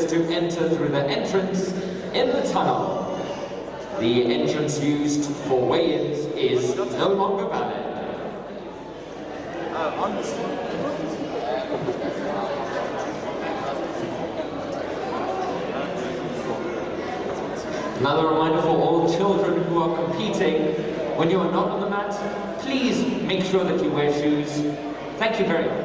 to enter through the entrance in the tunnel. The entrance used for weigh-ins is no longer valid. Another reminder for all children who are competing, when you are not on the mat, please make sure that you wear shoes. Thank you very much.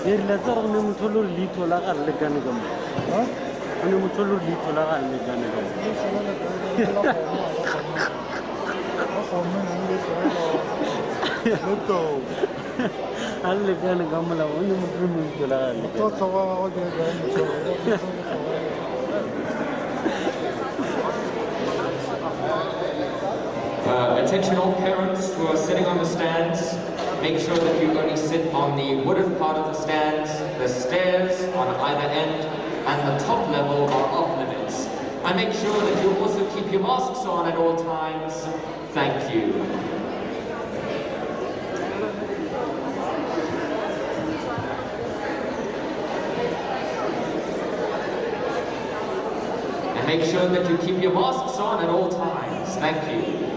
Later on, we will lead to la galle gane gam. Ha? We will lead to la galle gane gam. Alle gane gam la, we will lead to la galle. Attention all parents who are sitting on the stands. Make sure that you only sit on the wooden part of the stands. The stairs on either end and the top level are off limits. And make sure that you also keep your masks on at all times. Thank you. And make sure that you keep your masks on at all times. Thank you.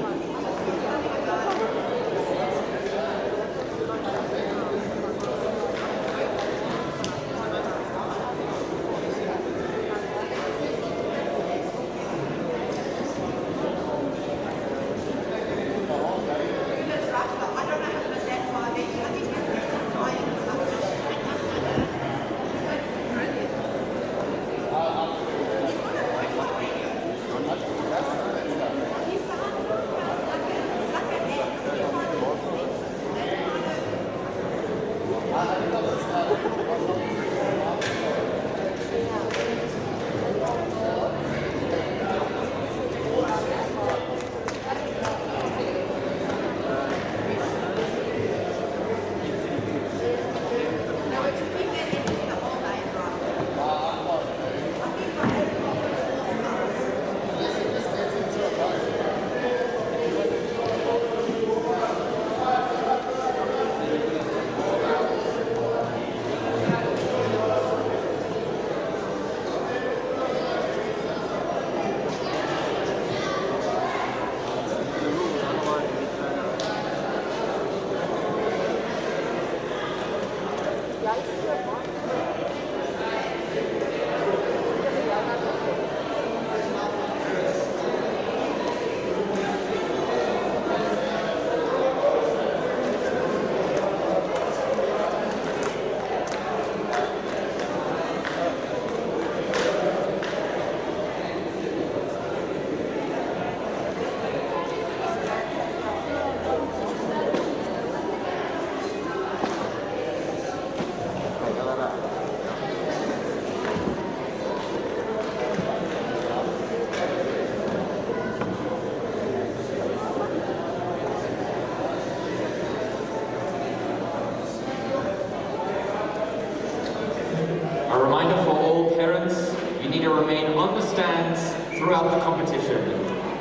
A reminder for all parents, you need to remain on the stands throughout the competition.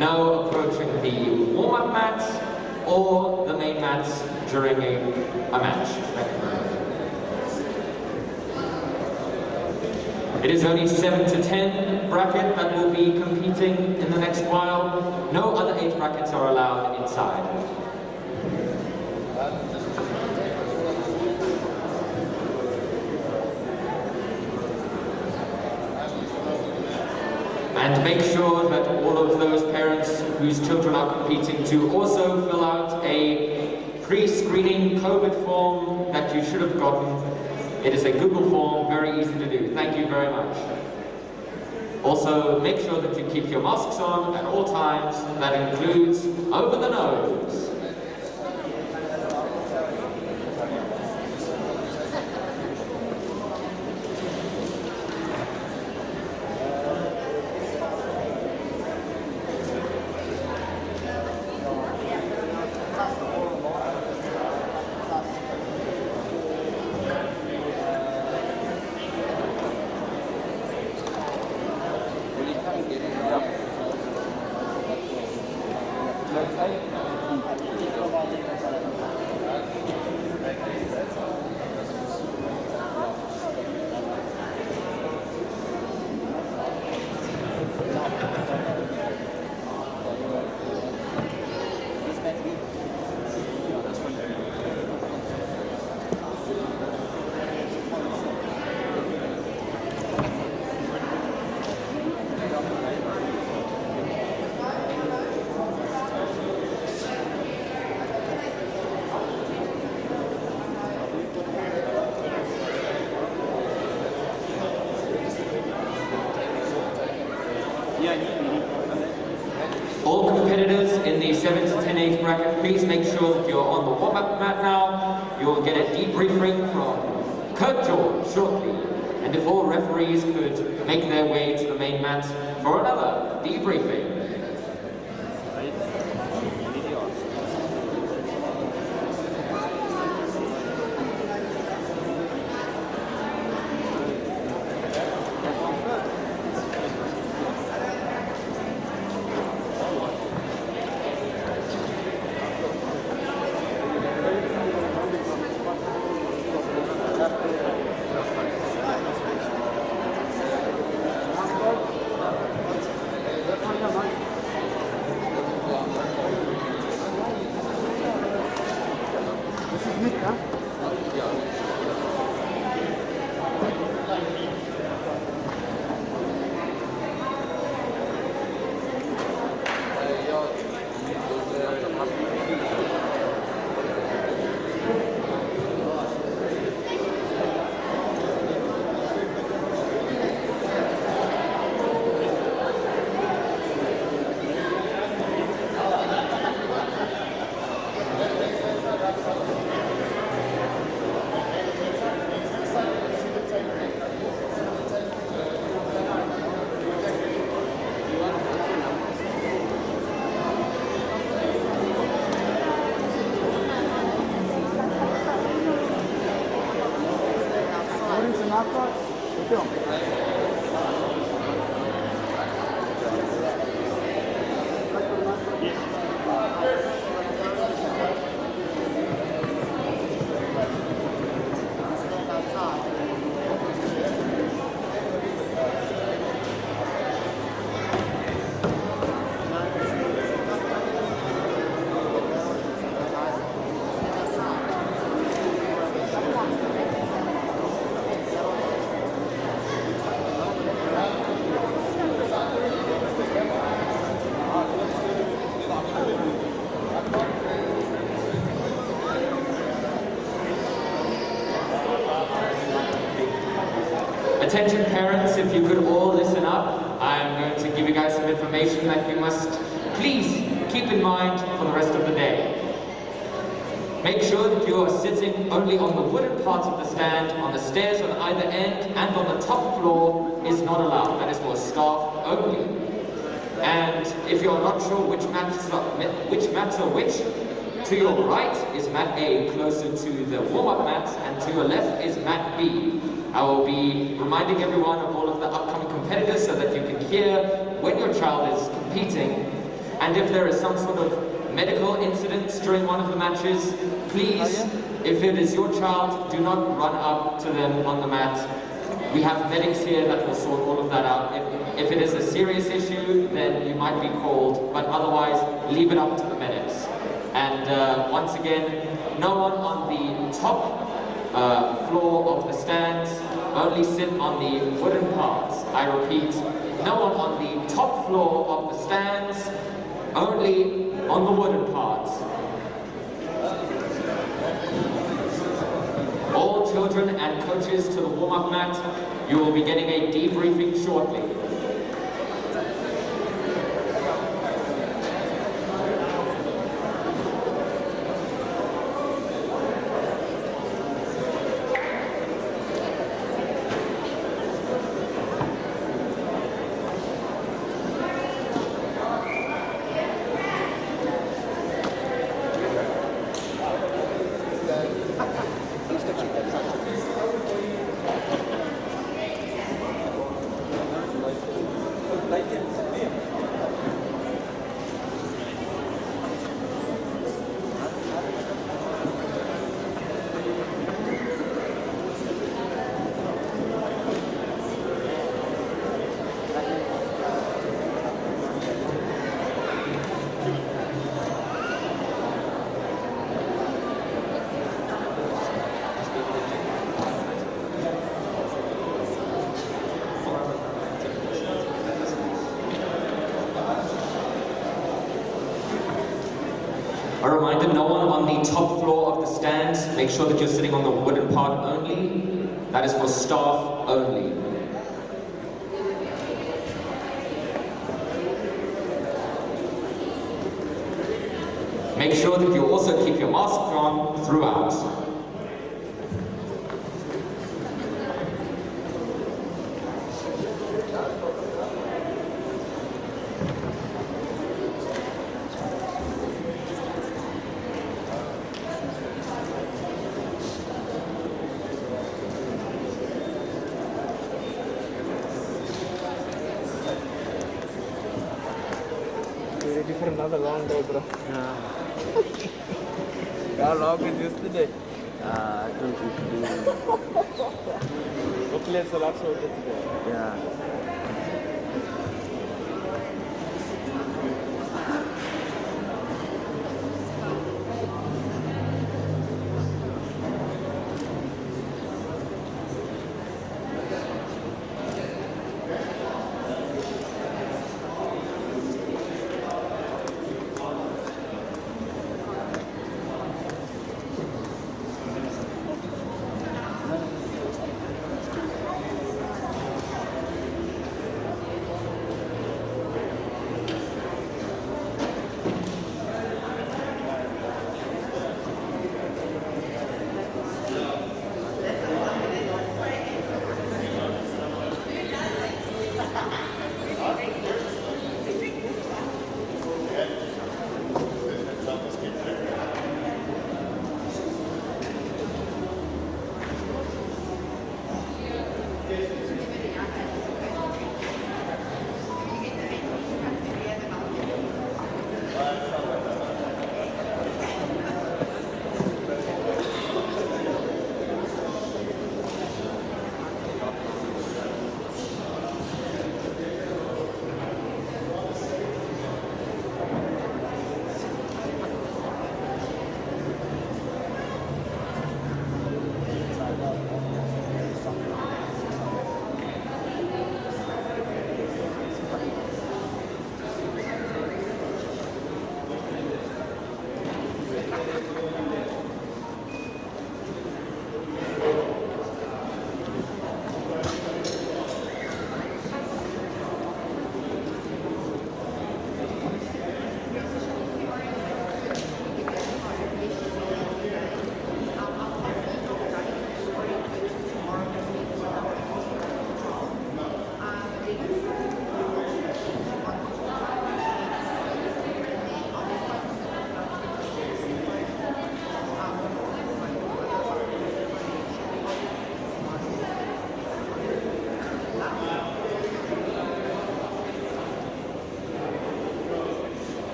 No approaching the warm-up mats or the main mats during a match. It is only 7 to 10 bracket that will be competing in the next while. No other age brackets are allowed inside. And make sure that all of those parents whose children are competing to also fill out a pre-screening COVID form that you should have gotten. It is a Google form, very easy to do. Thank you very much. Also, make sure that you keep your masks on at all times. That includes over the nose. All competitors in the 7 to 10 age bracket, please make sure that you're on the warm-up mat now. You'll get a debriefing from Kurt George shortly. And if all referees could make their way to the main mat for another debriefing. Attention parents, if you could all listen up, I'm going to give you guys some information that you must please keep in mind for the rest of the day. Make sure that you are sitting only on the wooden part of the stand. On the stairs on either end and on the top floor is not allowed. That is for staff only. And if you're not sure which mats are which, To your right is mat A, closer to the warm-up mat, and to your left is mat B. I will be reminding everyone of all of the upcoming competitors so that you can hear when your child is competing. And if there is some sort of medical incident during one of the matches, please, if it is your child, do not run up to them on the mat. We have medics here that will sort all of that out. If it is a serious issue, then you might be called, but otherwise, leave it up to the medics. And once again, no one on the top floor of the stands, only sit on the wooden parts. I repeat, no one on the top floor of the stands, only on the wooden parts. All children and coaches to the warm-up mat, you will be getting a debriefing shortly. A reminder, no one on the top floor of the stands. Make sure that you're sitting on the wooden part only. That is for staff only. Make sure that you also keep your mask on throughout. Ready for another long day, bro. Yeah. How long is yesterday? I don't think We played a lot so today. yeah.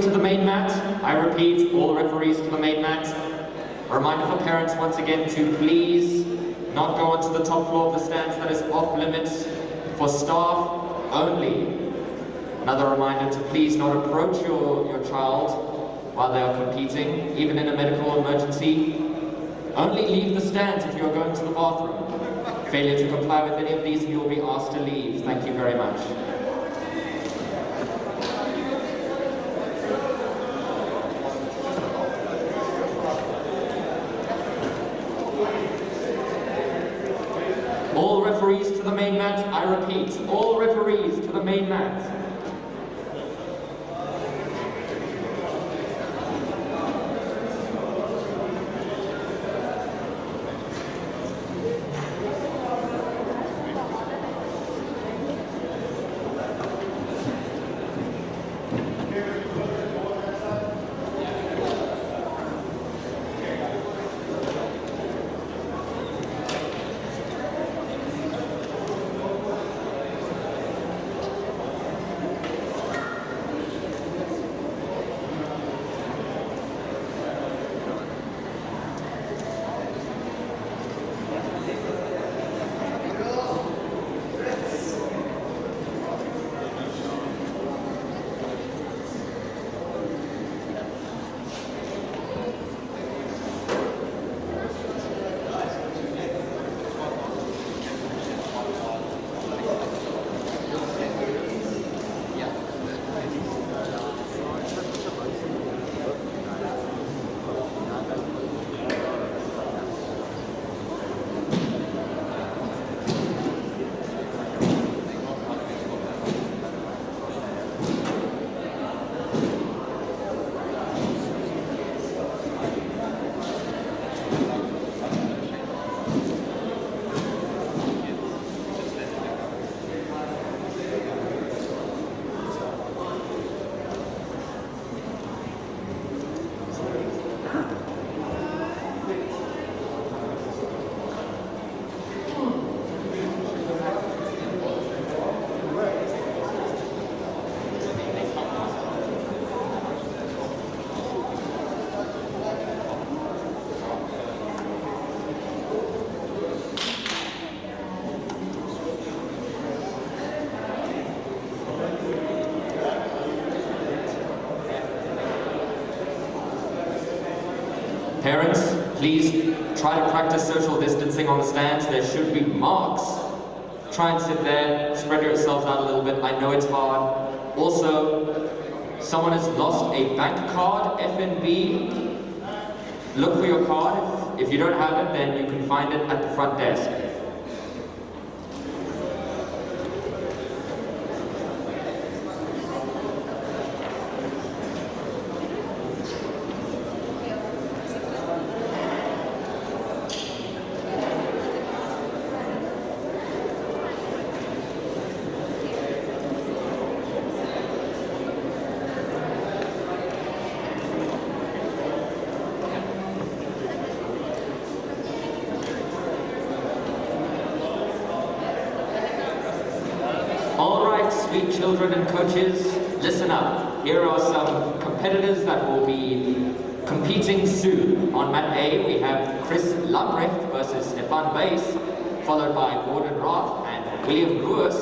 to the main mat. I repeat, all referees to the main mat. A reminder for parents once again to please not go onto the top floor of the stands. That is off limits for staff only. Another reminder to please not approach your child while they are competing, even in a medical emergency. Only leave the stands if you are going to the bathroom. Failure to comply with any of these, you will be asked to leave. Thank you very much. All referees to the main mat. I repeat, all referees to the main mat. Parents, please try to practice social distancing on the stands. There should be marks. Try and sit there, spread yourselves out a little bit. I know it's hard. Also, someone has lost a bank card, FNB. Look for your card. If you don't have it, then you can find it at the front desk. Sweet children and coaches, listen up. Here are some competitors that will be competing soon. On mat A, we have Chris Lambrecht versus Stefan Bass, followed by Gordon Roth and William Lewis,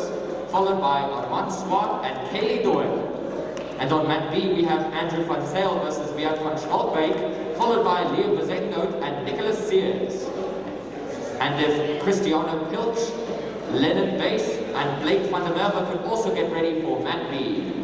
followed by Armand Swart and Kaylee Doyle. And on mat B, we have Andrew van Zyl versus Beat van Schmalkbeek, followed by Leo Bezetnoot and Nicholas Sears. And if Cristiano Pilch, Leonard Bass and Blake van der Merwe could also get ready for mat B.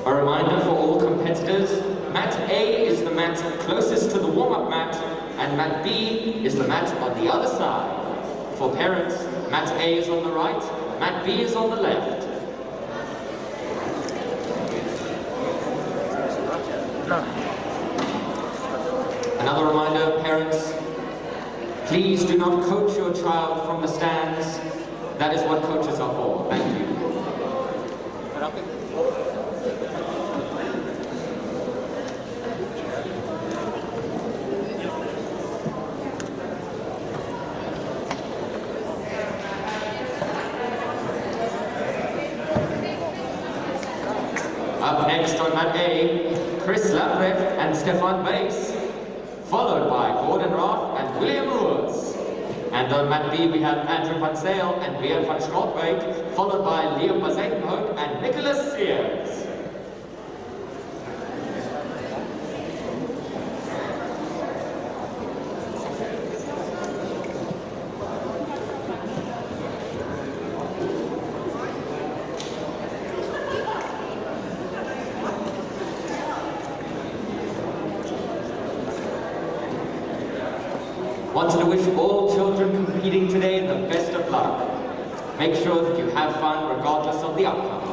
A reminder for all competitors, mat A is the mat closest to the warm-up mat, and mat B is the mat on the other side. For parents, mat A is on the right, mat B is on the left. Another reminder, parents, please do not coach your child from the stands. That is what coaches are for. Thank you. Up next on mat A, Chris Labrev and Stefan Bass, followed by Gordon Roth and William Roers. And on mat B we have Andrew van Sale and Weer van Schrootwijk, followed by Liam Bazetenhout and Nicholas Sears. Wanted to wish all children competing today the best of luck. Make sure that you have fun regardless of the outcome.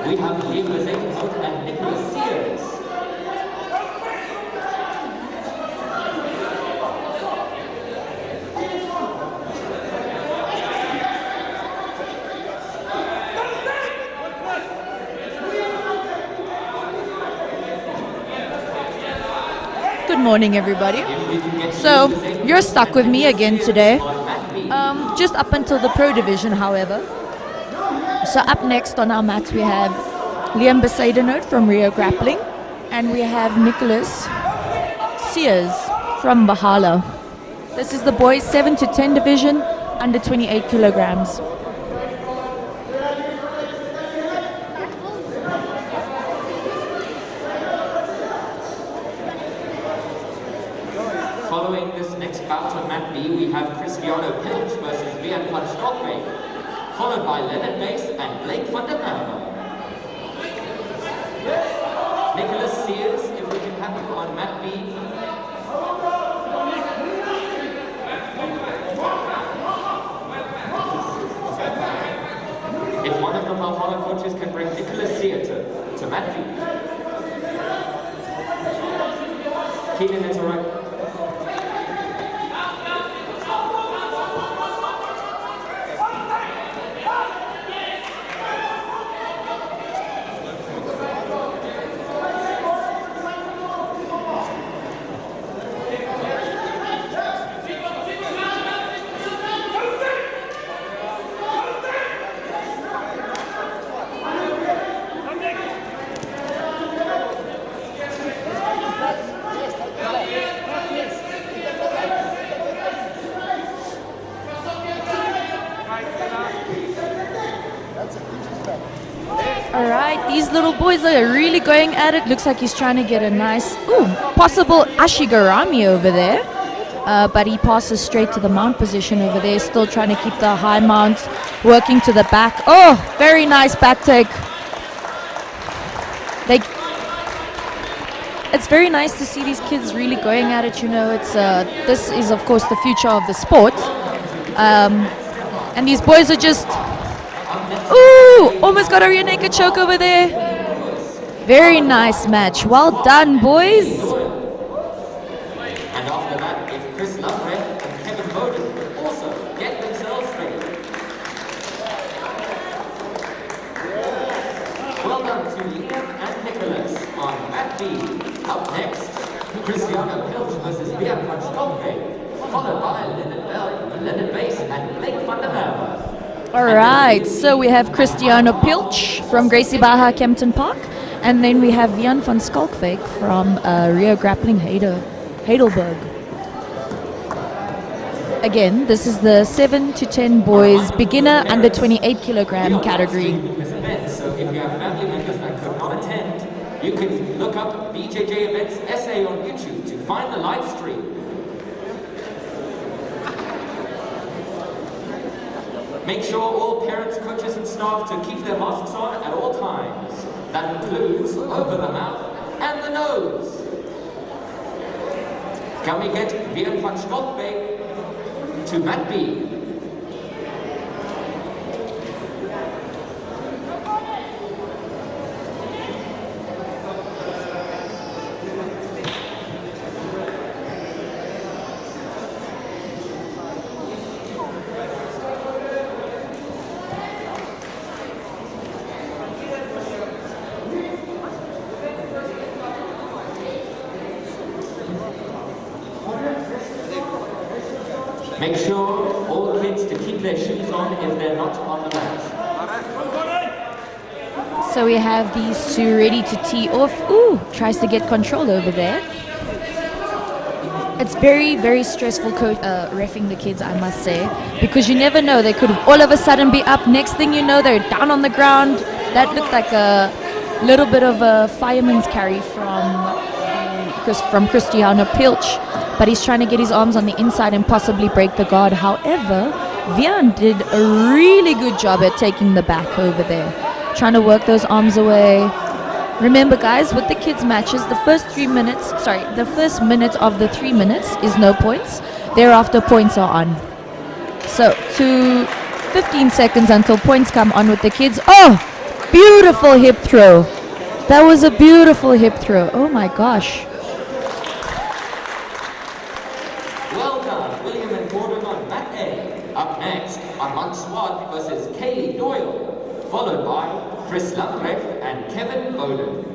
We have Liam Bazetenhout and Nicholas Sears. Good morning, everybody. So, you're stuck with me again today. Just up until the Pro Division, however. So up next on our mat we have Liam Bazetenhout from Rio Grappling, and we have Nicholas Sears from Bahala. This is the boys 7 to 10 division, under 28 kilograms. Following this next bout on mat B, we have Cristiano Pilch versus Weer van Schrootwijk, followed by Leonard Mace and Blake van der Merwe. Nicholas Sears, if we can have him on mat B. If one of the Valhalla coaches can bring Nicholas Sears to mat B. Keenan is alright. All right, these little boys are really going at it. Looks like he's trying to get a nice, possible ashigarami over there. But he passes straight to the mount position over there, still trying to keep the high mount, working to the back. Oh, very nice back take. It's very nice to see these kids really going at it. You know, this is of course the future of the sport, and these boys are just, almost got a rear naked choke over there. Very nice match. Well done, boys. And after that, if Chris Lovren and Kevin Bowden also get themselves straight. Well done to Liam and Nicholas on mat B. Up next, Cristiano Pilch versus Björn van Stolpe, followed by Leonard Bass and Blake van der Merwe. All right, so we have Cristiano Pilch from Gracie Baja Kempton Park, and then we have Jan van Skalkwyk from Rio Grappling Heidelberg. Again, this is the 7 to 10 boys beginner under 28 kilogram category. So if you have family members that could not attend, you can look up BJJ Events SA on YouTube to find the live stream. Make sure all parents, coaches and staff to keep their masks on at all times. That includes over the mouth and the nose. Can we get Björn van Stolpe to mat B? Make sure all kids to keep their shoes on if they're not on the mat. So we have these two ready to tee off. Tries to get control over there. It's very, very stressful reffing the kids, I must say, because you never know. They could all of a sudden be up. Next thing you know, they're down on the ground. That looked like a little bit of a fireman's carry from Cristiano Pilch. But he's trying to get his arms on the inside and possibly break the guard. However, Vian did a really good job at taking the back over there, trying to work those arms away. Remember, guys, with the kids' matches, the first minute of the 3 minutes is no points. Thereafter, points are on. So, to 15 seconds until points come on with the kids. Oh, beautiful hip throw. That was a beautiful hip throw. Oh my gosh. Up next, Armand Swart versus Kaylee Doyle, followed by Chris Lambrecht and Kevin Bowden.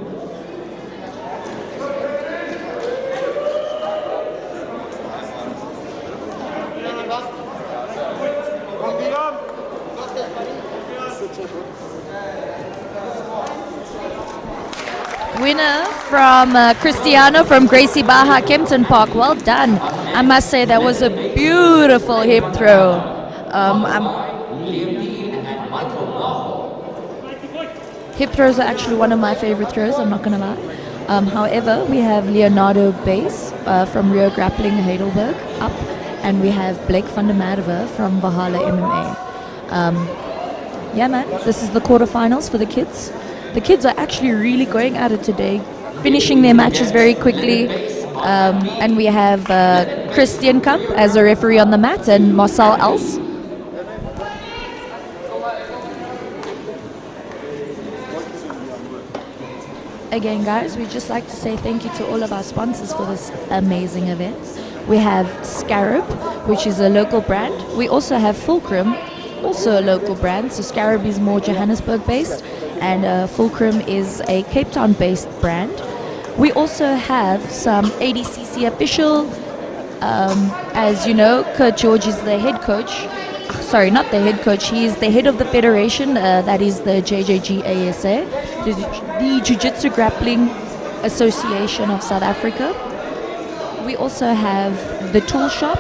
Winner from Cristiano from Gracie Baja Kempton Park. Well done. I must say that was a beautiful hip throw. Hip throws are actually one of my favorite throws, I'm not going to lie. However, we have Leonardo Bass from Rio Grappling Heidelberg up, and we have Blake van der Merwe from Valhalla MMA. Yeah, man, this is the quarterfinals for the kids. The kids are actually really going at it today, finishing their matches very quickly. And we have Christian Kamp as a referee on the mat and Marcel Els. Again, guys, we'd just like to say thank you to all of our sponsors for this amazing event. We have Scarab, which is a local brand. We also have Fulcrum, also a local brand. So Scarab is more Johannesburg-based, and Fulcrum is a Cape Town-based brand. We also have some ADCC official. As you know, Kurt George is the head coach. Sorry, not the head coach. He is the head of the federation, that is the JJGASA, the Jiu-Jitsu Grappling Association of South Africa. We also have the Tool Shop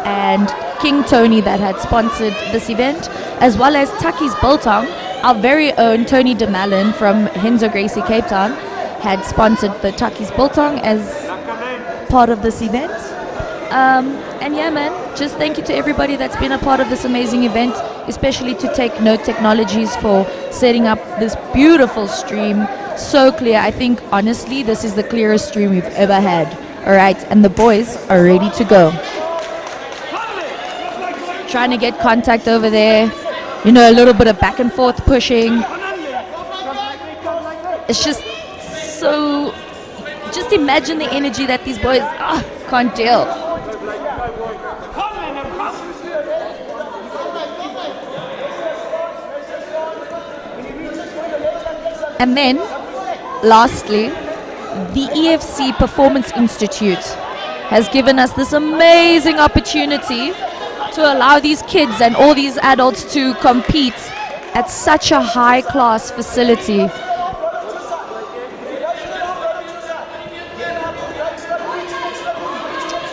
and King Tony that had sponsored this event, as well as Taki's Biltong, our very own Tony DeMallen from Henzo Gracie Cape Town had sponsored the Takis Biltong as part of this event. And yeah, man, just thank you to everybody that's been a part of this amazing event, especially to Take Note Technologies for setting up this beautiful stream. So clear. I think, honestly, this is the clearest stream we've ever had. All right, and the boys are ready to go. Trying to get contact over there. You know, a little bit of back and forth pushing. It's just so... Just imagine the energy that these boys can't deal. And then, lastly, the EFC Performance Institute has given us this amazing opportunity to allow these kids and all these adults to compete at such a high-class facility.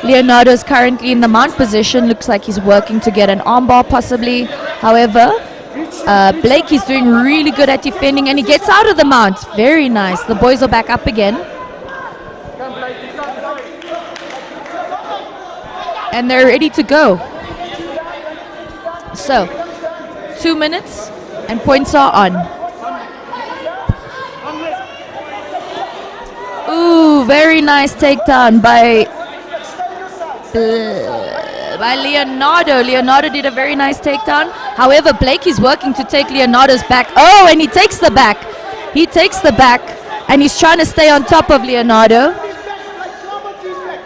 Leonardo is currently in the mount position. Looks like he's working to get an armbar possibly. However, Blake is doing really good at defending and he gets out of the mount. Very nice. The boys are back up again. And they're ready to go. So, 2 minutes and points are on. Ooh, very nice takedown by Leonardo. Leonardo did a very nice takedown. However, Blake is working to take Leonardo's back. Oh, and he takes the back. He takes the back and he's trying to stay on top of Leonardo.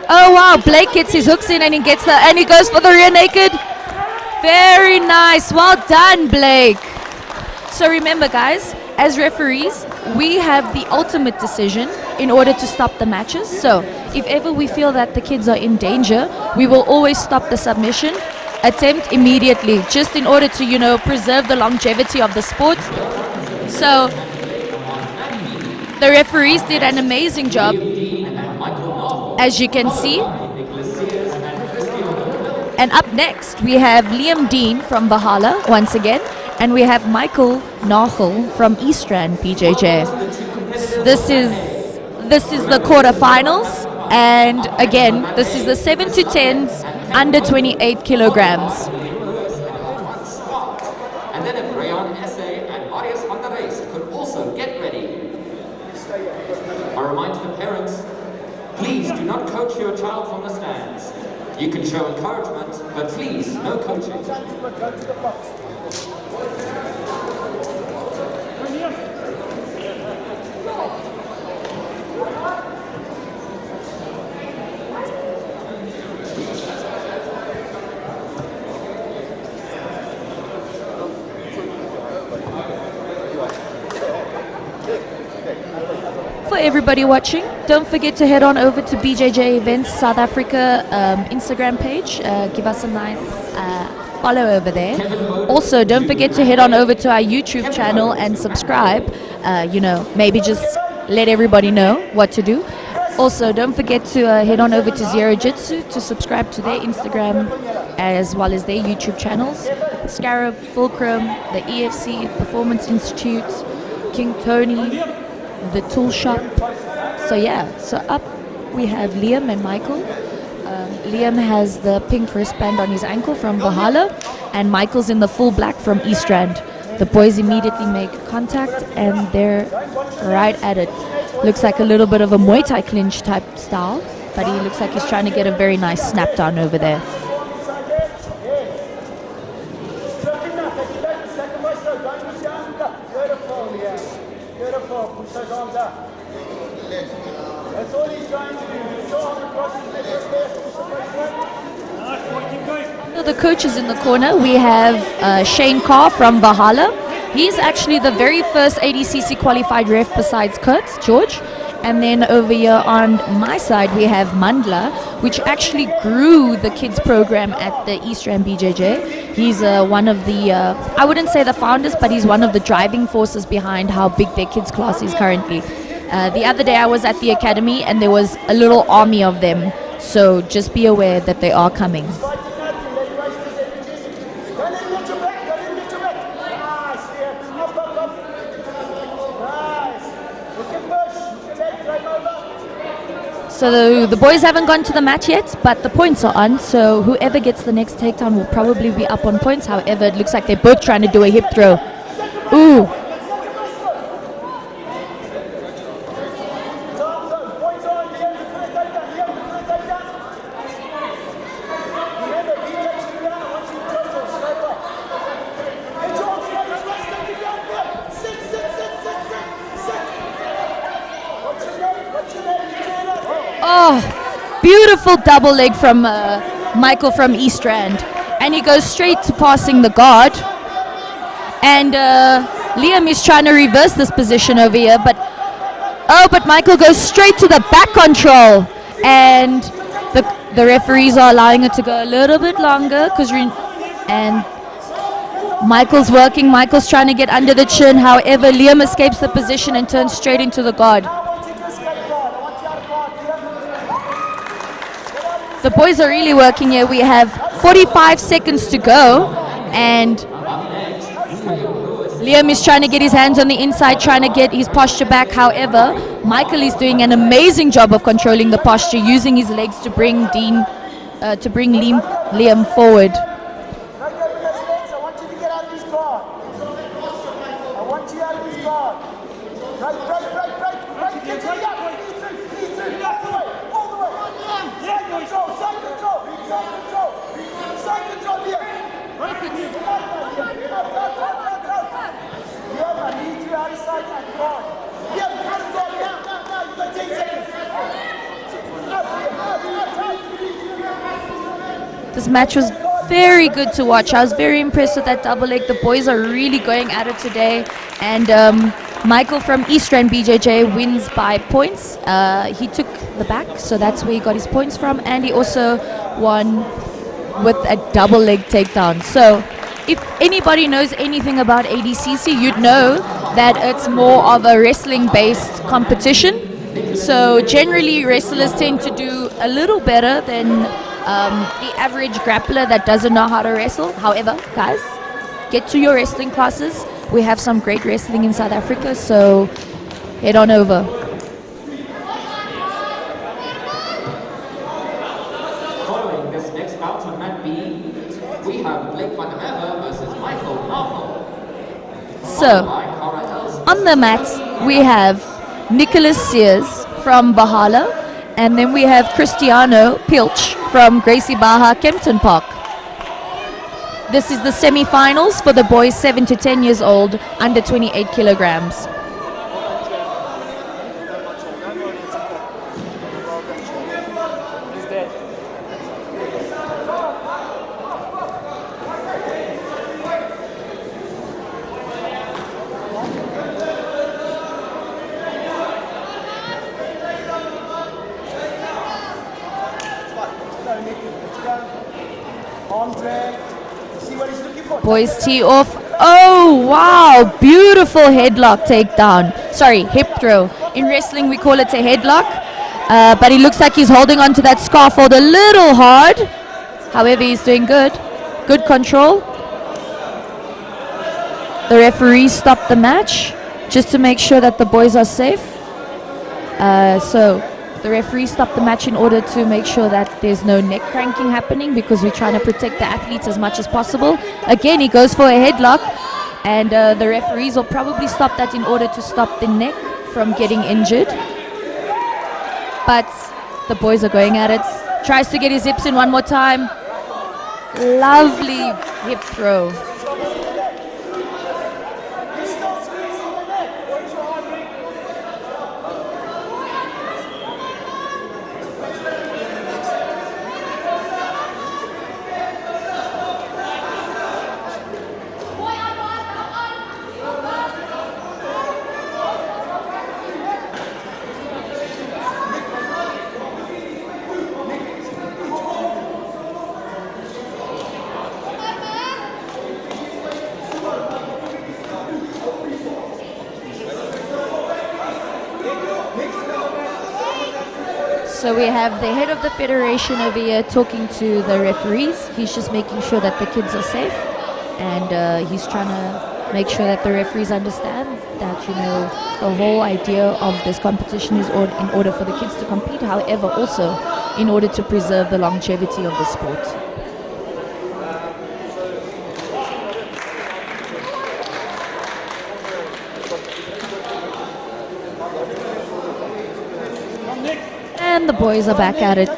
Oh wow, Blake gets his hooks in and he gets and he goes for the rear naked. Very nice. Well done, Blake. So remember, guys, as referees, we have the ultimate decision in order to stop the matches. So if ever we feel that the kids are in danger, we will always stop the submission attempt immediately, just in order to, you know, preserve the longevity of the sport. So the referees did an amazing job, as you can see. And up next, we have Liam Dean from Valhalla once again, and we have Michael Nagel from Eastrand BJJ. This is the quarterfinals, and again, this is the 7 to 10s under 28 kilograms. And then if Rayon Essay and Marius van der Reest could also get ready. A reminder to parents, please do not coach your child from the stands. You can show encouragement, but please, no coaching. For everybody watching, don't forget to head on over to BJJ Events South Africa Instagram page. Give us a nice follow over there. Also, don't forget to head on over to our YouTube channel and subscribe. You know, maybe just let everybody know what to do. Also, don't forget to head on over to Zero Jitsu to subscribe to their Instagram as well as their YouTube channels. Scarab, Fulcrum, the EFC Performance Institute, King Tony, the Tool Shop. So yeah, so up we have Liam and Michael. Liam has the pink wristband on his ankle from Valhalla, and Michael's in the full black from Eastrand. The boys immediately make contact and they're right at it. Looks like a little bit of a Muay Thai clinch type style, but he looks like he's trying to get a very nice snap down over there. So the coaches in the corner, we have Shane Carr from Valhalla. He's actually the very first ADCC qualified ref besides Kurt, George. And then over here on my side, we have Mandla, which actually grew the kids program at the Eastrand BJJ. He's one of the, I wouldn't say the founders, but he's one of the driving forces behind how big their kids class is currently. The other day I was at the academy and there was a little army of them. So just be aware that they are coming. So the boys haven't gone to the mat yet, but the points are on. So whoever gets the next takedown will probably be up on points. However, it looks like they're both trying to do a hip throw. Ooh. Oh, beautiful double leg from Michael from East Rand. And he goes straight to passing the guard. And Liam is trying to reverse this position over here. But Michael goes straight to the back control. And the referees are allowing it to go a little bit longer. And Michael's working. Michael's trying to get under the chin. However, Liam escapes the position and turns straight into the guard. The boys are really working here. We have 45 seconds to go, and Liam is trying to get his hands on the inside, trying to get his posture back. However, Michael is doing an amazing job of controlling the posture, using his legs to bring Liam forward. This match was very good to watch. I was very impressed with that double leg. The boys are really going at it today. And Michael from East Rand BJJ wins by points. He took the back, so that's where he got his points from. And he also won with a double leg takedown. So if anybody knows anything about ADCC, you'd know that it's more of a wrestling-based competition. So generally, wrestlers tend to do a little better than the average grappler that doesn't know how to wrestle. However, guys, get to your wrestling classes. We have some great wrestling in South Africa, so head on over. Following this next bout on Mat B, we have Blake van der Merwe versus Michael Marvel. So, on the mat, we have Nicholas Sears from Bahala, and then we have Cristiano Pilch from Gracie Baha, Kempton Park. This is the semi-finals for the boys 7 to 10 years old, under 28 kilograms. Boys tee off. Oh, wow. Beautiful headlock takedown. Sorry, hip throw. In wrestling, we call it a headlock. But he looks like he's holding on to that scaffold a little hard. However, he's doing good. Good control. The referee stopped the match just to make sure that the boys are safe. So the referee stopped the match in order to make sure that there's no neck cranking happening, because we're trying to protect the athletes as much as possible. Again, he goes for a headlock, and the referees will probably stop that in order to stop the neck from getting injured. But the boys are going at it. Tries to get his hips in one more time. Lovely hip throw. So we have the head of the federation over here talking to the referees. He's just making sure that the kids are safe, and he's trying to make sure that the referees understand that, you know, the whole idea of this competition is in order for the kids to compete, however, also in order to preserve the longevity of the sport. And the boys are back at it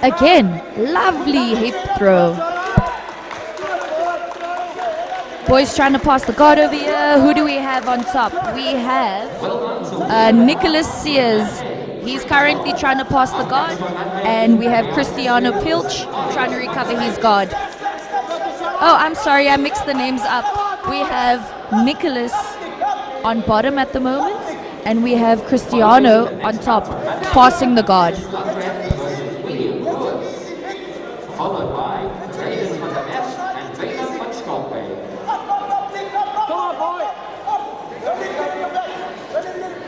again. Lovely hip throw. Boys trying to pass the guard over here. Who do we have on top? We have Nicholas Sears. He's currently trying to pass the guard. And we have Cristiano Pilch trying to recover his guard. Oh, I'm sorry, I mixed the names up. We have Nicholas on bottom at the moment. And we have Cristiano on top, passing the guard. Followed by Jaden from the left and Jaden from Scotland. Come on, boy!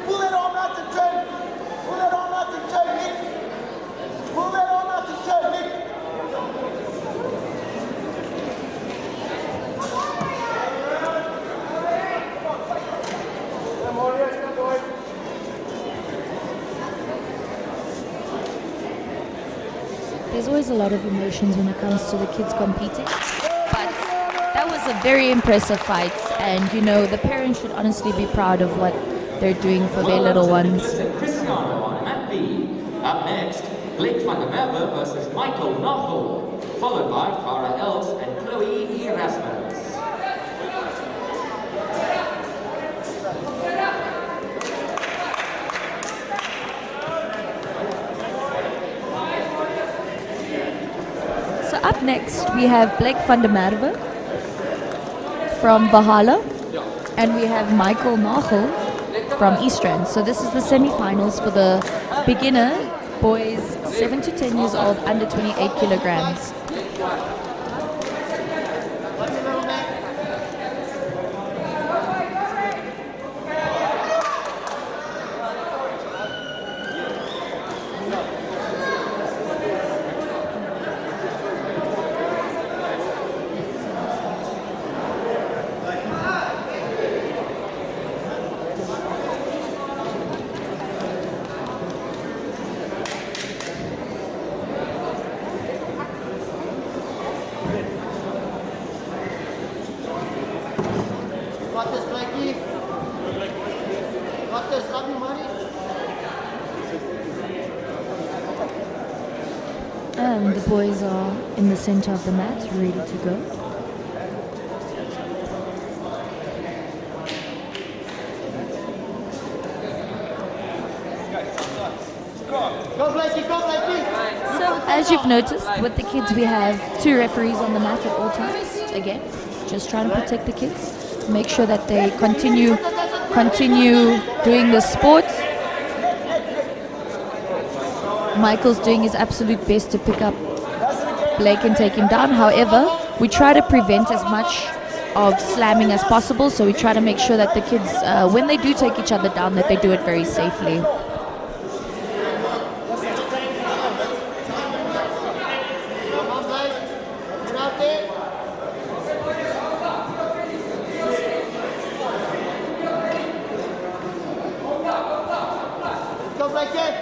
Pull that arm out and turn. Pull that arm out and turn, Nick. Pull that arm out and turn, Nick. There's always a lot of emotions when it comes to the kids competing, but that was a very impressive fight, and you know, the parents should honestly be proud of what they're doing for their little ones. Cristiano on mat B. Up next, Blake van der Merwe versus Michael Nochel, followed by Clara Els and Chloe Erasmus. So up next we have Blake van der Merwe from Valhalla, and we have Michael Nagel from Eastrand. So this is the semi-finals for the beginner boys 7 to 10 years old under 28 kilograms. Got this, Blakey. Got this, love you, money. And the boys are in the center of the mat, ready to go. Go, Blakey, go, Blakey. So as you've noticed, with the kids we have 2 referees on the mat at all times. Again, just trying to protect the kids, make sure that they continue doing the sport. Michael's doing his absolute best to pick up Blake and take him down. However, we try to prevent as much of slamming as possible, so we try to make sure that the kids, when they do take each other down, that they do it very safely. Go, Blakey.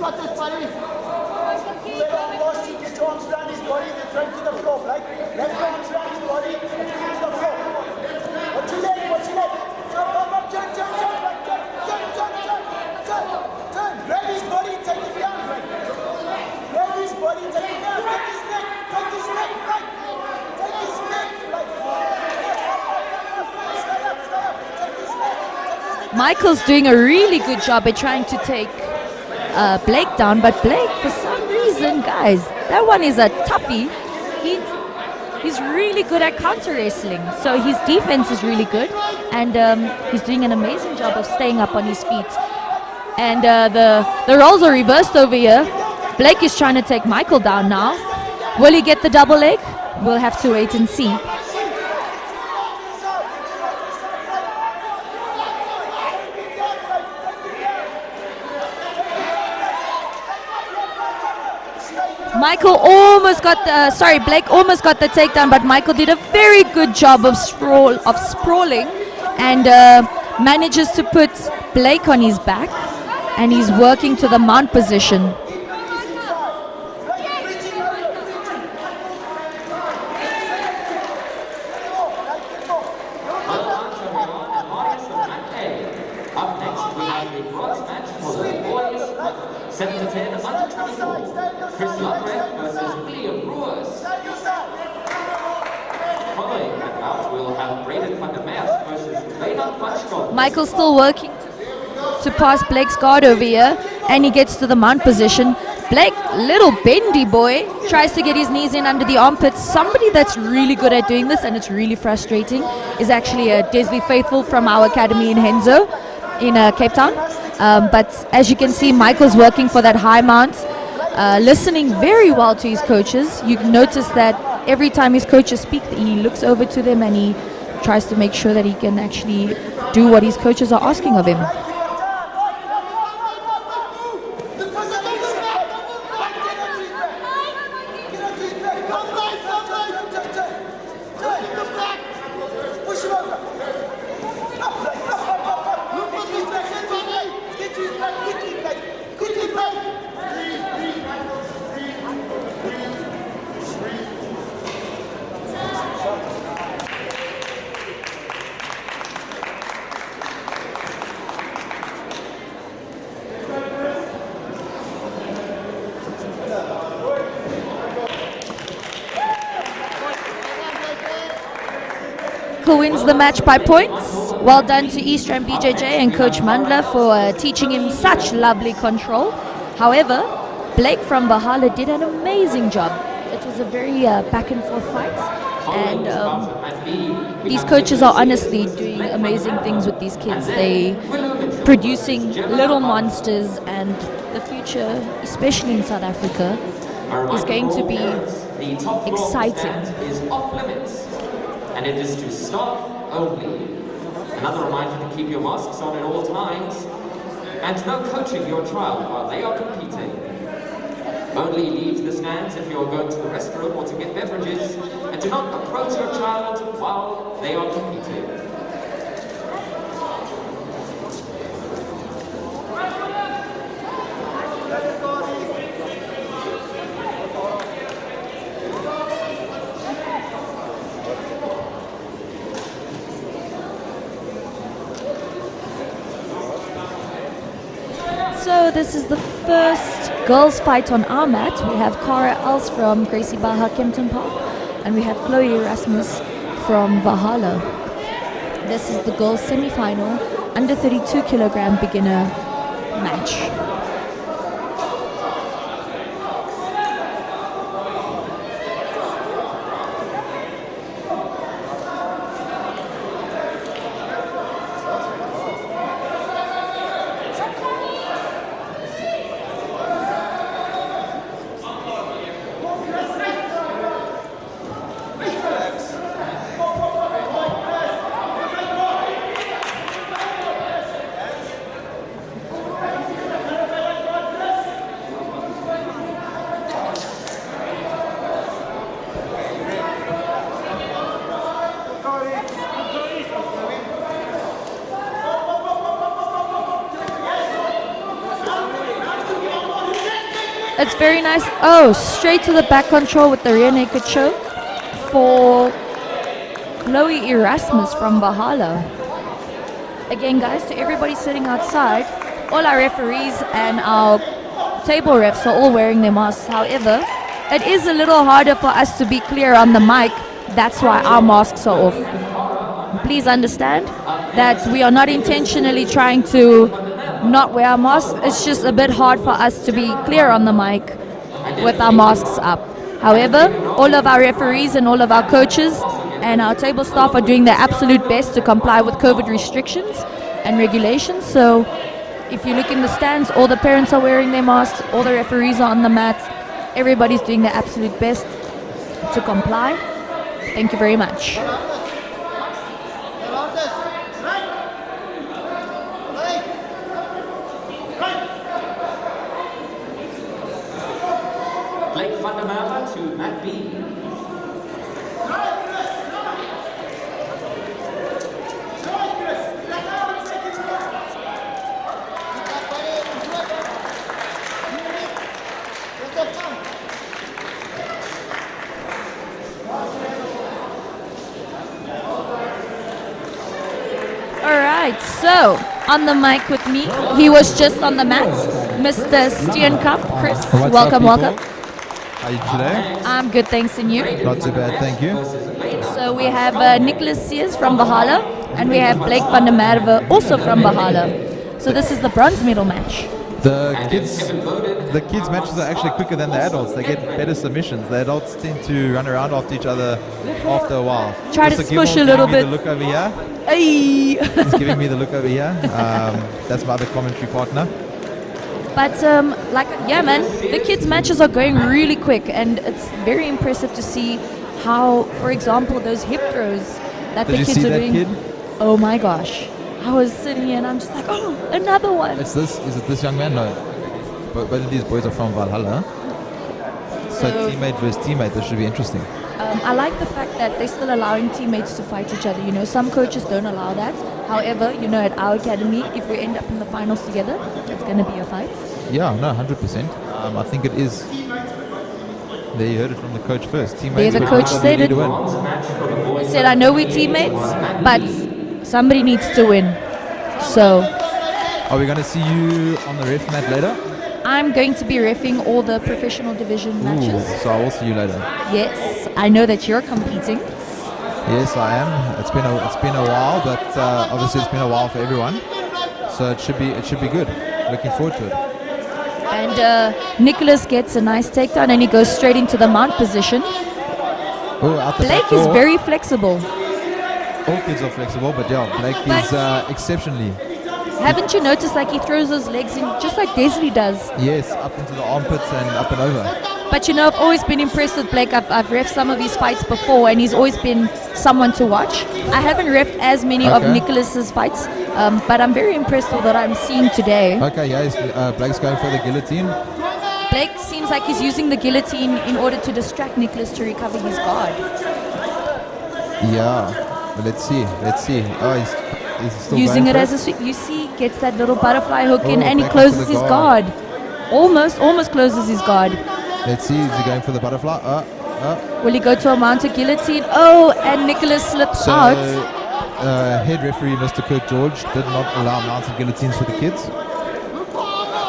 Got this, buddy. Pull that arm past you, get your arms around his body, then throw him to the floor, Blake. Left arms around his body, and throw him to the floor. Watch your leg, watch your leg. Jump, turn, Blake, turn. Grab his body and take him down, Blake. Grab his body and take him down. Take his neck, Blake. Take his neck, Blake. Stay up, take his neck. Michael's doing a really good job at trying to take Blake down, but Blake, for some reason, guys, that one is a toughie. He's really good at counter wrestling, so his defense is really good, and he's doing an amazing job of staying up on his feet. And the roles are reversed over here. Blake is trying to take Michael down now. Will he get the double leg? We'll have to wait and see. Blake almost got the takedown, but Michael did a very good job of sprawling and manages to put Blake on his back, and he's working to the mount position. Up next, we have the bronze match for the boys 7 to 10 under 24. Chris Ludwig versus William Brewers. Following that bout, we'll have Braden van der Meers versus Reynard Punchkov. Michael's still working to pass Blake's guard over here, and he gets to the mount position. Blake, little bendy boy, tries to get his knees in under the armpits. Somebody that's really good at doing this, and it's really frustrating, is actually a Desley Faithful from our academy in Henzo, in Cape Town. But as you can see, Michael's working for that high mount, listening very well to his coaches. You can notice that every time his coaches speak, he looks over to them and he tries to make sure that he can actually do what his coaches are asking of him. Wins the match by points. Well done to Eastern BJJ and Coach Mandla for teaching him such lovely control. However, Blake from Valhalla did an amazing job. It was a very back and forth fight, and these coaches are honestly doing amazing things with these kids. They producing little monsters, and the future, especially in South Africa, is going to be exciting. And it is to stop only. Another reminder to keep your masks on at all times, and no coaching your child while they are competing. Only leave the stands if you are going to the restroom or to get beverages, and do not approach your child while they are competing. So this is the first girls fight on our mat. We have Cara Els from Gracie Baha Kempton Park, and we have Chloe Erasmus from Valhalla. This is the girls semi-final under 32 kilogram beginner match. It's very nice. Oh, straight to the back control with the rear naked choke for Chloe Erasmus from Valhalla. Again, guys, to everybody sitting outside, all our referees and our table refs are all wearing their masks. However, it is a little harder for us to be clear on the mic. That's why our masks are off. Please understand that we are not intentionally trying to not wear our masks. It's just a bit hard for us to be clear on the mic with our masks up. However, all of our referees and all of our coaches and our table staff are doing their absolute best to comply with COVID restrictions and regulations. So if you look in the stands, all the parents are wearing their masks, all the referees are on the mat. Everybody's doing their absolute best to comply. Thank you very much. Blake van der Merwe to Matt B. right, so on the mic with me, he was just on the mat, Mr. Steenkamp. Chris, What's welcome, up, people? welcome. How are you today? I'm good, thanks, and you? Not too bad, thank you. So we have Nicholas Sears from Bahala, and we have Blake van der Merwe also from Bahala. So this is the bronze medal match. The kids matches are actually quicker than the adults. They get better submissions. The adults tend to run around after each other after a while. Try to Mr. squish Gimmel a little giving bit. me the look over here. Ay. He's giving me the look over here. That's my other commentary partner. But yeah, man, the kids' matches are going really quick, and it's very impressive to see how, for example, those hip throws that Did the you kids see are that doing. kid? Oh my gosh, I was sitting here and I'm just like, oh, another one. Is it this young man? No. But both of these boys are from Valhalla. So teammate versus teammate, this should be interesting. I like the fact that they're still allowing teammates to fight each other. You know, some coaches don't allow that. However, you know, at our academy, if we end up in the finals together, it's going to be a fight. Yeah, no, 100%. I think it is. There, you heard it from the coach first. Teammates. There, the but coach somebody said need it. to win. He said, I know we're teammates, but somebody needs to win. So Are we going to see you on the ref mat later? I'm going to be reffing all the professional division matches. So I will see you later. Yes, I know that you're competing. Yes, I am. It's been a while, but obviously it's been a while for everyone. So it should be good. Looking forward to it. And Nicholas gets a nice takedown and he goes straight into the mount position. Oh, out the Blake back is door. very flexible. All kids are flexible, but yeah, Blake is exceptionally. Haven't you noticed like he throws those legs in just like Desley does? Yes, up into the armpits and up and over. But you know, I've always been impressed with Blake. I've reffed some of his fights before and he's always been someone to watch. I haven't reffed as many of Okay. Nicholas's fights, but I'm very impressed with what I'm seeing today. Okay, yeah, Blake's going for the guillotine. Blake seems like he's using the guillotine in order to distract Nicholas to recover his guard. Yeah, but let's see. Oh, he's still Using going it for as a sweep. You see, gets that little butterfly hook in Oh, and he back closes into his the guard. guard. Almost closes his guard. Let's see. Is he going for the butterfly? Will he go to a mounted guillotine? Oh, and Nicholas slips So, out. head referee Mr. Kurt George did not allow mounted guillotines for the kids.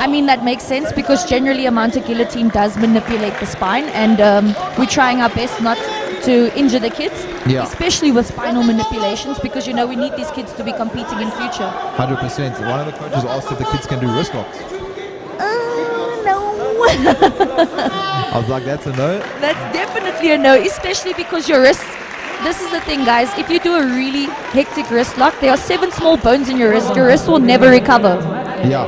I mean, that makes sense because generally a mounted guillotine does manipulate the spine, and we're trying our best not to injure the kids, Yeah. especially with spinal manipulations, because you know we need these kids to be competing in future. 100%. One of the coaches asked if the kids can do wrist locks. No. I was like, that's a no. That's definitely a no, especially because your wrists. This is the thing, guys. If you do a really hectic wrist lock, there are 7 small bones in your wrist. Your wrist will never recover. Yeah.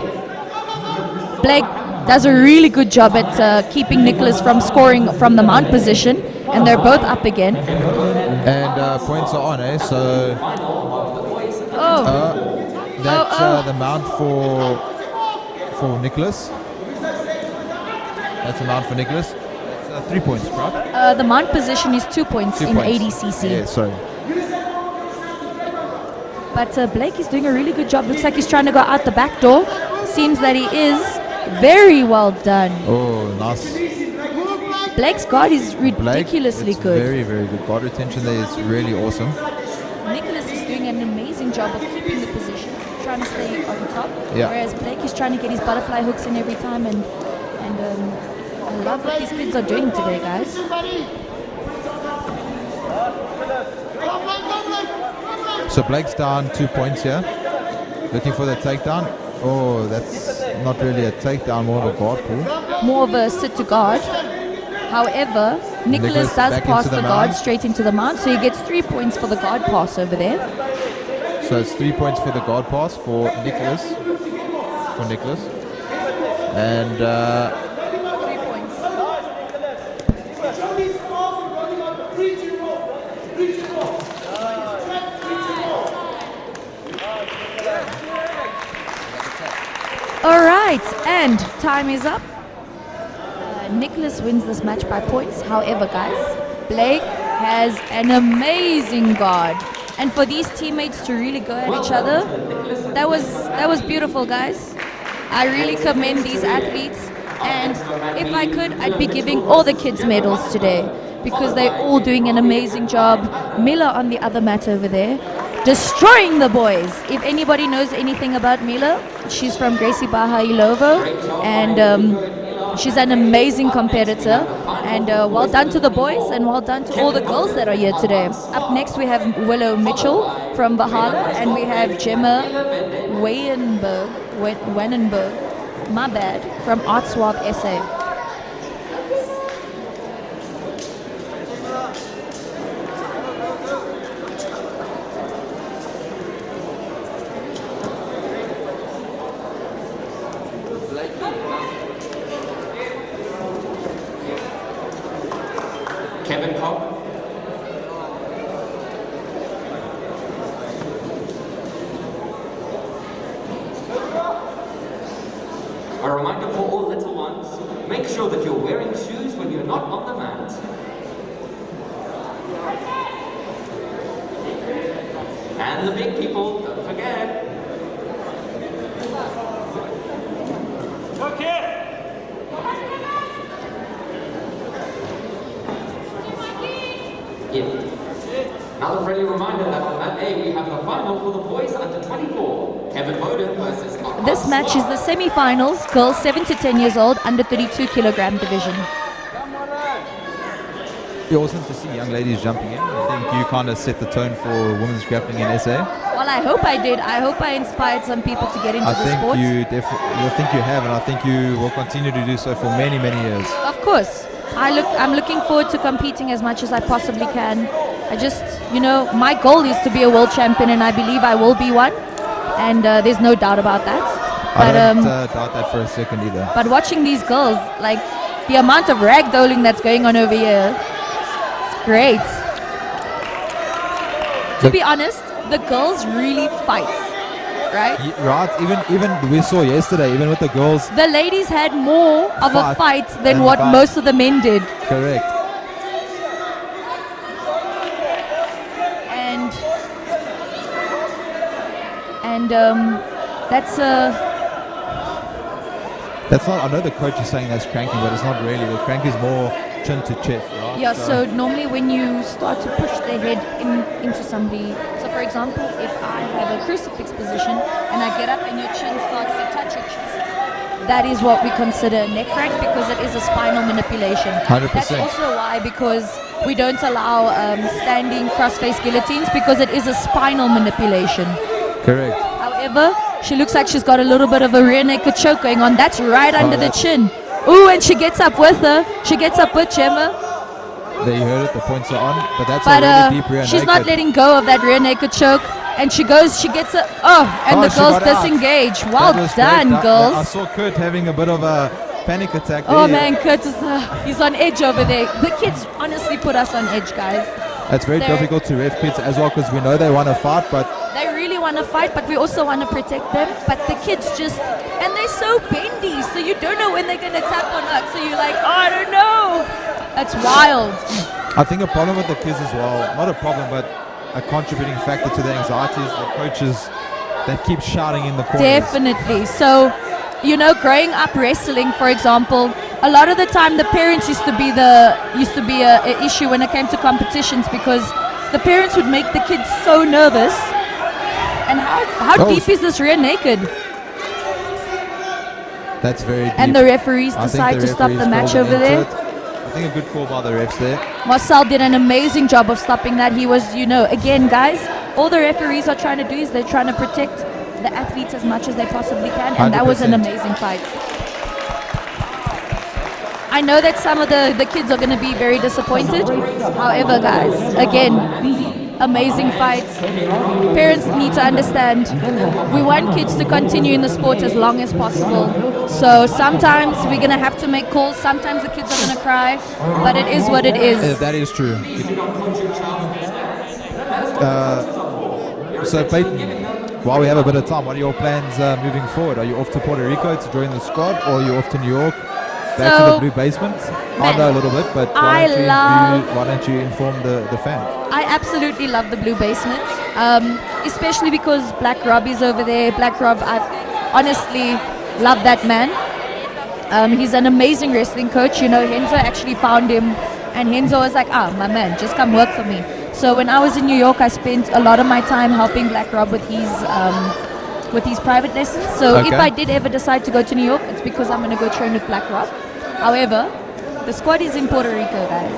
Blake does a really good job at keeping Nicholas from scoring from the mount position, and they're both up again. And points are on, eh? So Oh, that's the mount for Nicholas. That's the mount for Nicholas. 3 points, right? the mount position is 2 points 2 in points. ADCC. Yeah, sorry. But Blake is doing a really good job. Looks like he's trying to go out the back door. Seems that he is. Very well done. Oh, nice. Blake's guard is Blake, ridiculously it's good. Very, very good. Guard retention there is really awesome. Nicholas is doing an amazing job of keeping the position, trying to stay on top. Yeah. Whereas Blake is trying to get his butterfly hooks in every time, and I love what these kids are doing today, guys. So Blake's down 2 points here. Looking for the takedown. Oh, that's not really a takedown, more of a guard pull. More of a sit to guard. However, Nicholas Nicholas does back pass into the the guard mount. straight into the mount, so he gets 3 points for the guard pass over there. So it's 3 points for the guard pass for Nicholas. And 3 points. All right, and time is up. Nicholas wins this match by points. However, guys, Blake has an amazing guard, and for these teammates to really go at each other, that was beautiful, guys. I really commend these athletes, and if I could, I'd be giving all the kids medals today because they're all doing an amazing job. Miller on the other mat over there. destroying the boys. If anybody knows anything about Mila, she's from Gracie Bahailovo, and she's an amazing competitor. And well done to the boys, and well done to all the girls that are here today. Up next we have Willow Mitchell from Bahala, and we have Gemma Wannenberg, my bad, from Artswap SA. Kevin Cobb. A reminder for all little ones, make sure that you're wearing shoes when you're not on the mat. And the big people, don't forget. Another friendly reminder that on mat A we have the final for the boys under 24. Kevin Bowden versus This match is the semi-finals, girls 7 to 10 years old, under 32 kilogram division. It's awesome to see young ladies jumping in. I think you kind of set the tone for women's grappling in SA. Well, I hope I did. I hope I inspired some people to get into the sport. I think you have, and I think you will continue to do so for many, many years. Of course. I'm looking forward to competing as much as I possibly can. I just, my goal is to be a world champion, and I believe I will be one. And there's no doubt about that. But, I don't doubt that for a second either. But watching these girls, like the amount of ragdolling that's going on over here, it's great. To be honest, the girls really fight, right? Right. Even we saw yesterday, even with the girls, the ladies had more of a fight than what most of the men did. Correct. And that's not, I know the coach is saying that's cranking, but it's not really. The crank is more chin to chest, right? Yeah, so normally when you start to push the head into somebody, so for example, if I have a crucifix position and I get up and your chin starts to touch your chest, that is what we consider a neck crank, because it is a spinal manipulation. 100%. That's also why, because we don't allow standing cross-face guillotines, because it is a spinal manipulation. Correct. However, she looks like she's got a little bit of a rear naked choke going on. That's right under the chin. Ooh, and she gets up with her. She gets up with Gemma. There you heard it, the points are on, but that's a really deep rear she's naked. not letting go of that rear naked choke. And she gets it. The girls disengage. Well done, girls. I saw Kurt having a bit of a panic attack there. Oh man, Kurt is he's on edge over there. The kids honestly put us on edge, guys. It's very difficult to ref kids as well, because we know they want to fight, but they really want to fight, but we also want to protect them. But the kids and they're so bendy, so you don't know when they're going to tap or not. So you're like, I don't know. That's wild. I think a problem with the kids as well, not a problem, but a contributing factor to the anxiety is the coaches that keep shouting in the corners. Definitely. So, growing up wrestling, for example, a lot of the time the parents used to be a issue when it came to competitions, because the parents would make the kids so nervous. And how deep is this rear naked? That's very deep. And the referees decide to stop the match over there. I think a good call by the refs there. Marcel did an amazing job of stopping that. He was, again, guys, all the referees are trying to do is they're trying to protect the athletes as much as they possibly can, and 100%. That was an amazing fight. I know that some of the kids are going to be very disappointed. However, guys, again, amazing fights. Parents need to understand, we want kids to continue in the sport as long as possible. So sometimes we're going to have to make calls. Sometimes the kids are going to cry, but it is what it is. That is true. So Peyton, while we have a bit of time, what are your plans moving forward? Are you off to Puerto Rico to join the squad, or are you off to New York? Back to the blue basement? I know a little bit, but why don't you inform the fan? I absolutely love the blue basement, especially because Black Rob is over there. Black Rob, I honestly love that man. He's an amazing wrestling coach. Henzo actually found him, and Henzo was like, my man, just come work for me. So when I was in New York, I spent a lot of my time helping Black Rob with his private lessons. So if I did ever decide to go to New York, it's because I'm going to go train with Black Rob. However, the squad is in Puerto Rico, guys.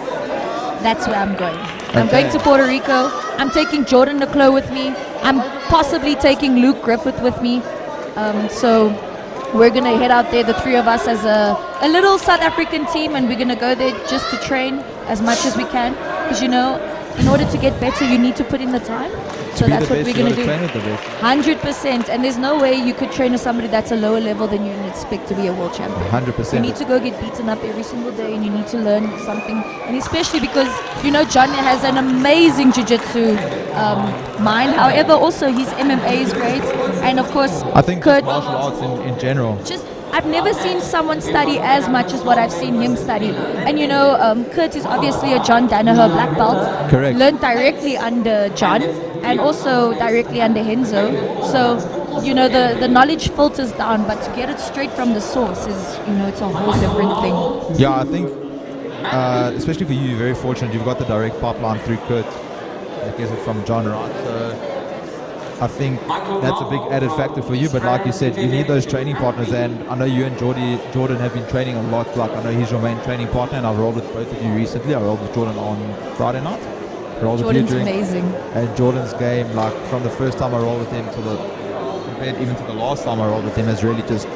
That's where I'm going. I'm going to Puerto Rico. I'm taking Jordan Leclos with me. I'm possibly taking Luke Griffith with me. So we're going to head out there, the three of us, as a little South African team, and we're going to go there just to train as much as we can. Because, you know, in order to get better, you need to put in the time. So that's what we're going to do. 100%. And there's no way you could train with somebody that's a lower level than you and expect to be a world champion. 100%. You need to go get beaten up every single day, and you need to learn something. And especially because, you know, John has an amazing jiu-jitsu mind. However, also his MMA is great. And of course, I think Kurt, martial arts in general. I've never seen someone study as much as what I've seen him study. And you know, Kurt is obviously a John Danaher black belt. Correct. Learned directly under John and also directly under Henzo. So, you know, the knowledge filters down, but to get it straight from the source is, you know, it's a whole different thing. Yeah, I think, especially for you, you're very fortunate. You've got the direct pipeline through Kurt. I guess it's from John, right? So I think that's a big added factor for you, but like you said, you need those training partners, and I know you and Jordan have been training a lot. Like, I know he's your main training partner, and I've rolled with both of you recently. I rolled with Jordan on Friday night. Jordan's amazing. And Jordan's game, like from the first time I rolled with him even to the last time I rolled with him, he's really just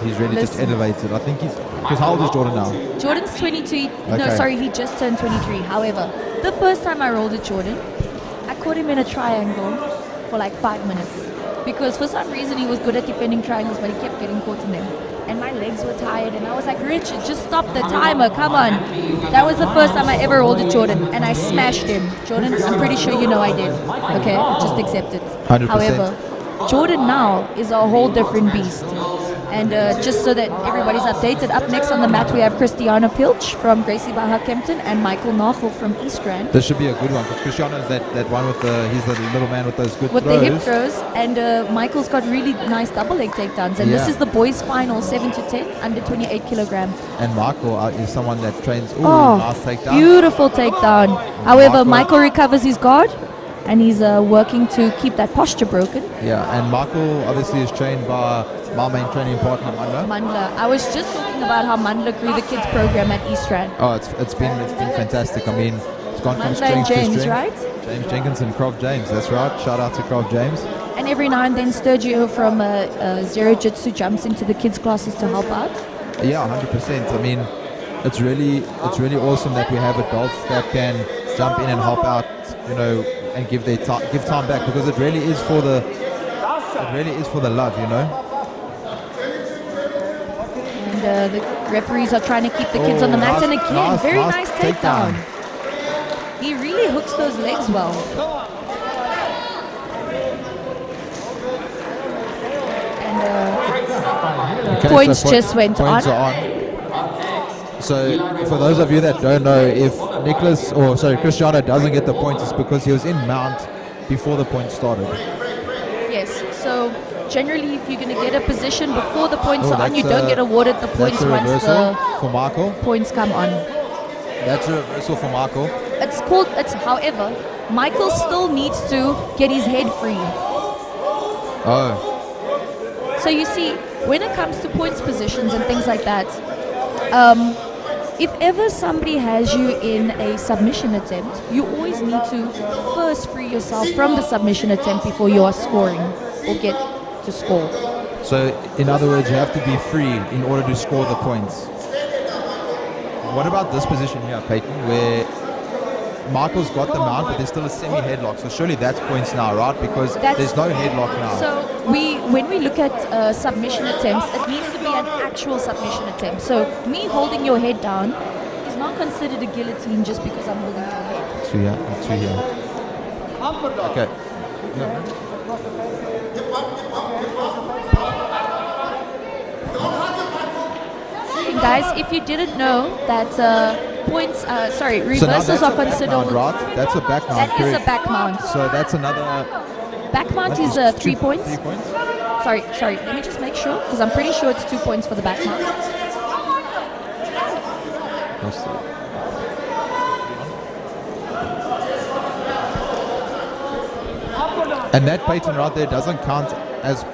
elevated. I think because how old is Jordan now? Jordan's 22. Okay. No, sorry, he just turned 23. However, the first time I rolled with Jordan, I caught him in a triangle for like 5 minutes, because for some reason he was good at defending triangles, but he kept getting caught in them, and my legs were tired, and I was like, Richard, just stop the timer, come on. That was the first time I ever rolled with Jordan, and I smashed him. Jordan, I'm pretty sure you know I did. Okay, just accept it. 100%. However, Jordan now is a whole different beast. And just so that everybody's updated, up next on the mat we have Cristiano Pilch from Gracie Baja Kempton and Michael Nagel from East Rand. This should be a good one, because Cristiano is that one with he's the little man with those good with throws. The hip throws, and Michael's got really nice double leg takedowns, and this is the boys final 7 to 10 under 28 kilogram. And Michael is someone that trains nice takedown. Beautiful takedown. However, Michael recovers his guard, and he's working to keep that posture broken. Yeah, and Michael obviously is trained by my main training partner, Mandla. I was just talking about how Mandla grew the kids program at East Rand. Oh, it's been fantastic. I mean, it's gone from Mandla strength and James, to strength. right? James Jenkins and Croft James, that's right. Shout out to Croft James. And every now and then Sturgio from Zero Jitsu jumps into the kids' classes to help out. Yeah, 100%. I mean, it's really awesome that we have adults that can jump in and help out, you know, and give time back, because it really is for the love, you know. And the referees are trying to keep the kids on the mat, and again, very nice takedown. He really hooks those legs well. And points just went on. So for those of you that don't know, if Cristiano doesn't get the points, it's because he was in mount before the points started. Yes, so generally if you're going to get a position before the points are on, you don't get awarded the points once the for Michael. Points come on. That's a reversal for Michael. However, Michael still needs to get his head free. Oh. So you see, when it comes to points positions and things like that, if ever somebody has you in a submission attempt, you always need to first free yourself from the submission attempt before you are scoring or get to score. So in other words, you have to be free in order to score the points. What about this position here, Peyton, where Michael's got the mount, but there's still a semi-headlock? So surely that's points now, right? Because there's no headlock now. So when we look at submission attempts, it needs to be an actual submission attempt. So me holding your head down is not considered a guillotine just because I'm holding your head. Two here. Okay. Yeah. Guys, if you didn't know that reversals are considered. Mount, right? That's a back mount. That is a back mount. So that's another. Back mount is 3 points. 3 points. Sorry. Let me just make sure, because I'm pretty sure it's 2 points for the back mount. And that pattern right there doesn't count as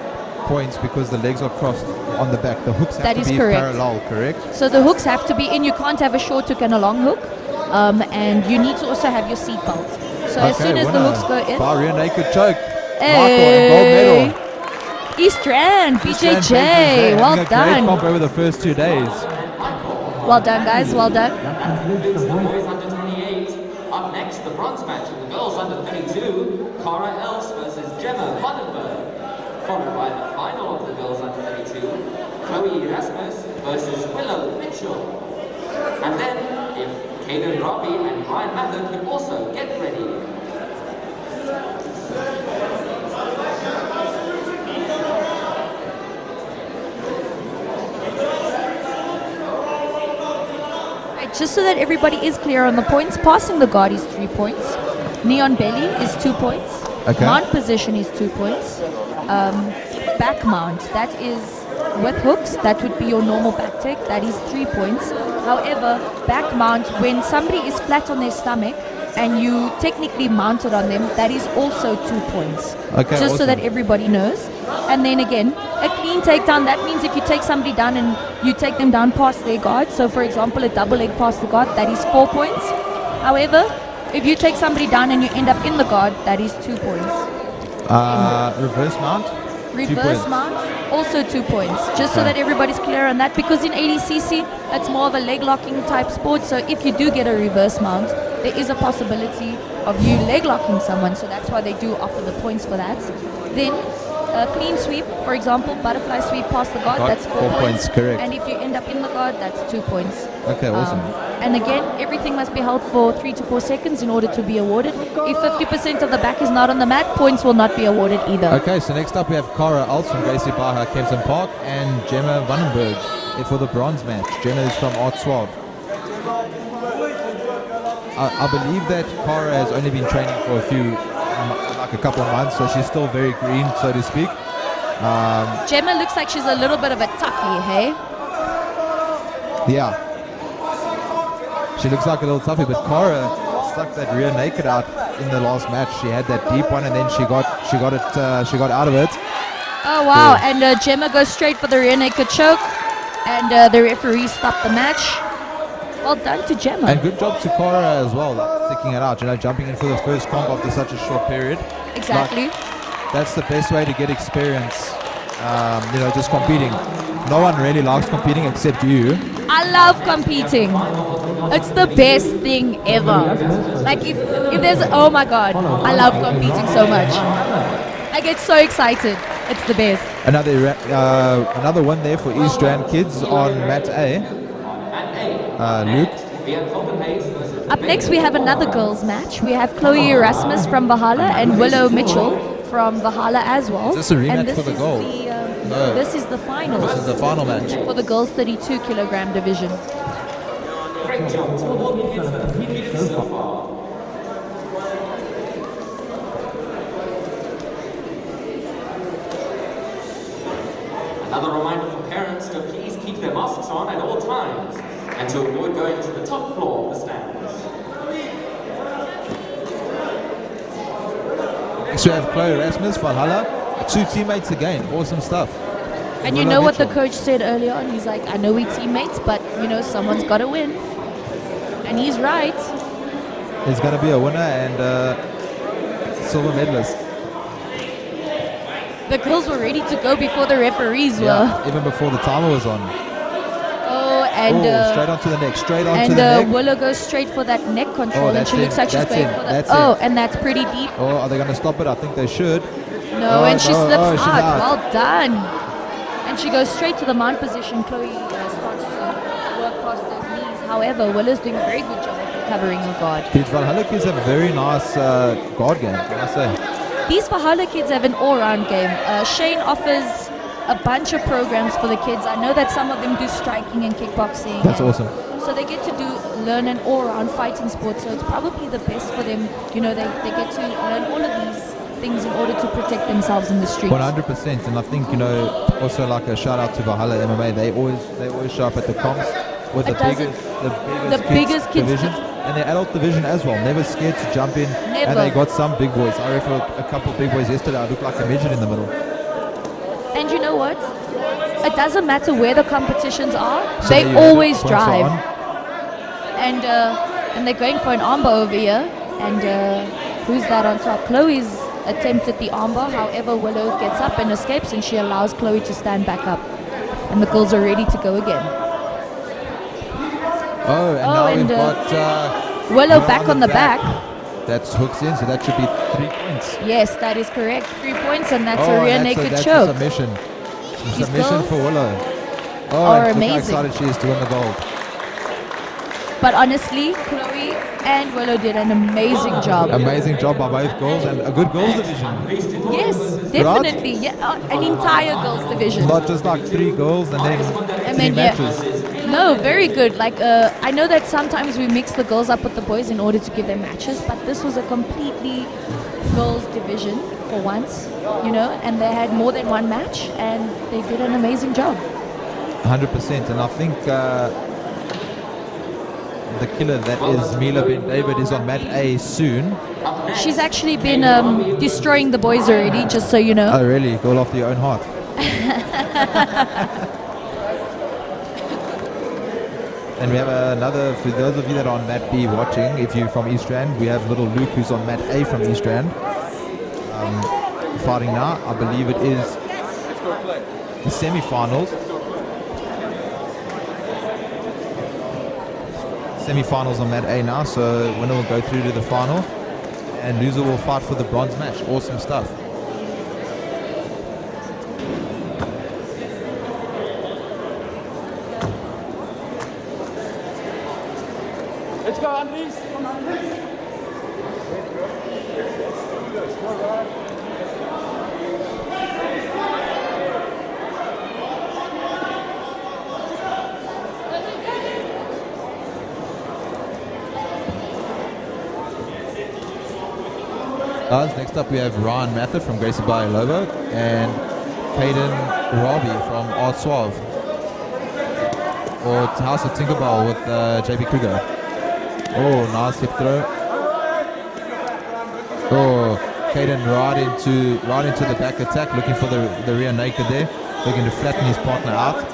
points because the legs are crossed on the back. The hooks have That to is be correct. parallel, correct? So the hooks have to be in. You can't have a short hook and a long hook. And you need to also have your seat belt. So as soon as the hooks go in. Bar rear naked choke. Hey. Michael, and gold medal. East Rand, BJJ. Having Well a great done. comp over the first 2 days. Well done, guys. Well done. That concludes the boys under 28. Up next, the bronze match in the girls under 32. Cara Els versus Gemma Vandenberg. Followed by the final of the girls under 32. Chloe Erasmus versus Willow Mitchell. And then, if Caden Robbie and Brian Mather could also get ready. Just so that everybody is clear on the points, passing the guard is 3 points. Neon belly is 2 points. Okay. Mount position is 2 points. Back mount, that is with hooks, that would be your normal back take, that is 3 points. However, back mount, when somebody is flat on their stomach and you technically mount it on them, that is also 2 points. Okay, Just so that awesome. everybody knows. And then again, a clean takedown, that means if you take somebody down and you take them down past their guard, so for example a double leg past the guard, that is 4 points. However, if you take somebody down and you end up in the guard, that is 2 points. Reverse mount. 2 Reverse points. mount, also 2 points. Just so Okay. that everybody's clear on that, because in ADCC, it's more of a leg locking type sport, so if you do get a reverse mount, there is a possibility of you leg locking someone, so that's why they do offer the points for that. Then, a clean sweep, for example, butterfly sweep past the guard, Guard, that's 4 4 points. points, correct. And if you end up in the guard, that's 2 points. Okay, awesome. And again, everything must be held for 3 to 4 seconds in order to be awarded. If 50% of the back is not on the mat, points will not be awarded either. Okay, so next up we have Cara Els from Gracie Baja, Kempton Park, and Gemma Vandenberg for the bronze match. Gemma is from Art Suave. I believe that Cara has only been training for like a couple of months, so she's still very green, so to speak. Gemma looks like she's a little bit of a toughie, hey? Yeah. She looks like a little toughie, but Cara stuck that rear naked out in the last match. She had that deep one, and then she got out of it. Oh wow! Yeah. And Gemma goes straight for the rear naked choke, and the referee stopped the match. Well done to Gemma. And good job to Cara as well, like, sticking it out. Jumping in for the first comp after such a short period. Exactly. Like, that's the best way to get experience. Just competing. No one really likes competing except you. I love competing. It's the best thing ever. Like if there's, oh my god, I love competing so much. I get so excited. It's the best. Another one there for East Rand kids on mat A. Luke. Up next we have another girls match. We have Chloe Erasmus from Valhalla and Willow Mitchell from Valhalla as well. Is this a rematch And this for the is gold? No. This is the final. This is the final match. For the girls 32 kilogram division. Great job to all the kids that have competed so far. Another reminder for parents to please keep their masks on at all times and to avoid going to the top floor of the stands. Next we have Chloe Erasmus, Valhalla. 2 teammates again. Awesome stuff. And you Willow know what the Mitchell. coach said earlier on? He's like, I know we're teammates, but someone's got to win. And he's right. There's going to be a winner and silver medalist. The girls were ready to go before the referees were. Yeah, even before the timer was on. Oh, and straight onto the neck, straight onto and the neck. Willow goes straight for that neck control, and that's she looks it, like she's that's going it, for that's the. Oh, it. and that's pretty deep. Oh, are they going to stop it? I think they should. No, and she slips she's out. out. Well done. And she goes straight to the mount position. Chloe starts to work past those knees. However, Willow's doing a very good job of recovering her guard. These Valhalla kids have a very nice guard game, can I say? These Valhalla kids have an all-round game. Shane offers a bunch of programs for the kids. I know that some of them do striking and kickboxing. That's and awesome. So they get to learn an all-round fighting sport. So it's probably the best for them. They get to learn all of these things in order to protect themselves in the streets. 100%, and I think also like a shout out to Valhalla MMA. They always show up at the comps with the It doesn't- biggest the biggest kids division. and their adult division as well. Never scared to jump in. Never. And they got some big boys. I reckon a couple of big boys yesterday. I looked like a midget in the middle. And you know what? It doesn't matter where the competitions are. So They there you have it. always Points are drive. on. And they're going for an armbar over here. And who's that on top? Chloe's attempted the armbar. However, Willow gets up and escapes, and she allows Chloe to stand back up. And the girls are ready to go again. Oh, and now we've got Willow back on the back. That's hooks in, so that should be 3 points. Yes, that is correct. 3 points, and that's a Oh, rear and naked that's choke. a submission. These Submission girls for Willow. Oh, are and look how amazing. excited she is to win the gold. But honestly, Chloe and Willow did an amazing job. Amazing job by both girls, and a good girls division. Yes, definitely. Yeah, an entire girls division. Not just like 3 girls and then 3 yeah. matches. No, very good. Like I know that sometimes we mix the girls up with the boys in order to give them matches, but this was a completely girls division for once, you know, and they had more than one match, and they did an amazing job. 100%, and I think the killer that is Mila Ben David is on mat A soon. She's actually been destroying the boys already, just so you know. Oh really? Go after your own heart. And we have another, for those of you that are on mat B watching, if you're from East Rand, we have little Luke who's on mat A from East Rand. Fighting now, I believe it is the semi-finals. Semi-finals on mat A now, so winner will go through to the final, and loser will fight for the bronze match. Awesome stuff. Let's go, Andres. Next up we have Ryan Mathur from Gracie Bay Lobo and Caden Robbie from Art Suave, or House of Tinkerbell with JB Kruger. Oh, nice hip throw. Oh, Caden right into the back attack, looking for the rear naked there, looking to flatten his partner out.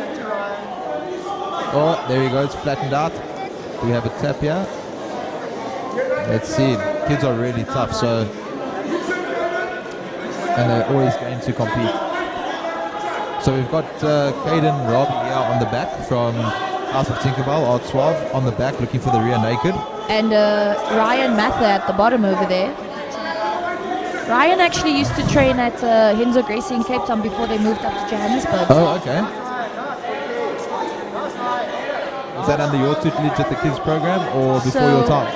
Oh, there he goes, flattened out. Do we have a tap here? Let's see. Kids are really tough, so, and they're always going to compete. So we've got Caden Robbie here on the back from House of Tinkerbell, Art Suave, on the back looking for the rear naked. And Ryan Mather at the bottom over there. Ryan actually used to train at Hinzo Gracie in Cape Town before they moved up to Johannesburg. Oh, okay. Is that under your tutelage at the kids program or before your time?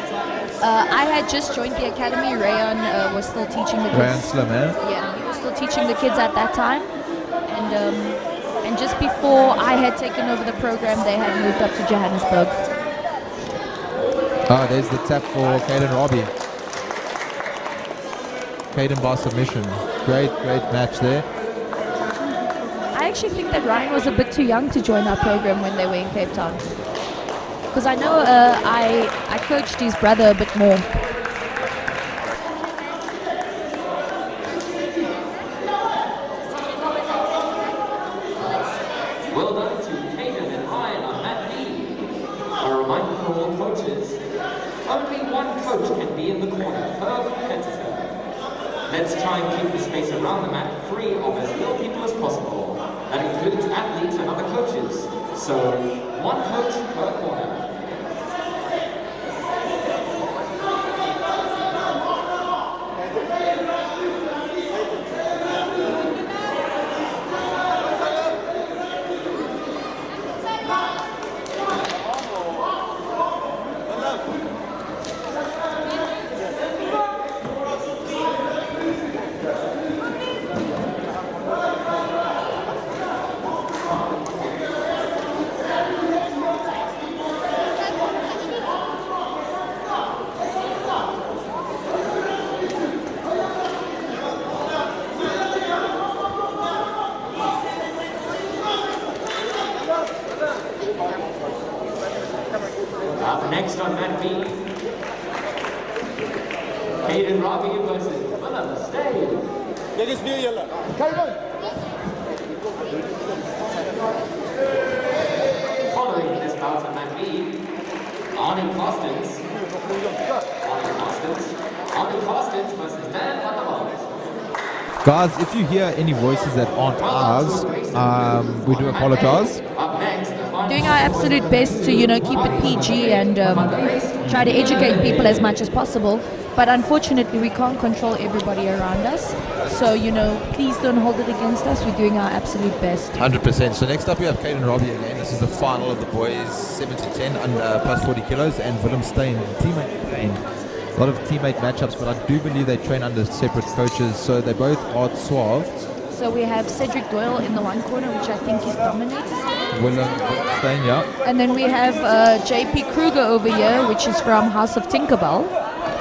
I had just joined the academy. Rayon was still teaching the kids. Rayon Slim, eh? Yeah, he was still teaching the kids at that time. And just before I had taken over the program, they had moved up to Johannesburg. Oh, there's the tap for Caden Robbie. Caden by submission. Great match there. I actually think that Ryan was a bit too young to join our program when they were in Cape Town. Because I know I coached his brother a bit more. Well done to Caden and Ryan on mat B. A reminder for all coaches, only one coach can be in the corner per competitor. Let's try and keep the space around the mat free of as little people as possible. That includes athletes and other coaches. So, one coach per corner. Up next on mat B, Dit is weer jullie. Carry on. Following this bout of Mat B, Arnie Carstens versus Dan van der Walt. Guys, if you hear any voices that aren't ours, we do apologize. Up next, the final Doing our absolute best to, you know, keep it PG and try to educate people as much as possible. But unfortunately, we can't control everybody around us. So, you know, please don't hold it against us. We're doing our absolute best. 100%. So next up we have Caden Robbie again. This is the final of the boys 7 to 10 under plus 40 kilos, and Willem Steyn, teammate Steyn. A lot of teammate matchups, but I do believe they train under separate coaches. So they both are suave. So we have Cedric Doyle in the one corner, which I think is Dominator's. Willem Steyn, yeah. And then we have JP Kruger over here, which is from House of Tinkerbell.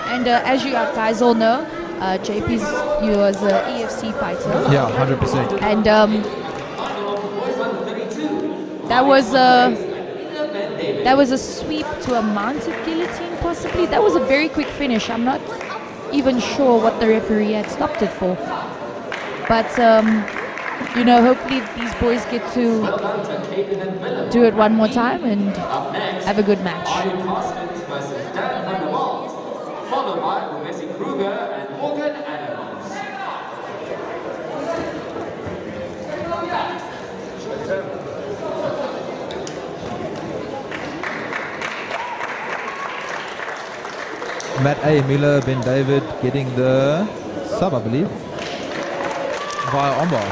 And as you guys all know, JP's was an EFC fighter. Yeah, 100%. And that was a sweep to a mounted guillotine, possibly. That was a very quick finish. I'm not even sure what the referee had stopped it for. But you know, hopefully these boys get to do it one more time and have a good match. Arnie Carstens versus Dan van der Walt, followed by Messi Kruger and Morgan Adams. Matt A. Miller, Ben David getting the sub, I believe, via armbar.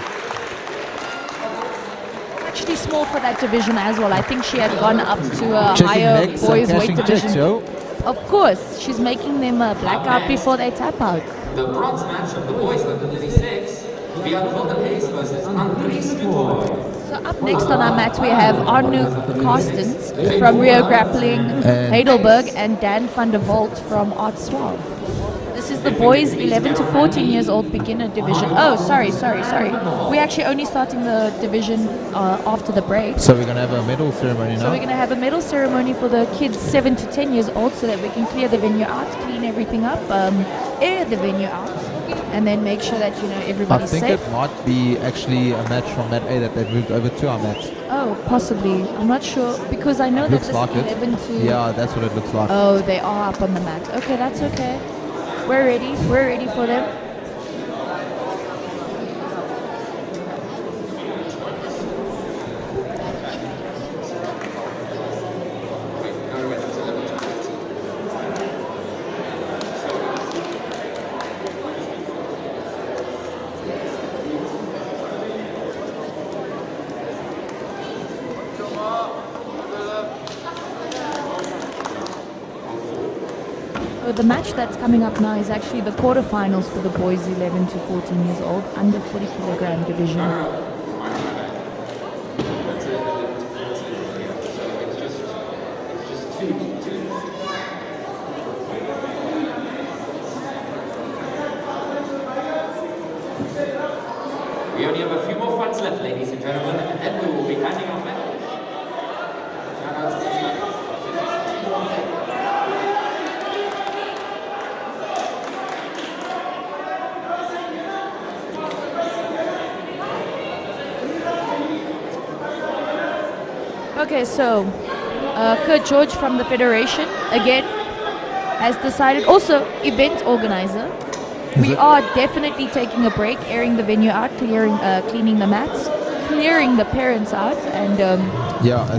Actually small for that division as well. I think she had gone up to a Checking higher necks and boys weight cashing division. checks, yo. Of course, she's making them black out before they tap out. The bronze match of the boys under 36, Björn Volderhees versus Andries Dubois. So up next on our mat we have Arnu Carstens from Rio Grappling Heidelberg and Dan van der Walt from Art Suave. This is the boys 11 to 14 years old beginner division. Oh, sorry. We're actually only starting the division after the break. So we're going to have a medal ceremony now. So we're going to have a medal ceremony for the kids 7 to 10 years old so that we can clear the venue out, clean everything up, air the venue out, and then make sure that, you know, I everybody's think safe. it might be actually a match from Mat A that they've moved over to our mat. Oh, possibly. I'm not sure because I know that Looks this like is it. 11 to... Yeah, that's what it looks like. Oh, they are up on the mat. Okay, that's okay. We're ready. We're ready for them. The match that's coming up now is actually the quarterfinals for the boys 11 to 14 years old under 40 kilogram division. We only have a few more fights left, ladies and gentlemen, and then we will be handing out medals. Okay, so Kurt George from the Federation again has decided, also event organizer. We are definitely taking a break, airing the venue out, cleaning the mats, clearing the parents out, and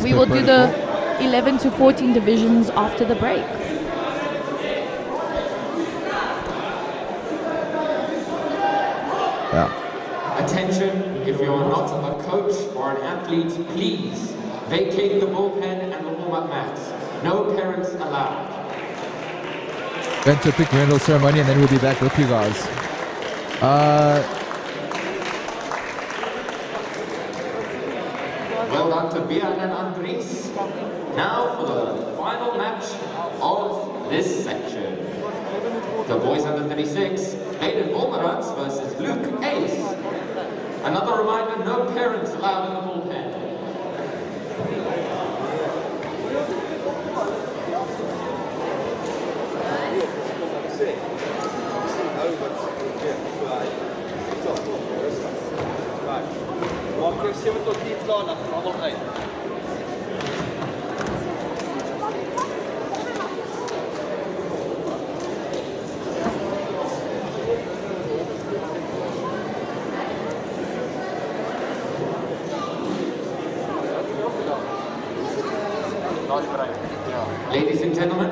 we will do the 11 to 14 divisions after the break. Yeah. Attention, if you are not a coach or an athlete, please vacate the bullpen and the warm-up mats. No parents allowed. Going to a quick medal ceremony and then we'll be back with you guys. Well done to Björn and Andries. Now for the final match of this section. The boys under 36, Hayden Volmerats versus Luke Ace. Another reminder, no parents allowed in the bullpen. Maak jou 7 tot 10 klaar, dan gaan almal uit. Ladies and gentlemen,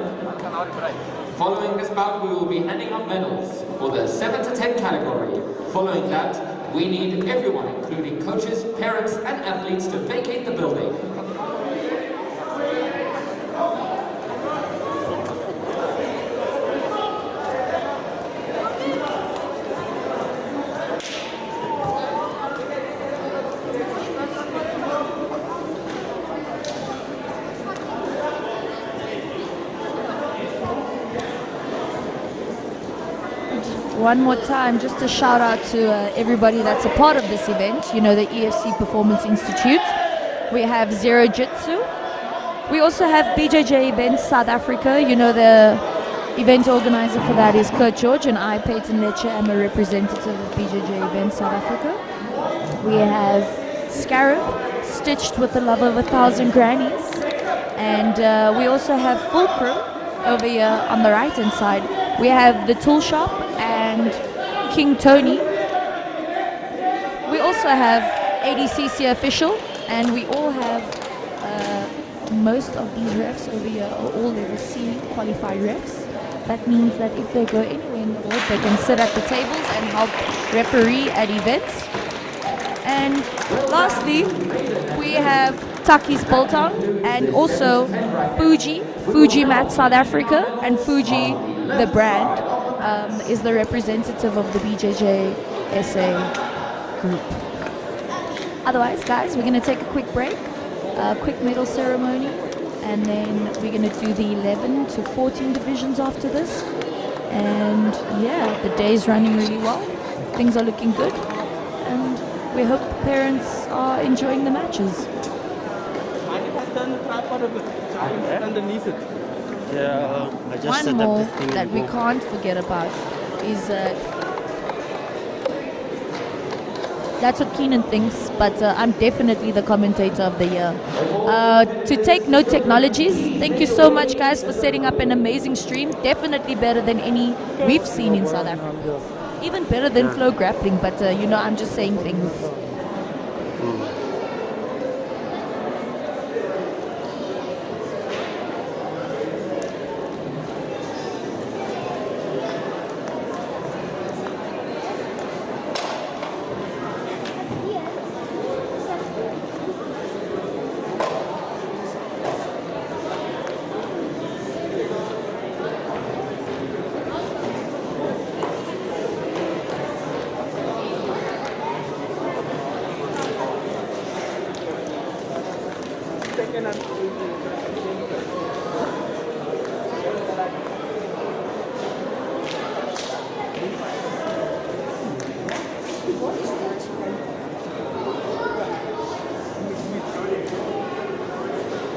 following this bout we will be handing out medals for the 7 to 10 category. Following that, we need everyone, including coaches, parents and athletes, to vacate the building. One more time, just a shout out to everybody that's a part of this event. You know, the EFC Performance Institute. We have Zero Jitsu. We also have BJJ Events South Africa. You know, the event organizer for that is Kurt George, and I, Peyton Lecher, am a representative of BJJ Events South Africa. We have Scarab, stitched with the love of 1,000 grannies. And we also have Fulcrum over here on the right hand side. We have the Tool Shop and King Tony. We also have ADCC official, and we all have most of these refs over here are all level C qualified refs. That means that if they go anywhere in the world, they can sit at the tables and help referee at events. And lastly, we have Taki's Bolton and also Fuji Mat South Africa, and Fuji, the brand, is the representative of the BJJ SA group. Otherwise, guys, we're going to take a quick break, a quick medal ceremony, and then we're going to do the 11 to 14 divisions after this. And yeah, the day's running really well. Things are looking good, and we hope parents are enjoying the matches. Turn the tripod a bit, underneath it. Yeah, I just One set more up the thing that and we go. can't forget about is that's what Keenan thinks, but I'm definitely the commentator of the year. To take no technologies, thank you so much, guys, for setting up an amazing stream. Definitely better than any we've seen in South Africa. Even better than Flow Grappling, but you know, I'm just saying things.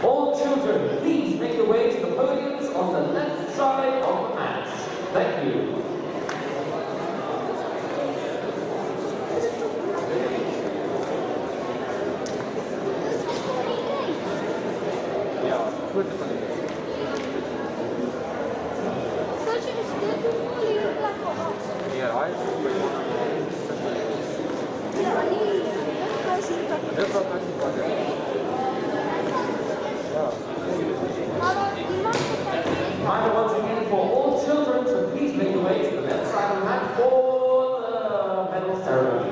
All children, please make your way to the podiums on the left side of the mats. Thank you. Reminder once again for all children to please make your way to the left side of the mat for the medal ceremony.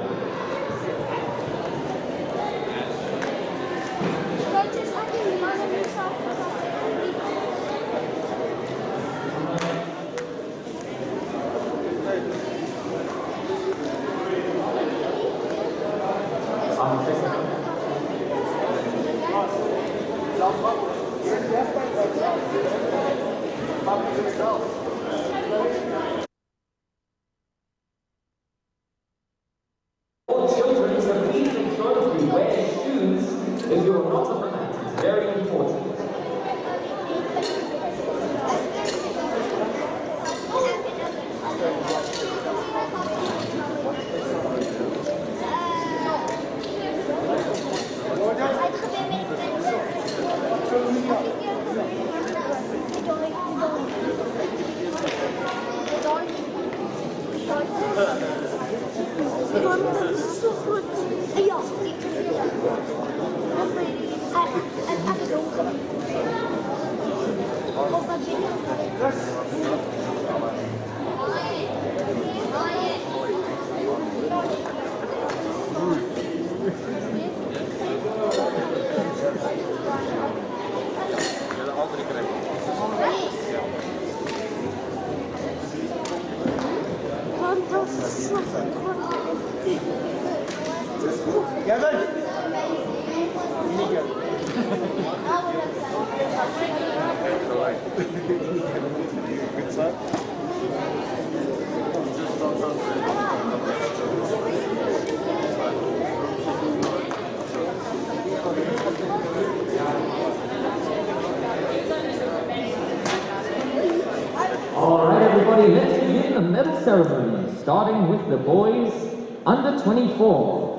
All children, so please make sure that you wear shoes if you're not on the mat. It's very important. Kevin. Good sir. Alright everybody, let's begin the medal ceremony, starting with the boys under 24.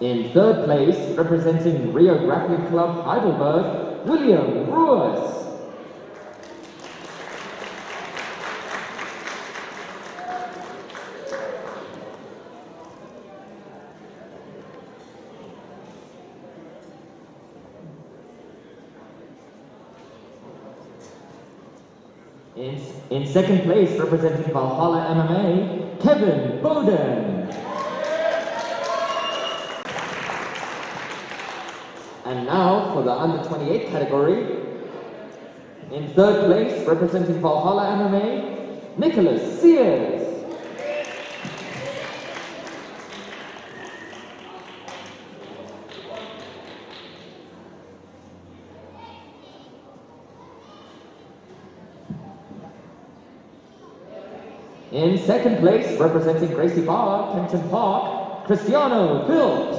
In third place, representing Rio Grappling Club Heidelberg, William Ruiz. In second place, representing Valhalla MMA, Kevin Bowden. And now for the under 28 category. In third place, representing Valhalla MMA, Nicholas Sears. In second place, representing Gracie Bar, Kenton Park, Cristiano Bilge.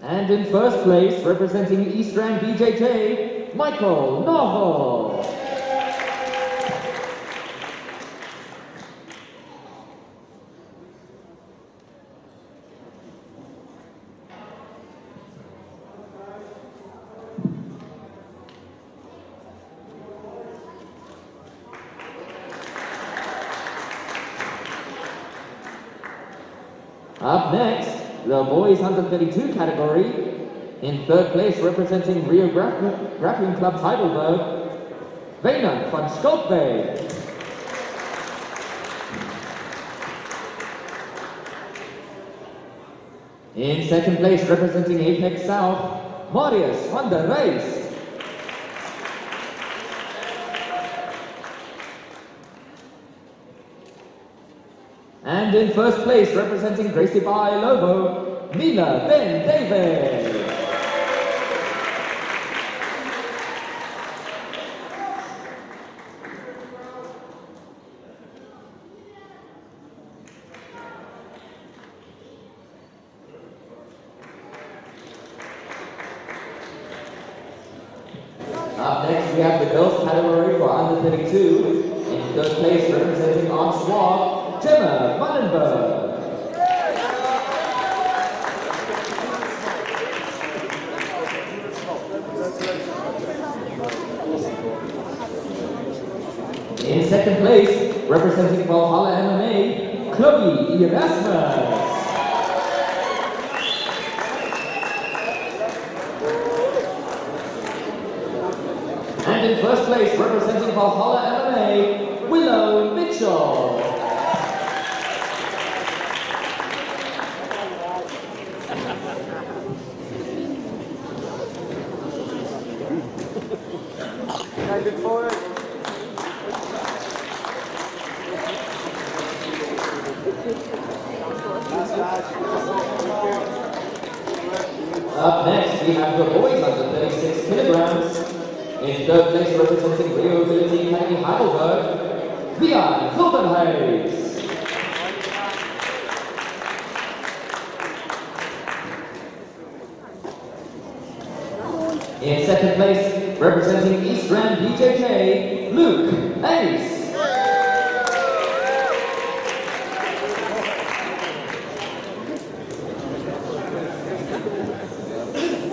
And in first place, representing East Rand BJJ, Michael Novel. Up next, the boys under 32 category. In third place, representing Rio Grappling Club Heidelberg, Wayne van Skolkveen. In second place, representing Apex South, Marius van der Rijst. And in first place, representing Gracie Bar Lobo, Mila Ben David. Up next, we have the girls category for under 32. In third place, representing Artois, Gemma Vandenberg. In second place, representing Valhalla MMA, Chloe Erasmus. And in first place, representing Valhalla MMA, Willow Mitchell. Up next, we have the boys under 36 kilograms. In third place, representing Rio Ability Academy Heidelberg, Vian Hildenhuis. In second place, representing East Rand BJJ, Luke Ace.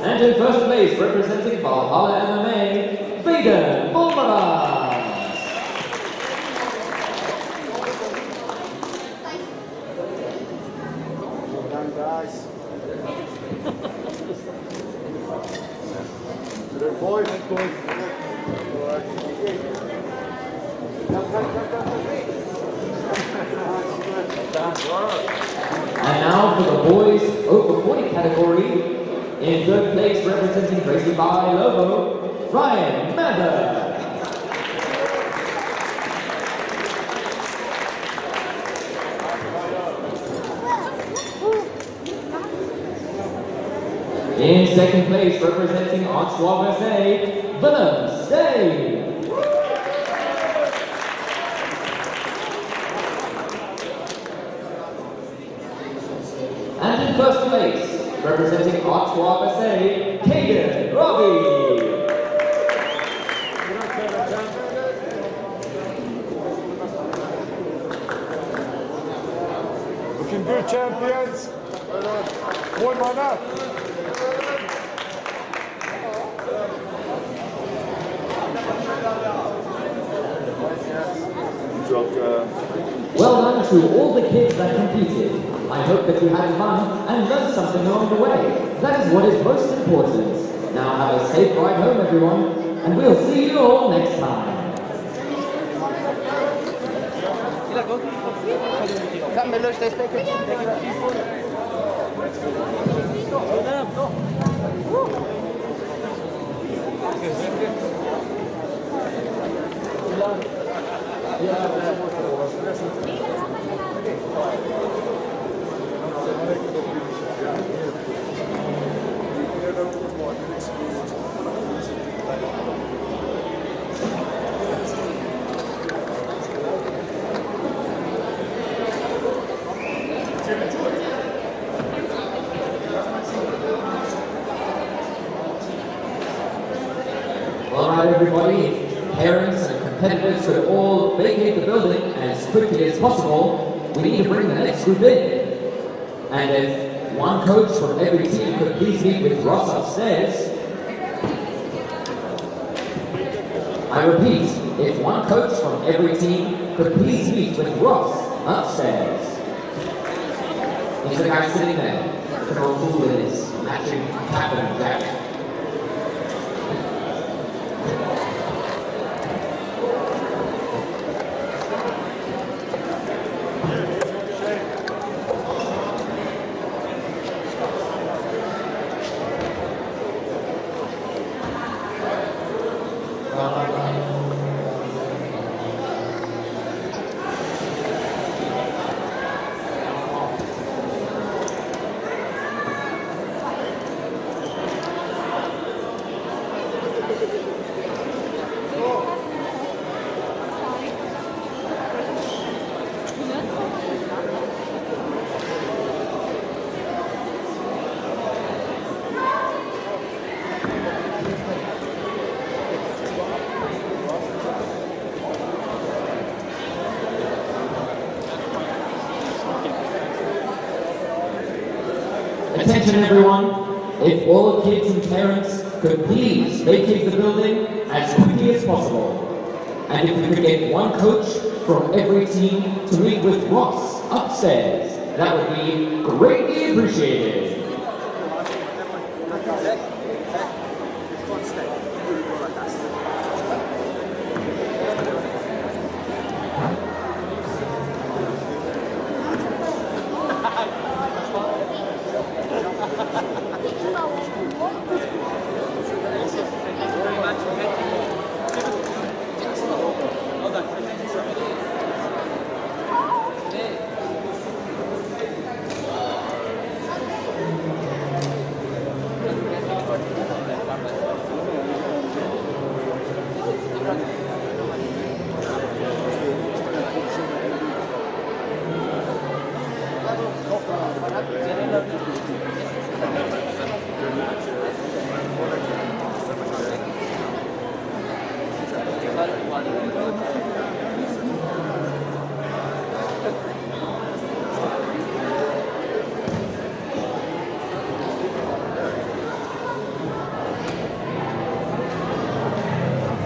And in first place, representing Valhalla MMA, Baden Bulmerans. Well done, guys. Good boys. And now for the boys over 40 category. In third place, representing Gracie Bar Lobo, Ryan Mather. In second place, representing Ottawa USA, Willem Stay. And in first place, representing Ottawa USA, Kagan Robbie. Looking good, champions. One man up. Well done to all the kids that competed. I hope that you had fun and learned something along the way. That is what is most important. Now have a safe ride home, everyone, and we'll see you all next time. Alright everybody, parents and competitors should all vacate the building as quickly as possible. We need to bring the next group in. And if one coach from every team could please meet with Ross upstairs. I repeat, if one coach from every team could please meet with Ross upstairs. These are the guys sitting there. They're all cool with this matching cap and jacket. Attention everyone, if all kids and parents could please vacate the building as quickly as possible. And if we could get one coach from every team to meet with Ross upstairs, that would be greatly appreciated.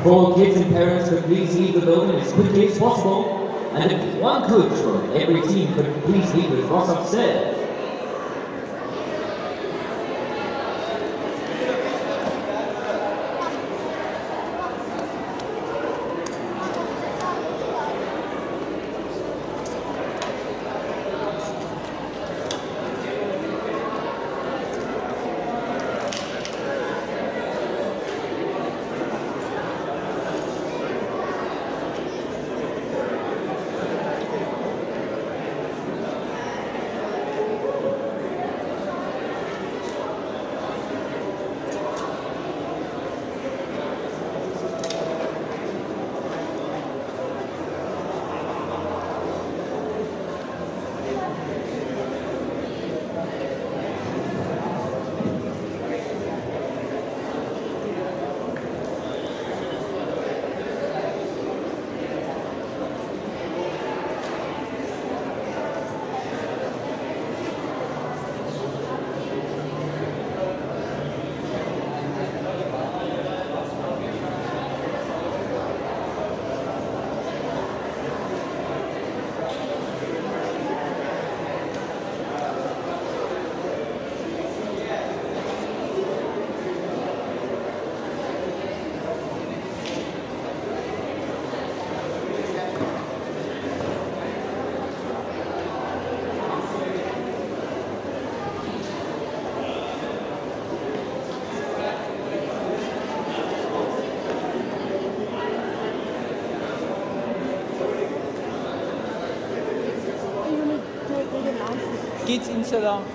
All kids and parents could please leave the building as quickly as possible, and if one coach from every team could please leave with Ross upstairs. kids in Salon.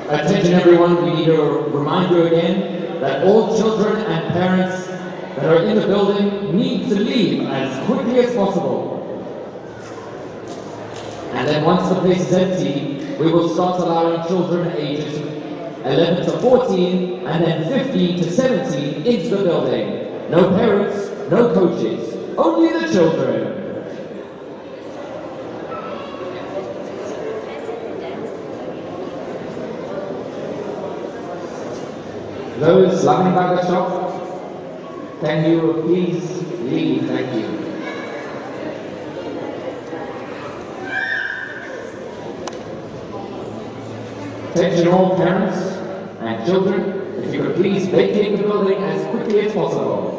Attention everyone, we need to remind you again that all children and parents that are in the building need to leave as quickly as possible. And then once the place is empty, we will start allowing children ages 11 to 14 and then 15 to 17 into the building. No parents, no coaches, only the children. Those lying by the shop, can you please leave? Thank you. Attention all parents and children, if you could please vacate the building as quickly as possible.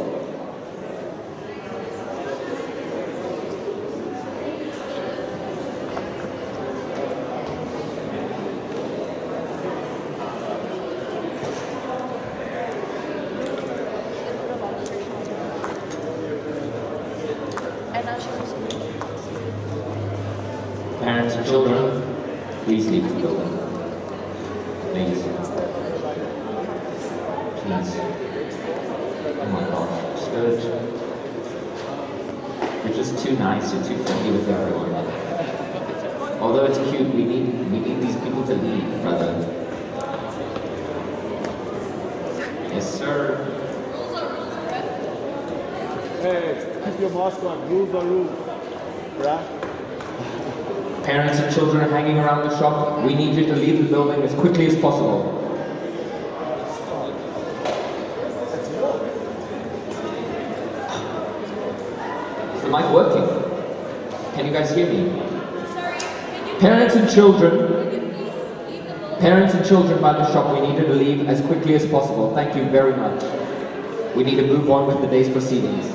Parents and children, please leave the building. Please. Please. Oh my gosh, Scourge. You're just too nice, you're too friendly with everyone. Although it's cute, we need these people to leave, brother. Yes, sir. Hey, keep your mask on. Rules are rules. Right? Parents and children hanging around the shop, we need you to leave the building as quickly as possible. Is the mic working? Can you guys hear me? Parents and children by the shop, we need you to leave as quickly as possible. Thank you very much. We need to move on with the day's proceedings.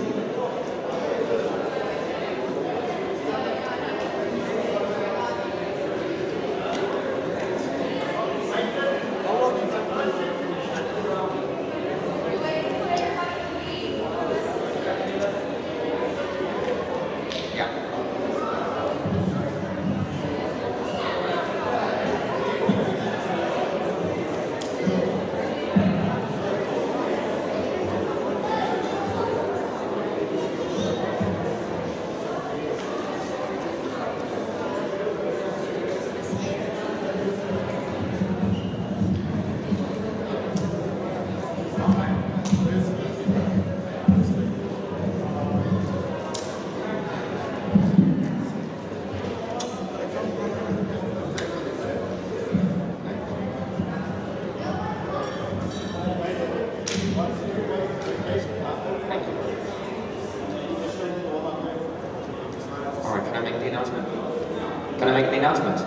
Can I make the announcement?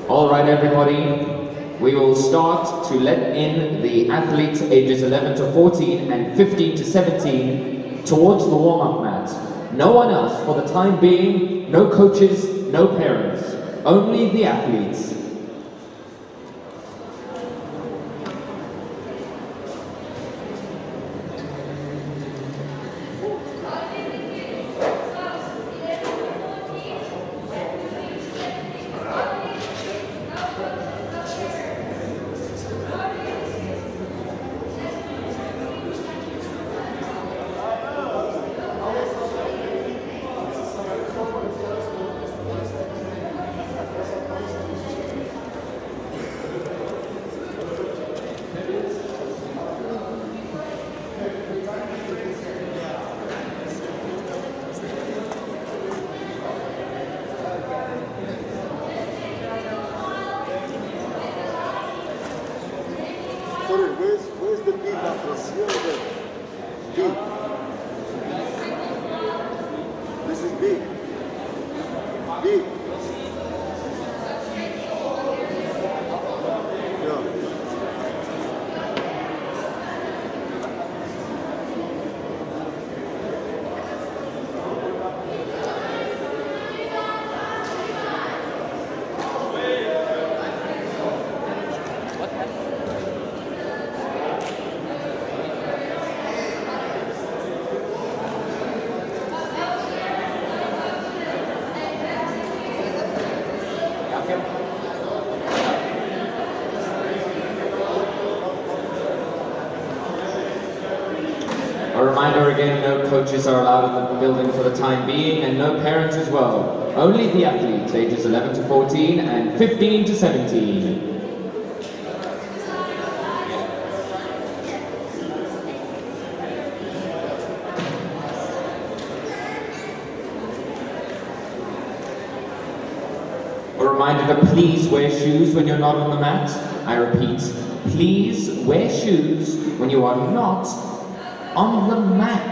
All right, everybody. We will start to let in the athletes ages 11 to 14 and 15 to 17 towards the warm-up mat. No one else for the time being, no coaches, no parents, only the athletes. Sorry, where's the B mattress? Here or there? B. This is B. B. Yeah. A reminder again, no coaches are allowed in the building for the time being, and no parents as well. Only the athletes, ages 11 to 14 and 15 to 17. A reminder to please wear shoes when you're not on the mat. I repeat, please wear shoes when you are not on the mat.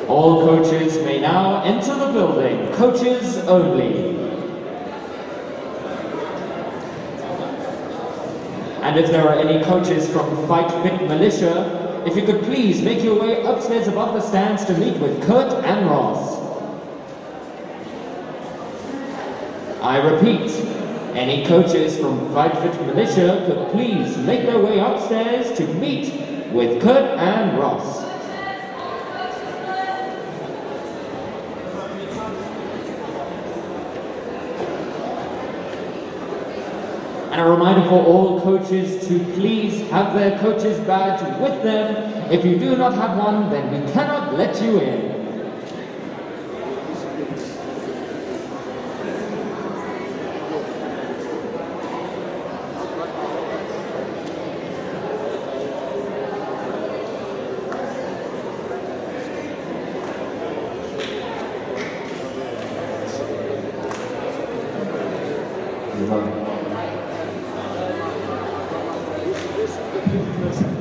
All coaches may now enter the building. Coaches only. And if there are any coaches from Fight Fit Militia, if you could please make your way upstairs above the stands to meet with Kurt and Ross. I repeat, any coaches from Fight Fit Militia could please make their way upstairs to meet with Kurt and Ross. And a reminder for all coaches to please have their coach's badge with them. If you do not have one, then we cannot let you in.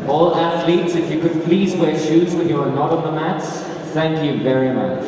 All athletes, if you could please wear shoes when you are not on the mats. Thank you very much.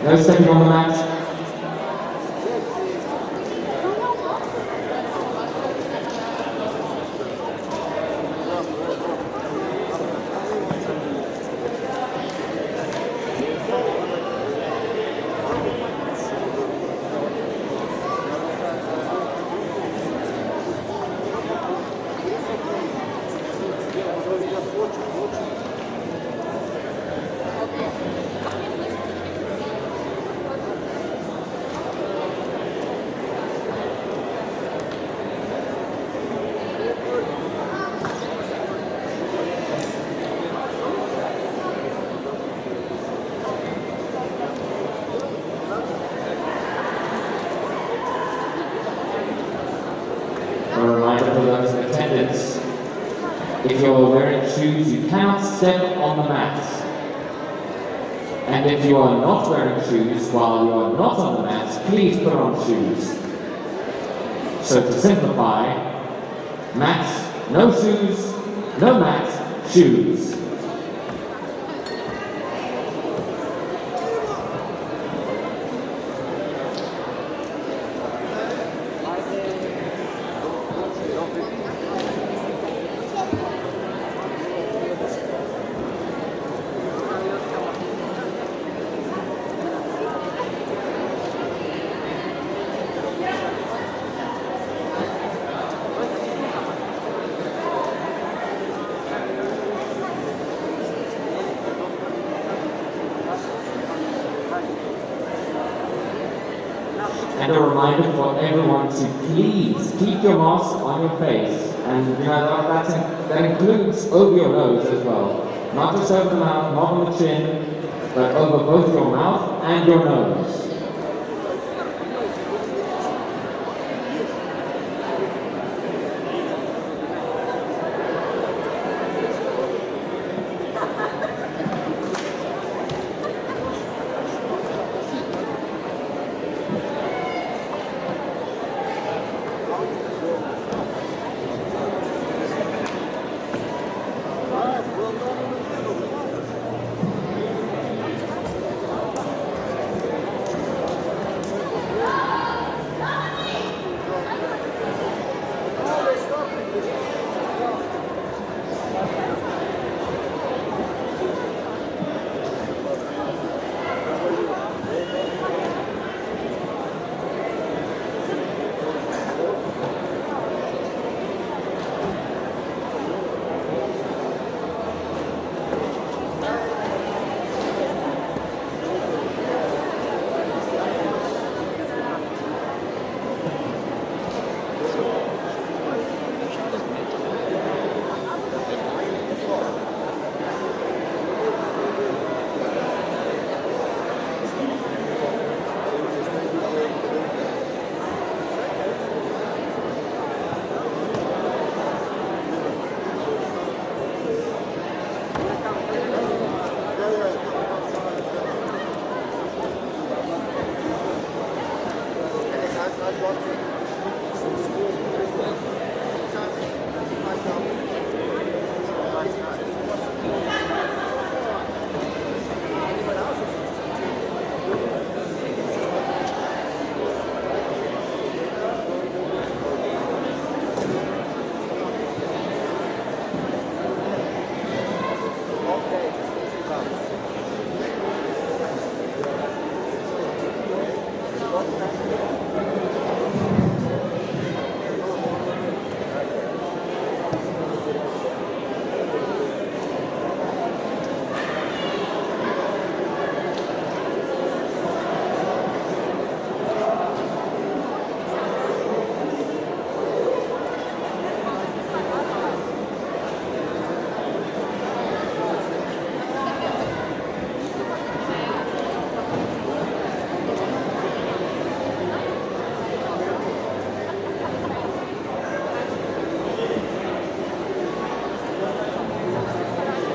No stepping on the mat. A reminder for those in attendance, if you're wearing shoes, you cannot step on the mat. And if you are not wearing shoes while you are not on the mat, please put on shoes. So to simplify, mats, no shoes, no mats, shoes. And a reminder for everyone to please keep your mask on your face. And you know, that includes over your nose as well. Not just over the mouth, not on the chin, but over both your mouth and your nose.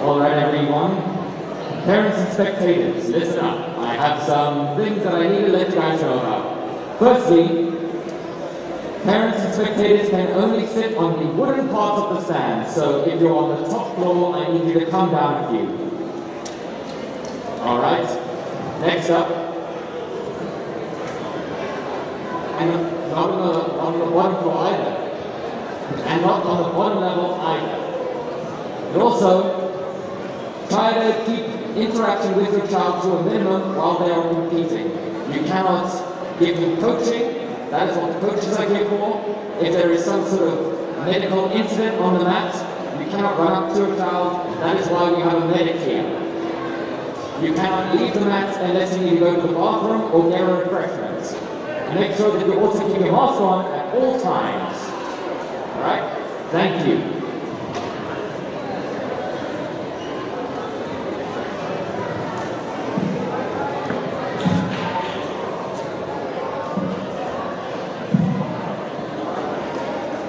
Alright everyone, parents and spectators, listen up. I have some things that I need to let you guys know about. Firstly, parents and spectators can only sit on the wooden part of the stand, so if you're on the top floor, I need you to come down a few. Alright, next up, and not on the bottom floor either, and not on the bottom level either. And also, try to keep interaction with your child to a minimum while they are competing. You cannot give them coaching, that is what the coaches are here for. If there is some sort of medical incident on the mat, you cannot run up to a child, that is why we have a medic here. You cannot leave the mat unless you need to go to the bathroom or get a refreshment. And make sure that you also keep your mask on at all times. Alright? Thank you.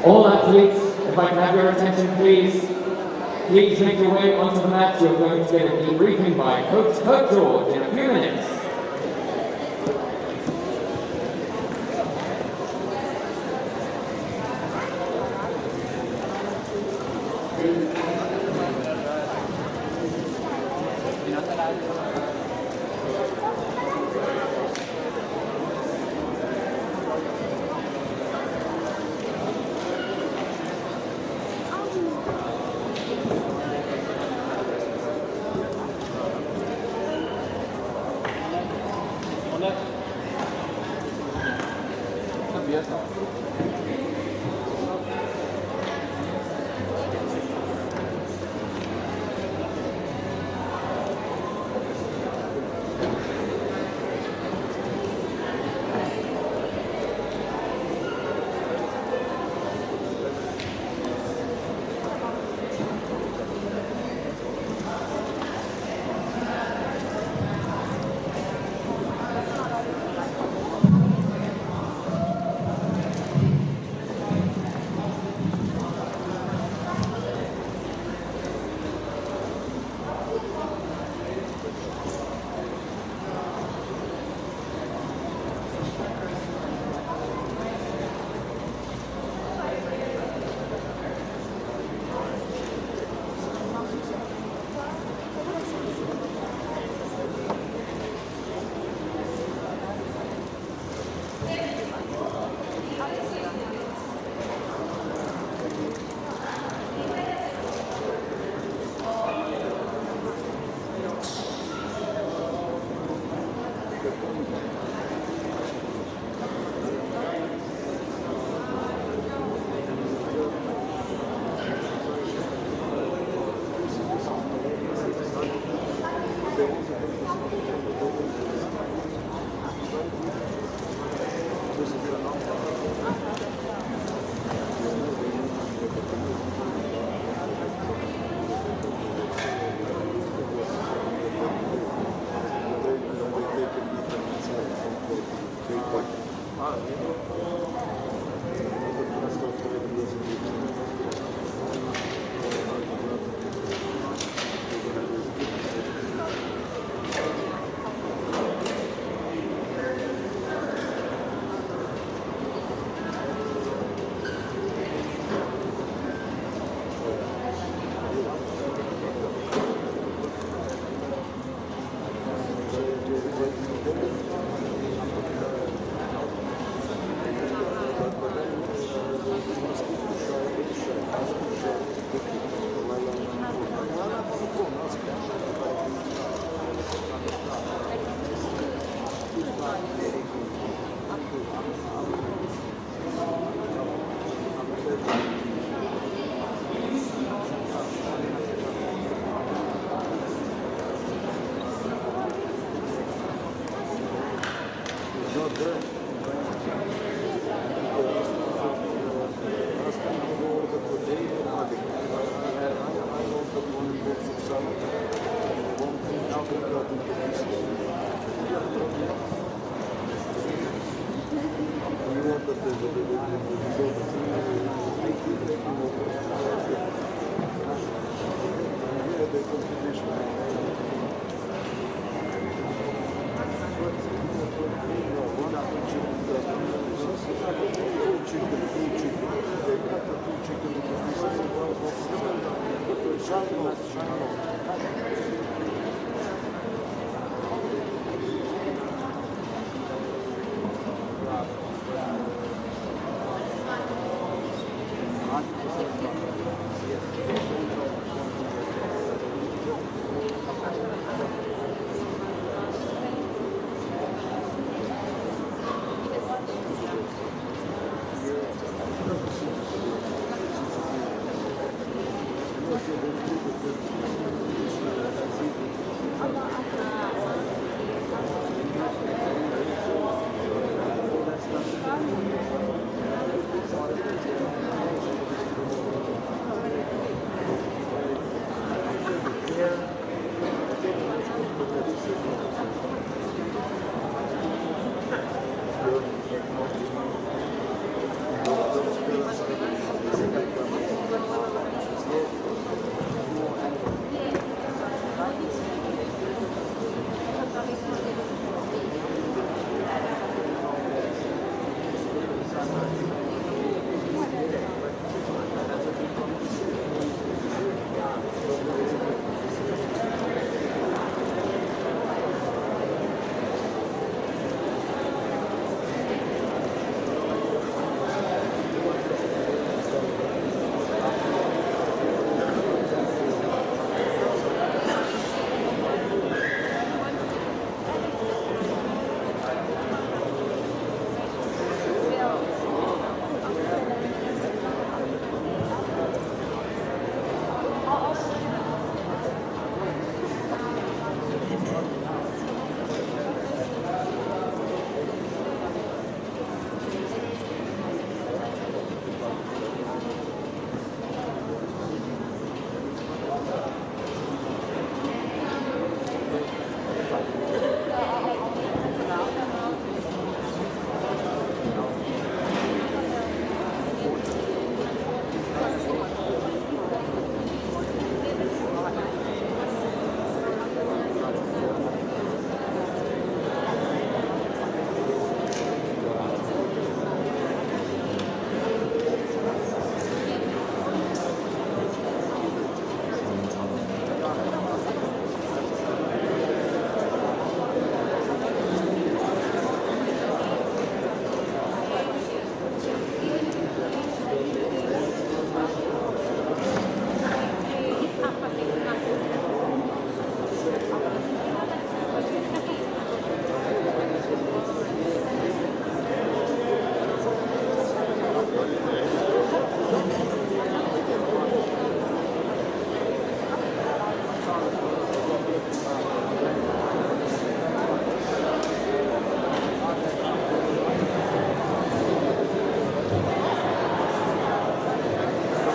All athletes, if I can have your attention please, please make your way onto the mat. You're going to get a debriefing by Coach George in a few minutes.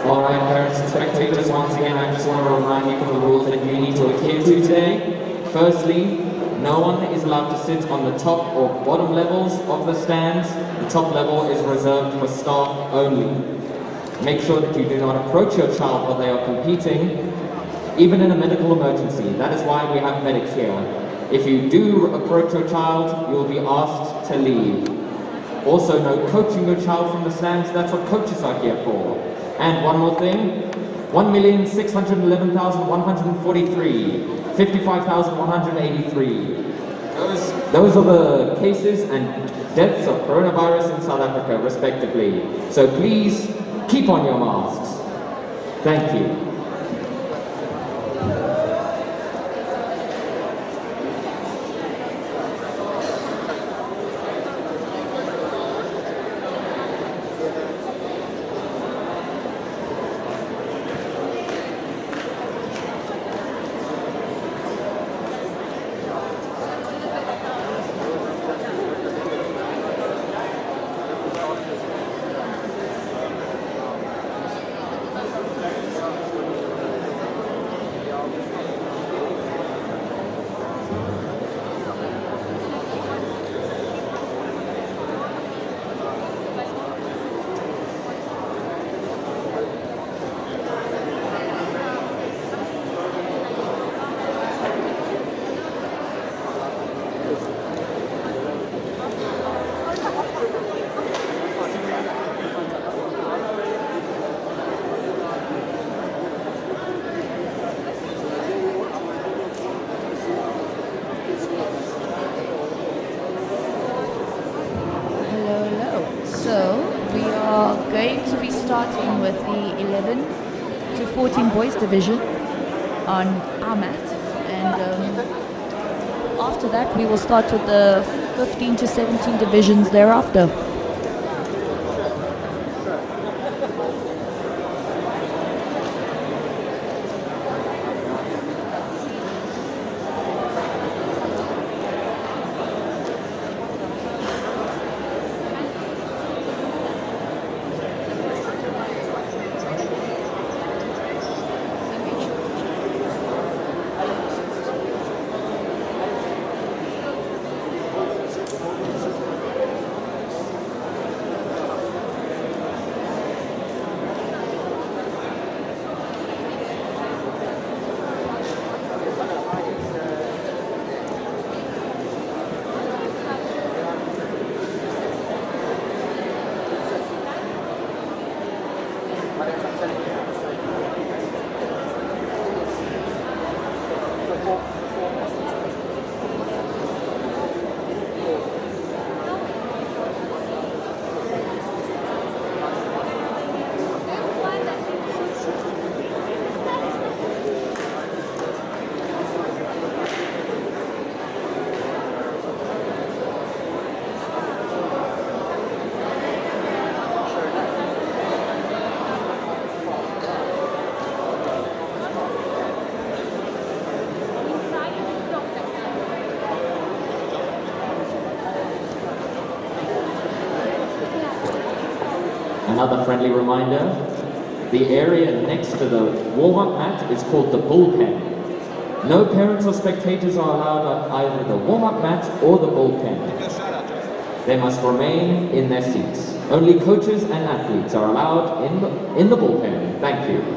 All right, parents and spectators, once again, I just want to remind you of the rules that you need to adhere to today. Firstly, no one is allowed to sit on the top or bottom levels of the stands. The top level is reserved for staff only. Make sure that you do not approach your child while they are competing, even in a medical emergency. That is why we have medics here. If you do approach your child, you will be asked to leave. Also, no coaching your child from the stands. That's what coaches are here for. And one more thing, 1,611,143, 55,183. Those are the cases and deaths of coronavirus in South Africa, respectively. So please, keep on your masks. Thank you. going to be starting with the 11 to 14 boys division on our mat, and after that we will start with the 15 to 17 divisions thereafter. Another friendly reminder, the area next to the warm-up mat is called the bullpen. No parents or spectators are allowed on either the warm-up mat or the bullpen. They must remain in their seats. Only coaches and athletes are allowed in the bullpen. Thank you.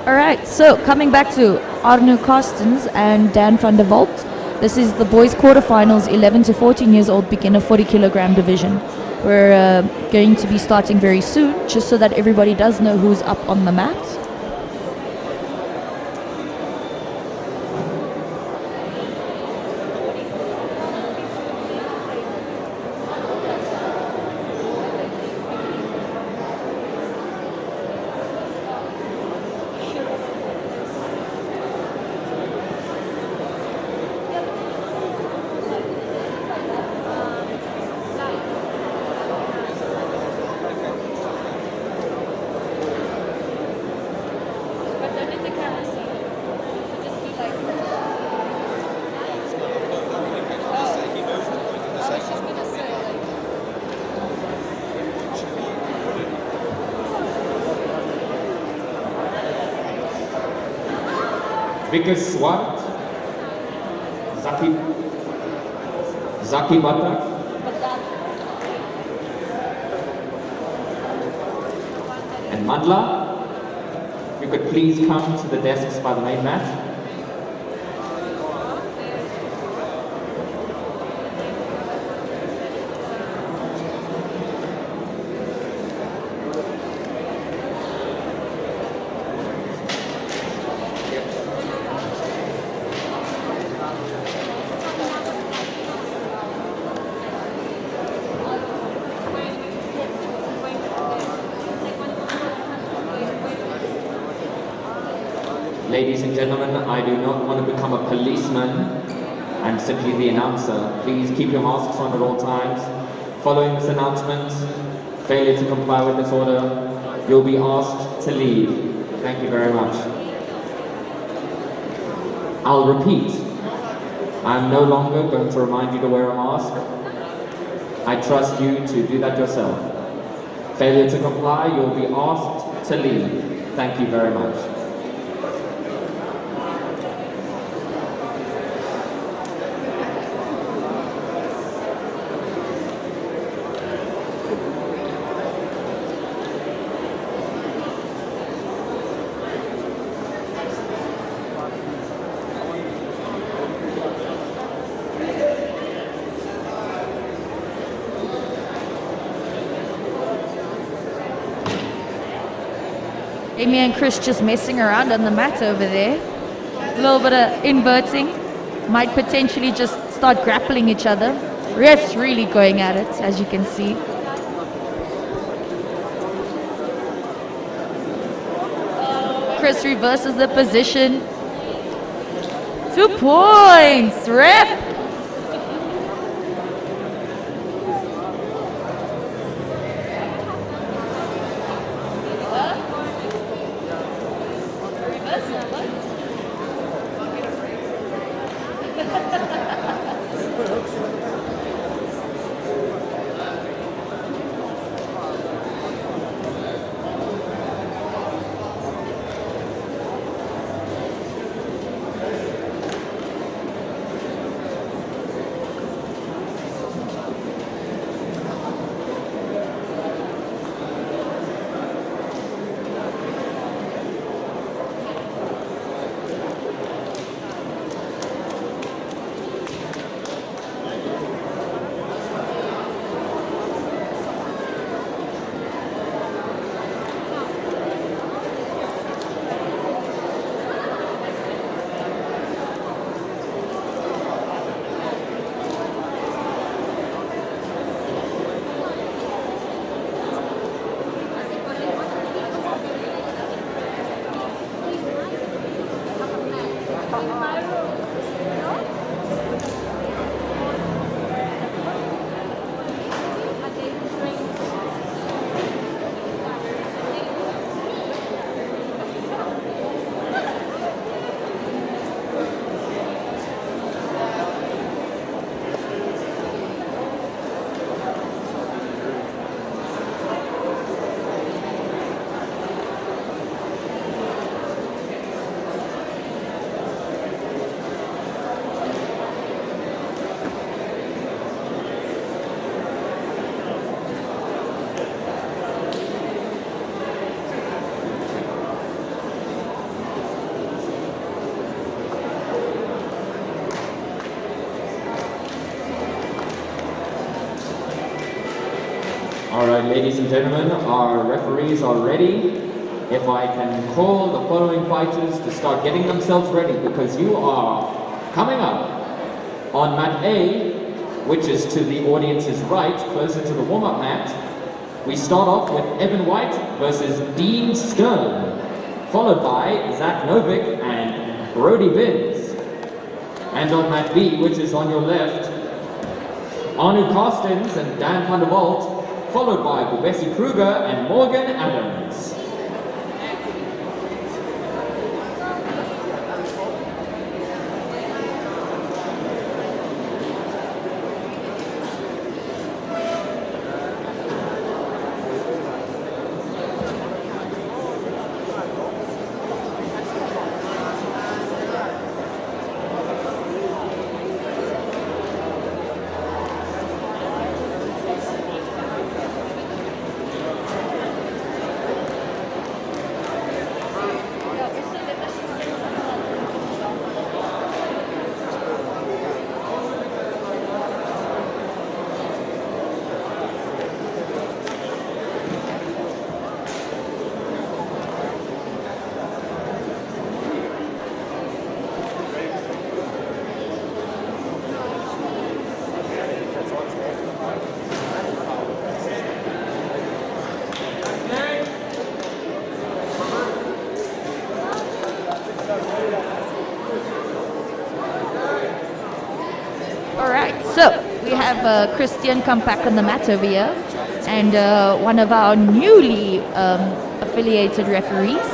Alright, so coming back to Arno Carstens and Dan van der Walt. This is the boys quarterfinals, 11 to 14 years old beginner 40 kilogram division. We're going to be starting very soon, just so that everybody does know who's up on the mat. Vikas Swart, Zaki Batak, and Madla. If you could please come to the desks by the main mat. Ladies and gentlemen, I do not want to become a policeman and simply the announcer. Please keep your masks on at all times. Following this announcement, failure to comply with this order, you'll be asked to leave. Thank you very much. I'll repeat. I'm no longer going to remind you to wear a mask. I trust you to do that yourself. Failure to comply, you'll be asked to leave. Thank you very much. Amy and Chris just messing around on the mat over there. A little bit of inverting. Might potentially just start grappling each other. Ref's really going at it, as you can see. Chris reverses the position. 2 points, ref. All right, ladies and gentlemen, our referees are ready. If I can call the following fighters to start getting themselves ready, because you are coming up on mat A, which is to the audience's right, closer to the warm-up mat. We start off with Evan White versus Dean Stern, followed by Zach Novick and Brody Binns. And on mat B, which is on your left, Anu Carstens and Dan van der Walt, followed by Bubesi Kruger and Morgan Adams. Christian come back on the mat over here, and one of our newly affiliated referees,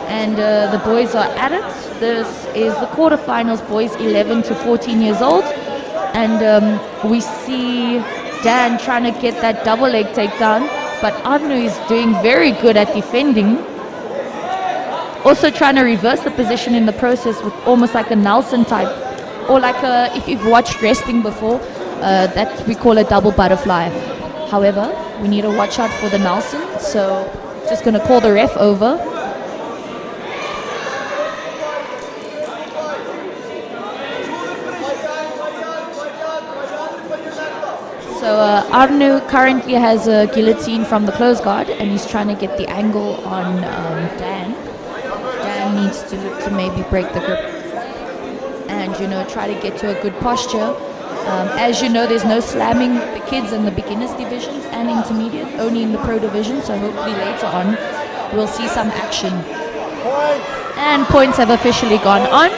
and the boys are at it. This is the quarterfinals, boys 11 to 14 years old, and we see Dan trying to get that double leg takedown, but Anu is doing very good at defending, also trying to reverse the position in the process with almost like a Nelson type, or like if you've watched wrestling before, that we call a double butterfly. However, we need to watch out for the Nelson, so just going to call the ref over. So So Arnu currently has a guillotine from the close guard, and he's trying to get the angle on Dan. Dan needs to maybe break the grip and, you know, try to get to a good posture. As you know, there's no slamming the kids in the beginners divisions and intermediate, only in the pro division, so hopefully later on we'll see some action. And points have officially gone on.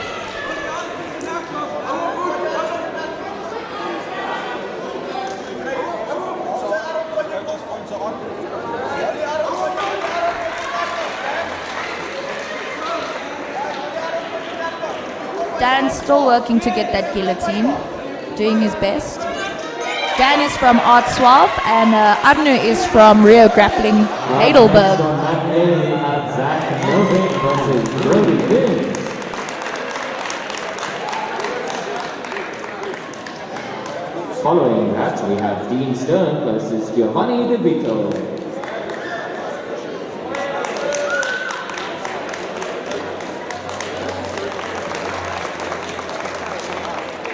Dan's still working to get that guillotine, doing his best. Dan is from Art Suave and Arnu is from Rio Grappling Heidelberg. Following that, we have Dean Stern versus Giovanni De Vito.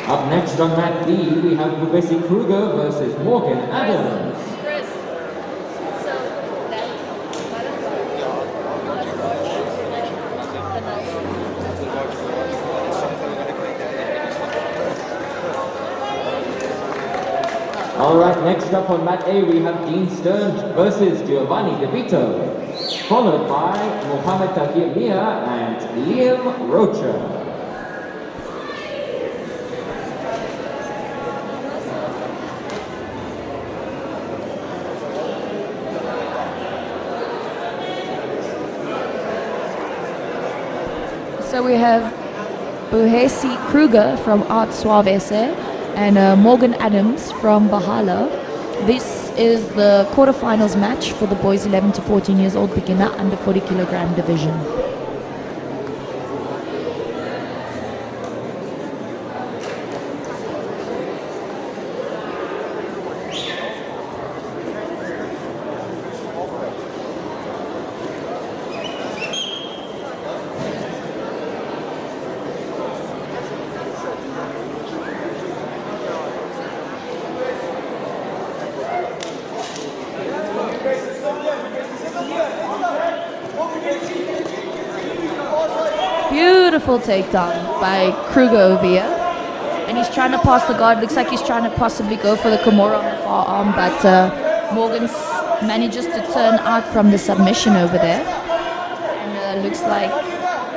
Up next on mat B, we have Bessie Kruger versus Morgan Adams. Alright, next up on mat A, we have Dean Stern versus Giovanni De Vito, followed by Mohamed Tahir Mia and Liam Rocha. So we have Bessie Kruger from Art Suave SA and Morgan Adams from Bahala. This is the quarterfinals match for the boys 11 to 14 years old beginner under 40 kilogram division. Beautiful takedown by Kruger over here. And he's trying to pass the guard. Looks like he's trying to possibly go for the Kimura on the far arm, but Morgan manages to turn out from the submission over there. And looks like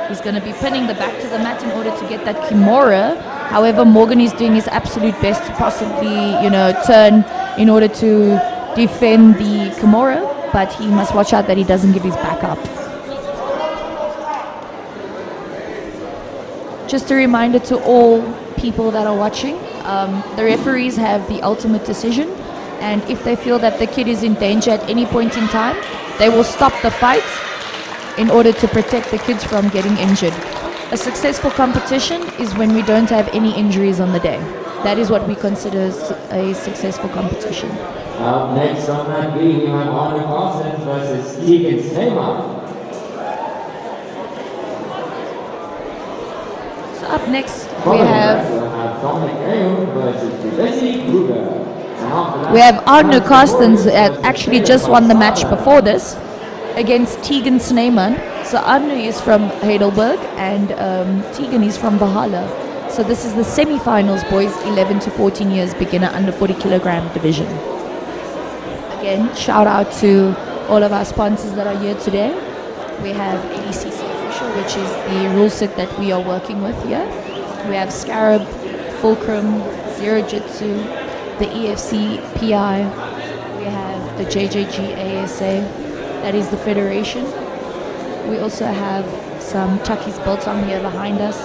he's going to be pinning the back to the mat in order to get that Kimura. However, Morgan is doing his absolute best to possibly, you know, turn in order to defend the Kimura, but he must watch out that he doesn't give his back up. Just a reminder to all people that are watching, the referees have the ultimate decision, and if they feel that the kid is in danger at any point in time, they will stop the fight in order to protect the kids from getting injured. A successful competition is when we don't have any injuries on the day. That is what we consider a successful competition. Up next on mat B, we have Arne Carson versus Tegan Sema. Up next, we have Arne Carstens that actually just won the match before this against Tegan Sneeman. So Arne is from Heidelberg and Tegan is from Bahala. So this is the semi-finals, boys 11 to 14 years beginner under 40 kilogram division. Again, shout out to all of our sponsors that are here today. We have ADCC Official, which is the rule set that we are working with here. We have Scarab, Fulcrum, Zero Jitsu, the EFC PI. We have the JJG ASA, that is the federation. We also have some Chucky's belts on here behind us.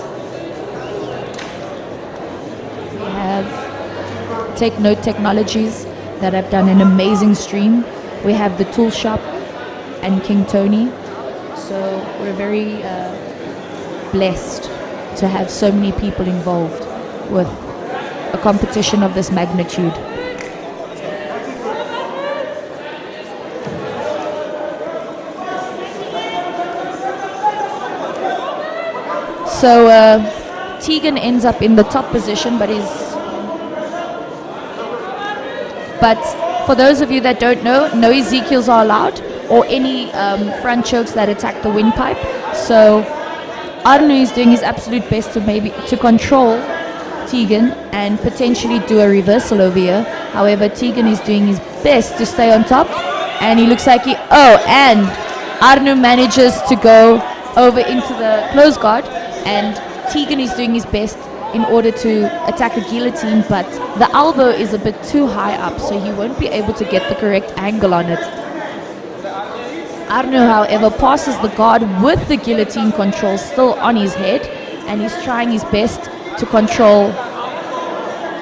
We have Take Note Technologies that have done an amazing stream. We have the Tool Shop and King Tony. So we're very blessed to have so many people involved with a competition of this magnitude. So Tegan ends up in the top position, but But for those of you that don't know, no Ezekiels are allowed, or any front chokes that attack the windpipe. So Arno is doing his absolute best to control Tegan and potentially do a reversal over here. However, Tegan is doing his best to stay on top, and he looks like and Arno manages to go over into the close guard, and Tegan is doing his best in order to attack a guillotine, but the elbow is a bit too high up, so he won't be able to get the correct angle on it. Arno, however, passes the guard with the guillotine control still on his head, and he's trying his best to control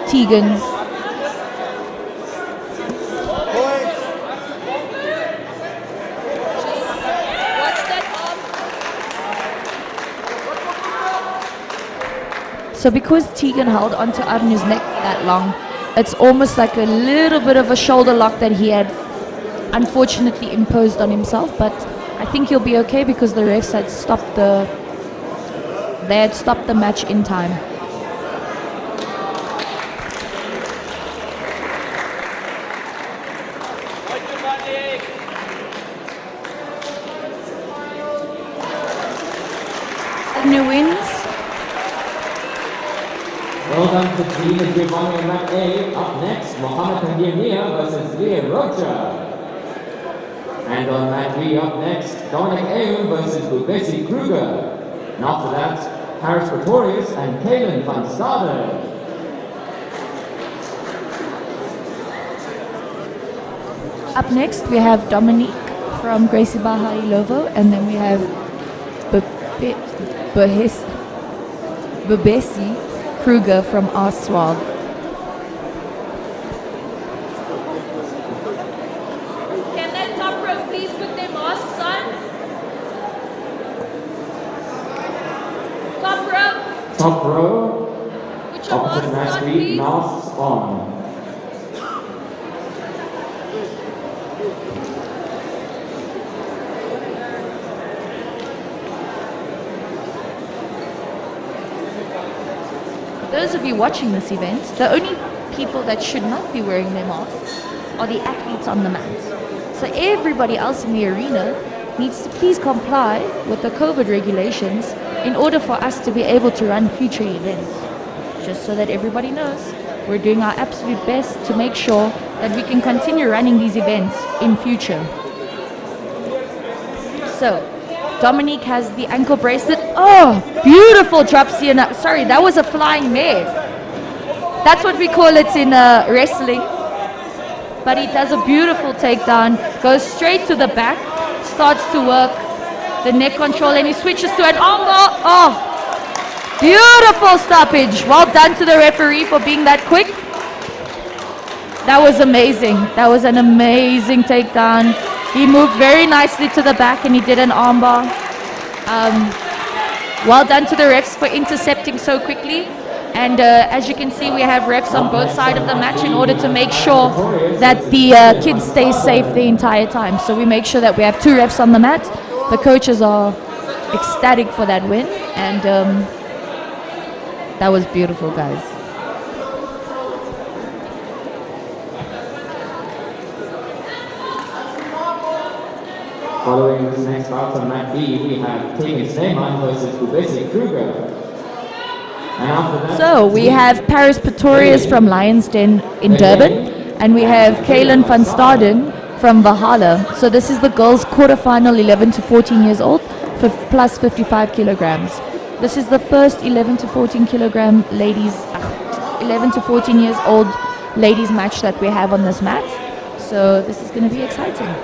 Tegan. So because Tegan held onto Arno's neck that long, it's almost like a little bit of a shoulder lock that he had unfortunately imposed on himself, but I think he'll be okay because the refs had stopped the match in time. Arno wins. Well done to Team Giovanni on Mat A. Up next, Mohammed Tangiamia versus Leah Rocha. And on Mat B, up next, Dominic Ayoun versus Bubesi Kruger. And after that, Paris Pretorius and Kaylin van Staden. Up next, we have Dominique from Gracie Bahailovo, and then we have Bubesi Kruger from Aswav. Can that top row please put their masks on? Top row. Top row. Put your Opposite masks Mat on, B, please. masks on. Those of you watching this event, the only people that should not be wearing their masks are the athletes on the mat. So everybody else in the arena needs to please comply with the COVID regulations in order for us to be able to run future events. Just so that everybody knows, we're doing our absolute best to make sure that we can continue running these events in future. So, Dominique has the ankle bracelet. Oh, beautiful drop Sienna. Sorry, that was a flying mare. That's what we call it in wrestling. But he does a beautiful takedown, goes straight to the back, starts to work the neck control, and he switches to an armbar. Oh, beautiful stoppage. Well done to the referee for being that quick. That was amazing. That was an amazing takedown. He moved very nicely to the back and he did an armbar. Well done to the refs for intercepting so quickly. And as you can see, we have refs on both sides of the match in order to make sure that the kids stay safe the entire time. So we make sure that we have two refs on the mat. The coaches are ecstatic for that win. And that was beautiful, guys. Following this next bout on Mat B, we have Tegan Seymour versus Bubesi Kruger. And after that, So we have Paris Pretorius from Lions Den in Durban, and we have Kaylin van Staden from Valhalla. So this is the girls' quarterfinal, 11 to 14 years old, plus 55 kilograms. This is the first 11 to 14 kilogram ladies, 11 to 14 years old ladies match that we have on this mat. So this is going to be exciting.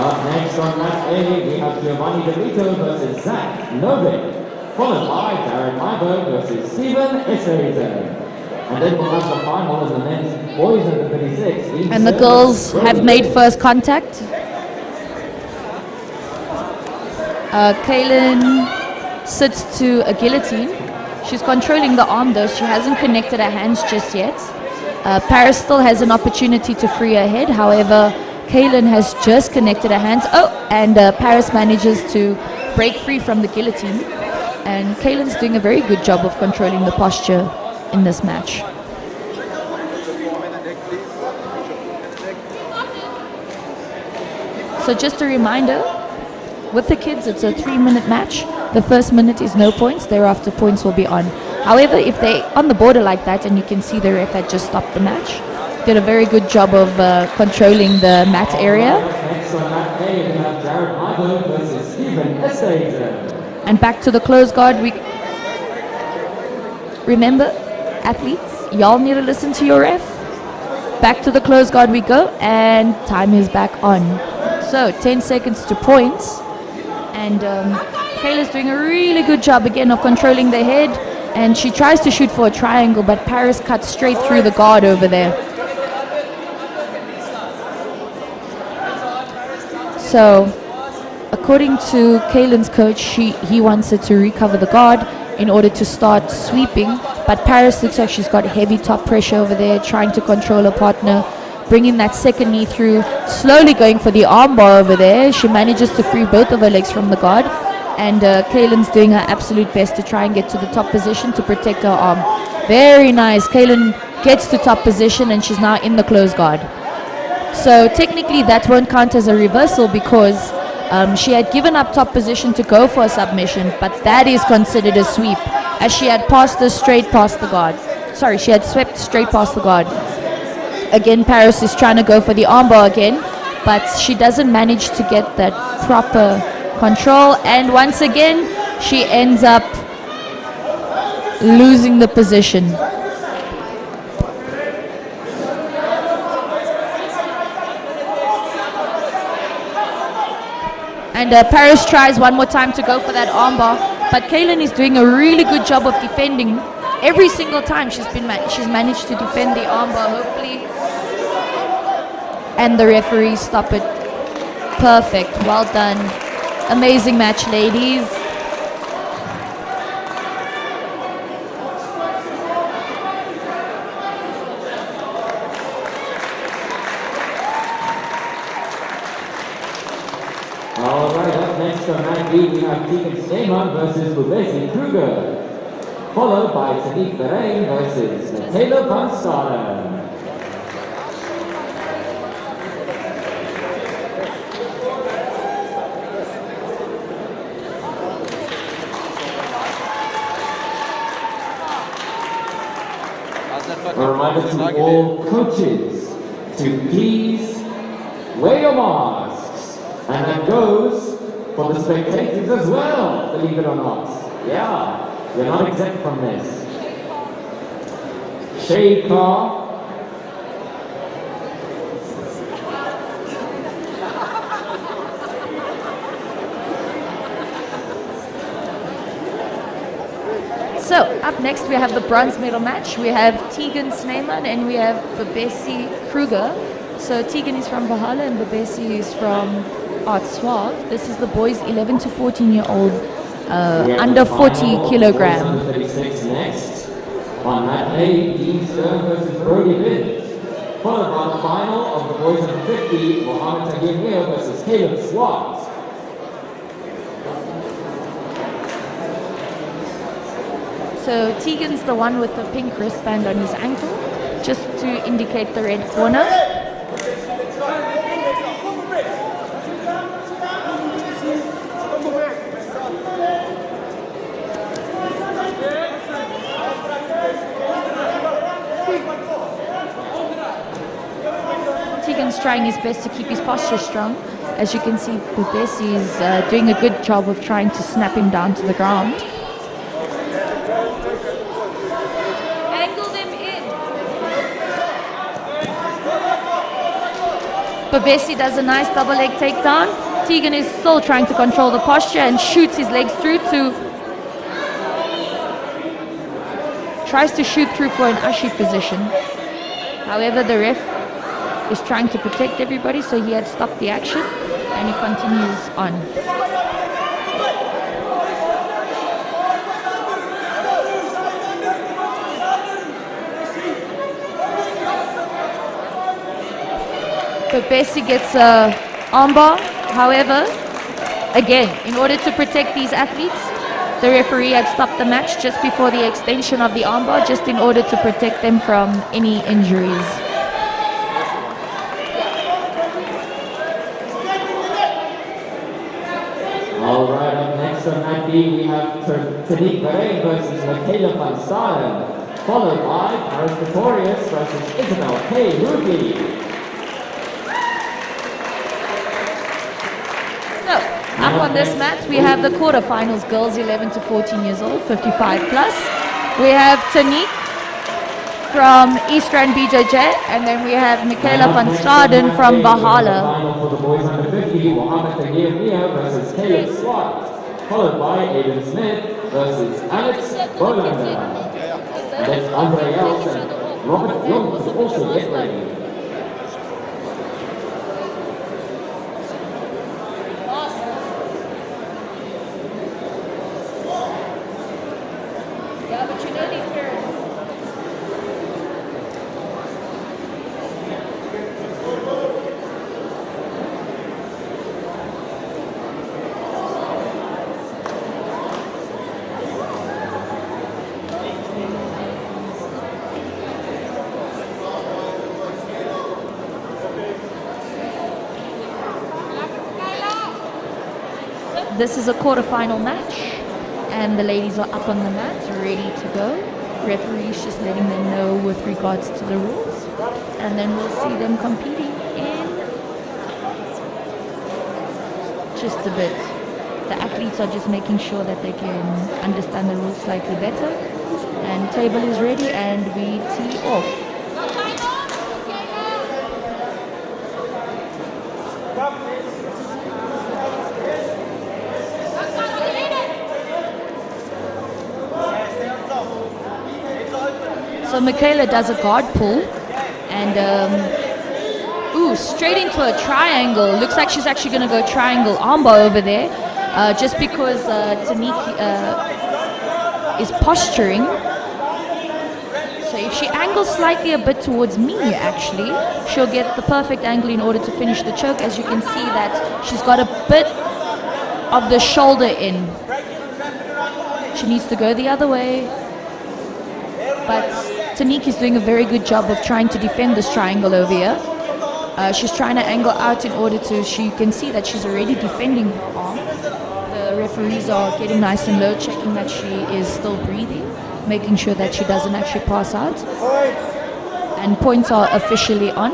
up next on Mat A, we have Giovanni DeVito versus Zach Novik, followed by Darren Myberg versus Steven Esserita. And then we'll have the final of the men's boys under 36. And the girls have made first contact. Kaylin sits to a guillotine. She's controlling the arm though. She hasn't connected her hands just yet. Paris still has an opportunity to free her head. However, Kaylin has just connected her hands. Oh, and Paris manages to break free from the guillotine. And Kaylin's doing a very good job of controlling the posture in this match. So just a reminder, with the kids it's a 3-minute match. The first minute is no points, thereafter points will be on. However, if they're on the border like that, and you can see the ref had just stopped the match, did a very good job of controlling the mat area. Next on that day, we have Jared Michael versus Stephen Essager. And back to the close guard. Remember, athletes, y'all need to listen to your ref. Back to the close guard we go, and time is back on. So 10 seconds to points, and Kayla's doing a really good job again of controlling the head, and she tries to shoot for a triangle, but Paris cuts straight through the guard over there. So according to Kaylin's coach, he wants her to recover the guard in order to start sweeping, but Paris looks like she's got heavy top pressure over there, trying to control her partner, bringing that second knee through, slowly going for the armbar over there. She manages to free both of her legs from the guard, and Kaylin's doing her absolute best to try and get to the top position to protect her arm. Very nice. Kaylin gets to top position, and she's now in the close guard. So technically that won't count as a reversal because she had given up top position to go for a submission, but that is considered a sweep, as she had passed her straight past the guard. Sorry, she had swept straight past the guard. Again, Paris is trying to go for the armbar again, but she doesn't manage to get that proper control, and once again she ends up losing the position. And Paris tries one more time to go for that armbar, but Kaylin is doing a really good job of defending. Every single time she's managed to defend the armbar, hopefully. And the referee stop it. Perfect. Well done. Amazing match, ladies. Alright, up next on that beat we have Tegan Stayman versus Bubesi Kruger, followed by Tanik Berain versus Taylor Van Staden. A reminder to all coaches to please wear your masks, and that goes for the spectators as well, believe it or not. Yeah, you're not exempt from this. Shade car. So up next we have the bronze medal match. We have Tegan Snyman and we have Bubesi Kruger. So Tegan is from Valhalla and Bubesi is from Art Suave. This is the boys 11 to 14-year-old under 40 kilogram. 36 next. On that day, Dean Stern versus Brody Vince. Followed by the final of the boys under 50, Mohamed Tahir versus Caleb Swart. So Tegan's the one with the pink wristband on his ankle, just to indicate the red corner. Tegan's trying his best to keep his posture strong. As you can see, Bubesi is doing a good job of trying to snap him down to the ground. Bubesi does a nice double leg takedown. Tegan is still trying to control the posture and shoots his legs through to tries to shoot through for an ashi position. However, the ref is trying to protect everybody, so he had stopped the action and he continues on. But Bessie gets a armbar. However, again, in order to protect these athletes, the referee had stopped the match just before the extension of the armbar, just in order to protect them from any injuries. All right, up next on Mat B, we have Tanique Beret versus Michaela van Saren, followed by Paris Pretorius versus Isabel K. Ruby. So, up on this match, we have the quarterfinals, girls 11 to 14 years old, 55 plus. We have Tanique from East Rand BJJ, and then we have Michaela van Staden from Bahala. Final for the boys under 50, Mohammed Tahir Mia versus Caleb Swart, followed by Aiden Smith versus Alex Bolander. That's Andre Els and Robert Young to also get ready. Yeah, but you know these parents. This is a quarterfinal match, and the ladies are up on the mat, ready to go. Referee's just letting them know with regards to the rules, and then we'll see them competing in just a bit. The athletes are just making sure that they can understand the rules slightly better. And table is ready, and we tee off. So Michaela does a guard pull, and straight into a triangle. Looks like she's actually going to go triangle armbar over there, just because Tanique is posturing. So if she angles slightly a bit towards me, actually, she'll get the perfect angle in order to finish the choke. As you can see that she's got a bit of the shoulder in. She needs to go the other way, but Tanique is doing a very good job of trying to defend this triangle over here. She's trying to angle out in order to, she can see that she's already defending her arm. The referees are getting nice and low, checking that she is still breathing, making sure that she doesn't actually pass out. And points are officially on.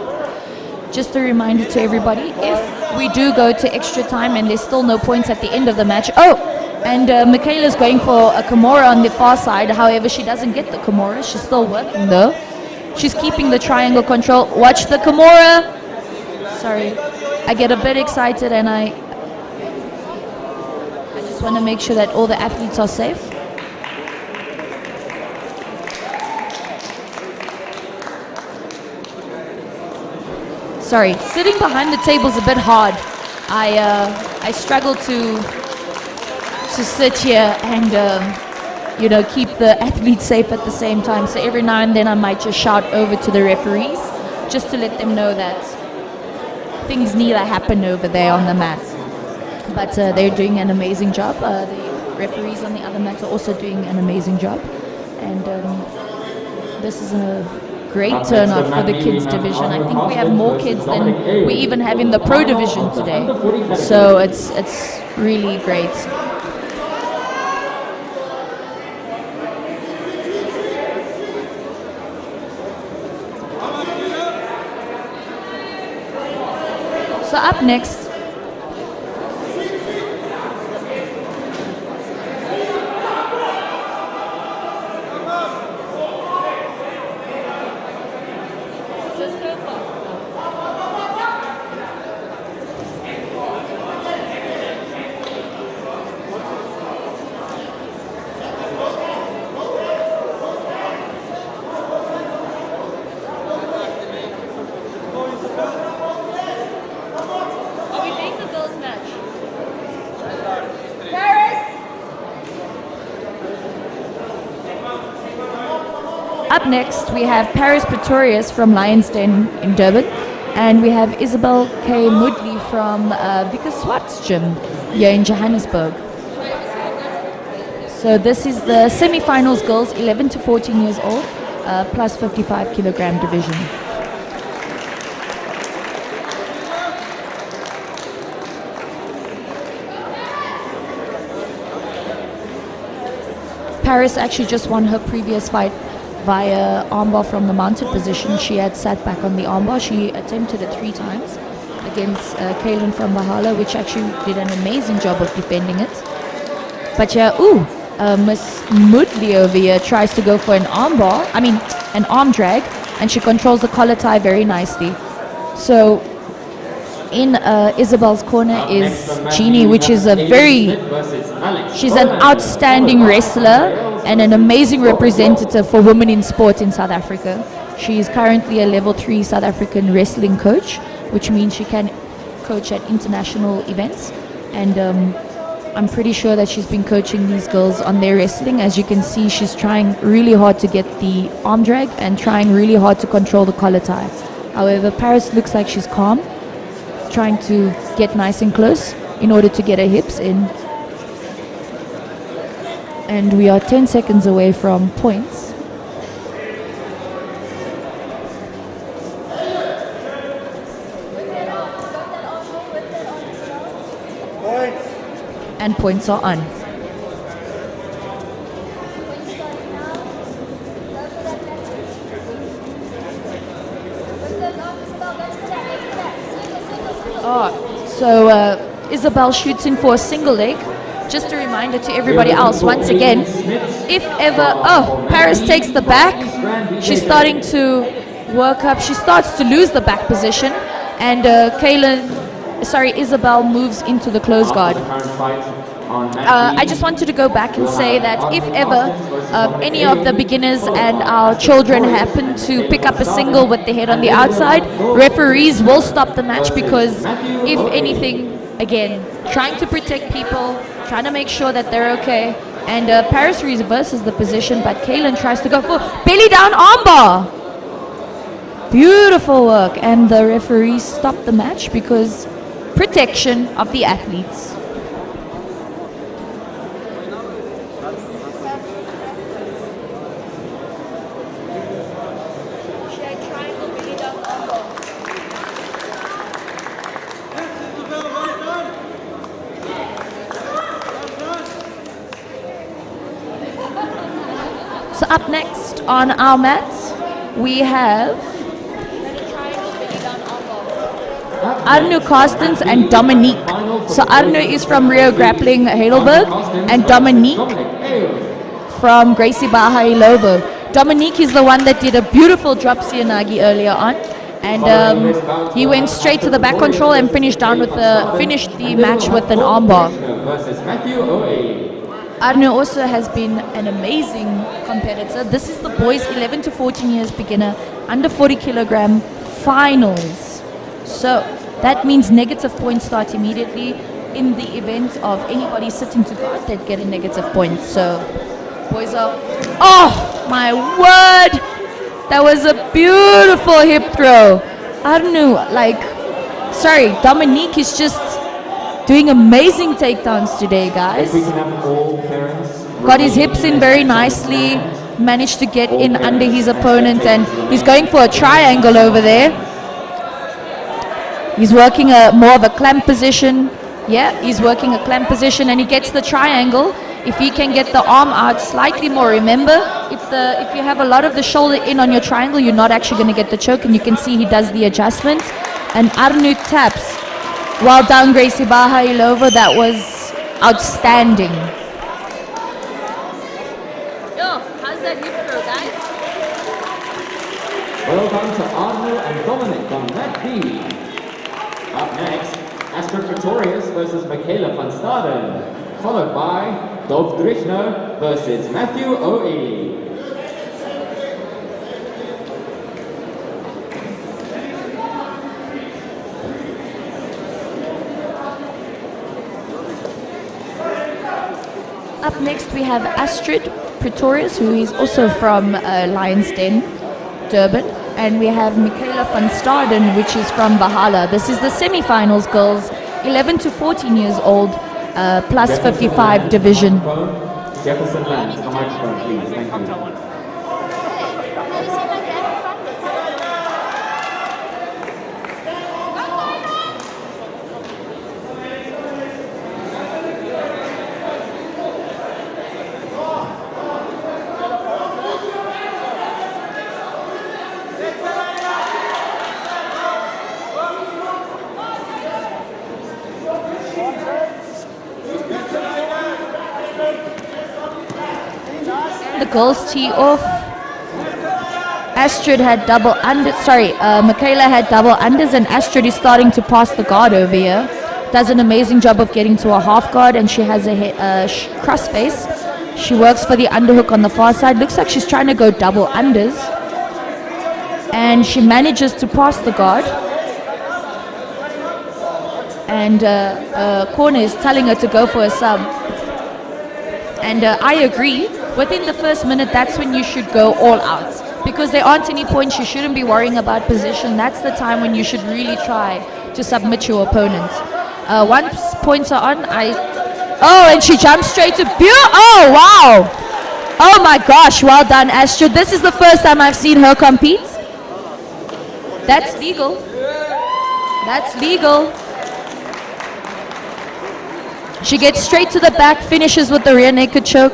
Just a reminder to everybody, if we do go to extra time and there's still no points at the end of the match, and Michaela's going for a Kimura on the far side. However, she doesn't get the Kimura. She's still working though. She's keeping the triangle control. Watch the Kimura. Sorry, I get a bit excited, and I just want to make sure that all the athletes are safe. Sorry, sitting behind the table is a bit hard. I struggle to sit here and keep the athletes safe at the same time. So every now and then I might just shout over to the referees just to let them know that things need to happen over there on the mat. But they're doing an amazing job. The referees on the other mat are also doing an amazing job. And this is a great turnout for the kids division. I think we have more kids than we even have in the pro division today. So it's really great. So up next, Up next, we have Paris Pretorius from Lions Den in Durban. And we have Isabel K. Moodley from Vickers Swart's gym here in Johannesburg. So this is the semi-finals girls 11 to 14 years old, plus 55 kilogram division. Paris actually just won her previous fight via armbar from the mounted position. She had sat back on the armbar. She attempted it 3 times against Kaylin from Bahala, which actually did an amazing job of defending it. But yeah, Miss Moodley over here tries to go for an an arm drag, and she controls the collar tie very nicely. So in Isabel's corner is Jeannie, which is she's an outstanding wrestler and an amazing representative for women in sport in South Africa. She is currently a level 3 South African wrestling coach, which means she can coach at international events. And I'm pretty sure that she's been coaching these girls on their wrestling. As you can see, she's trying really hard to get the arm drag and trying really hard to control the collar tie. However, Paris looks like she's calm, trying to get nice and close in order to get her hips in. And we are 10 seconds away from points. And points are on. So Isabel shoots in for a single leg. Just a reminder to everybody else, once again, if ever, Paris takes the back. She's starting to work up. She starts to lose the back position, and Isabel moves into the close guard. I just wanted to go back and say that if ever any of the beginners and our children happen to pick up a single with the head on the outside, referees will stop the match, because if anything, again, trying to protect people, trying to make sure that they're okay. And Paris reverses the position, but Kaylin tries to go for belly down armbar. Beautiful work, and the referees stop the match because protection of the athletes. So up next on our mat, we have Arno Carstens and Dominique. So Arno is from Rio Grappling Heidelberg and Dominique from Gracie Baha Ilovo. Dominique is the one that did a beautiful drop Sianagi earlier on, and he went straight to the back control and finished the match with an armbar. Arno also has been an amazing competitor. This is the boys 11 to 14 years beginner under 40 kilogram finals. So that means negative points start immediately. In the event of anybody sitting to guard, they'd get a negative point. So boys are, oh my word, that was a beautiful hip throw. Arno, Dominique is just doing amazing takedowns today, guys. Got his hips in very nicely, managed to get in under his opponent, and he's going for a triangle over there. He's working more of a clamp position. Yeah, he's working a clamp position, and he gets the triangle. If he can get the arm out slightly more, remember, if you have a lot of the shoulder in on your triangle, you're not actually going to get the choke, and you can see he does the adjustment. And Arno taps. Well done, Gracie Baha Ilovo. That was outstanding. Yo, how's that hip throw, guys? Well done to Arno and Dominic on that B. Up next, Astrid Pretorius versus Michaela van Staden, followed by Dov Drishner versus Matthew O'Ailey. Up next we have Astrid Pretorius, who is also from Lions Den, Durban. And we have Michaela van Staden, which is from Valhalla. This is the semi-finals, girls, 11 to 14 years old, plus 55 division. Jefferson Land, the microphone, please. Thank you. The girls tee off. Astrid had double under. Michaela had double unders, and Astrid is starting to pass the guard over here. Does an amazing job of getting to a half guard, and she has a cross face. She works for the underhook on the far side. Looks like she's trying to go double unders, and she manages to pass the guard. And corner is telling her to go for a sub. And I agree. Within the first minute, that's when you should go all out. Because there aren't any points, you shouldn't be worrying about position. That's the time when you should really try to submit your opponent. Once points are on, and she jumps straight to oh, wow! Oh my gosh, well done, Astrid. This is the first time I've seen her compete. That's legal. That's legal. She gets straight to the back, finishes with the rear naked choke.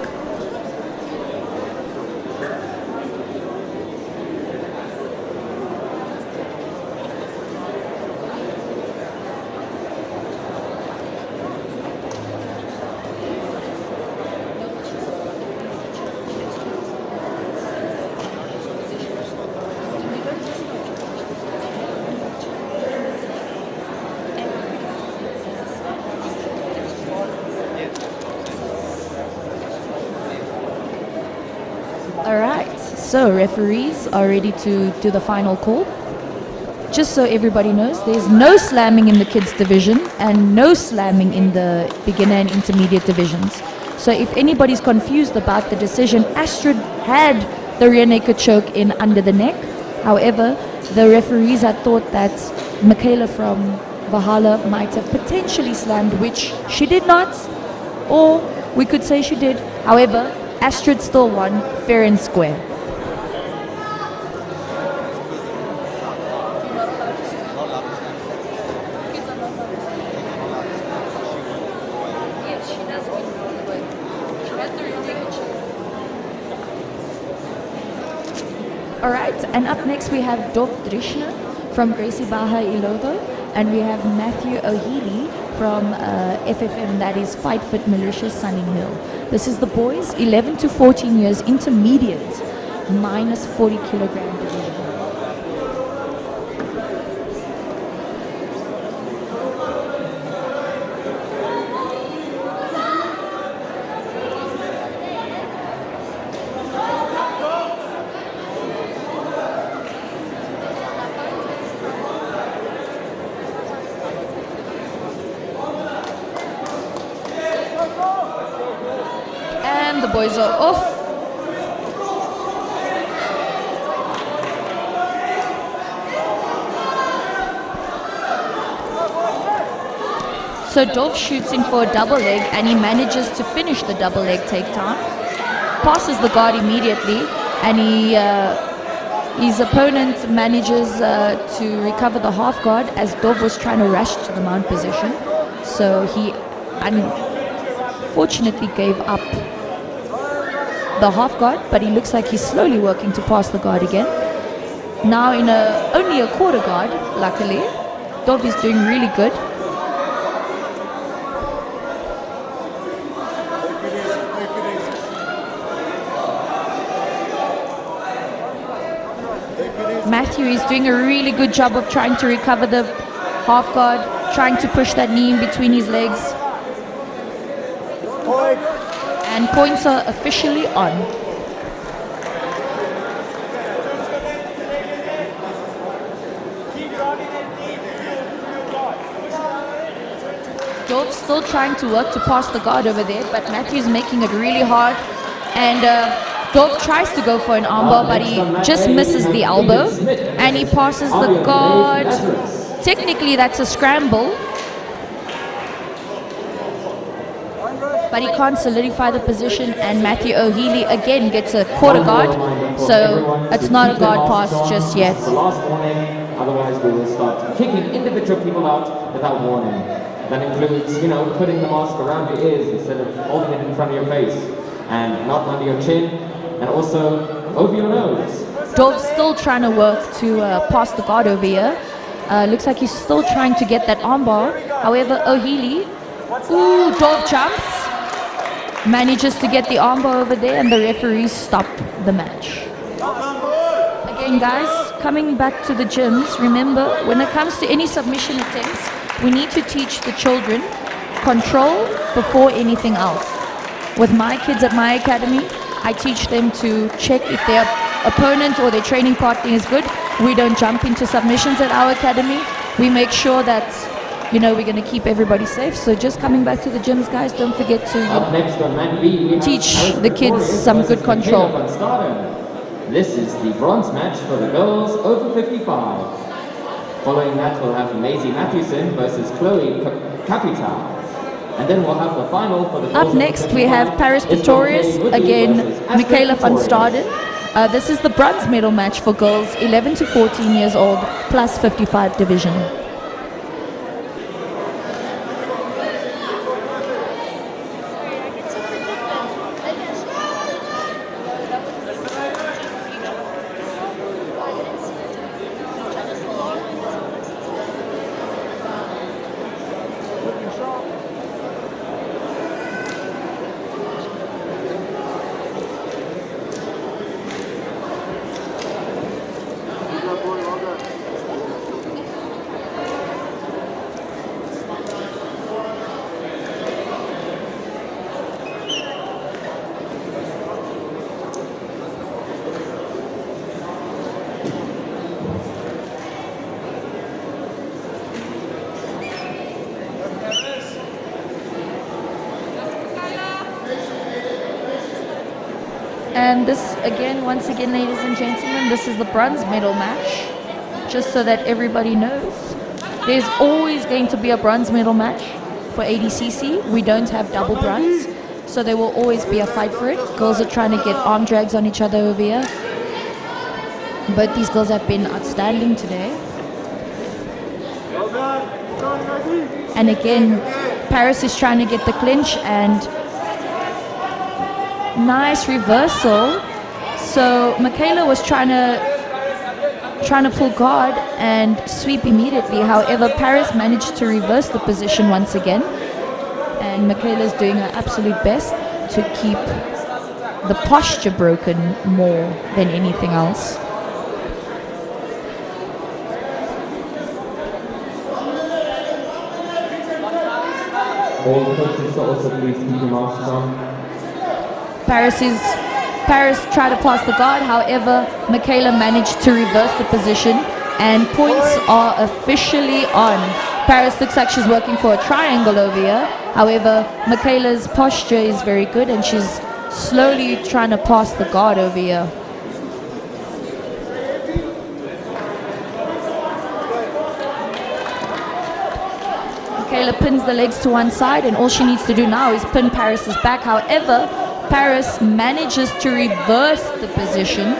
So referees are ready to do the final call. Just so everybody knows, there's no slamming in the kids division and no slamming in the beginner and intermediate divisions. So if anybody's confused about the decision, Astrid had the rear naked choke in under the neck. However, the referees had thought that Michaela from Valhalla might have potentially slammed, which she did not, or we could say she did. However, Astrid still won fair and square. Alright, and up next we have Dov Drishna from Gracie Baha Ilovo, and we have Matthew O'Healy from FFM, that is Fight Fit Militia Sunning Hill. This is the boys, 11 to 14 years, intermediate, minus 40 kilogram division. The boys are off. So Dov shoots in for a double leg, and he manages to finish the double leg takedown. Passes the guard immediately, and his opponent manages to recover the half guard as Dov was trying to rush to the mount position. So he unfortunately gave up the half guard, but he looks like he's slowly working to pass the guard again. Now in only a quarter guard, luckily. Dov is doing really good. Matthew is doing a really good job of trying to recover the half guard, trying to push that knee in between his legs. And points are officially on. Dov's still trying to work to pass the guard over there, but Matthew's making it really hard. And Dov tries to go for an armbar, but he just misses the elbow. And he passes the guard. Technically, that's a scramble. But he can't solidify the position, and Matthew O'Healy again gets a quarter guard, so it's not a guard pass just yet. The last warning, otherwise we will start kicking individual people out without warning. That includes, you know, putting the mask around your ears instead of holding it in front of your face, and not under your chin, and also over your nose. Dov's still trying to work to pass the guard over here. Looks like he's still trying to get that armbar. However, O'Healy, Dov jumps. Manages to get the armbar over there, and the referees stop the match. Again, guys, coming back to the gyms, remember, when it comes to any submission attempts, we need to teach the children control before anything else. With my kids at my academy, I teach them to check if their opponent or their training partner is good. We don't jump into submissions at our academy. We make sure that, you know, we're going to keep everybody safe. So just coming back to the gyms, guys, don't forget to teach the kids some good control. This is the bronze match for the girls over 55. Following that, we'll have Maisie Matthewson versus Chloe Capital. And then we'll have the final for the girls. Up next, we have Paris Pretorius, again, Michaela van Staden. This is the bronze medal match for girls 11 to 14 years old, plus 55 division. And this, again, once again, ladies and gentlemen, this is the bronze medal match. Just so that everybody knows, there's always going to be a bronze medal match for ADCC. We don't have double bronze, so there will always be a fight for it. Girls are trying to get arm drags on each other over here. But these girls have been outstanding today. And again, Paris is trying to get the clinch, and nice reversal. So Michaela was trying to pull guard and sweep immediately. However, Paris managed to reverse the position once again, and Michaela is doing her absolute best to keep the posture broken more than anything else. All the coaches also please keep your masks on. Paris tried to pass the guard, however, Michaela managed to reverse the position, and points are officially on. Paris looks like she's working for a triangle over here. However, Michaela's posture is very good, and she's slowly trying to pass the guard over here. Michaela pins the legs to one side, and all she needs to do now is pin Paris's back. However, Paris manages to reverse the position.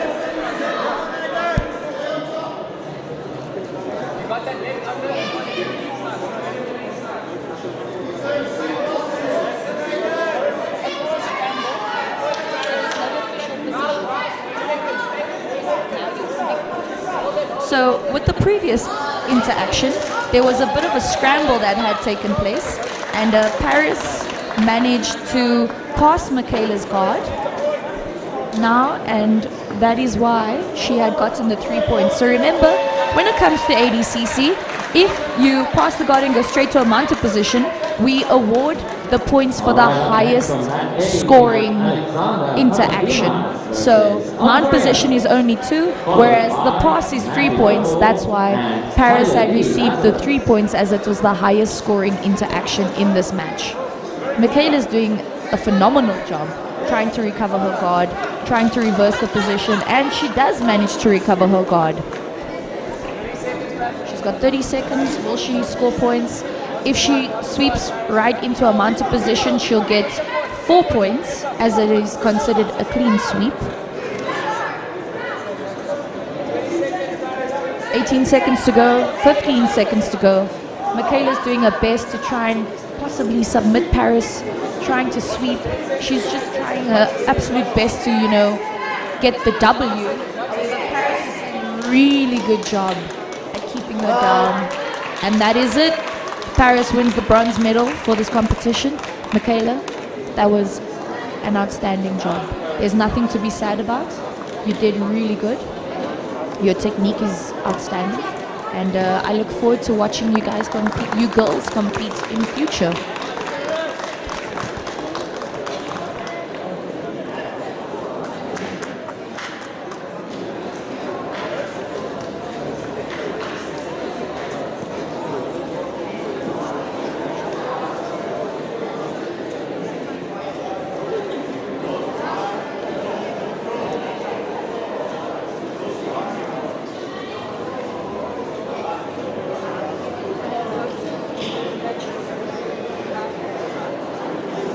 So with the previous interaction, there was a bit of a scramble that had taken place, and Paris managed to pass Michaela's guard now, and that is why she had gotten the 3 points. So remember, when it comes to ADCC, if you pass the guard and go straight to a mounted position, we award the points for the highest scoring interaction. So mount position is only 2, whereas the pass is 3 points. That's why Paris had received the 3 points, as it was the highest scoring interaction in this match. Michaela's doing a phenomenal job. trying to recover her guard, trying to reverse the position, and she does manage to recover her guard. She's got 30 seconds. Will she score points? If she sweeps right into a mounted position, she'll get 4 points, as it is considered a clean sweep. 18 seconds to go, 15 seconds to go. Michaela's doing her best to try and possibly submit Paris, trying to sweep. She's just trying her absolute best to, get the W. Paris is doing a really good job at keeping her down. And that is it. Paris wins the bronze medal for this competition. Michaela, that was an outstanding job. There's nothing to be sad about. You did really good. Your technique is outstanding. And I look forward to watching you guys compete, you girls compete in future.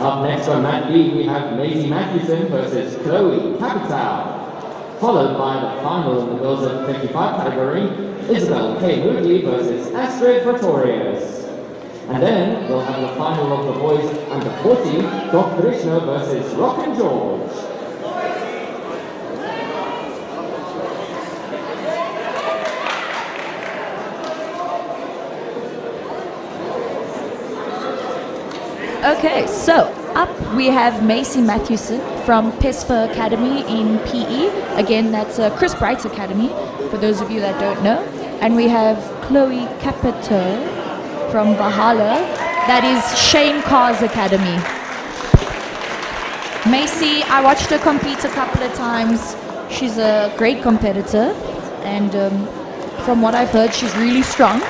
Up next on Mat B, we have Maisie Mathewson versus Chloe Capital, followed by the final in the girls at 55 category, Isabel K. Moodley versus Astrid Pretorius. And then we'll have the final of the boys under 40, Doc Krishna versus Rockin' George. Okay, so up we have Maisie Mathewson from PESFA Academy in PE. Again, that's Chris Bright's academy, for those of you that don't know. And we have Chloe Capito from Valhalla. That is Shane Carr's academy. Macy, I watched her compete a couple of times. She's a great competitor, and from what I've heard, she's really strong.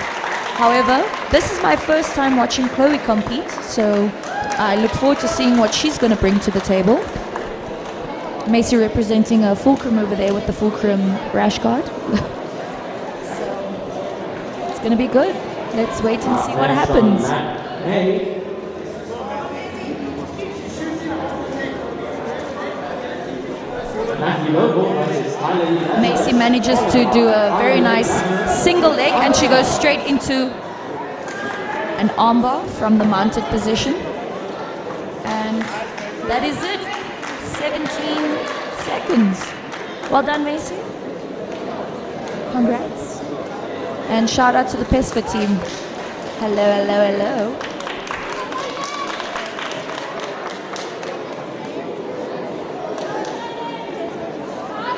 However, this is my first time watching Chloe compete, so I look forward to seeing what she's going to bring to the table. Macy representing a fulcrum over there with the fulcrum rash guard. So it's going to be good. Let's wait and see what happens. Macy manages to do a very nice single leg, and she goes straight into an armbar from the mounted position. And that is it. 17 seconds. Well done, Macy. Congrats. And shout out to the PESFA team. Hello, hello, hello.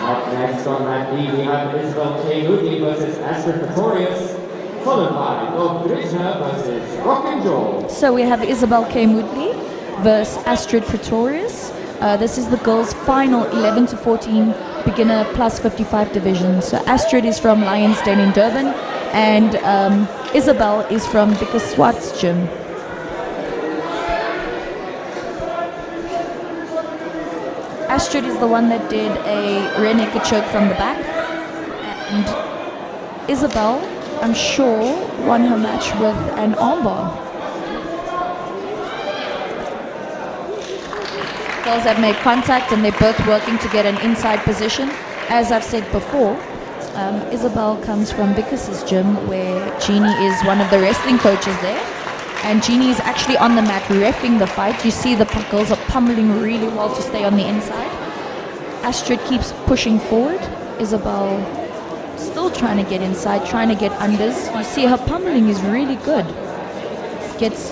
Up next on that lead, we have Isabel K. Moodley versus Astrid Pretorius, followed by Doc Krishna versus Rockin' George. So we have Isabel K. Moodley versus Astrid Pretorius. This is the girls' final 11 to 14 beginner plus 55 division. So Astrid is from Lionsden in Durban, and Isabel is from Vickers Swart's gym. Astrid is the one that did a rear naked choke from the back, and Isabel, I'm sure, won her match with an armbar. Girls have made contact, and they're both working to get an inside position. As I've said before, Isabel comes from Vickers' gym, where Jeannie is one of the wrestling coaches there. And Jeannie is actually on the mat reffing the fight. You see the girls are pummeling really well to stay on the inside. Astrid keeps pushing forward. Isabel still trying to get inside, trying to get unders. You see her pummeling is really good. Gets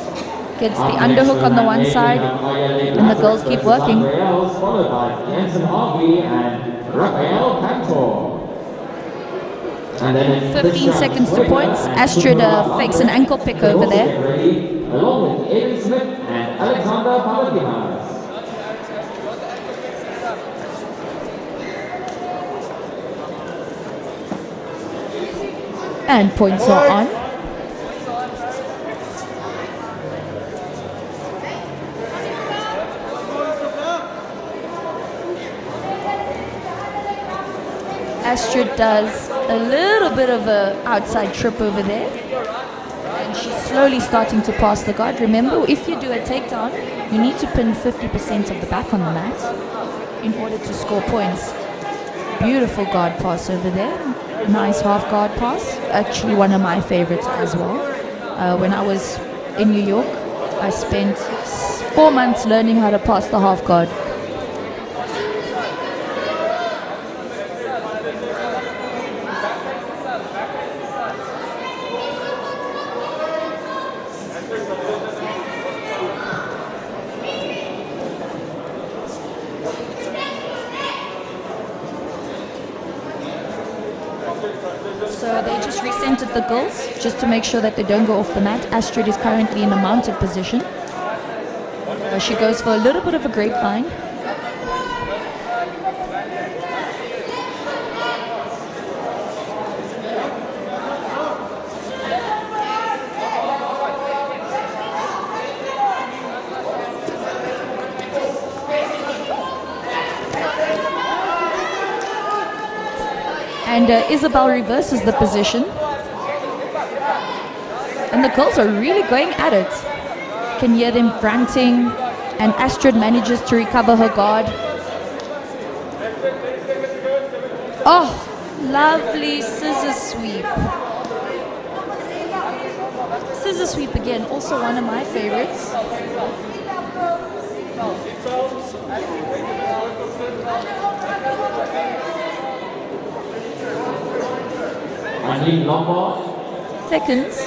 the underhook on the one side, and the girls keep working. Followed by Anson Harvey and Rafael Cantor. And then 15 seconds to points. Astrid fakes an ankle pick over there. Along with Aiden Smith and Alexander Paladinas. And points are on. Astrid does a little bit of a outside trip over there. And she's slowly starting to pass the guard. Remember, if you do a takedown, you need to pin 50% of the back on the mat in order to score points. Beautiful guard pass over there. Nice half guard pass. Actually one of my favorites as well. When I was in New York, I spent 4 months learning how to pass the half guard. So they just recentered the girls just to make sure that they don't go off the mat. Astrid is currently in a mounted position. She goes for a little bit of a grapevine. And Isabel reverses the position. And the girls are really going at it. Can hear them grunting. And Astrid manages to recover her guard. Oh, lovely scissor sweep. Scissor sweep again, also one of my favorites. Seconds.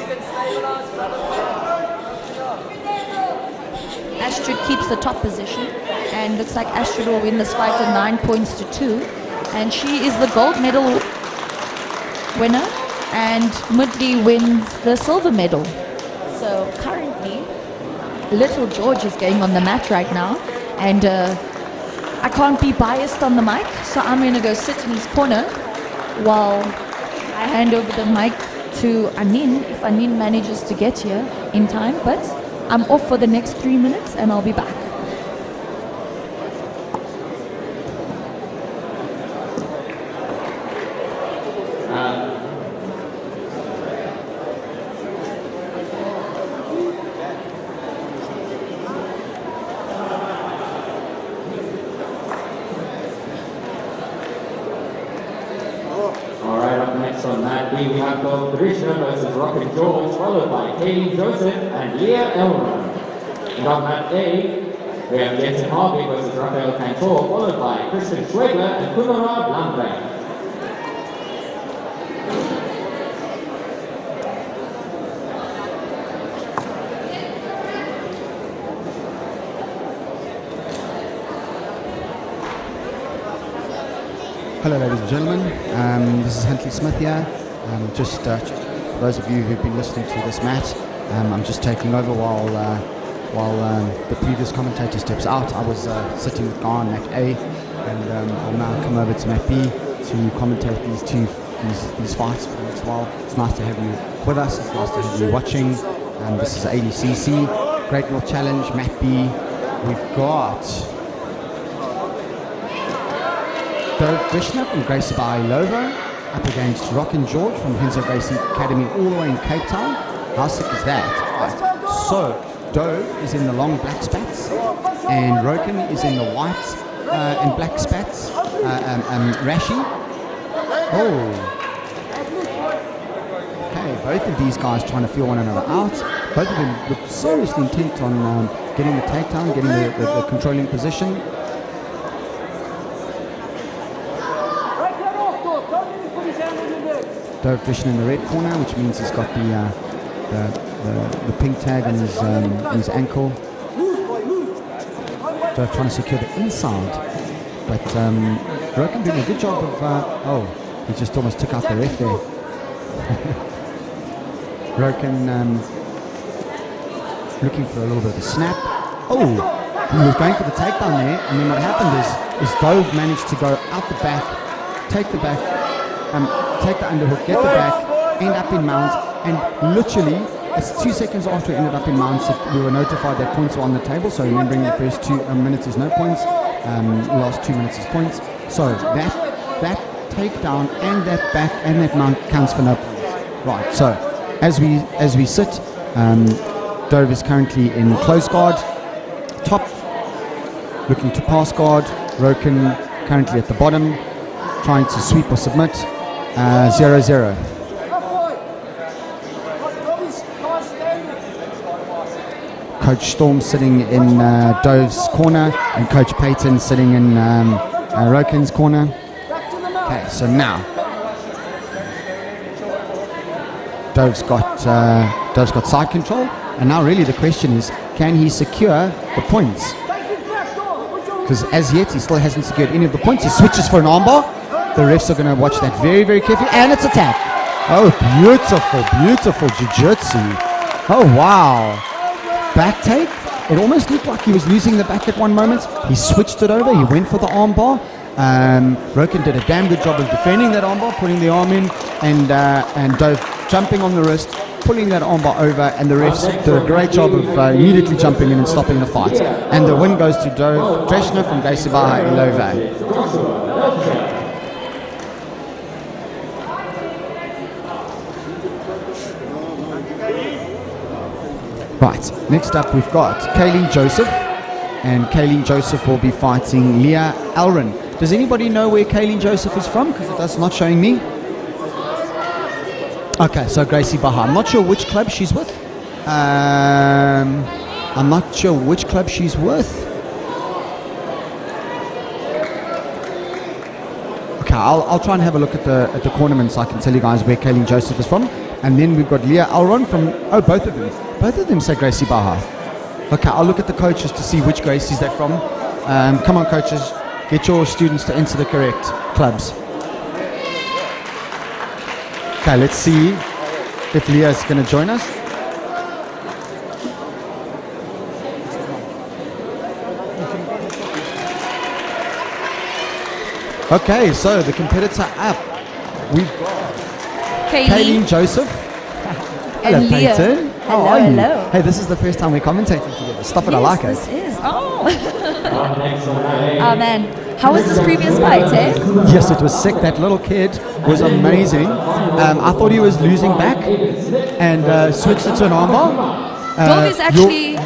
Astrid keeps the top position and looks like Astrid will win this fight at 9 points to 2. And she is the gold medal winner and Mudley wins the silver medal. So currently, Little George is going on the mat right now and I can't be biased on the mic, so I'm going to go sit in his corner while I hand over the mic to Anin, if Anin manages to get here in time, but I'm off for the next 3 minutes and I'll be back. Alright, up next on Mat B, we have both Krishna versus Rocket George, followed by Kaylee Joseph and Leah Elron. And on Mat A, we have Jensen Harvey versus Rafael Cantor, followed by Christian Schwegler and Kunara Blambrand. Hello ladies and gentlemen, this is Huntley Smith here. Just for those of you who've been listening to this match, I'm just taking over while the previous commentator steps out. I was sitting with Guy on Mat A, and I'll now come over to Mat B to commentate these fights for the next while. It's nice to have you with us, it's nice to have you watching. This is ADCC, Great North Challenge, Mat B. We've got Dove Krishna from Gracie Bailova up against Rockin' George from Henzo Gracie Academy all the way in Cape Town. How sick is that? Right. So, Dove is in the long black spats and Rockin is in the white and black spats. Rashi. Oh. Okay, both of these guys trying to feel one another out. Both of them look seriously intent on getting the takedown, getting the controlling position. Dove Krishna in the red corner, which means he's got the pink tag on his ankle. Dove trying to secure the inside, but Roken doing a good job of. Oh, he just almost took out the ref there. Roken looking for a little bit of a snap. Oh, he was going for the takedown there, and then what happened is Dove managed to go out the back, take the back. Take the underhook, get the back, end up in mount, and literally, it's 2 seconds after it ended up in mount, we were notified that points were on the table. So remembering the first 2 minutes is no points, last 2 minutes is points. So that takedown and that back and that mount counts for no points. Right, so as we sit, Dove is currently in close guard, top, looking to pass guard. Roken currently at the bottom, trying to sweep or submit. 0-0. Coach Storm sitting in Dove's corner, and Coach Payton sitting in Roken's corner. Okay, so now Dove's got side control, and now really the question is, can he secure the points? Because as yet he still hasn't secured any of the points. He switches for an armbar. The refs are going to watch that very, very carefully, and it's a tap. Oh, beautiful jiu-jitsu. Oh wow, back take. It almost looked like he was losing the back at one moment. He switched it over. He went for the armbar. Roken did a damn good job of defending that armbar, putting the arm in, and Dove jumping on the wrist, pulling that armbar over, and the refs did a great job of immediately jumping in and stopping the fight. And the win goes to Dove Dreschner from Gaisibaha Ilove. Right, next up we've got Kayleen Joseph, and Kayleen Joseph will be fighting Leah Alron. Does anybody know where Kayleen Joseph is from? Because that's not showing me. Okay, so Gracie Baha. I'm not sure which club she's with. I'm not sure which club she's with. Okay, I'll try and have a look at the tournament so I can tell you guys where Kayleen Joseph is from. And then we've got Leah Alron from, both of them. Both of them say Gracie Baha. Okay, I'll look at the coaches to see which Gracies they're from. Come on, coaches, get your students to enter the correct clubs. Okay, let's see if Leah is going to join us. Okay, so the competitor up, we've got Kayleen Joseph. Hello, And Leah. Peyton. How Hello, are you? hello. Hey, this is the first time we're commentating together. Stop it, I like it. This is. Oh. Oh man, how was this previous fight, eh? Yes, it was sick. That little kid was amazing. I thought he was losing back and switched it to an armbar. Dove is actually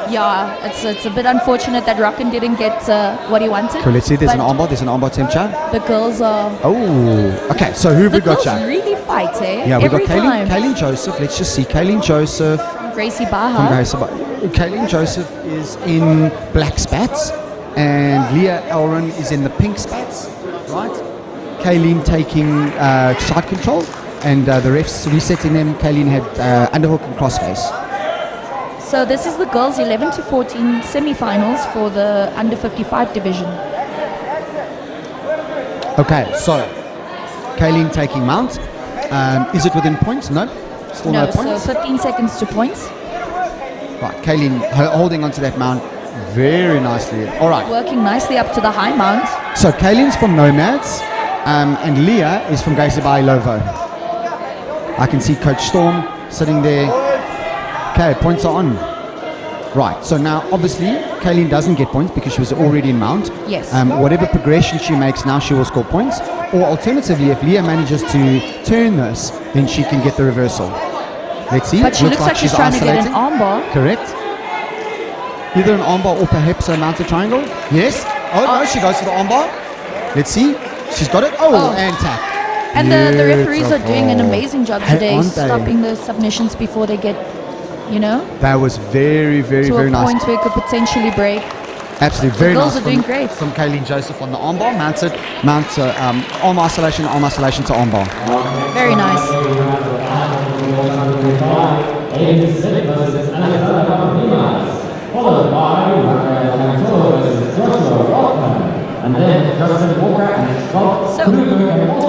it's a bit unfortunate that Rocken didn't get what he wanted. Okay, let's see. There's an but armbar temperature. The girls are. Oh, okay. So who have we got, Jack? Really fight, eh? Yeah, we got Every time. Kayleen Joseph. Let's just see. Kayleen Joseph. Gracie Baha. Kayleen Joseph is in black spats, and Leah Elron is in the pink spats, right? Kayleen taking side control, and the refs resetting them. Kayleen had underhook and crossface. So this is the girls 11 to 14 semi-finals for the under 55 division. Okay, so Kayleen taking mount. Is it within points? No, still no points. So 15 seconds to points. Right, Kayleen holding onto that mount very nicely. All right. Working nicely up to the high mount. So Kayleen's from Nomads, and Leah is from Gaisibaha Lovo. I can see Coach Storm sitting there. Okay, points are on. Right, so now obviously Kayleen doesn't get points because she was already in mount. Yes. Whatever progression she makes now, she will score points. Or alternatively, if Leah manages to turn this, then she can get the reversal. Let's see. But she looks like she's trying to get an armbar. Correct. Either an armbar or perhaps a mounted triangle. Yes. Oh, no, she goes for the armbar. Let's see. She's got it. Oh. And tap. And the referees are doing an amazing job today, Aren't they? stopping the submissions before they get, That was very, very, to very a nice. point where it could potentially break. Absolutely, very girls nice. are doing great. From Kayleen Joseph on the armbar, arm isolation to armbar. Very nice. Followed by and then Justin Walker and Scott. So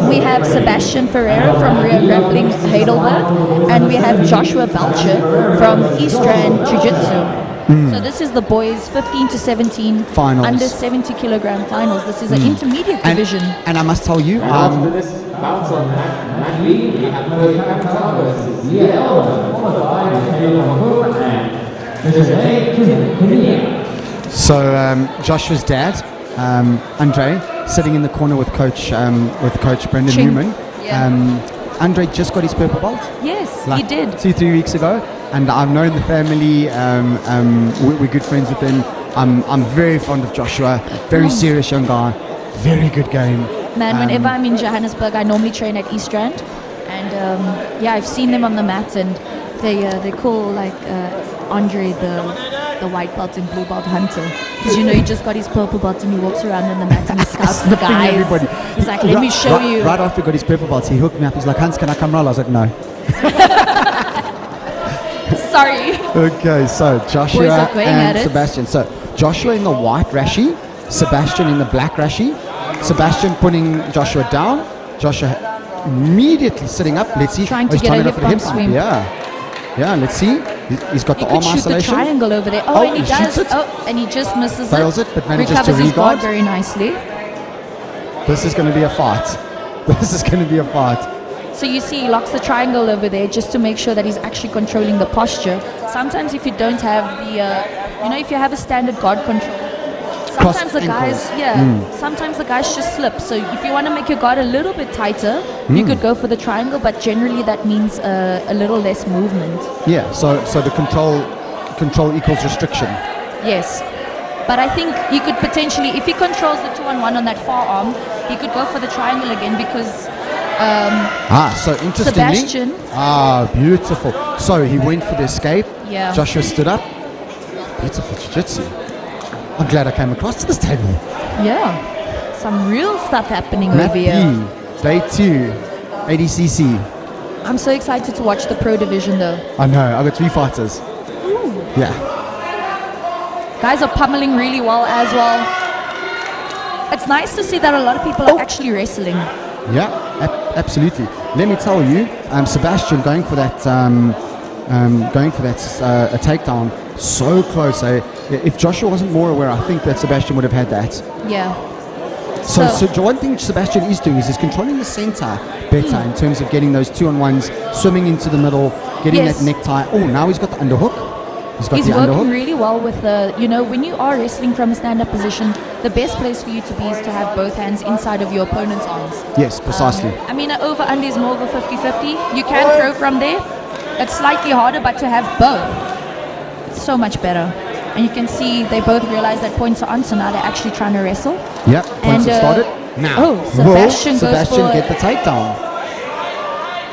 we have Sebastian Ferreira from Rio Grappling Heidelberg, and we have Joshua Belcher from East Rand Jiu-Jitsu. So this is the boys 15 to 17 Finals. under 70 kilogram finals. This is an intermediate division. And I must tell you, after this bounce on Matt Lee, we have Noah Kakata versus Leah Elman, followed by Michaela Mahur and Mr. Kenya. so Joshua's dad Andre, sitting in the corner with Coach Brendan Ching. Newman. Yeah. Andre just got his purple belt. Yes, Like he did. 2-3 weeks ago, and I've known the family. We're good friends with them. I'm very fond of Joshua. Very serious young guy. Very good game. Man, whenever I'm in Johannesburg, I normally train at East Rand, and yeah, I've seen them on the mat, and they call like Andre the white belt and blue belt hunter, because you know he just got his purple belt and he walks around on the mat and he scouts the guys. Everybody. He's like, let me show you. Right after he got his purple belt, he hooked me up. He's like, Hans, can I come roll? I was like, no. Sorry. Okay, so Joshua Boys are going at and it. Sebastian. So Joshua in the white rashi, Sebastian in the black rashi. Sebastian putting Joshua down. Joshua immediately sitting up. Let's see. Trying to he's get a go hip for the bump bump. swing. Yeah, let's see. He's got He the could arm shoot the isolation. triangle over there. Oh, And he he does. shoots it. Oh, and he just misses Fails it, but manages to recovers his guard regard. very nicely. This is going to be a fight. This is going to be a fight. So you see he locks the triangle over there just to make sure that he's actually controlling the posture. Sometimes if you don't have the, if you have a standard guard control, sometimes the guys, sometimes the guys just slip. So if you want to make your guard a little bit tighter, you could go for the triangle, but generally that means a little less movement. Yeah, so the control equals restriction. Yes. But I think he could potentially, if he controls the 2-on-1 on that far arm, he could go for the triangle again because So interestingly. Sebastian. Beautiful. So he went for the escape. Yeah. Joshua stood up. Beautiful jiu-jitsu. I'm glad I came across to this table. Yeah, some real stuff happening Matt over here. B, day 2, ADCC. I'm so excited to watch the pro division though. I know, I got 3 fighters. Yeah. Guys are pummeling really well as well. It's nice to see that a lot of people are actually wrestling. Yeah, absolutely. Let me tell you, Sebastian going for that a takedown so close. If Joshua wasn't more aware, I think that Sebastian would have had that. Yeah. So one thing Sebastian is doing is controlling the center better in terms of getting those 2-on-1s, swimming into the middle, getting that necktie. Oh, now he's got the underhook. He's working really well with the, when you are wrestling from a stand-up position, the best place for you to be is to have both hands inside of your opponent's arms. Yes, precisely. An over-under is more of a 50-50. You can throw from there. It's slightly harder, but to have both, it's so much better. And you can see they both realize that points are on, so now they're actually trying to wrestle. Yeah, points have started. Now, Sebastian goes for get the takedown.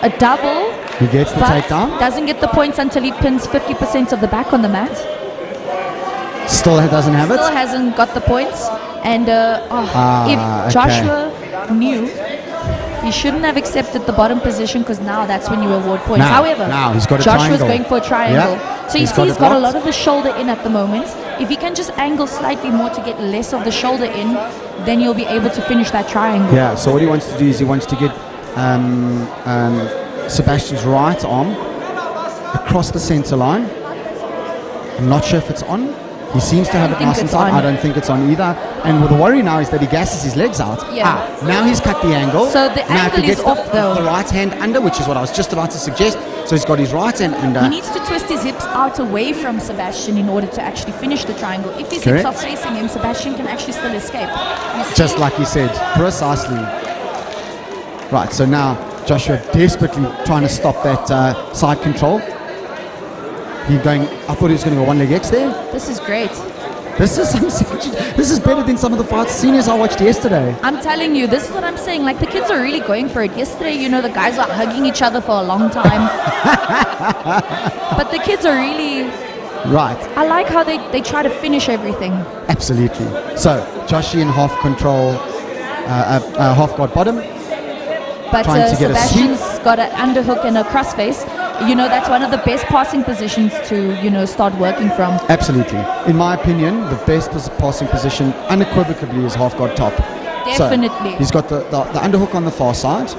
A double. He gets the but takedown. Doesn't get the points until he pins 50% of the back on the mat. Still doesn't have it. Still hasn't got the points. And if Joshua knew, he shouldn't have accepted the bottom position because now that's when you award points. However, now he's got a Joshua's triangle. going for a triangle. Yeah. So you see he's got a lot of the shoulder in at the moment. If he can just angle slightly more to get less of the shoulder in, then you'll be able to finish that triangle. Yeah, so what he wants to do is he wants to get Sebastian's right arm across the center line. I'm not sure if it's on. He seems to have it nice and tight. I don't think it's on either. And the worry now is that he gasses his legs out. Yeah. Now he's cut the angle. So the now angle is off though. The right hand under, which is what I was just about to suggest. So he's got his right hand under. He needs to twist his hips out away from Sebastian in order to actually finish the triangle. If his hips are facing him, Sebastian can actually still escape. Just like you said, precisely. Right, so now Joshua desperately trying to stop that side control. I thought he was going to go one leg X there. This is great. This is better than some of the fights seniors I watched yesterday. I'm telling you, this is what I'm saying. Like the kids are really going for it. Yesterday, the guys were hugging each other for a long time. But the kids are really... Right. I like how they try to finish everything. Absolutely. So, Joshi in half control, half guard bottom. But trying to get Sebastian's got an underhook and a crossface. That's one of the best passing positions to, start working from. Absolutely. In my opinion, the best passing position unequivocally is half guard top. Definitely. So he's got the underhook on the far side.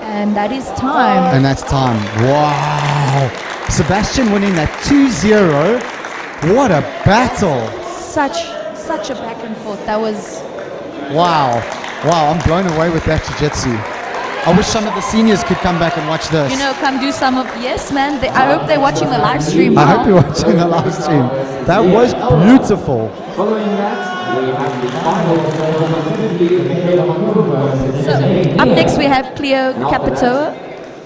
And that is time. And that's time. Wow. Sebastian winning that 2-0. What a battle. Such a back and forth. That was... Wow, I'm blown away with that jiu-jitsu. I wish some of the seniors could come back and watch this. Come do some of... Yes, man. I hope they're watching the live stream now. I hope you're watching the live stream. That was beautiful. Following that, So, up next we have Cleo Capitoa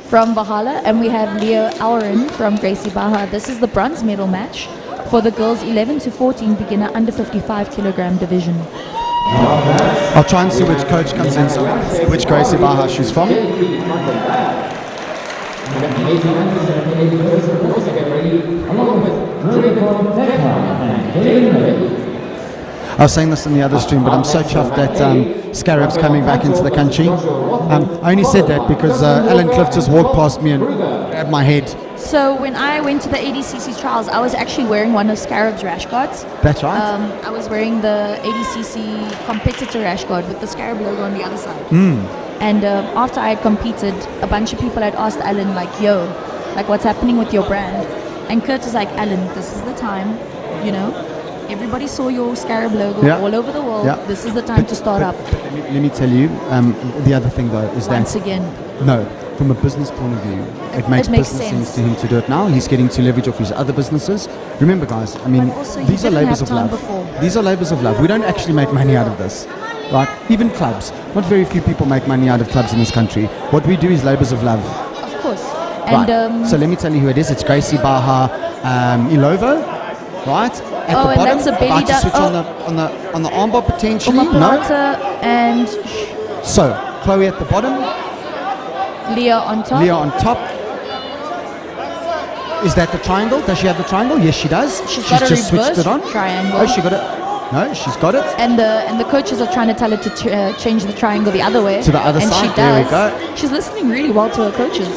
from Valhalla, and we have Leo Alren from Gracie Baja. This is the bronze medal match for the girls 11 to 14 beginner under 55 kilogram division. I'll try and see which coach comes in, so which Gracie Baja she's from. I was saying this in the other stream, but I'm so chuffed that Scarab's coming back into the country. I only said that because Alan Cliff just walked past me and grabbed my head. So when I went to the ADCC trials, I was actually wearing one of Scarab's rash guards. That's right. I was wearing the ADCC competitor rash guard with the Scarab logo on the other side. And after I had competed, a bunch of people had asked Alan, like, yo, like, what's happening with your brand? And Kurt was like, Alan, this is the time, you know, everybody saw your Scarab logo all over the world. This is the time to start up. Let me tell you, the other thing though is Once that... again. No, from a business point of view, it makes business sense to him to do it now. He's getting to leverage off his other businesses. Remember, guys, I mean, these are labors of love. These are labors of love. We don't actually make money out of this, right? Even clubs. Not very few people make money out of clubs in this country. What we do is labors of love. Of course. Right. And so let me tell you who it is. It's Gracie Baja Ilovo, right? At the and bottom, that's a belly about to down. switch on the armbar potentially. Umaparata and So Chloe at the bottom. Leah on top. Leah on top. Is that the triangle? Does she have the triangle? Yes, she does. She's got a just switched reverse it on. triangle. Oh, she got it. No, she's got it. And the coaches are trying to tell her to change the triangle the other way. To the other and side. She does. There we go. She's listening really well to her coaches.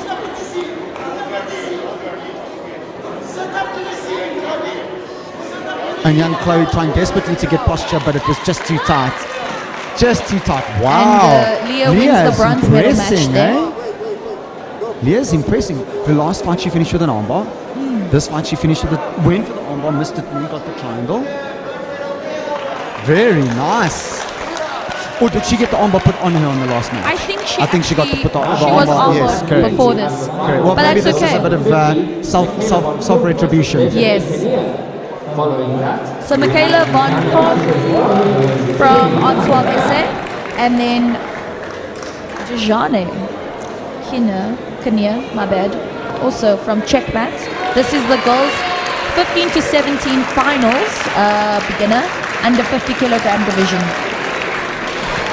And young Chloe trying desperately to get posture, but it was just too tight. Just too tight. Wow. And Leah wins the bronze medal match there. Leah's impressing. Her last fight she finished with an armbar. This fight she finished with it, went for the armbar, missed it, and got the triangle. Very nice. Or did she get the armbar put on her on the last match? I think she got to put the armbar. She was armbar yes, correct. before this. Correct. Well, but maybe that's this okay. is a bit of self-retribution. Yes. So Michaela Von Korn from Otswald SA, and then Jane Kenya, my bad, also from Checkmat. This is the girls 15 to 17 finals, beginner, under 50 kilogram division.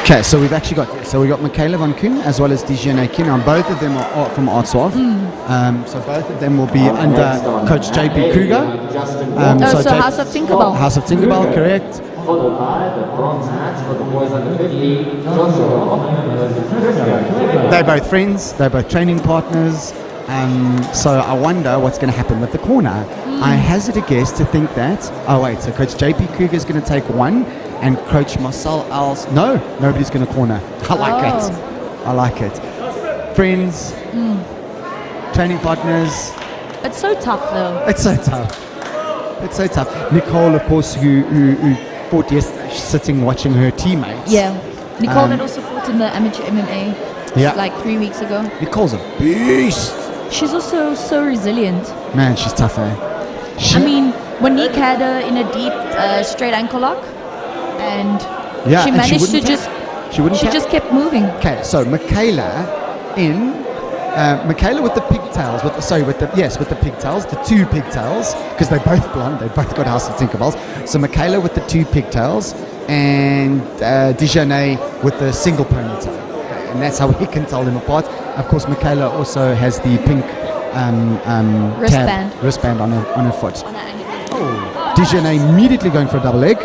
Okay, so we've actually got Michaela Van Koen as well as Dijane Kin. Now both of them are from Artswald. So both of them will be under Coach JP Kruger. So House of Tinkerbell. House of Tinkerbell, correct. Followed by the bronze match for the boys under 50, They're both friends, they're both training partners. So I wonder what's going to happen with the corner. I hazard a guess to think that, so Coach JP Kruger is going to take one and Coach Marcel Els, no, nobody's going to corner. I like it. Friends, training partners. It's so tough though. It's so tough. Nicole, of course, who fought yesterday, sitting watching her teammates. Yeah. Nicole had also fought in the amateur MMA like 3 weeks ago. Nicole's a beast. She's also so resilient. Man, she's tough, eh? I mean, Monique had her in a deep straight ankle lock, and she managed to just kept moving. Okay, so Michaela with the pigtails, with the pigtails, the two pigtails, because they're both blonde, they both got House of Tinkerbells. So Michaela with the two pigtails, and Dijane with the single ponytail. Okay, and that's how we can tell them apart. Of course, Michaela also has the pink wristband on her foot. Dijane immediately going for a double leg.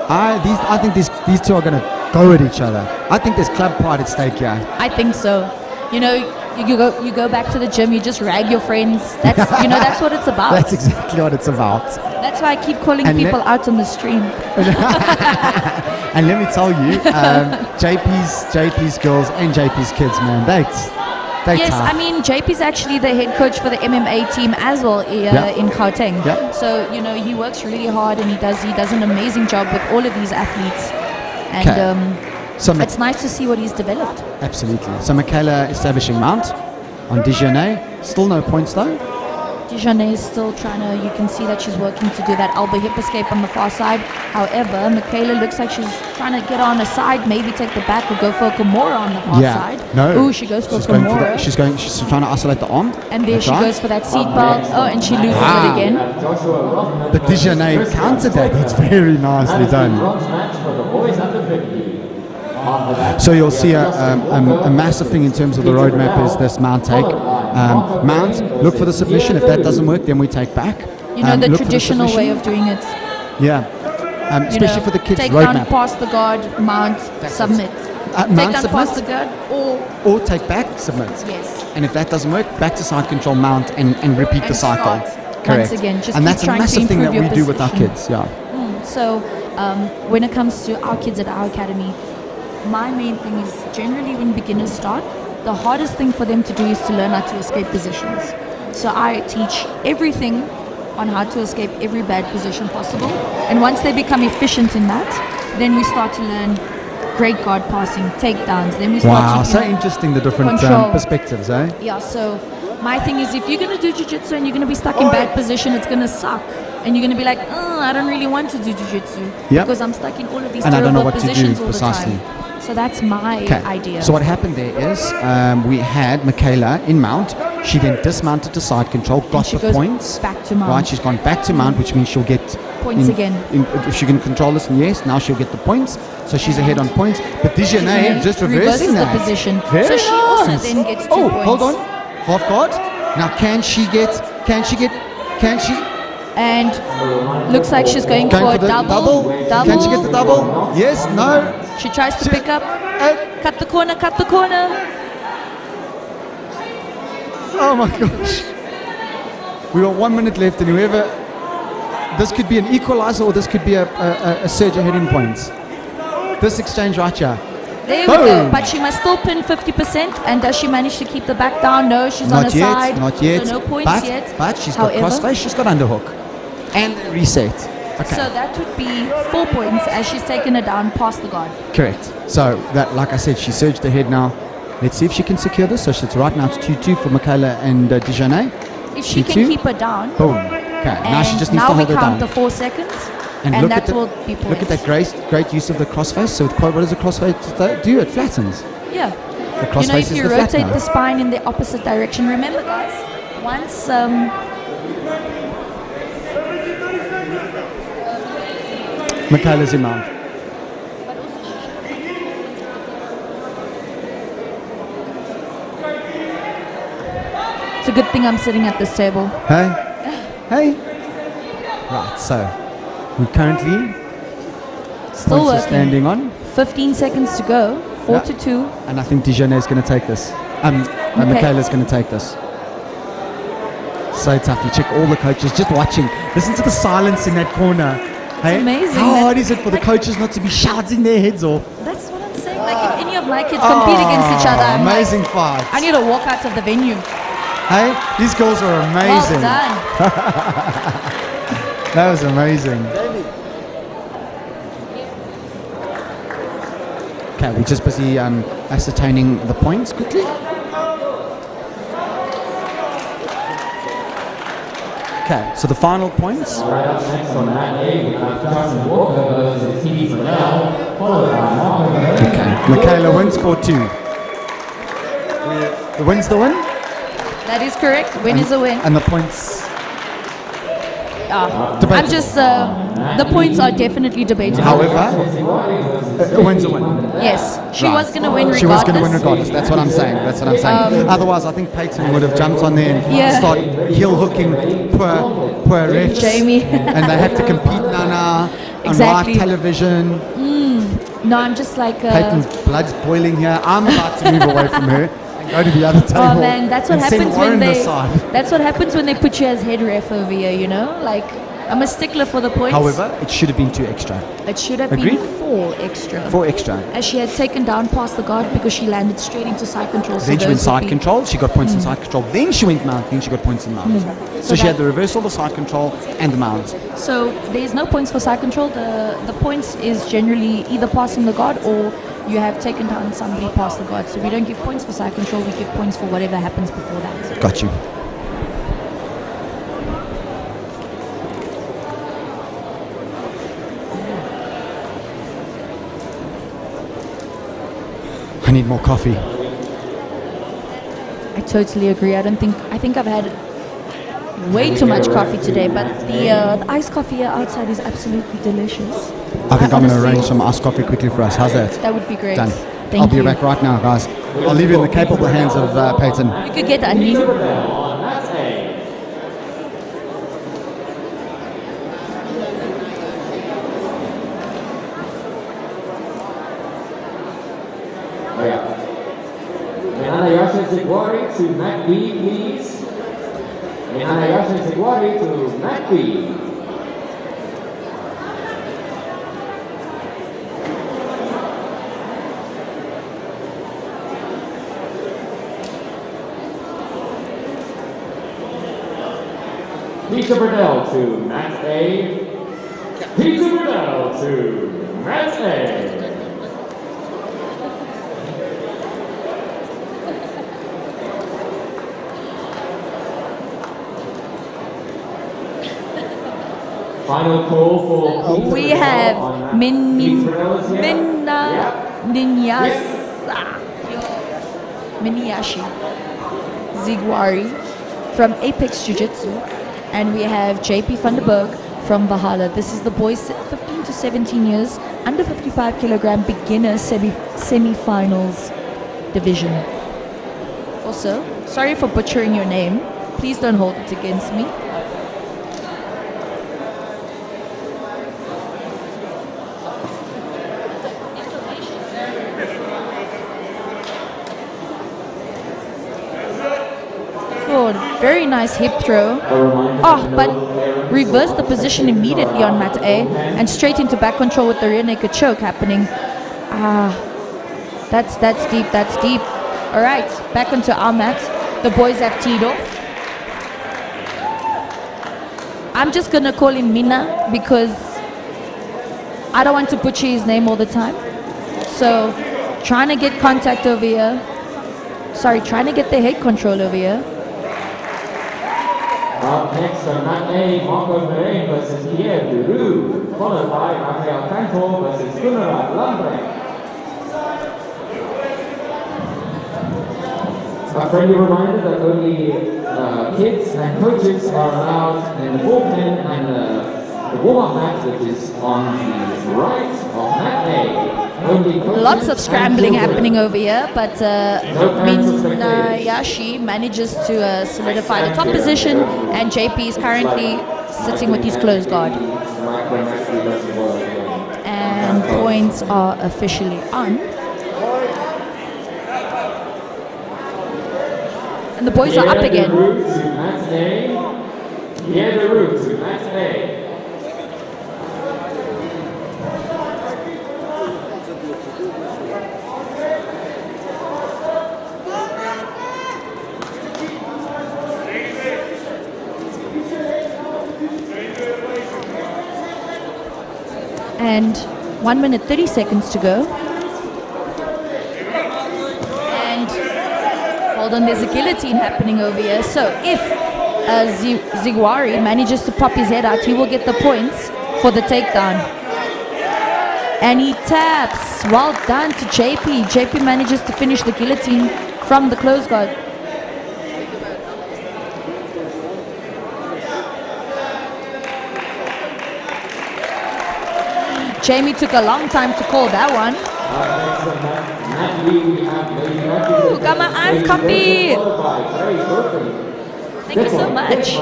I think these two are going to go at each other. I think there's club pride at stake here. I think so. You know, you go back to the gym, you just rag your friends. That's that's what it's about. That's exactly what it's about. That's why I keep calling people out on the stream. And let me tell you, JP's girls and JP's kids, man, they yes, tough. I mean JP's actually the head coach for the MMA team as well in Gauteng. So he works really hard and he does an amazing job with all of these athletes. And so it's nice to see what he's developed. Absolutely. So Michaela establishing mount on Dijane. Still no points though. Dijonay is still trying to, you can see that she's working to do that elbow hip escape on the far side. However, Michaela looks like she's trying to get on a side, maybe take the back or go for a Kimura on the far side. No. Ooh, she goes for she's a going for Kimura. that. She's trying to isolate the arm. And there That's she right. goes for that seat belt. Oh, and she loses it again. But Dijonay countered that. That's very nicely done. Bronze match for the boys under 50. So you'll see a massive thing in terms of the roadmap is this mount take. Mount, look for the submission. If that doesn't work, then we take back. You know, the look for traditional way submission. of doing it. Yeah. Especially for the kids' take down, roadmap. pass the guard, mount, submit. Take Mount, down, submit, pass the guard, or take back, submit. yes. And if that doesn't work, back to side control, mount, and repeat the And cycle. start Correct. once again. Just And keep that's a trying to massive thing that improve we your do with our position. kids. Yeah. So when it comes to our kids at our academy, my main thing is generally when beginners start, the hardest thing for them to do is to learn how to escape positions. So I teach everything on how to escape every bad position possible. And once they become efficient in that, then we start to learn great guard passing, takedowns. Then we start Wow, to so interesting the different control. perspectives, eh? Yeah, so my thing is if you're going to do jiu-jitsu and you're going to be stuck in bad position, it's going to suck. And you're going to be like, I don't really want to do jiu-jitsu Yep. because I'm stuck in all of these And I don't know terrible what to do positions all precisely. the time. So that's my idea. So what happened there is we had Michaela in mount. She then dismounted to side control, got she the goes points. back to mount. Right, she's gone back to mount, which means she'll get Points again. if she can control this, and yes, now she'll get the points. So she's ahead on points. But Dijonay just reverses reversing the that. position. Very So she also nice. then gets 2 Oh, points. hold on. Half guard. Now can she? And looks like she's going for a the double. Can she get the double? Yes, no. She tries to pick up. Cut the corner, cut the corner. Oh my gosh. We got 1 minute left, and whoever, this could be an equalizer or this could be a surge ahead in points. This exchange right here. There we go. But she must still pin 50%. And does she manage to keep the back down? No, she's on Not the yet, side. not yet. So no points but, yet. But she's got However, crossface, she's got underhook. And reset. Okay. So that would be 4 points as she's taken it down past the guard. Correct. So that, like I said, she surged ahead now. Let's see if she can secure this. So it's right now to 2-2 for Michaela and Dijonay. If she 2-2. can keep her down. Boom. Okay. Now she just needs now to we hold her count down. the 4 seconds. And look that at the, will be points. Look at that great use of the crossface. So what does the crossface do? It flattens. Yeah. The crossface You know, if is you the rotate flattener. the spine in the opposite direction, remember guys, once Michaela's in mount. it's a good thing I'm sitting at this table. Hey? Hey? Right, so we're currently Still points are working. standing on. 15 seconds to go. 4-2. And I think Dijonay is going to take this. Michaela's going to take this. So tough. You check all the coaches just watching. Listen to the silence in that corner. Hey? amazing. How hard is it for the coaches not to be shouting their heads off? That's what I'm saying. Like if any of my kids compete against each other, I'm like, amazing fight. I need to walk out of the venue. Hey, these girls are amazing. Well done. That was amazing. Okay, we're just busy ascertaining the points quickly. Okay, so the final points. Right up next on mat A, we have Justin Walker versus T. Fennell, followed by Marco. Okay, Michaela wins 4-2. The win's the win? That is correct. Win is a win. And the points. I'm just, the points are definitely debatable. However, a win's a win. Yes, she Right. was going to win regardless. She was going to win regardless. That's what I'm saying. Otherwise, I think Peyton would have jumped on there and started heel hooking poor refs. Jamie. And they have to compete now on Exactly. live television. No, I'm just like... Peyton's blood's boiling here. I'm about to move away from her and go to the other table. Oh man, that's what and send happens Warren when this they. side. That's what happens when they put you as head ref over here. You know, like I'm a stickler for the points. However, it should have been 2 extra. it should have Agreed? been 4 extra. 4 extra. As she had taken down past the guard because she landed straight into side control. So Then she went those would side be- control. She got points in side control. Then she went mount. Then she got points in mount. So she that- had the reversal, the side control, and the mount. So there's no points for side control. The points is generally either passing the guard or you have taken down somebody past the guard. So we don't give points for side control. We give points for whatever happens before that. Got you. I need more coffee. I totally agree. I think I've had way too much coffee today, but the iced coffee here outside is absolutely delicious. I think I'm going to arrange some iced coffee quickly for us. How's that? That would be great. Done. Thank I'll be you. back right now, guys. I'll leave you in the capable hands of Peyton. You could get onion. Minayasha Zigwari to Mac B, please. Minayasha Zigwari to Mac B. Peter Burdell to Max A. Peter Burdell to Max A. Final call for Peter We Burdell have on Minayashi Zigwari from Apex Jiu-Jitsu, and we have JP van der Berg from Valhalla. This is the boys 15 to 17 years, under 55 kilogram beginner semi-finals division. Also, sorry for butchering your name. Please don't hold it against me. Very nice hip throw. Oh, but reverse the position immediately on mat A and straight into back control with the rear naked choke happening. That's deep, that's deep. All right, back onto our mat. The boys have teed off. I'm just gonna call him Mina because I don't want to butcher his name all the time. So, trying to get contact over here. Sorry, trying to get the head control over here. Up next on mat A, Marco Pereira versus Pierre Duru, followed by Rafael Cantor versus Gunnar Lambrecht. A friendly reminder that only kids and coaches are allowed in the bullpen and the warm-up mat, which is on the right of mat A. Lots of scrambling happening over here, but Minayashi manages to solidify the top position, and JP is currently sitting with his closed guard. And points are officially on. And the boys are up again. And 1 minute 30 seconds to go. And hold on, there's a guillotine happening over here. So if Zigwari manages to pop his head out, he will get the points for the takedown. And he taps. Well done to JP. JP manages to finish the guillotine from the close guard. Jamie took a long time to call that one. Ooh, got my iced coffee. Thank you so much.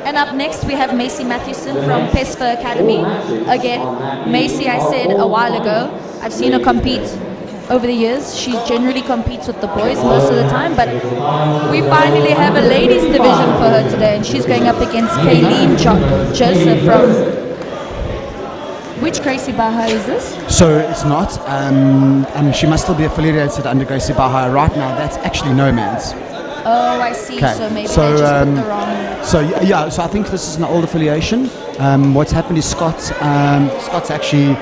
And up next we have Macy Mathewson from PESFA Academy. Again, Macy, I said a while ago, I've seen her compete over the years. She generally competes with the boys most of the time, but we finally have a ladies division for her today, and she's going up against Kayleen Joseph from... Which Gracie Baha is this? So it's not. She must still be affiliated under Gracie Baha. Right now, that's actually No Man's. Oh, I see. Okay. So maybe they just put the wrong... So I think this is an old affiliation. What's happened is Scott's actually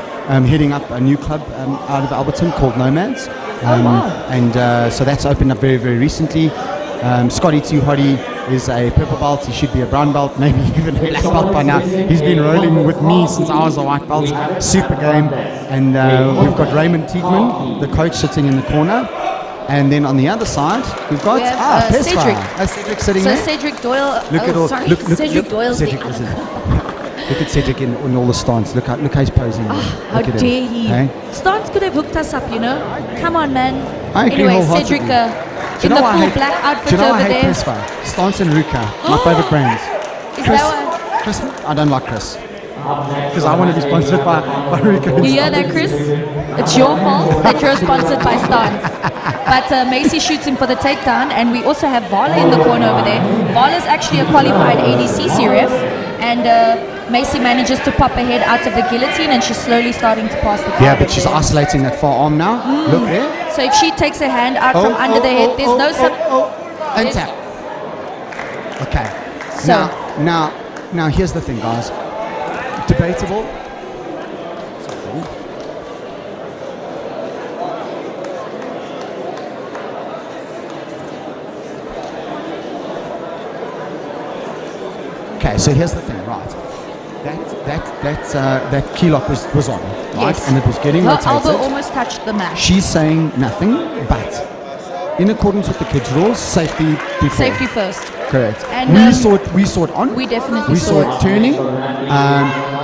heading up a new club out of Alberton called No Man's. Wow. And so that's opened up very, very recently. Scotty Tuhari is a purple belt. He should be a brown belt, maybe even a black belt by now. He's been rolling with me since I was a white belt. Super game. And we've got Raymond Tiegman, the coach, sitting in the corner. And then on the other side, we've got Cedric. Cedric sitting So there. Cedric Doyle. Look at all. Sorry, Look, Cedric Doyle's Cedric, the listen. Look at Cedric in all the stance. Look how he's posing. How Look at dare him. he? Hey? Stance could have hooked us up, you know. Come on, man. I agree Anyway, wholeheartedly. Cedric Do you in know the what I full hate? black Do outfit you know over what I hate there. Chris for? Stance and Ruka, my favorite brands. Is Chris, that Chris, I don't like Chris. Because I want to be sponsored by Ruka. You hear that, Chris? It's your fault that you're sponsored by Stance. But Macy shoots him for the takedown, and we also have Vala in the corner over there. Vala is actually a qualified ADCC ref, and Macy manages to pop her head out of the guillotine, and she's slowly starting to pass the guard. Yeah, but she's isolating that far arm now. Look there. So if she takes her hand out from under the head, there's no... And tap. Okay. So- Now here's the thing, guys. Debatable. Okay, so here's the thing, right? That key lock was on, right? Yes. And it was getting Her rotated. elbow almost touched the mat. She's saying nothing, but in accordance with the kids' rules, safety before. Safety first. Correct. And, we saw it on. We definitely we saw saw it turning.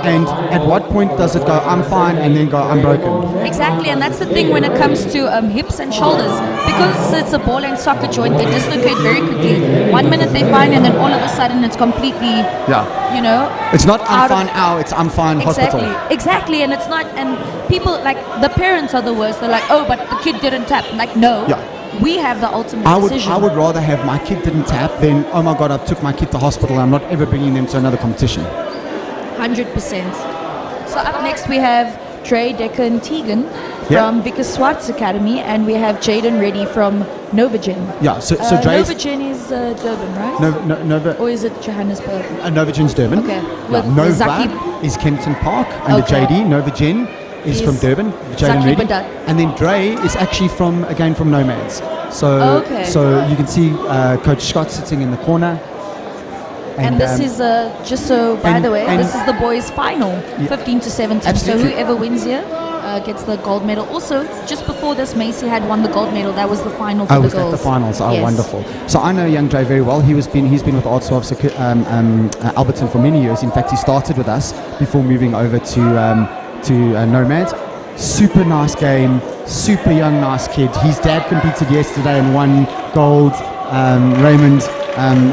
And at what point does it go, I'm fine, and then go, I'm broken? Exactly, and that's the thing when it comes to hips and shoulders. Because it's a ball and socket joint, they dislocate very quickly. 1 minute they're fine, and then all of a sudden it's completely, you know. It's not I'm out of- fine, ow, it's I'm fine, Exactly, hospital. exactly, and it's not, and people, like, the parents are the worst. They're like, oh, but the kid didn't tap. Like, no. Yeah. We have the ultimate I would decision. rather have my kid didn't tap than, oh my God, I took my kid to hospital, I'm not ever bringing them to another competition. 100%. So up next we have Dre, Decker, and Tegan from Vickers Swartz Academy, and we have Jaden Reddy from Novagen. Yeah, so Dre's... Novagen is Durban, right? Nova... Or is it Johannesburg? Novagen's Durban. Okay. Yeah, With Nova Zaki. is Kempton Park under Okay. JD. Novagen is from Durban, Jaden Zaki Reddy. Badat. And then Dre is actually from Nomads. So, Okay. so you can see Coach Scott sitting in the corner. And this is just so, by and- the way, and- this is the boys' final, 15 to 17. Absolutely. So whoever wins here gets the gold medal. Also, just before this, Macy had won the gold medal. That was the final for Oh, the was girls. that the finals? Oh, Yes. wonderful. So I know young Dre very well. He's been with Artswaf Alberton for many years. In fact, he started with us before moving over to Nomads. Super nice game, super young, nice kid. His dad competed yesterday and won gold. Raymond,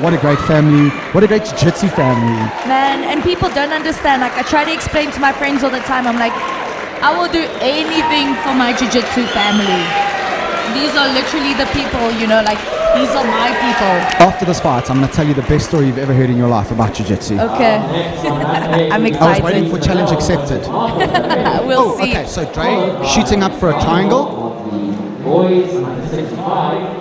what a great family. What a great jiu-jitsu family. Man, and people don't understand. Like, I try to explain to my friends all the time. I'm like, I will do anything for my jiu-jitsu family. These are literally the people, you know, like, these are my people. After this fight, I'm going to tell you the best story you've ever heard in your life about jiu-jitsu. Okay. I'm I was excited. waiting for challenge accepted. We'll see. Okay, so Dre shooting up for a triangle. Boys, 65.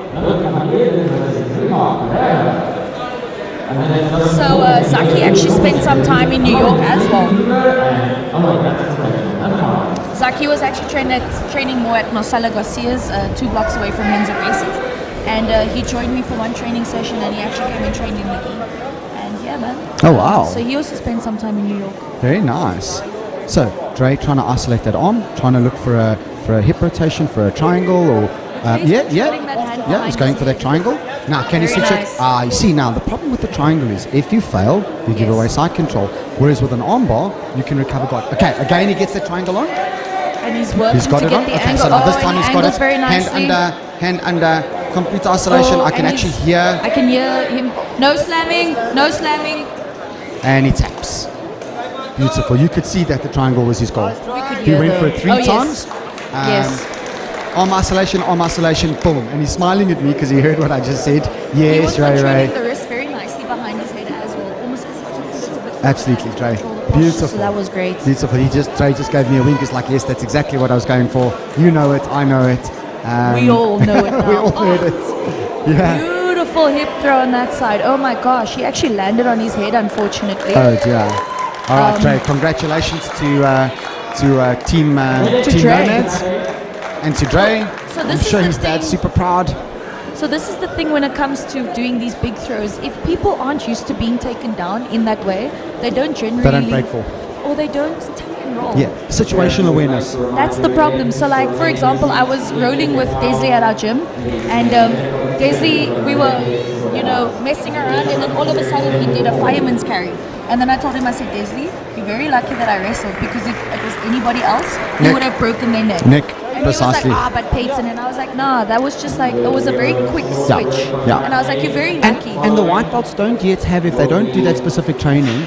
So Zaki actually spent some time in New York as well. Zaki was actually training more at Marcelo Garcia's, 2 blocks away from Men's Racing. And he joined me for one training session, and he actually came and trained in Mickey. And yeah, man. Oh, wow. So he also spent some time in New York. Very nice. So Dre trying to isolate that arm, trying to look for a hip rotation, for a triangle, or He's putting that hand yeah, he's behind going his for that head. triangle. Now, can you Very switch nice. it? You see now, the problem with the triangle is if you fail, you give Yes. away side control. Whereas with an arm bar, you can recover guard. Okay, again, he gets the triangle on. And he's working He's got to it get on. the Okay, angle. so now this and time he he's got angles it. very Hand nicely. under, complete isolation. Oh, I can and actually he's- hear. I can hear him. No slamming, no slamming. And he taps. Beautiful. You could see that the triangle was his goal. We could He hear went the- for it 3 oh, yes. times. Yes. Arm isolation, boom. And he's smiling at me because he heard what I just said. He Yes, was Ray, controlling Ray. the wrist very nicely behind his head as well. Almost as if to sit a bit Absolutely, Dre. control the posture, Beautiful. So that was great. Beautiful. Dre just gave me a wink. He's like, yes, that's exactly what I was going for. You know it, I know it. We all know it now. We all heard it. Yeah. Beautiful hip throw on that side. Oh my gosh, he actually landed on his head, unfortunately. Oh dear. All right, Dre. Congratulations to Team To Team Dre. Nomads and to Dre. So I'm this is sure the his dad's thing- super proud. So this is the thing when it comes to doing these big throws. If people aren't used to being taken down in that way, they don't generally... They don't break fall. Or they don't tuck and roll. Yeah, situational awareness. That's the problem. So like, for example, I was rolling with Desley at our gym, and Desley, we were, messing around, and then all of a sudden he did a fireman's carry. And then I told him, I said, Desley, you're very lucky that I wrestled, because if it was anybody else, you would have broken their neck. And Precisely. he was like, but Peyton, and I was like, nah, that was just like, it was a very quick switch. Yeah. And I was like, you're very lucky. And the white belts don't yet have, if they don't do that specific training,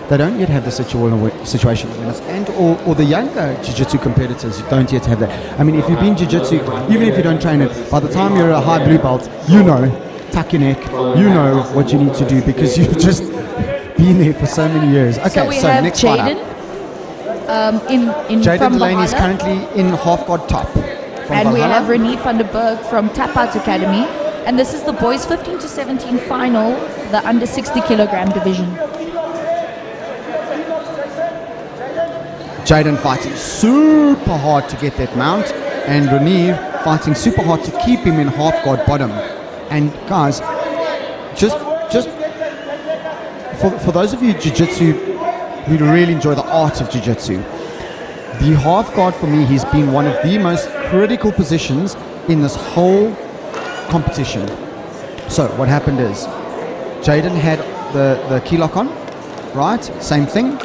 they don't yet have the situation awareness, and or the younger jiu-jitsu competitors don't yet have that. I mean, if you've been jiu-jitsu, even if you don't train it, by the time you're a high blue belt, tuck your neck, what you need to do, because you've just been there for so many years. Okay, so we have next Jaden. Jaden Delaney is currently in half guard top. And we have Renee van der Berg from Tap Out Academy. And this is the boys 15 to 17 final, the under 60 kilogram division. Jaden fighting super hard to get that mount, and Renee fighting super hard to keep him in half guard bottom. And guys, just for those of you jiu-jitsu who really enjoy the art of jiu-jitsu, the half guard for me has been one of the most critical positions in this whole competition. So what happened is Jaden had the key lock on, right? Same thing.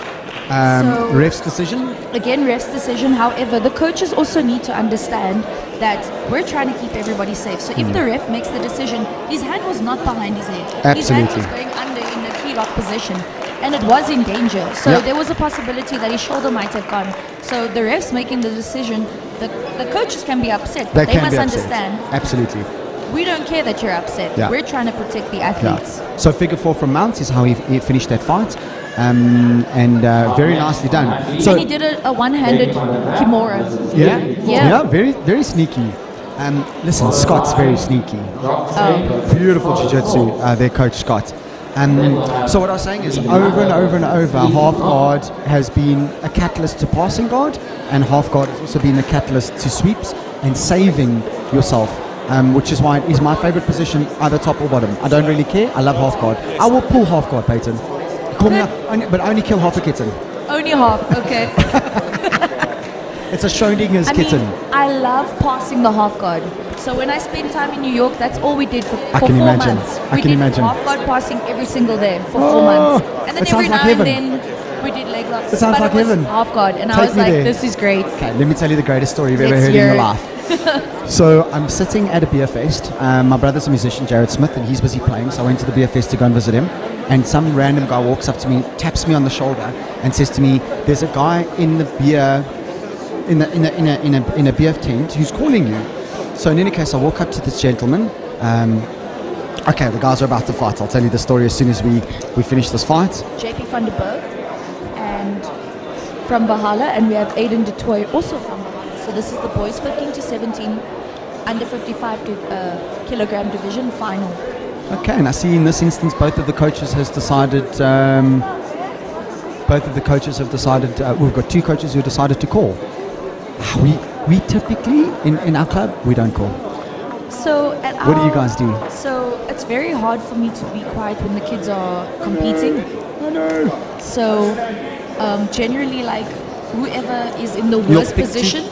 Ref's decision. Again, ref's decision. However, the coaches also need to understand that we're trying to keep everybody safe. So if the ref makes the decision, his hand was not behind his head. Absolutely. His hand was going under in the key lock position, and it was in danger. So there was a possibility that his shoulder might have gone. So the ref's making the decision. The coaches can be upset, but they must understand. Absolutely. We don't care that you're upset. Yeah. We're trying to protect the athletes. Yeah. So figure 4 from Mounts is how he finished that fight. And very nicely done. So and he did a one-handed kimura. Yeah, very, very sneaky. Listen, Scott's very sneaky. Beautiful jiu-jitsu, their coach Scott. So what I was saying is, over and over and over, half guard has been a catalyst to passing guard, and half guard has also been a catalyst to sweeps and saving yourself. Which is why it is my favorite position, either top or bottom. I don't really care. I love half guard. I will pull half guard, Peyton. Call me up, but only kill half a kitten. Only half, okay. It's a Schrodinger's kitten. I love passing the half guard. So when I spend time in New York, that's all we did for 4 months. I can imagine. Half guard passing every single day for 4 months. And then every now and then we did leg locks. It sounds like heaven. Half guard, and I was like, this is great. Okay, let me tell you the greatest story you've ever heard in your life. So I'm sitting at a beer fest. My brother's a musician, Jared Smith, and he's busy playing. So I went to the beer fest to go and visit him. And some random guy walks up to me, taps me on the shoulder, and says to me, "There's a guy in the beer, in a beer tent who's calling you." So in any case, I walk up to this gentleman. Okay, the guys are about to fight. I'll tell you the story as soon as we finish this fight. JP van der Berg, and from Valhalla, and we have Aiden de Toy also from Valhalla. So this is the boys 15 to 17, under 55 kilogram division final. Okay, and I see in this instance both of the coaches have decided. We've got 2 coaches who decided to call. We typically in our club we don't call. So what do you guys do? So it's very hard for me to be quiet when the kids are competing. I know. So generally, like whoever is in the worst position.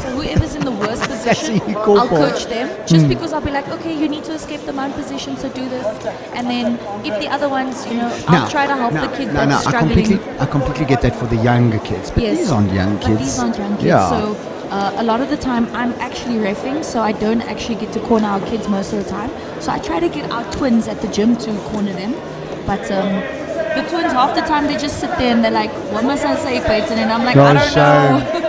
So whoever's in the worst position, I'll coach them. Just because I'll be like, okay, you need to escape the mount position, so do this. And then if the other ones, I'll try to help the kid that's struggling. I completely get that for the younger kids. But these aren't young kids. But these aren't young kids. Yeah. So a lot of the time, I'm actually reffing, so I don't actually get to corner our kids most of the time. So I try to get our twins at the gym to corner them. But the twins, half the time, they just sit there and they're like, what must I say, Peyton? And I'm like, I don't know.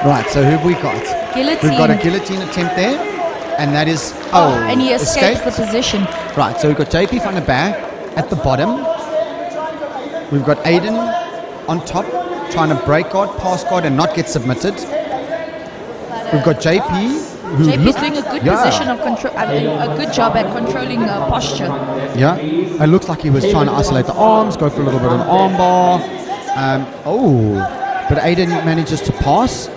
Right, so who have we got? Guillotine. We've got a guillotine attempt there, and that is and he escapes the position. Right, so we've got JP van der Berg at the bottom. We've got Aiden on top, trying to break guard, pass guard, and not get submitted. We've got JP. JP's doing a good position of control. A good job at controlling posture. Yeah, it looks like he was trying to isolate the arms, go for a little bit of an arm bar. But Aiden manages to pass.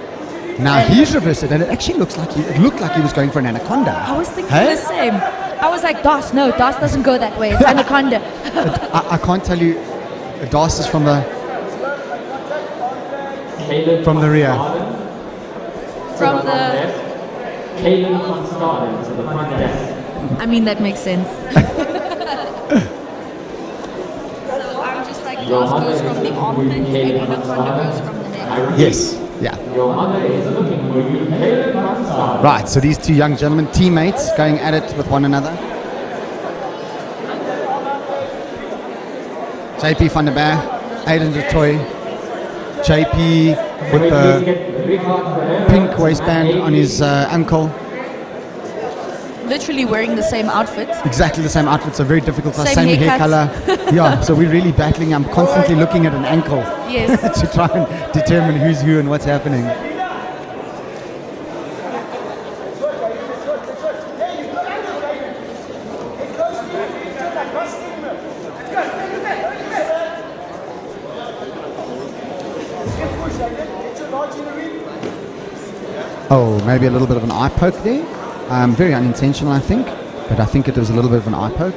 Now he's reversed it, and it actually looked like he was going for an anaconda. I was thinking the same. I was like, Das doesn't go that way. It's anaconda. I can't tell you. Das is from the rear. From the Kalen van Staden to the front desk. I mean, that makes sense. So I'm just like, Das goes from the armpit and anaconda goes from the neck. Yes. Yeah. Your mother is looking for you, Kalen van Staden. Right. So these two young gentlemen, teammates, going at it with one another. JP van der Berg, Aiden de Toy. JP with the pink waistband on his ankle. Literally wearing the same outfit. Exactly the same outfit, so very difficult. Same hair color. Yeah, so we're really battling. I'm constantly looking at an ankle. Yes. To try and determine who's who and what's happening. Oh, maybe a little bit of an eye poke there. Very unintentional, I think. But I think it was a little bit of an eye poke.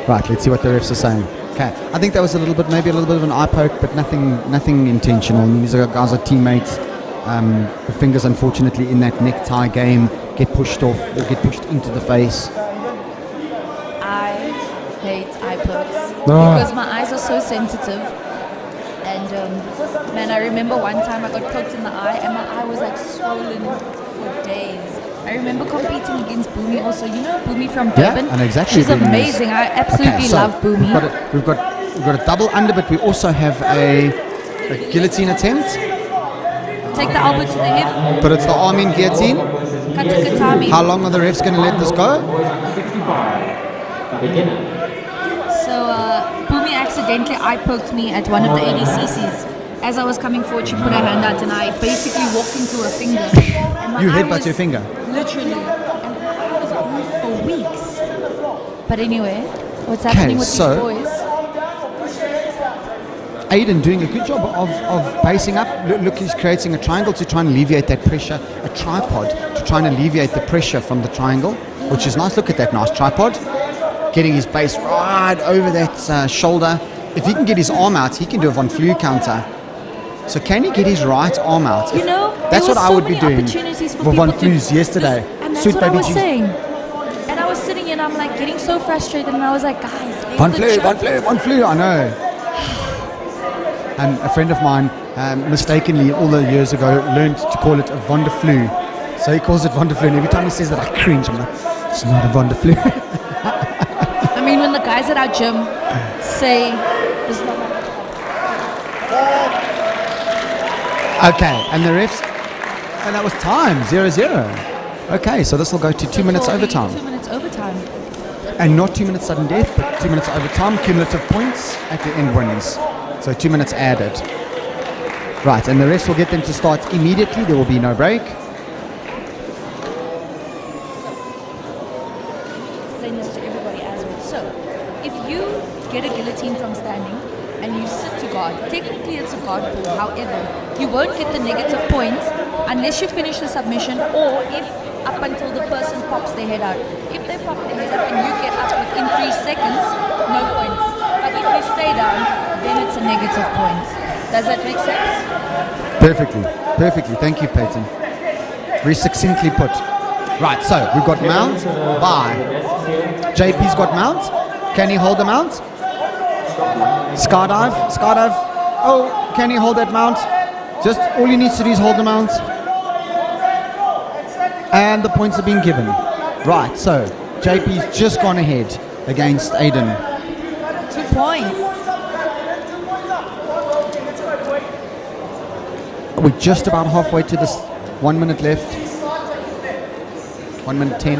Right, let's see what the refs are saying. Okay, I think that was maybe a little bit of an eye poke, but nothing intentional. I mean, these guys are teammates. The fingers, unfortunately, in that necktie game, get pushed off or get pushed into the face. I hate eye pokes because my eyes are so sensitive. And man, I remember one time I got poked in the eye and my eye was like swollen for days. I remember competing against Boomy also. You know Boomy from Durban? Yeah, and exactly. She's amazing. I absolutely love Boomy. We've got a double under, but we also have a guillotine attempt. Take the elbow to the hip. But it's the arm in guillotine. Katakatami. How long are the refs going to let this go? So Boomy accidentally eye poked me at one of the ADCCs. As I was coming forward, she put her hand out and I basically walked into her finger. And You headbutt your finger? Literally. And I was bruised for weeks. But anyway, what's happening with these boys? Aiden doing a good job of basing up. Look, he's creating a triangle to try and alleviate that pressure. A tripod to try and alleviate the pressure from the triangle, which is nice. Look at that nice tripod. Getting his base right over that shoulder. If he can get his arm out, he can do a Von Flue counter. So can he get his right arm out? You know, that's what I would be doing for Von Flues yesterday. And that's what I was saying. And I was sitting here and I'm like getting so frustrated and I was like, guys, Von Flue, I know. And a friend of mine, mistakenly all the years ago, learned to call it a Von der Flue. So he calls it Von der Flue, and every time he says that, I cringe. I'm like, it's not a Von der Flue. I mean, when the guys at our gym say, it's not. Okay, and the refs, and that was time, 0-0. Okay, so this will go to 2 minutes overtime. 2 minutes overtime. And not 2 minutes sudden death, but 2 minutes overtime, cumulative points at the end wins. So 2 minutes added. Right, and the refs will get them to start immediately. There will be no break. Explain this to everybody as well. So, if you get a guillotine from standing and you sit to guard, technically it's a guard pull. However, you won't get the negative points unless you finish the submission or if up until the person pops their head out. If they pop their head up and you get up within 3 seconds, no points. But if you stay down, then it's a negative point. Does that make sense? Perfectly. Thank you, Peyton. Very succinctly put. Right, so we've got mount, by. JP's got mount. Can he hold the mount? Skydive. Oh, can he hold that mount? Just all he needs to do is hold the mount. And the points are being given. Right, so JP's just gone ahead against Aiden. 2 points. We're just about halfway to this 1 minute left. 1 minute 10.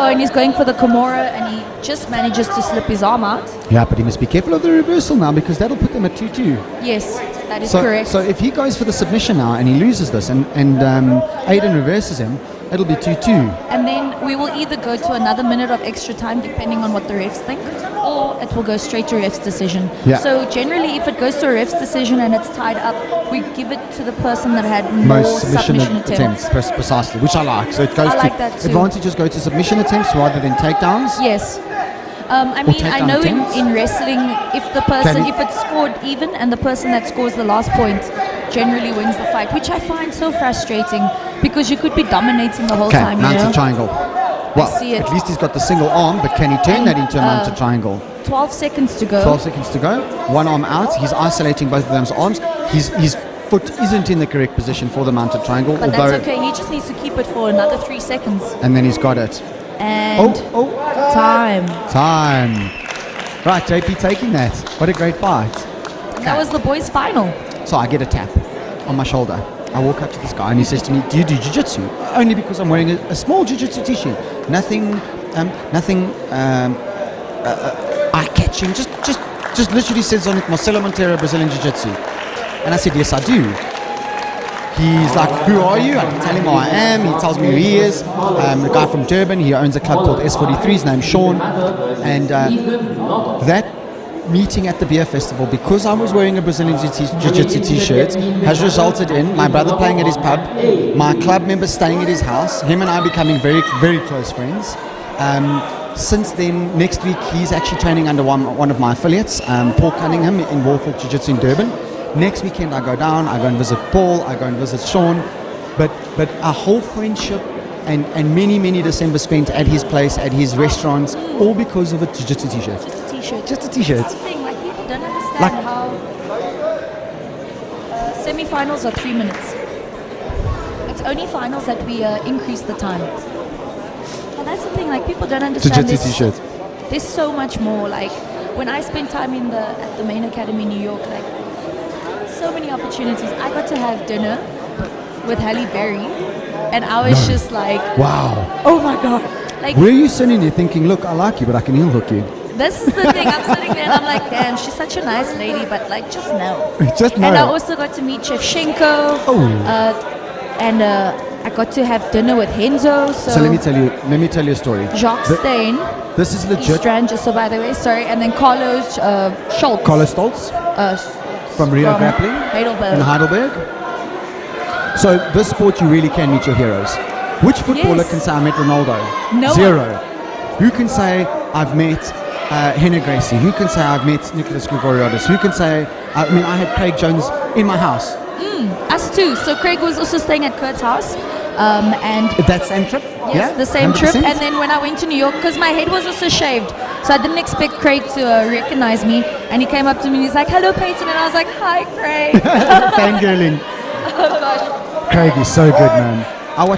Oh, and he's going for the Kimura and he just manages to slip his arm out. Yeah, but he must be careful of the reversal now because that'll put them at 2-2. Yes. That is so, correct. So if he goes for the submission now and he loses this and Aiden reverses him, it'll be 2-2. And then we will either go to another minute of extra time depending on what the refs think, or it will go straight to ref's decision. Yeah. So generally if it goes to a ref's decision and it's tied up, we give it to the person that had more Most submission attempts. precisely, which I like. So it goes I to like that too. advantages go to submission attempts rather than takedowns. Yes. I mean, I takedown know attempts? in wrestling, if it's scored even and the person that scores the last point generally wins the fight, which I find so frustrating because you could be dominating the whole time. Mounted triangle. Well, see it. at least he's got the single arm, but can he turn that into a mounted triangle? 12 seconds to go. 12 seconds to go. One arm out. He's isolating both of them's arms. His foot isn't in the correct position for the mounted triangle. But that's okay. He just needs to keep it for another 3 seconds. And then he's got it. And time. Right, JP taking that. What a great fight. And that was the boys' final. So I get a tap on my shoulder. I walk up to this guy and he says to me, "Do you do jiu-jitsu?" Only because I'm wearing a small jiu-jitsu t-shirt. Nothing eye-catching. Just literally says on it, Marcelo Monteiro, Brazilian Jiu-Jitsu. And I said, "Yes, I do." He's like, "Who are you?" I can tell him who I am. He tells me who he is. A guy from Durban. He owns a club called S43. His name's Sean. And that meeting at the beer festival, because I was wearing a Brazilian Jiu-Jitsu t-shirt, has resulted in my brother playing at his pub, my club members staying at his house, him and I becoming very, very close friends. Since then, next week, he's actually training under one of my affiliates, Paul Cunningham in Warford Jiu-Jitsu in Durban. Next weekend, I go down, I go and visit Paul, I go and visit Sean. But our whole friendship and many December spent at his place, at his restaurants, all because of a Jiu-Jitsu t-shirt. Just a t-shirt. That's the thing, like people don't understand how semi-finals are 3 minutes. It's only finals that we increase the time. Well, that's the thing, like people don't understand Jiu-Jitsu t-shirt. There's so much more. Like when I spent time at the main academy in New York, like so many opportunities. I got to have dinner with Halle Berry, and I was just like, wow, oh my god! Like, were you sitting there thinking, "Look, I like you, but I can heel hook you"? This is the thing. I'm sitting there and I'm like, damn, she's such a nice lady, but like, just no. Just no. And I also got to meet Chef Shenko. And I got to have dinner with Henzo. So let me tell you a story. Jacques Stein. This is legit. He's Strand, just so by the way, sorry. And then Carlos Schultz. Carlos Stoltz. From Rio Grappling. In Heidelberg. So this sport, you really can meet your heroes. Which footballer can say I met Ronaldo? No. Zero. Who can say I've met Henna Gracie? Who can say I've met Nicholas Grigoriadis? Who can say, I had Craig Jones in my house? Us too. So Craig was also staying at Kurt's house. And that same trip? Yes, yeah, the same 100%. trip. And then when I went to New York, because my head was also shaved, so I didn't expect Craig to recognize me. And he came up to me and he's like, "Hello, Peyton." And I was like, "Hi, Craig." Fangirling. Oh gosh. Craig is so good, man.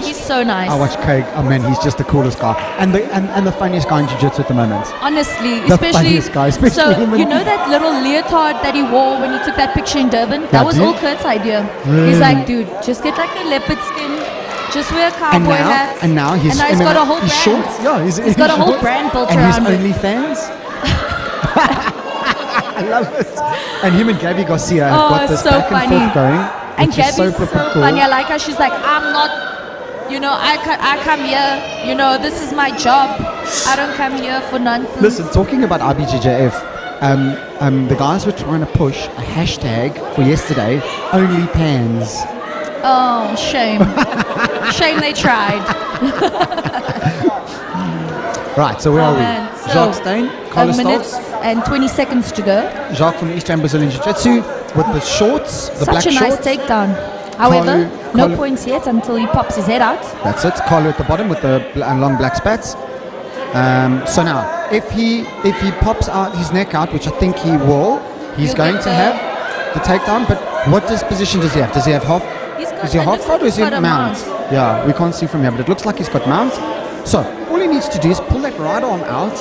He's so nice. I watch Craig. Oh man, he's just the coolest guy, and the funniest guy in jiu-jitsu at the moment. Honestly, the funniest guy, especially so him. You know that little leotard that he wore when he took that picture in Durban? That was all Kurt's idea. Really? He's like, dude, just get like a leopard skin, just wear a cowboy hat. And now he's got a whole brand. Short. Yeah, he's got a whole brand built and around his OnlyFans. I love it. And him and Gabby Garcia have got this so back and funny. forth going. And Gabby's so funny. I like how she's like, I'm not. I come here, this is my job. I don't come here for nonsense. Listen, talking about IBJJF, the guys were trying to push a hashtag for yesterday, OnlyPans. Oh, shame. Shame they tried. Right, so where are we? So Jacques Stein, Carlos a minute Stoltz. and 20 seconds to go. Jacques from East End Brazilian Jiu-Jitsu with the shorts, the black shorts. Such a nice takedown. However, no points yet until he pops his head out. That's it. Carlo at the bottom with the long black spats. So now, if he pops out his neck out, which I think he will, he's going to have the takedown. But what position does he have? Does he have half? Is he half guard or is he mount? Yeah, we can't see from here, but it looks like he's got mount. So all he needs to do is pull that right arm out.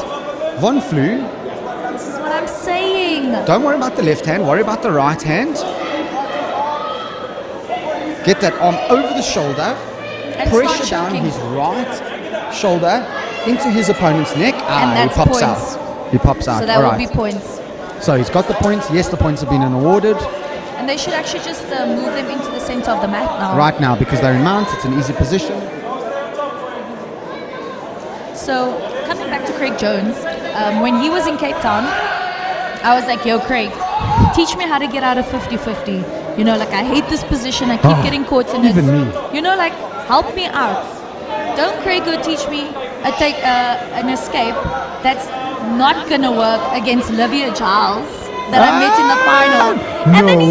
Von Flew. This is what I'm saying. Don't worry about the left hand. Worry about the right hand. Get that arm over the shoulder, and pressure down his right shoulder into his opponent's neck. And he pops points. out. He pops out. So that will be points. So he's got the points. Yes, the points have been awarded. And they should actually just move them into the center of the mat now. Right now, because they're in mount, it's an easy position. So, coming back to Craig Jones, when he was in Cape Town, I was like, yo, Craig, teach me how to get out of 50-50. You know, like, I hate this position. I keep getting caught in it. Even me. You know, like, help me out. Don't Craig go teach me an escape that's not going to work against Livia Giles that I met in the final. And then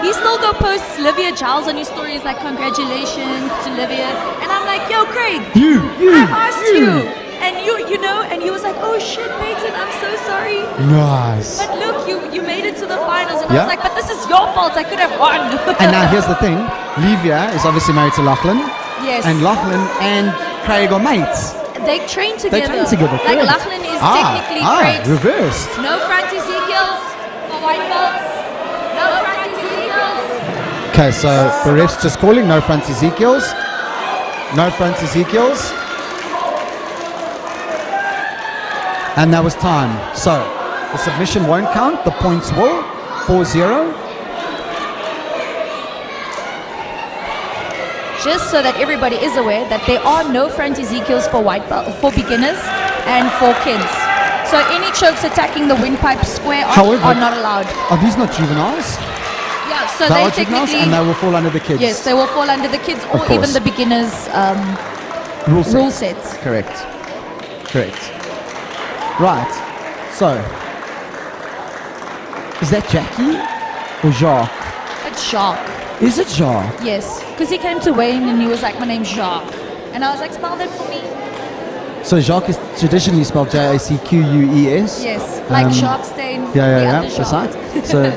he still go post Livia Giles on his stories like, congratulations to Livia. And I'm like, yo, Craig, I asked you. And you know, and he was like, oh shit, Peyton, I'm so sorry. Nice. But look, you made it to the finals. And I was like, but this is your fault. I could have won. And now here's the thing. Livia is obviously married to Lachlan. Yes. And Lachlan and Craig are mates. They train together. Like correct. Lachlan is technically Craig's. Reversed. No front Ezekiels for white belts. No front Ezekiels. Okay, so the ref's just calling no front Ezekiels. No front Ezekiels. And that was time. So the submission won't count. The points will. 4-0. Just so that everybody is aware that there are no front Ezekiels for white belt, for beginners and for kids. So any chokes attacking the windpipe square are not allowed. Are these not juveniles? Yeah, so They they are juveniles technically, and they will fall under the kids. yes, they will fall under the kids or course. even the beginners rule sets. Correct. Right. So, is that Jackie or Jacques? It's Jacques. Is it Jacques? Yes, because he came to Wayne and he was like, my name's Jacques. And I was like, spell that for me. So Jacques is traditionally spelled Jacqueus. Yes, like Jacques Stein. Yeah. That's right. So,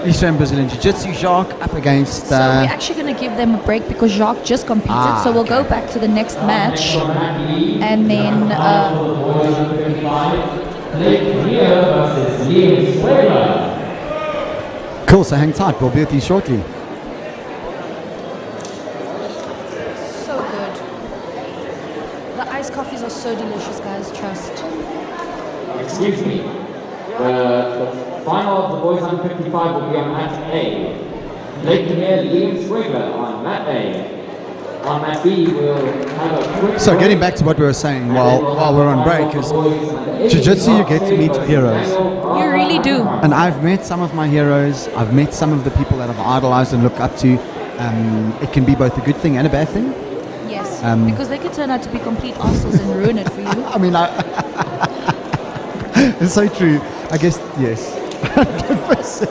Eastern Brazilian Jiu-Jitsu, Jacques up against... So we're actually going to give them a break because Jacques just competed. So we'll go back to the next match. And then... Cool, so hang tight. We'll be with you shortly. So good. The iced coffees are so delicious, guys. Trust. Excuse me. The final of the boys under 55 will be on mat A. Lake Premier Liam Swigler on mat A. On mat B, we'll have a quick... So getting back to what we were saying while we're on break is Jiu-Jitsu, you get to meet heroes. You really do. And I've met some of my heroes. I've met some of the people that I've idolized and look up to. It can be both a good thing and a bad thing. Yes, because they could turn out to be complete assholes and ruin it for you. I mean, it's so true. I guess, yes. 100%.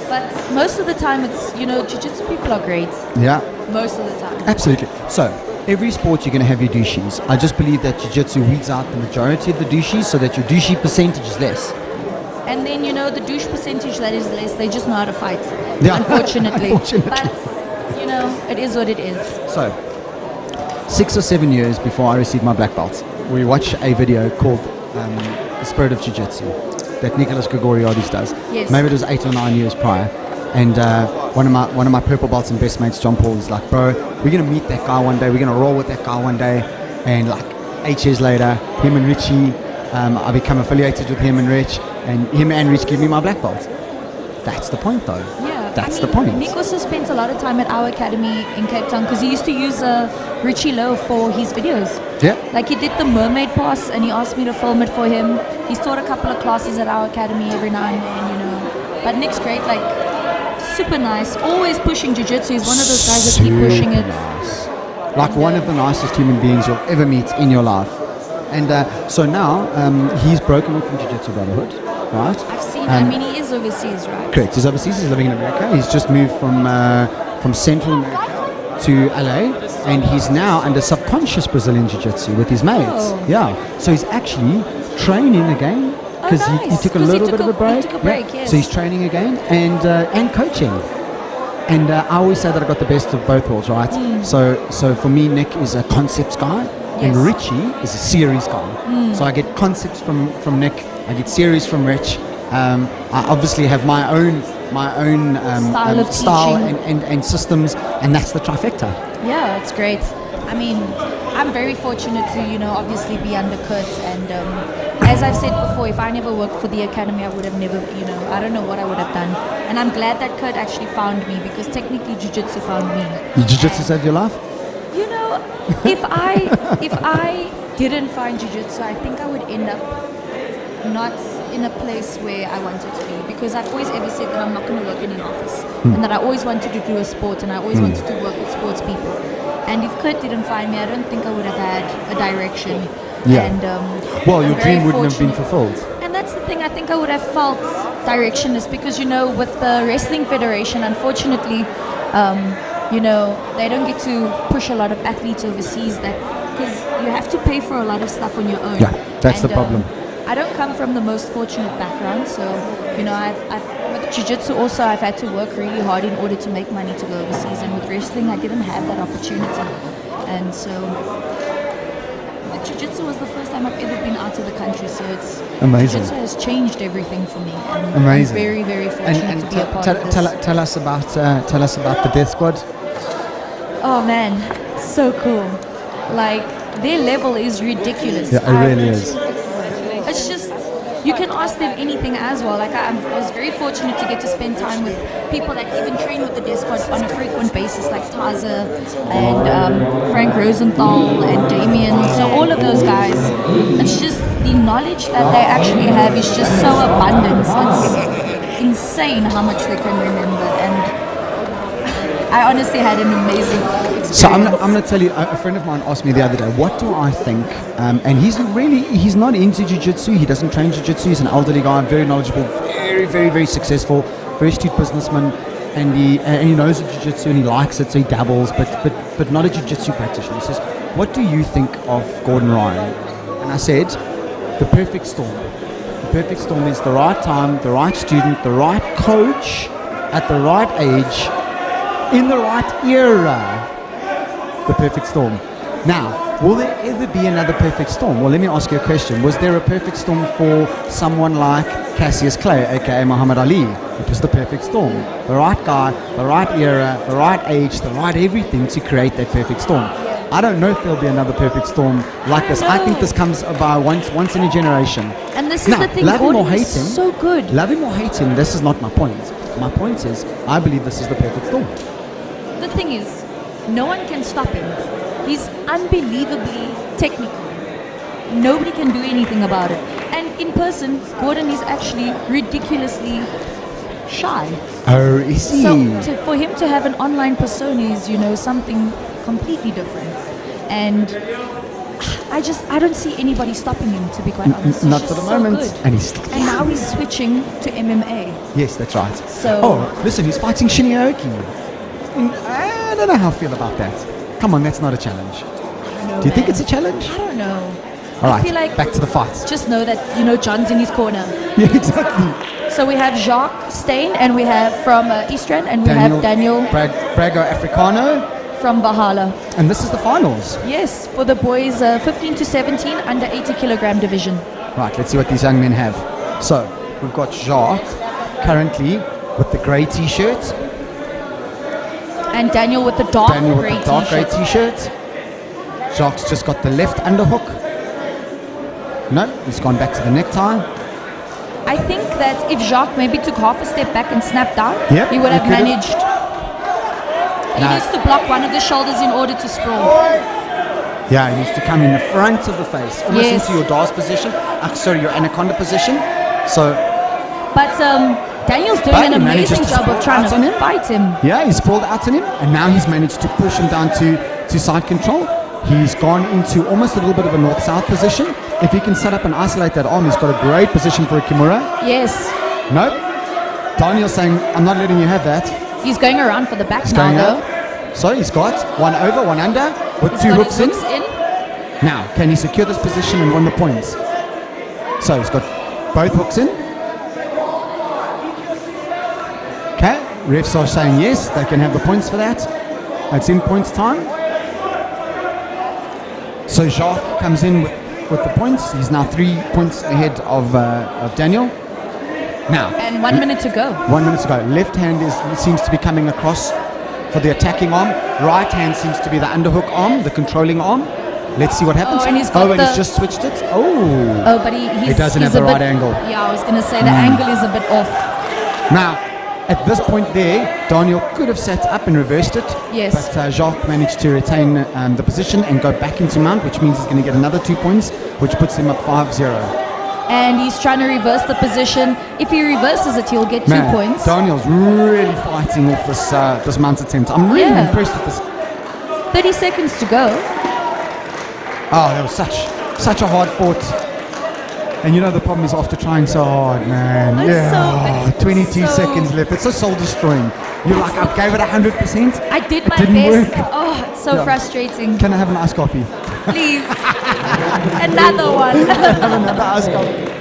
But most of the time it's, Jiu-Jitsu people are great. Yeah. Most of the time. Absolutely. So, every sport you're going to have your douches. I just believe that Jiu-Jitsu weeds out the majority of the douches so that your douche percentage is less. And then, the douche percentage that is less, they just know how to fight. Yeah. Unfortunately. Unfortunately. But, it is what it is. So, 6 or 7 years before I received my black belt, we watched a video called The Spirit of Jiu-Jitsu that Nicholas Gregoriadis does. Yes. Maybe it was 8 or 9 years prior. And one of my purple belts and best mates, John Paul, is like, bro, we're going to meet that guy one day. We're going to roll with that guy one day. And like 8 years later, him and Richie, I become affiliated with him and Rich. And him and Rich give me my black belt. That's the point, though. Yeah. That's the point. Nick also spent a lot of time at our academy in Cape Town because he used to use Richie Lowe for his videos. Yeah. Like he did the mermaid pass and he asked me to film it for him. He's taught a couple of classes at our academy every now and then, But Nick's great, like super nice, always pushing jiu-jitsu. He's one of those guys that keep pushing it. Nice. Like one of the nicest human beings you'll ever meet in your life. And so now he's broken off from Jiu-Jitsu Brotherhood, right? I've seen. He is overseas, right? Correct. He's overseas. He's living in America. He's just moved from Central America to LA, and he's now under subconscious Brazilian Jiu-Jitsu with his mates. Oh. Yeah. So he's actually training again because he took a little bit of a break. He took a break, yes. So he's training again and coaching. And I always say that I got the best of both worlds, right? So for me, Nick is a concepts guy, and Richie is a series guy. So I get concepts from Nick, I get series from Rich. I obviously have my own style and systems, and that's the trifecta. Yeah, it's great. I mean, I'm very fortunate to, obviously be undercut, and as I've said before, if I never worked for the academy, I would have never, I don't know what I would have done. And I'm glad that Kurt actually found me, because technically jiu-jitsu found me. Jiu-jitsu saved your life? If I didn't find jiu-jitsu, I think I would end up not in a place where I wanted to be, because I've always ever said that I'm not going to work in an office, and that I always wanted to do a sport, and I always wanted to work with sports people. And if Kurt didn't find me, I don't think I would have had a direction. Yeah. And, well, your I'm dream very wouldn't have been fortunate. fulfilled. And that's the thing, I think I would have felt direction is because, with the Wrestling Federation, unfortunately, they don't get to push a lot of athletes overseas, because you have to pay for a lot of stuff on your own. Yeah, that's the problem. I don't come from the most fortunate background, so with jiu-jitsu also I've had to work really hard in order to make money to go overseas, and with wrestling I didn't have that opportunity, and so jiu-jitsu was the first time I've ever been out of the country, so it's amazing. Jiu-jitsu has changed everything for me, and amazing. I'm very, very fortunate and to be a part of this. Tell us about the Death Squad. Oh man, so cool! Like their level is ridiculous. Yeah, it really is. It's just, you can ask them anything as well. Like I was very fortunate to get to spend time with people that even train with the Death Squad on a frequent basis, like Taza and Frank Rosenthal and Damien. So all of those guys, it's just the knowledge that they actually have is just so abundant. It's insane how much they can remember, and I honestly had an amazing experience. So I'm going to tell you, a friend of mine asked me the other day, what do I think, and he's not into jiu-jitsu, he doesn't train jiu-jitsu, he's an elderly guy, very knowledgeable, very, very, very successful, very astute businessman, and he knows jiu-jitsu and he likes it, so he dabbles, but not a jiu-jitsu practitioner. He says, what do you think of Gordon Ryan? And I said, the perfect storm. The perfect storm is the right time, the right student, the right coach, at the right age, in the right era. The perfect storm. Now, will there ever be another perfect storm? Well, let me ask you a question. Was there a perfect storm for someone like Cassius Clay, aka Muhammad Ali? It was the perfect storm. The right guy, the right era, the right age, the right everything to create that perfect storm. I don't know if there'll be another perfect storm like this. I think this comes about once in a generation. And this is the thing, Gordon is so good. Love him or hate him, this is not my point. My point is, I believe this is the perfect storm. The thing is, no one can stop him. He's unbelievably technical. Nobody can do anything about it. And in person, Gordon is actually ridiculously shy. Oh, is he? So for him to have an online persona is, something completely different. And I don't see anybody stopping him, to be quite honest. Not for the moment. Good. And he's and now he's switching to MMA. Yes, that's right. So listen, he's fighting Shinya Aoki. I don't know how I feel about that. Come on, that's not a challenge. Do you think it's a challenge? I don't know. All right, I feel like back to the fights. Just know that, John's in his corner. Yeah, exactly. So we have Jacques Steyn, and we have from Eastrand, and we have Daniel Brago Africano from Valhalla. And this is the finals. Yes, for the boys 15 to 17 under 80 kilogram division. Right, let's see what these young men have. So we've got Jacques currently with the grey t-shirt. And Daniel with the dark grey t-shirt. Jacques just got the left underhook. No, he's gone back to the necktie. I think that if Jacques maybe took half a step back and snapped out, he would have managed. He needs to block one of the shoulders in order to sprawl. Yeah, he needs to come in the front of the face, almost into your Dars position. Your anaconda position. So, but Daniel's doing an amazing job of trying to fight him. Yeah, he's sprawled out on him, and now he's managed to push him down to side control. He's gone into almost a little bit of a north-south position. If he can set up and isolate that arm, he's got a great position for a Kimura. Yes. Nope. Daniel's saying, I'm not letting you have that. He's going around for the back now, though. So he's got one over, one under, with two hooks in. Now, can he secure this position and win the points? So he's got both hooks in. Okay, refs are saying yes, they can have the points for that. It's in points time. So Jacques comes in with the points. He's now 3 points ahead of Daniel. Now. And 1 minute to go. 1 minute to go. Left hand seems to be coming across for the attacking arm. Right hand seems to be the underhook arm, the controlling arm. Let's see what happens. and he's got he's just switched it. Oh. Oh, but he doesn't he's have the a right bit, angle. Yeah, I was going to say the angle is a bit off. Now, at this point there, Daniel could have sat up and reversed it. Yes. But Jacques managed to retain the position and go back into mount, which means he's going to get another 2 points, which puts him up 5-0. And he's trying to reverse the position. If he reverses it, he'll get 2 points. Daniel's really fighting off this mount attempt. I'm really impressed with this. 30 seconds to go. Oh, that was such a hard fought. And you know the problem is after trying so hard, man. It's 22 seconds left. It's so soul destroying. You're like, I gave it 100%. I did my didn't best. work. Oh, it's so frustrating. Can I have an iced coffee? Please. Another one. Have another iced coffee.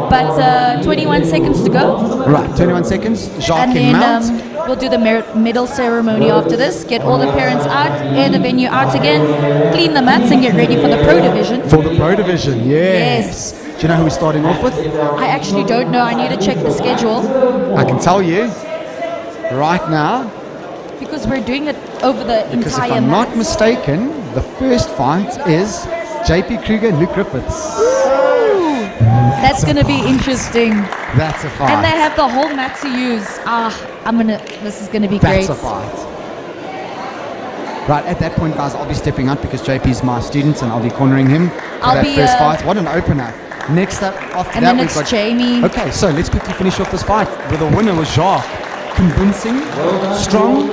But 21 seconds to go. Right, 21 seconds. Jacques And in then mount. we'll do the medal ceremony after this. Get all the parents out, air the venue out again, clean the mats and get ready for the pro division. For the pro division, yes. Do you know who we're starting off with? I actually don't know. I need to check the schedule. I can tell you right now. Because we're doing it over the Because entire if I'm mat. not mistaken, the first fight is JP Kruger and Luke Griffiths. That's going to be interesting. That's a fight. And they have the whole mat to use. This is going to be great. That's a fight. Right, at that point, guys, I'll be stepping up because JP is my student and I'll be cornering him for that first fight. What an opener. Next up, after and that, then we've it's got Jamie. Okay, so let's quickly finish off this fight. Where the winner was Jacques. Convincing, strong,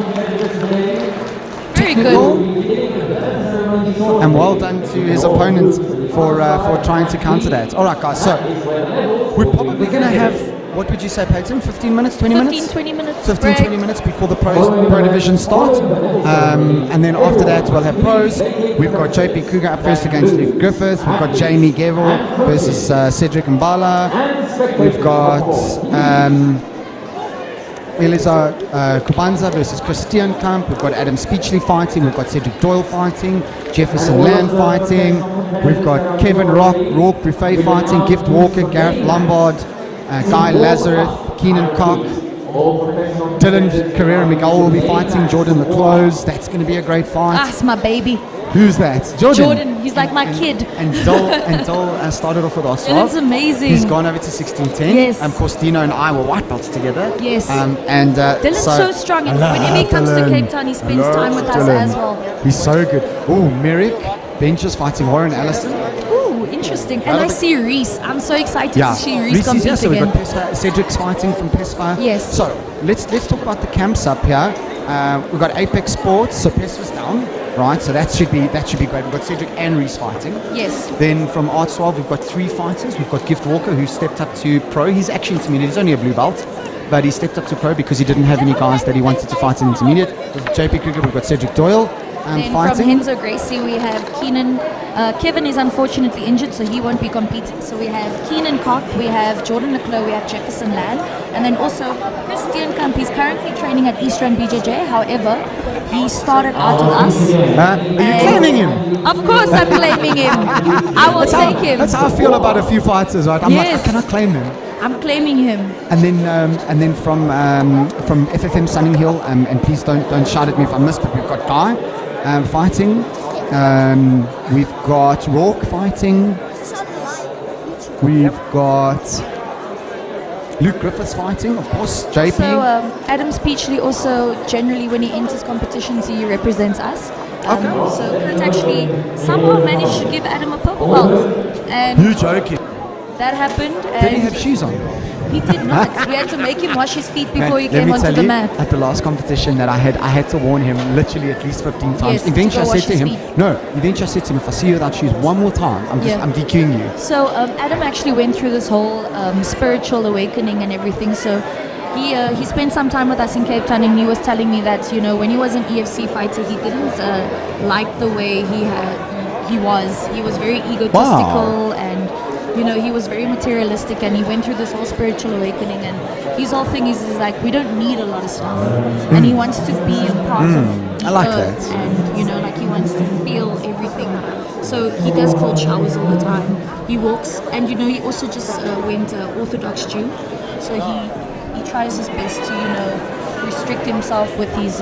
very technical, good. and well done to his opponent for trying to counter that. All right, guys, so we're probably going to have, what would you say, Peyton? 15 minutes, 20 minutes? 20 minutes. 15, 20 minutes before the pro division starts. And then after that, we'll have pros. We've got JP Kruger up first against Luke Griffiths. We've got Jamie Gevel versus Cedric Mbala. We've got Elisa Kubanza versus Christian Kamp. We've got Adam Speechley fighting. We've got Cedric Doyle fighting. Jefferson Land fighting. We've got Kevin Rourke Buffet fighting. Gift Walker, Gareth Lombard, Guy Lazarus, Keenan Cock, Dylan Carrera Miguel will be fighting. Jordan Leclose. That's going to be a great fight. Ah, it's my baby. Who's that? Jordan. He's like my kid. And Dole started off with us. It's amazing. He's gone over to 1610. Yes. Of course, Dino and I were white belts together. Yes. Dylan's so strong. And whenever he comes to Cape Town, he spends time with us as well. He's so good. Oh, Merrick Benches fighting Warren Allison. Ooh, interesting. And I see Reese. I'm so excited to see Reese compete again. So we've again. got Pesfa, Cedric's fighting from Pesfa. Yes. So let's talk about the camps up here. We've got Apex Sports. So Pesfa's down. Right, so that should be great. We've got Cedric and Reese fighting. Yes. Then from Arts 12, we've got 3 fighters. We've got Gift Walker, who stepped up to pro. He's actually intermediate. He's only a blue belt, but he stepped up to pro because he didn't have any guys that he wanted to fight in intermediate. With JP Kruger, we've got Cedric Doyle Then fighting. from Henzo Gracie, we have Keenan. Kevin is unfortunately injured, so he won't be competing. So we have Keenan Cock, we have Jordan Leclos, we have Jefferson Land, and then also Christian Kamp. He's currently training at East Rand BJJ. However, he started out with us. Are you claiming him? Of course, I'm claiming him. I will take him. That's how I feel about a few fighters, right? I'm Yes. like, can I claim him? I'm claiming him. And then from FFM Sunning Hill, and please don't shout at me if I miss, but we've got Guy fighting. We've got Rourke fighting. We've got Luke Griffiths fighting, of course. JP. So Adam Speechley also generally when he enters competitions he represents us. So Kurt actually somehow managed to give Adam a purple belt. And You're joking. that happened. Did he have shoes on? He did not. We had to make him wash his feet before he Let came me onto tell the you, mat. at the last competition that I had to warn him literally at least 15 times. Yes, Eventually I to go said to wash him, his eventually I said to him, if I see you without shoes one more time, I'm DQing you. So Adam actually went through this whole spiritual awakening and everything. So he spent some time with us in Cape Town, and he was telling me that when he was an EFC fighter, he didn't like the way he was. He was very egotistical and he was very materialistic, and he went through this whole spiritual awakening. And his whole thing is like we don't need a lot of stuff, and he wants to be a part of the I like earth, that. and like he wants to feel everything. So he does cold showers all the time. He walks, and he also just went Orthodox Jew, so he tries his best to restrict himself with his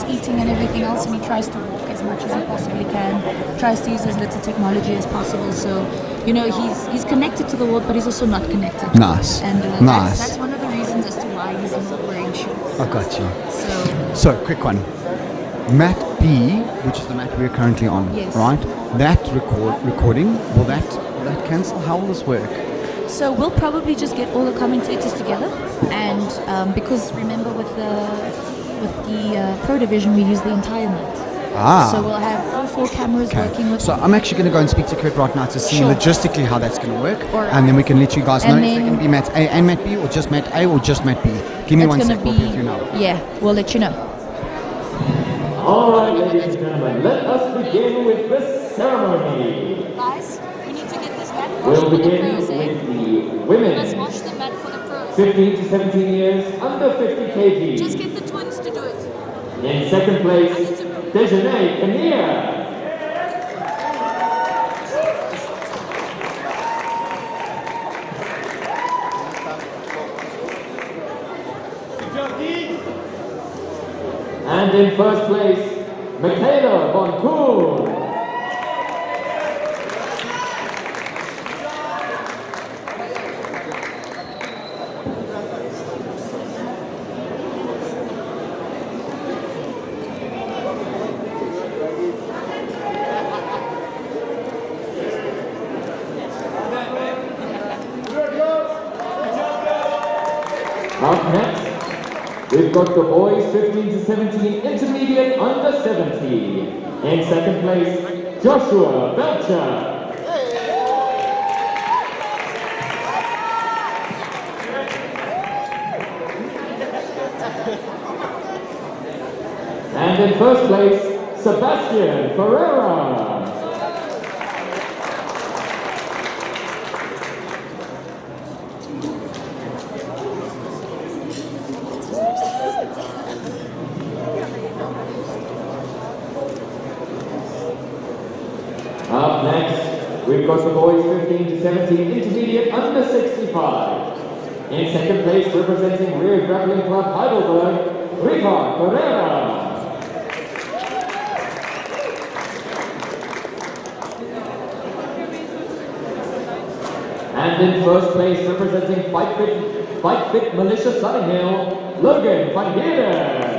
eating and everything else, and he tries to walk as as much as he possibly can, tries to use as little technology as possible. So, you know, he's connected to the world, but he's also not connected. Nice. And nice. That's one of the reasons as to why he's not wearing shoes. I got you. So, quick one. Mat B, which is the mat we're currently on, yes. right? That recording, will that cancel? How will this work? So we'll probably just get all the commentators together, and because remember with the Pro Division we use the entire mat. So we'll have all 4 cameras working with. So I'm actually going to go and speak to Kurt right now to see logistically how that's going to work, right. and then we can let you guys know if they're going to be mat A and mat B, or just mat A or just mat B. Give me 1 sec, we'll let you know. Yeah, we'll let you know. All right, ladies and gentlemen, let us begin with the ceremony. Guys, we need to get this mat washed We'll for the begin pros, with eh? the women. Let's wash the mat for the pros. 15 to 17 years, under 50 kg. Just get the twins to do it. In second place, Dejanay Kinnear. And in first place, Michaela von Kuhn. Up next, we've got the boys 15 to 17 intermediate under 70. In second place, Joshua Belcher. And in first place, Sebastian Ferreira. Up next, we've got the boys 15 to 17 intermediate under 65. In second place, representing Rear Grappling Club Heidelberg, Ricard Ferreira. And in first place, representing Fight Fit Militia Sunninghill, Logan van Heerden.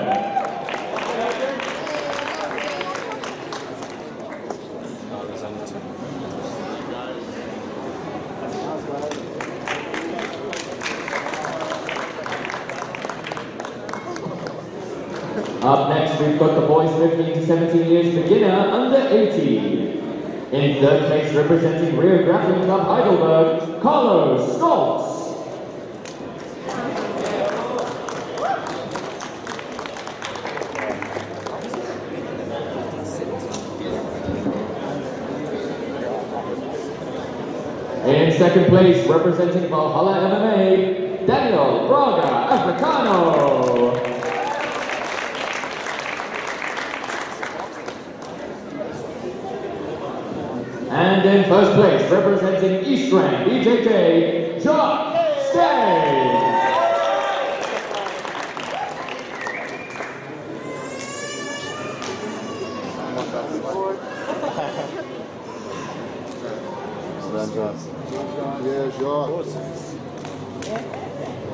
Up next, we've got the boys 15 to 17 years beginner under 80. In third place, representing Rear Grappling Club Heidelberg, Carlos Stoltz. In second place, representing Valhalla MMA, Daniel Braga Africano. And in first place, representing East Rand BJJ, Jock Stay. Yeah, sure.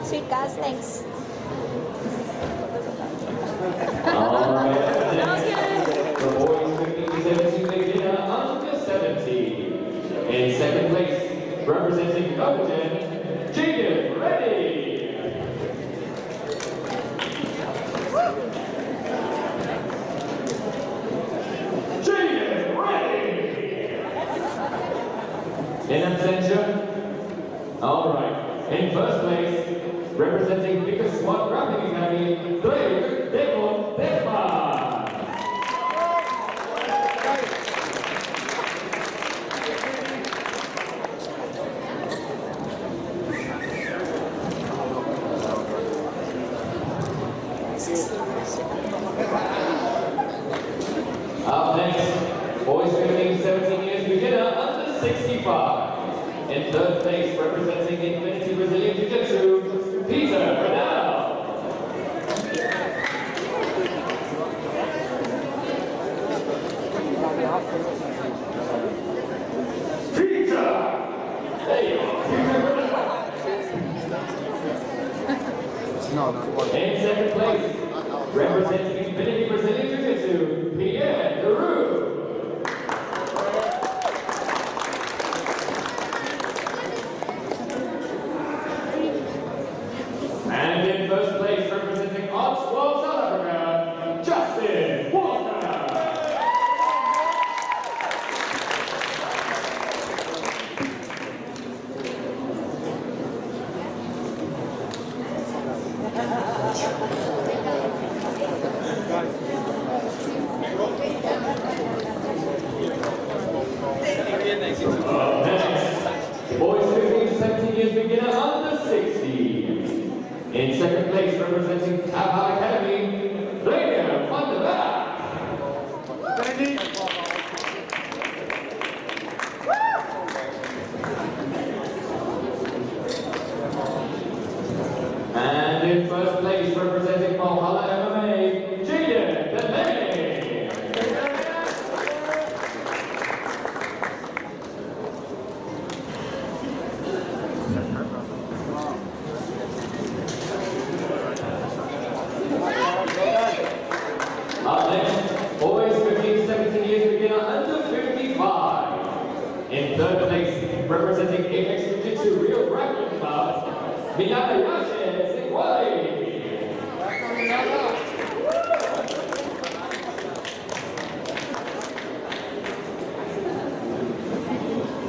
Sweet guys, thanks. The boys 15 to 17 beginner under 70. In second place, representing Copenhagen, Jacob Reddy. Jacob Reddy. In absentia. All right. In first place, representing Biggest Smart Grappling Academy, Drake Deco Depa. Up next, boys 15 to 17 years beginner under 65. In third place, representing Infinity Brazilian Jiu-Jitsu, Peter Bernal. In second place, representing Infinity Brazilian Jiu-Jitsu, Pierre Leroux. And in first place, representing Odds World South Africa, Justin Walker. Boys 15 to 17 years beginner under 60. In second place, representing Tapa Academy, Blaine van der Berg. And in first place, representing Valhalla MMA, Jaden Delaney. Up next, boys 15 17 years beginner under 55. In third place, representing Apex Jiu-Jitsu Real Grappling Club, Miyanayashi Sequai.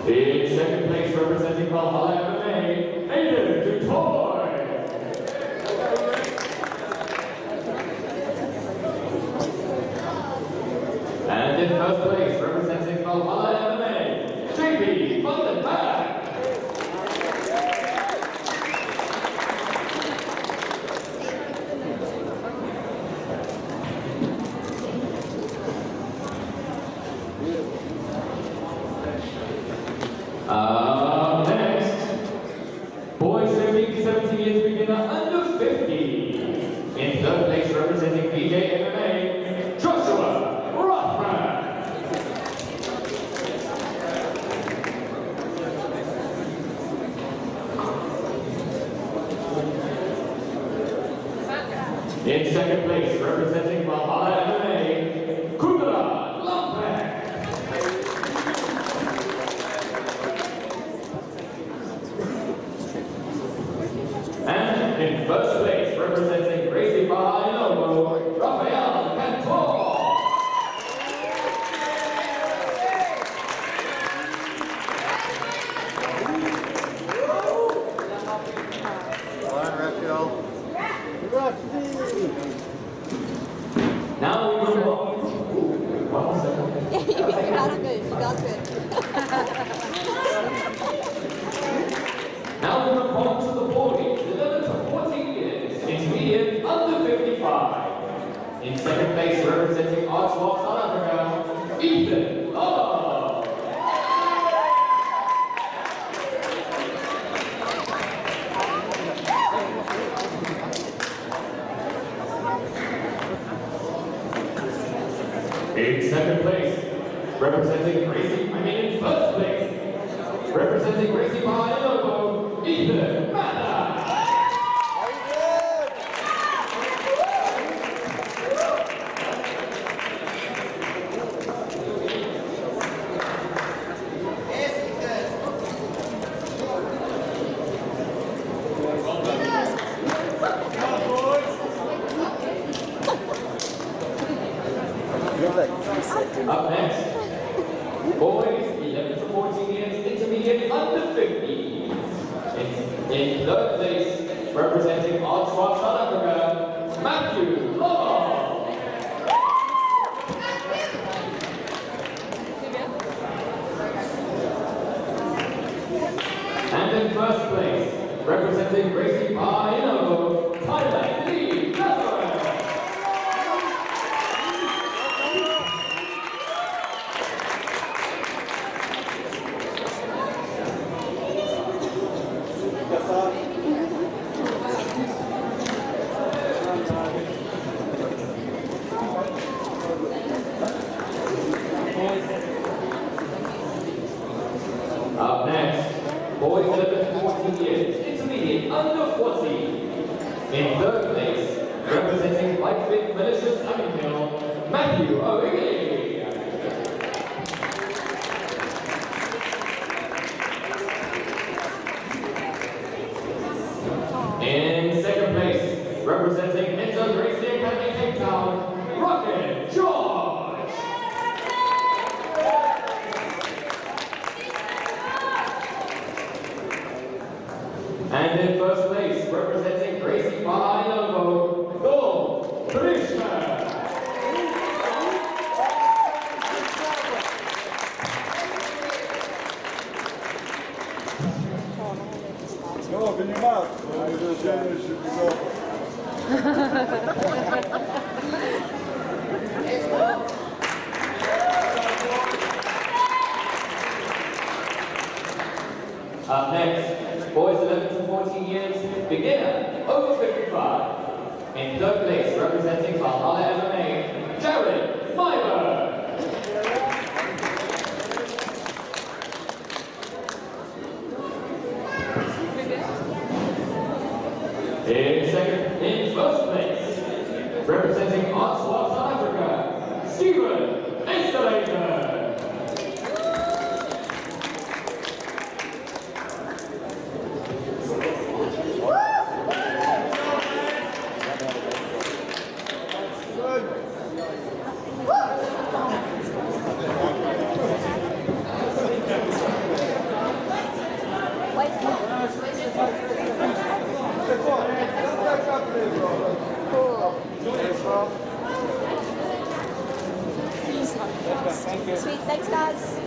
In second place, representing Valhalla MMA, Aiden Dutoy. And in first place, representing Valhalla MMA, JP van den Berg. Next, boys 17 to 17 years beginner under 50. In third place, representing BJ MMA, Joshua Rothman. In second place, representing Valhalla MMA, Kudra Lampek. And in first place, representing Gracie Bahinovo, Rafael Cantor. Now we move on. That's good. You got good. Now we move on to the boys, 11 to 14 years, intermediate under 55. In second place, representing Archwalk South Africa, Ethan Love. In second place, representing in first place, representing Gracie Bahinovo, Ethan Mata. Up next, boys 11 to 14 years, intermediate under 50. In third place, representing Archwalk South Africa, Matthew Lobo. And in first place, representing Gracie Bahinovo, Thailand Lee Catherine. with malicious uphill, Matthew O'Reilly. In second place, representing Mental Gracie Academy Cape Town, Rocket George. And in first place, representing Gracie Bahai-Lobo, Gold, Krishna. No, bin ich mal. Up next, boys 11 to 14 years, beginner, over 55. In third place, representing Valhalla MMA, Jared Myberg. In first place, representing Oxford, South Africa, Stephen Escalator. Sweet, thanks guys.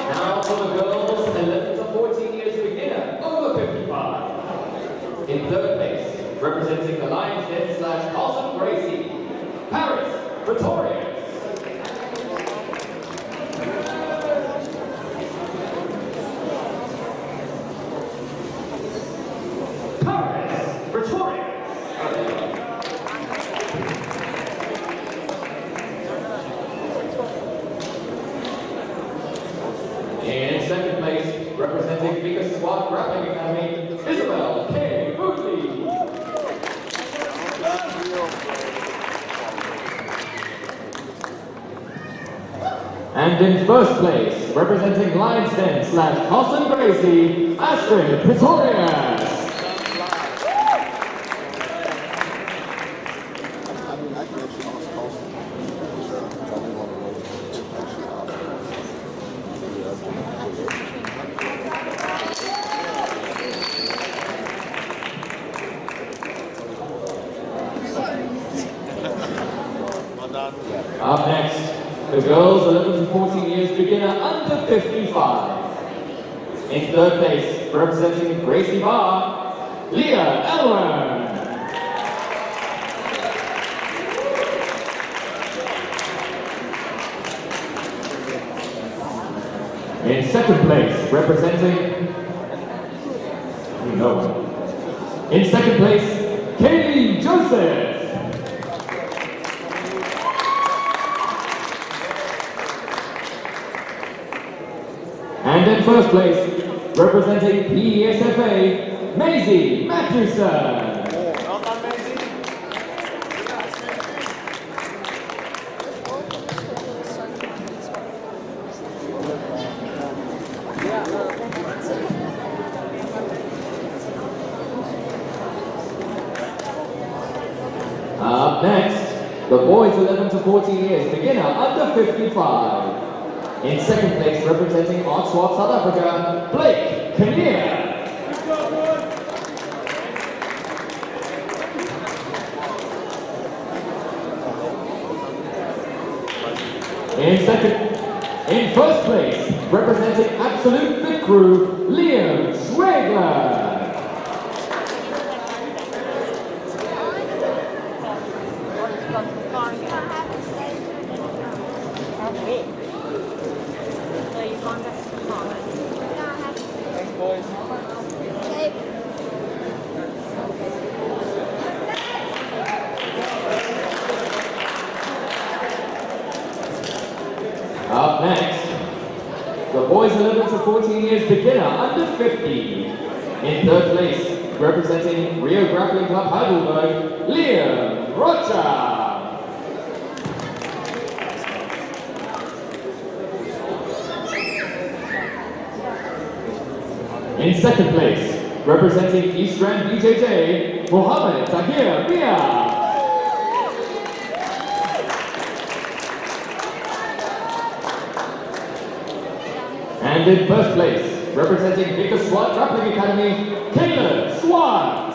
Now for the girls, 11 to 14 years beginner, over 55. In third place, representing the Lions Den / Carlson Gracie, Paris Pretorius. Paris Pretorius. In second place, representing Vika Squad Grappling Academy, Isabel K. Bootley. And in first place, representing Lions Den / Carlson Gracie, Ashton Pretorius. Up next, the girls 11 to 14 years beginner under 55. In third place, representing Gracie Bar, Leah Elwer. In second place, representing In second place, Katie Joseph. And in first place, representing PSFA, Maisie Matthewson. Up next, the boys 11 to 14 years, beginner under 55. In second place, representing Oxford, South Africa, Blake Kinnear. In first place, representing Absolute Fit Crew, Liam Schwegler. Up next, the boys 11 to 14 years beginner under 50. In third place, representing Rio Grappling Club Heidelberg, Liam Rocha. In second place, representing East Rand BJJ, Mohammed Tahir Mia. And in first place, representing Victor Swat Grappling Academy, Caleb Swat.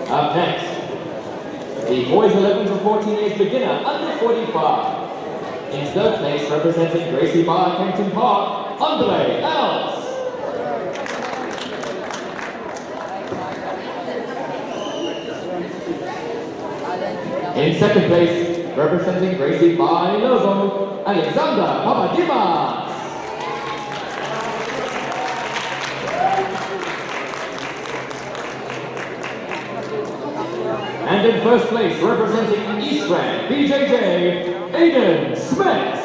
Up next, the boys 11 to 14 years beginner, under 45. In third place, representing Gracie Bar, Kempton Park, Andre Els. In second place, representing Gracie Bar, Lobo, Alexander Papadimas. And in first place, representing East Rand BJJ, Aiden Smith.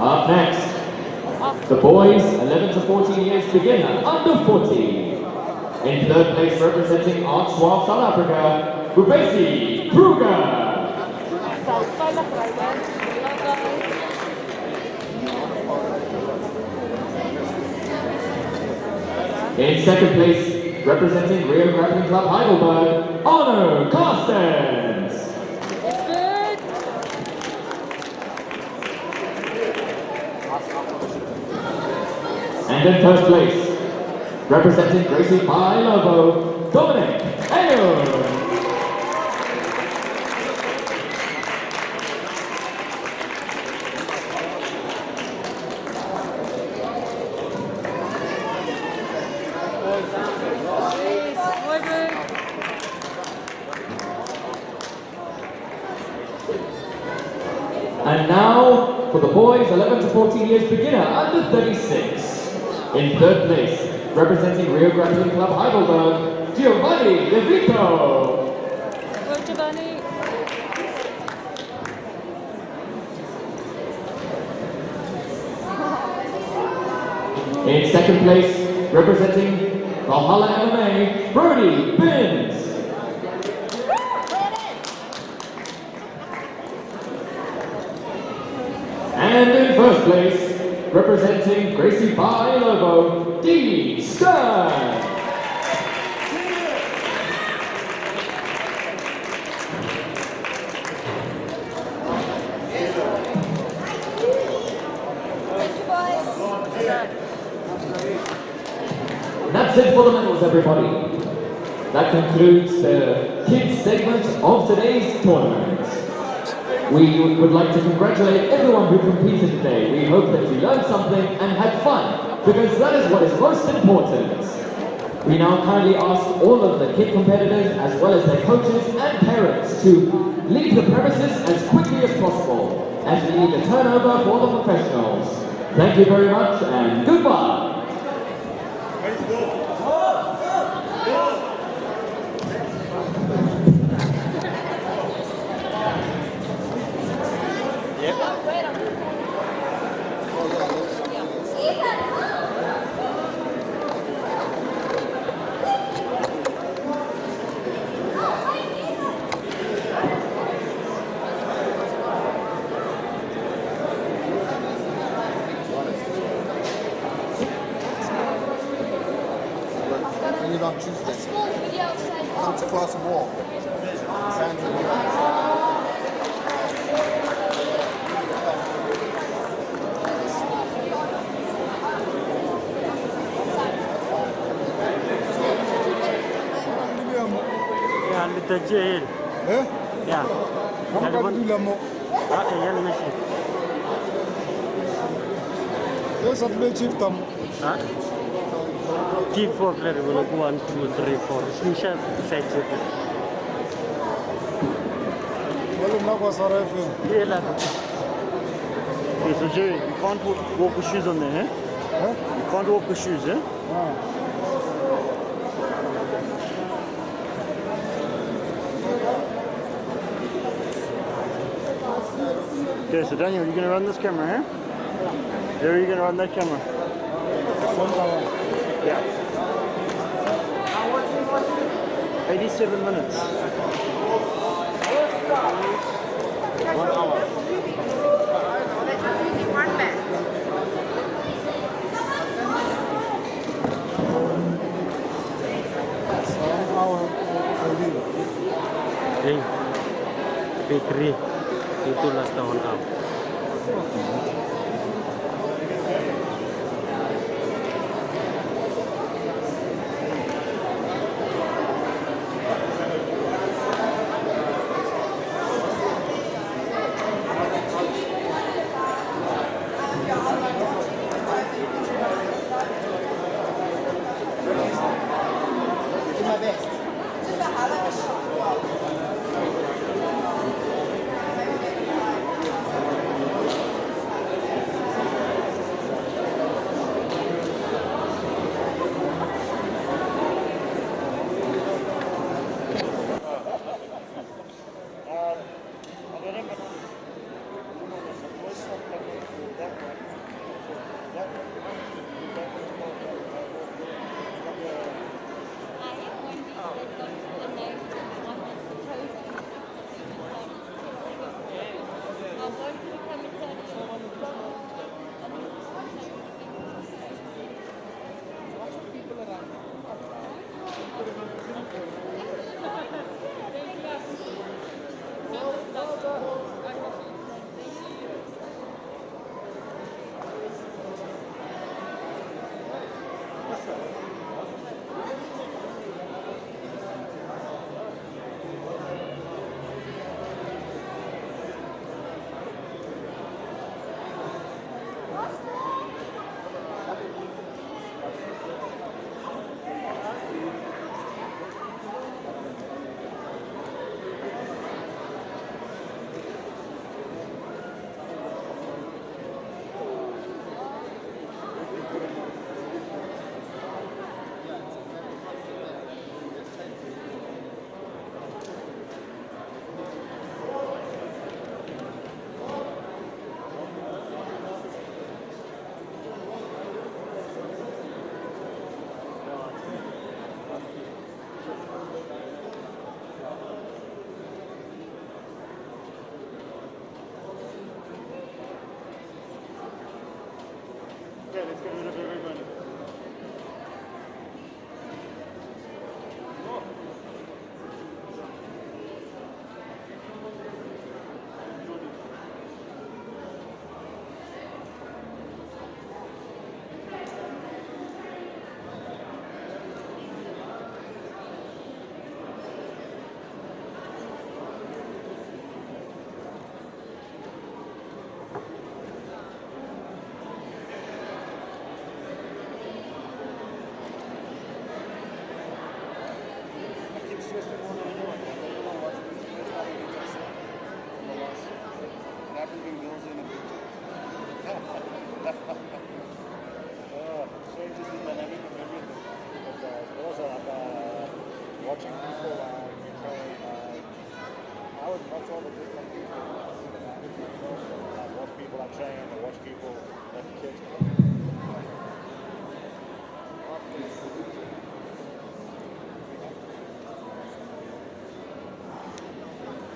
Up next, the boys 11 to 14 years beginner, under 40. In third place, representing Art Swamp, South Africa, Bubesi Kruger. In second place, representing Rio Grappling Club Heidelberg, Honor Carstens. And in first place, representing Gracie Pi Lobo, Dominic Ayo. And now for the boys 11 to 14 years beginner, under 36. In third place, representing Rio Grappling Club Heidelberg, Giovanni De Vito. Go Giovanni. In second place, representing Valhalla MMA, Brody Binns. And in first place, representing Gracie Pi Lobo, Dee Stern. And that's it for the medals, everybody. That concludes the kids segment of today's tournament. We would like to congratulate everyone who competed today. We hope that you learned something and had fun, because that is what is most important. We now kindly ask all of the kid competitors, as well as their coaches and parents, to leave the premises as quickly as possible, as we need a turnover for the professionals. Thank you very much, and goodbye. On Tuesday. Come to class and walk. Yeah, little jail. Eh? Yeah. Kamu kan dulu mau. Ah, iya, masih. Yes, at the chief tam. Huh? Chief for clear, 1, 2, 3, 4. Snisha set it. Well, I'm not going to Yeah, like. Okay, so Jerry, you can't walk with shoes on there, eh? Huh? You can't walk with shoes, eh? Okay, so Daniel, you're going to run this camera, eh? Jerry, you're going to run that camera. Yeah. 87 minutes. 1 hour. Hey, bakery itu last tahun kau. Let's get rid of everybody. Watching people, I would watch all the different people. Watch people are trained, or watch people that kids.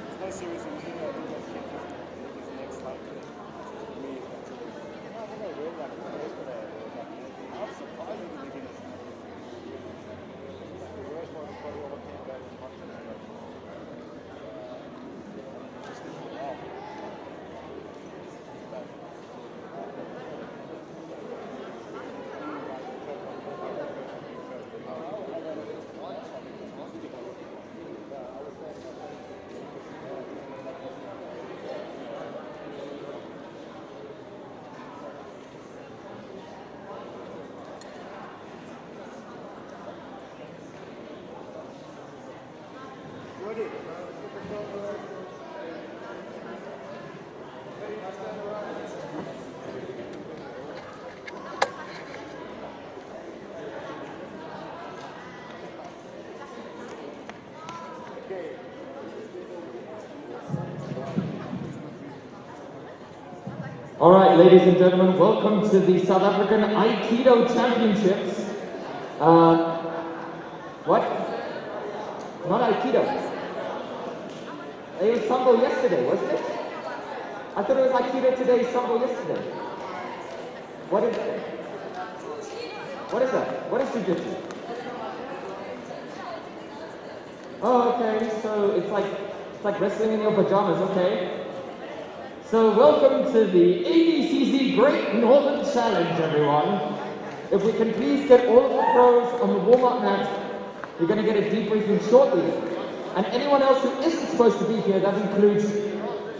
It's no serious injury. I think that kid is next slide. Me, I think I read like yesterday. I was surprised at the beginning. All right, ladies and gentlemen, welcome to the South African Aikido Championships. What? Not Aikido. It was Sambo yesterday, wasn't it? I thought it was Aikido today, Sambo yesterday. What is that? What is that? What is Jiu-Jitsu? Oh, okay, so it's like wrestling in your pajamas, okay. So welcome to the ADCC Great Northern Challenge, everyone. If we can please get all of the pros on the warm-up mat, we're going to get a debriefing shortly. And anyone else who isn't supposed to be here, that includes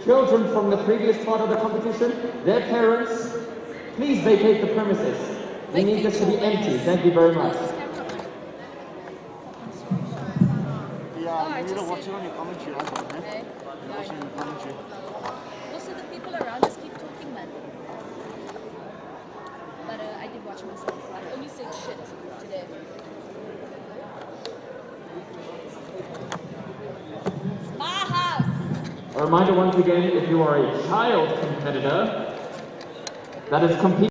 children from the previous part of the competition, their parents, please vacate the premises. We need this to be empty. Thank you very much. Yeah, you need to watch it on your commentary, right? Okay? You're watching your commentary. Also, the people around us keep talking, man. But I did watch myself. I only said shit today. It's my house! A reminder once again, if you are a child competitor that is competing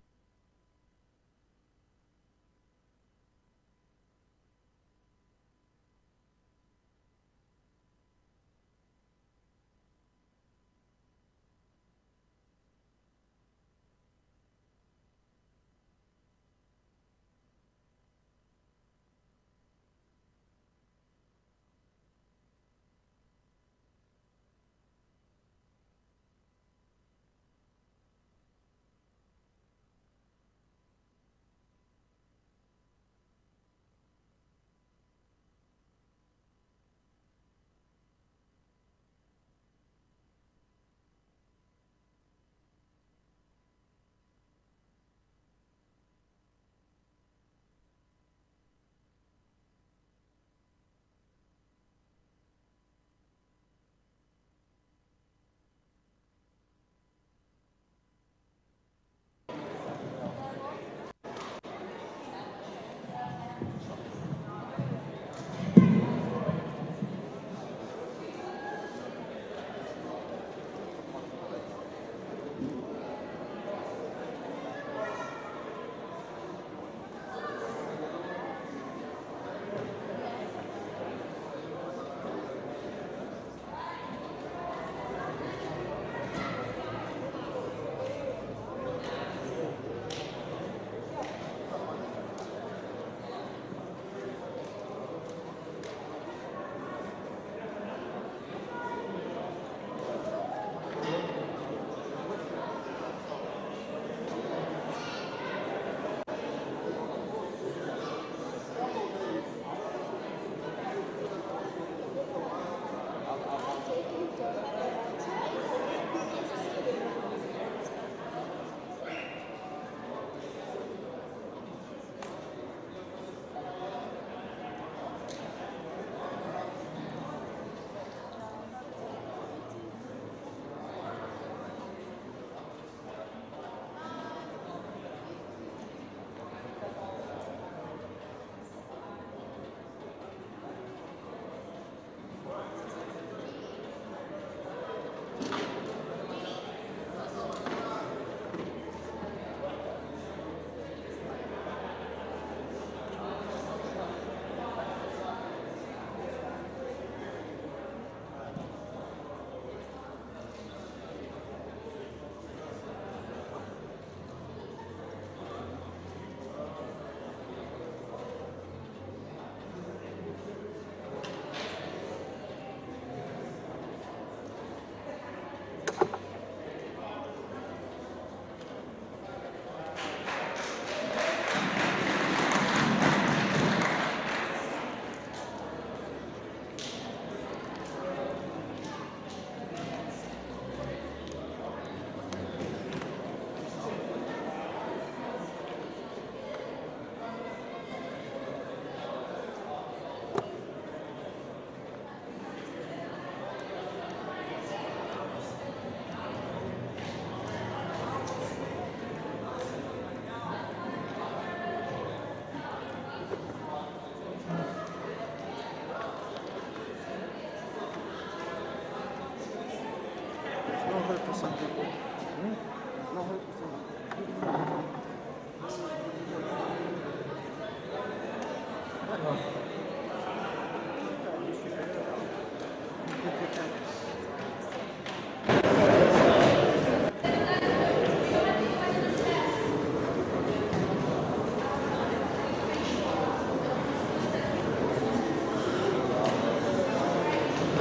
It's not hurt for some people. It's not hurt.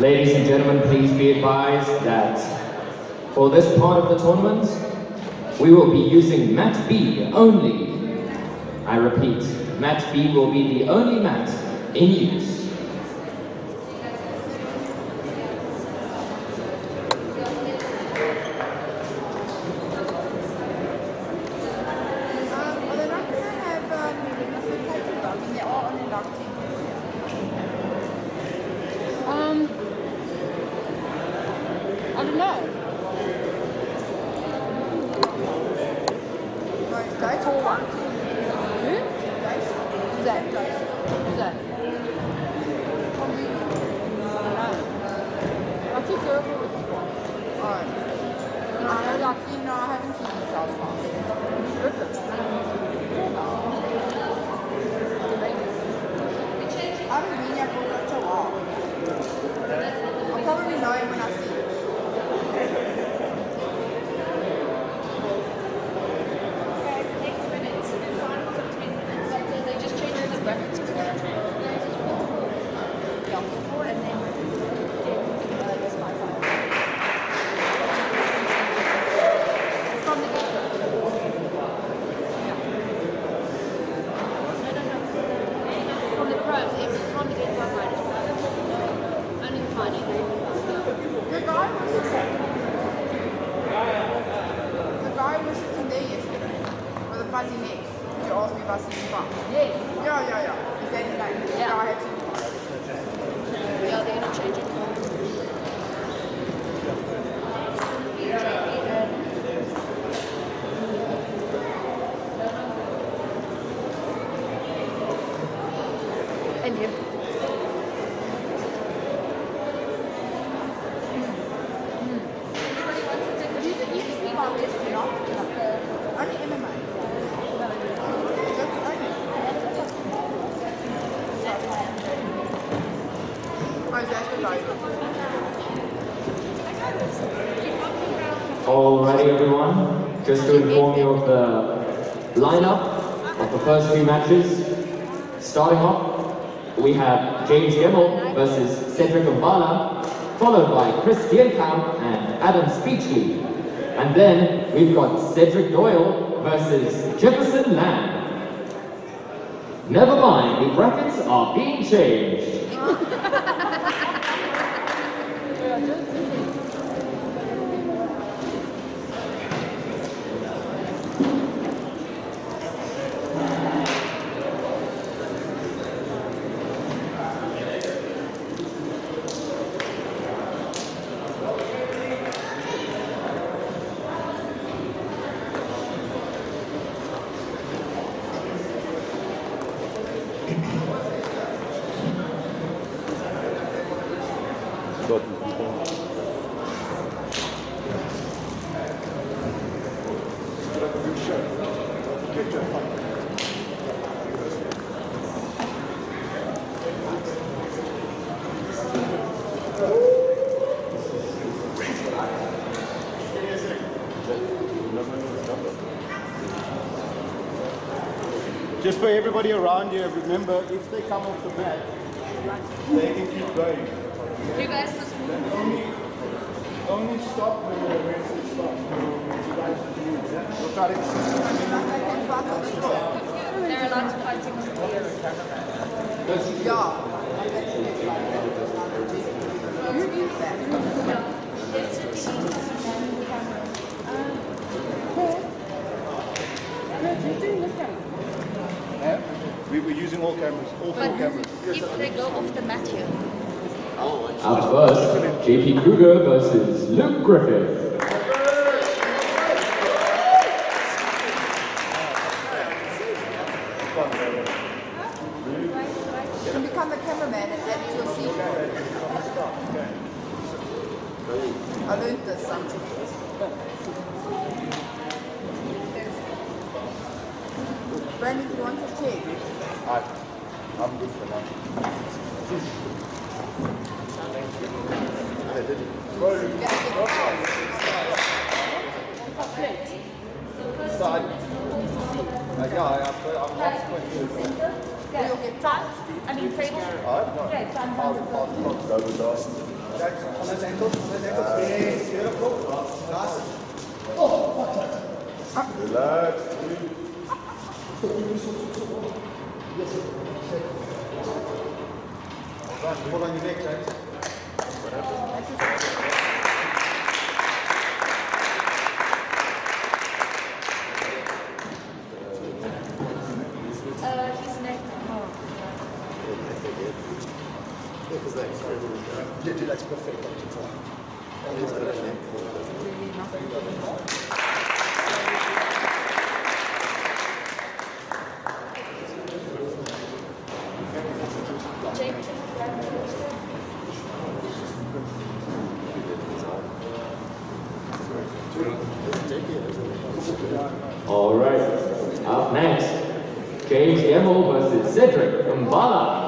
Ladies and gentlemen, please be advised that for this part of the tournament, we will be using mat B only. I repeat, mat B will be the only mat in use. I don't know. Guys, all one. Who? Guys. Who's that? Who's that? I think they're over with people. Alright. No, I haven't seen the South Park. I haven't been here for such a while. I'll probably know it when I see it. Fuzzy neck. You asked me if I see him back. Yes. Yeah. Is that his name? Yeah, I have seen him. Yeah, they're going to change it. And him. Only MMA. Alrighty everyone, just to inform you of the lineup of the first few matches. Starting off, we have James Gemmell versus Cedric Mbala, followed by Chris Dierkamp and Adam Speechley. And then we've got Cedric Doyle versus Jefferson Lamb. Never mind, the brackets are being changed. Just for everybody around you, remember, if they come off the mat, they can keep going. You guys just only stop when the rest is stopped. You guys just move. We'll try to they're allowed to fight in We were using all cameras, all four cameras. If they go off the mat here. Up first, JP Kruger versus Luke Griffith. You can become the cameraman and add it to your seat. I learned this something. Brandon, do you want to check? I'm good for now. You'll get touched. I mean, table. On those ankles. Yes, beautiful. Nice. Relax. Hold on your neck, James. His neck. Yeah, that's perfect. All right. Up next, James Gemmell versus Cedric Mbala.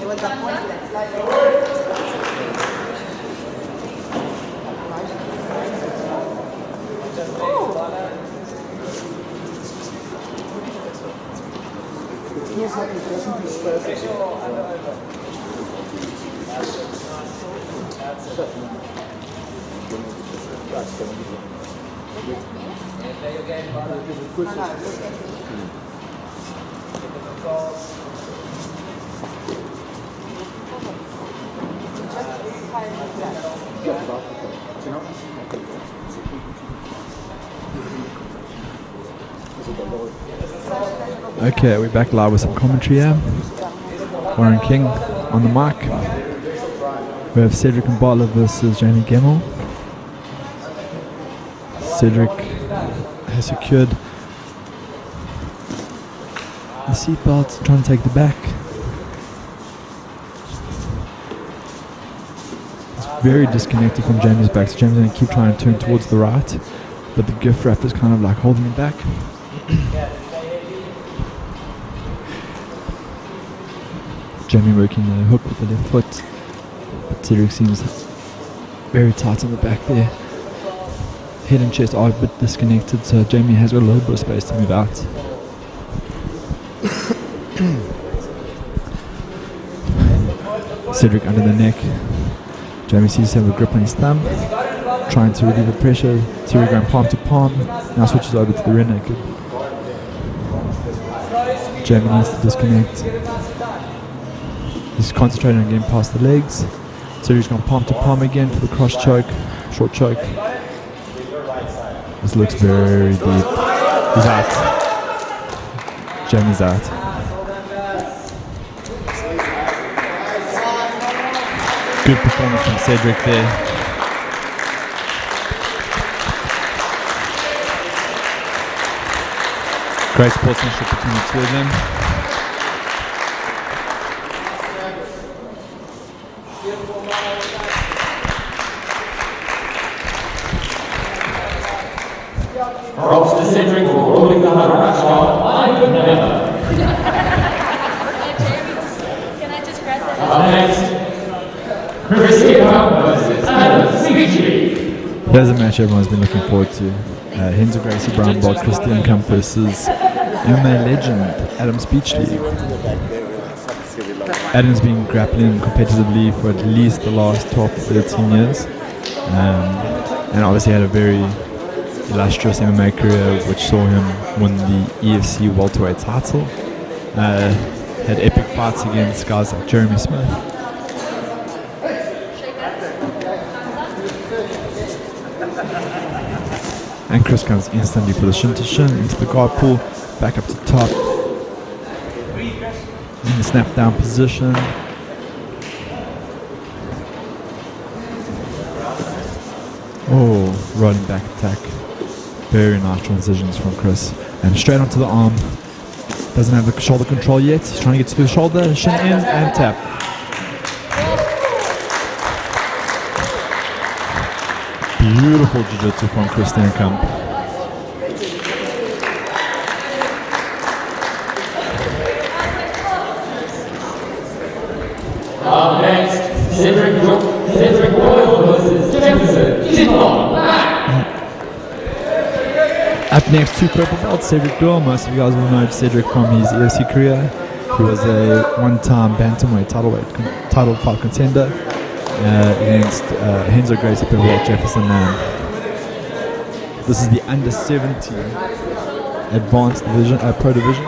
It was a point that's like Okay, we're back live with some commentary here. Warren King on the mic. We have Cedric Mbala versus Jamie Gemmell. Cedric has secured the seatbelt, trying to take the back. It's very disconnected from Jamie's back, so Jamie's going to keep trying to turn towards the right, but the gift wrap is kind of like holding him back. Jamie working the hook with the left foot, but Cedric seems very tight on the back there. Head and chest are a bit disconnected, so Jamie has got a little bit of space to move out. Cedric under the neck. Jamie seems to have a grip on his thumb, trying to relieve the pressure. Cedric going palm to palm, now switches over to the rear naked. Jamie needs to disconnect. He's concentrating on getting past the legs. Cedric's gone palm to palm again for the cross choke, short choke. This looks very deep. He's out. Jamie's out. Good performance from Cedric there. Great sportsmanship between the two of them. Props to Cedric for rolling the Harashka like never. Can I just grab that? Up next, Christina versus ADCC. Here's a match everyone's been looking forward to. Henzo Gracie Brown bought Christian Kamp versus MMA legend Adam Speechley. Adam's been grappling competitively for at least the last 12 to 13 years. And obviously had a very illustrious MMA career which saw him win the EFC welterweight title. Had epic fights against guys like Jeremy Smith. And Chris comes instantly for the shin to shin into the guard pull, back up to top. In the snap down position. Oh, rolling back attack. Very nice transitions from Chris. And straight onto the arm. Doesn't have the shoulder control yet. He's trying to get to the shoulder, shin in and tap. Beautiful jiu-jitsu from Chris Steenkamp. Up next, Cedric Royal versus Jefferson. Up next, 2 purple belts, Cedric Doyle. Most of you guys will know Cedric from his EFC career. He was a one-time bantamweight title fight contender against Henzo Gracie, purple belt Jefferson Lamb. This is the under 70 advanced division, pro division.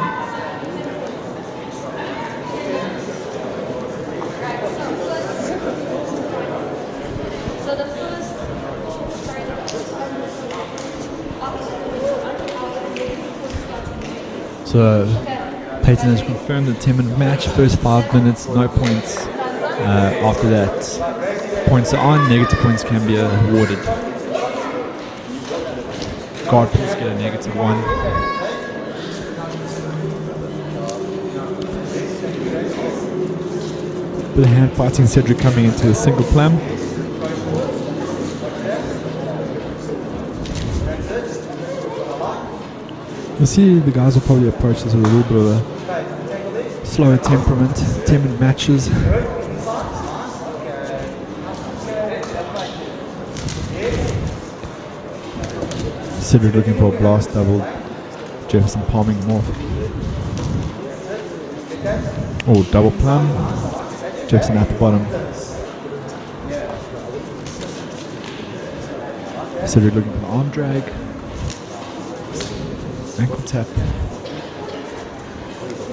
So Peyton has confirmed the 10-minute match. First 5 minutes, no points. After that, points are on, negative points can be awarded. Guard please get a -1. Bit of hand fighting, Cedric coming into a single plum. You'll see the guys will probably approach this with a little bit of a slower temperament, 10-minute matches. Cedric looking for a blast double, Jefferson palming him off. Oh, double plum, Jefferson at the bottom. Cedric looking for an arm drag. Ankle tap.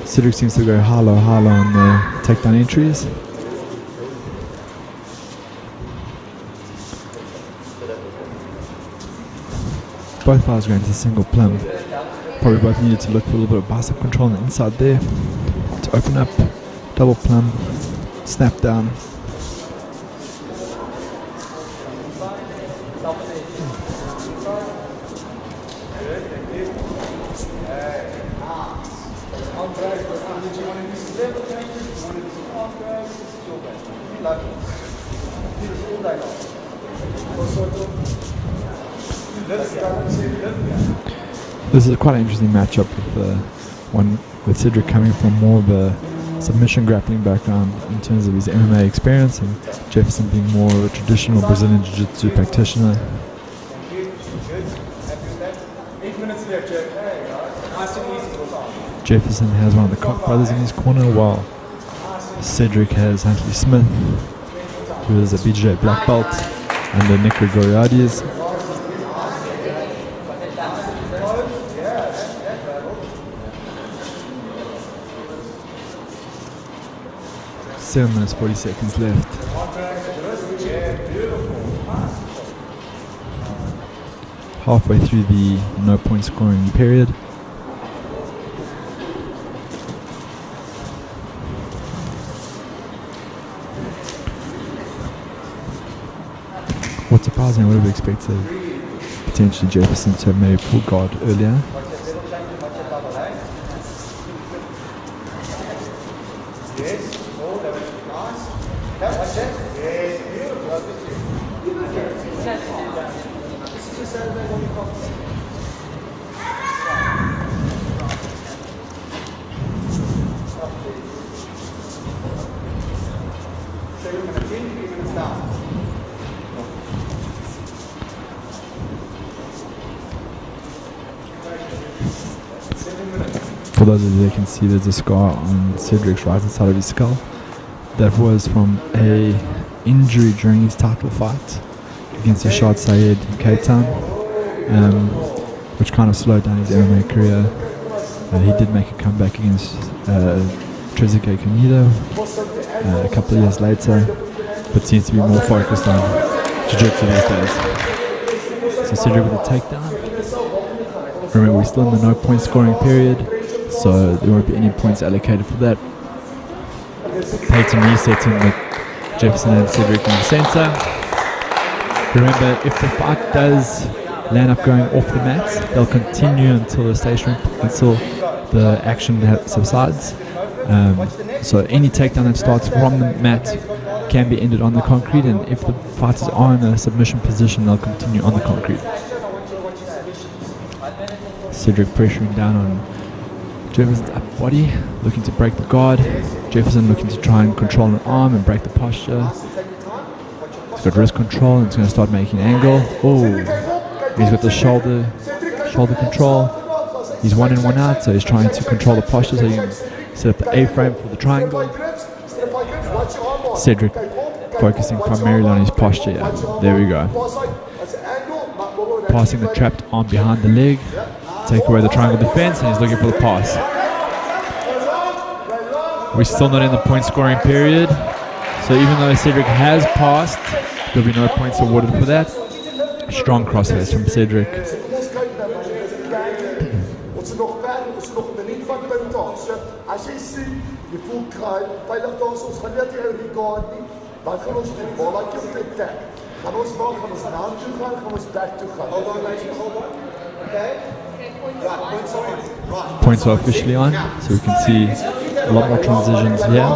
Cedric seems to go high low on the takedown entries. Both fighters going to single plum. Probably both needed to look for a little bit of bicep control on the inside there to open up. Double plum, snap down. This is quite an interesting matchup with one with Cedric coming from more of a submission grappling background in terms of his MMA experience, and Jefferson being more of a traditional Brazilian Jiu-Jitsu practitioner. 8 minutes left, Jeff. Nice and easy. Jefferson has one of the Koch brothers in his corner, while Cedric has Huntley Smith, who is a BJJ black belt, under Nick Gregoriades. Seven minutes 40 seconds left. Halfway through the no point scoring period. What's surprising, I would have expected potentially Jefferson to have maybe pulled guard earlier. For those of you that can see, there's a scar on Cedric's right hand side of his skull. That was from a injury during his title fight against Rashad Sayed in Cape Town, which kind of slowed down his MMA career. He did make a comeback against Trezeguet Canedo a couple of years later, but seems to be more focused on Jiu-Jitsu these days. So Cedric with a takedown. Remember, we're still in the no point scoring period. so there won't be any points allocated for that. Peyton resetting with Jefferson and Cedric in the center. Remember, if the fight does land up going off the mat, they'll continue until the action subsides. So any takedown that starts from the mat can be ended on the concrete, and if the fighters are in a submission position, they'll continue on the concrete. Cedric pressuring down on Jefferson's upper body, looking to break the guard. Jefferson looking to try and control an arm and break the posture. He's got wrist control and he's going to start making angle. Oh, he's got the shoulder control. He's 1 in 1 out, so he's trying to control the posture so he can set up the A-frame for the triangle. Cedric focusing primarily on his posture. Yeah. There we go. Passing the trapped arm behind the leg. Take away the triangle defense, and he's looking for the pass. We're still not in the point scoring period, so even though Cedric has passed, there'll be no points awarded for that. Strong crossface from Cedric. As jy sien, jy voel kraai, veilig daar ons gaan net jou regard nie, dan gaan ons die balletjie op die tek. Gaan ons maak, gaan ons naam toe gaan, gaan ons back toe gaan. Okay? Points are officially on, so we can see a lot more transitions here.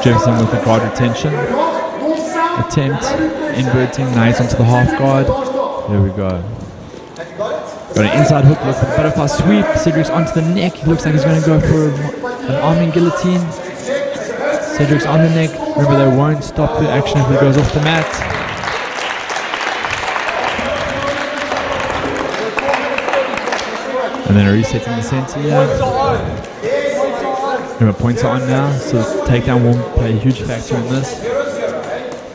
Jefferson with the guard retention. Attempt, inverting, nice onto the half guard. There we go. Got an inside hook, looks for the butterfly sweep. Cedric's onto the neck. He looks like he's going to go for an arming guillotine. Cedric's on the neck. Remember, they won't stop the action if it goes off the mat. And then a reset in the center here. Remember, points are on now, so takedown won't play a huge factor in this.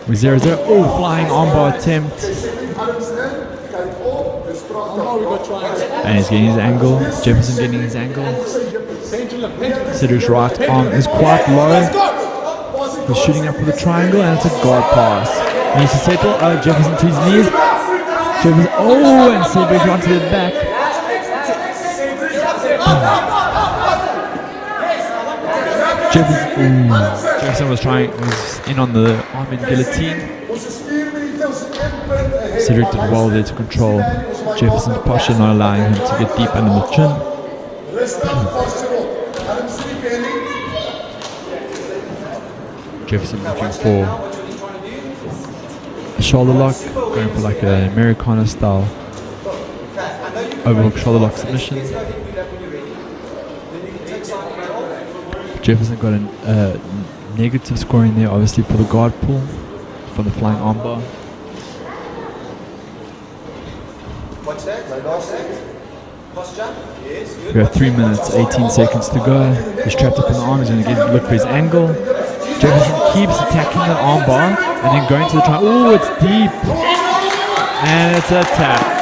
With 0-0. Oh, flying armbar attempt. And he's getting his angle. Jefferson getting his angle. Cedric's right arm is quite low. He's shooting up for the triangle, and it's a guard pass. He needs to settle. Jefferson to his knees. Jefferson, oh, and Cedric onto the back. Jefferson was in on the arm in guillotine. Cedric did well there to control Jefferson's posture, not allowing him to get deep under the chin. Jefferson looking for a shoulder lock, going for like an Americana style overhook shoulder lock submission. Jefferson got a negative scoring there, obviously, for the guard pull from the flying armbar. We have 3 minutes, 18 seconds to go. He's trapped up in the arm, he's going to look for his angle. Jefferson keeps attacking the armbar and then going to the triangle. Oh, it's deep! And it's a tap.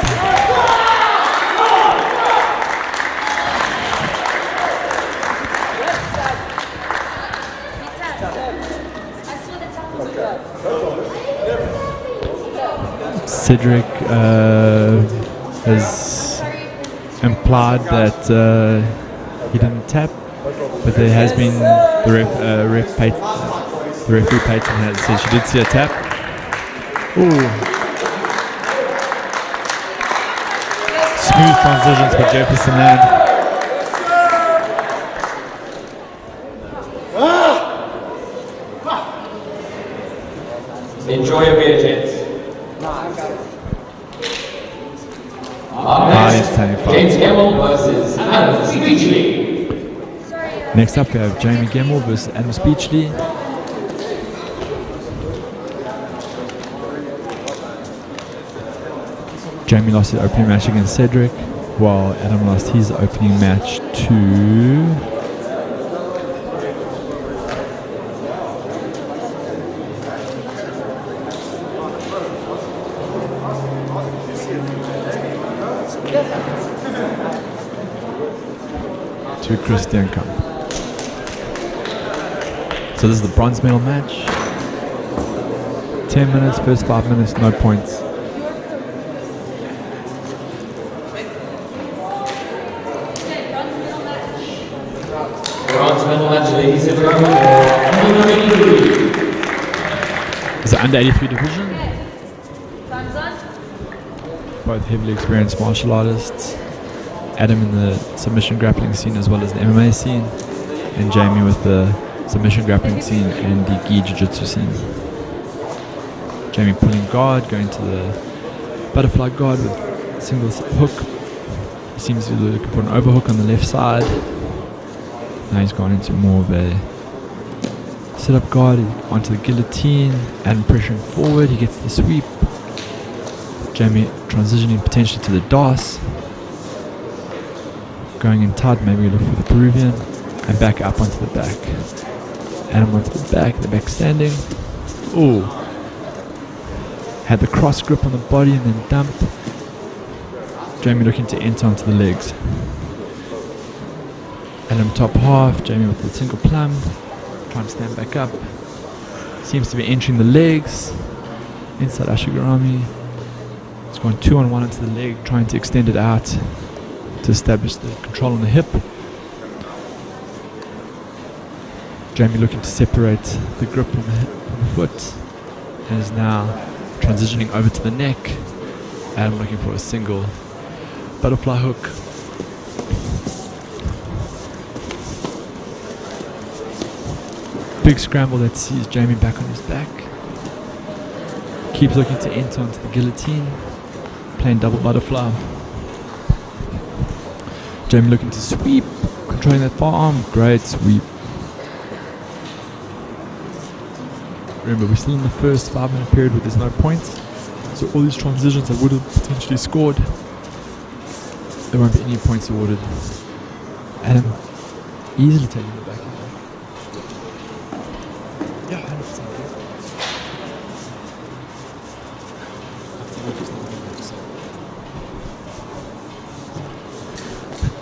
Cedric has implied that he didn't tap, but there has been the referee Peyton has said she did see a tap. Ooh. Smooth transitions for Jefferson land. Enjoy your beer, gents. James Gemmell versus Adam Speechley. Next up we have Jamie Gemmell versus Adam Speechley. Jamie lost his opening match against Cedric, while Adam lost his opening match to Christian Kamp. So this is the bronze medal match. 10 minutes, first 5 minutes, no points. medal match, ladies and gentlemen. It's the under 83 division. Both heavily experienced martial artists. Adam in the submission grappling scene as well as the MMA scene, and Jamie with the submission grappling scene and the gi jiu-jitsu scene. Jamie pulling guard, going to the butterfly guard with single hook. He seems to be looking for an overhook on the left side. Now he's gone into more of a sit-up guard, onto the guillotine, Adam pressuring forward, he gets the sweep. Jamie transitioning potentially to the DOS. Going in tight, maybe look for the Peruvian, and back up onto the back. Adam onto the back standing. Ooh. Had the cross grip on the body and then dump. Jamie looking to enter onto the legs. Adam top half, Jamie with the single plum, trying to stand back up. Seems to be entering the legs. Inside Ashigarami. It's going 2-on-1 into the leg, trying to extend it out to establish the control on the hip. Jamie looking to separate the grip on the foot, and is now transitioning over to the neck. Adam looking for a single butterfly hook. Big scramble that sees Jamie back on his back. Keeps looking to enter onto the guillotine, playing double butterfly. Jamie looking to sweep, controlling that far arm, great sweep. Remember, we're still in the first 5-minute period where there's no points, so all these transitions that would have potentially scored, there won't be any points awarded. Adam easily taking it back. Yeah, 100%.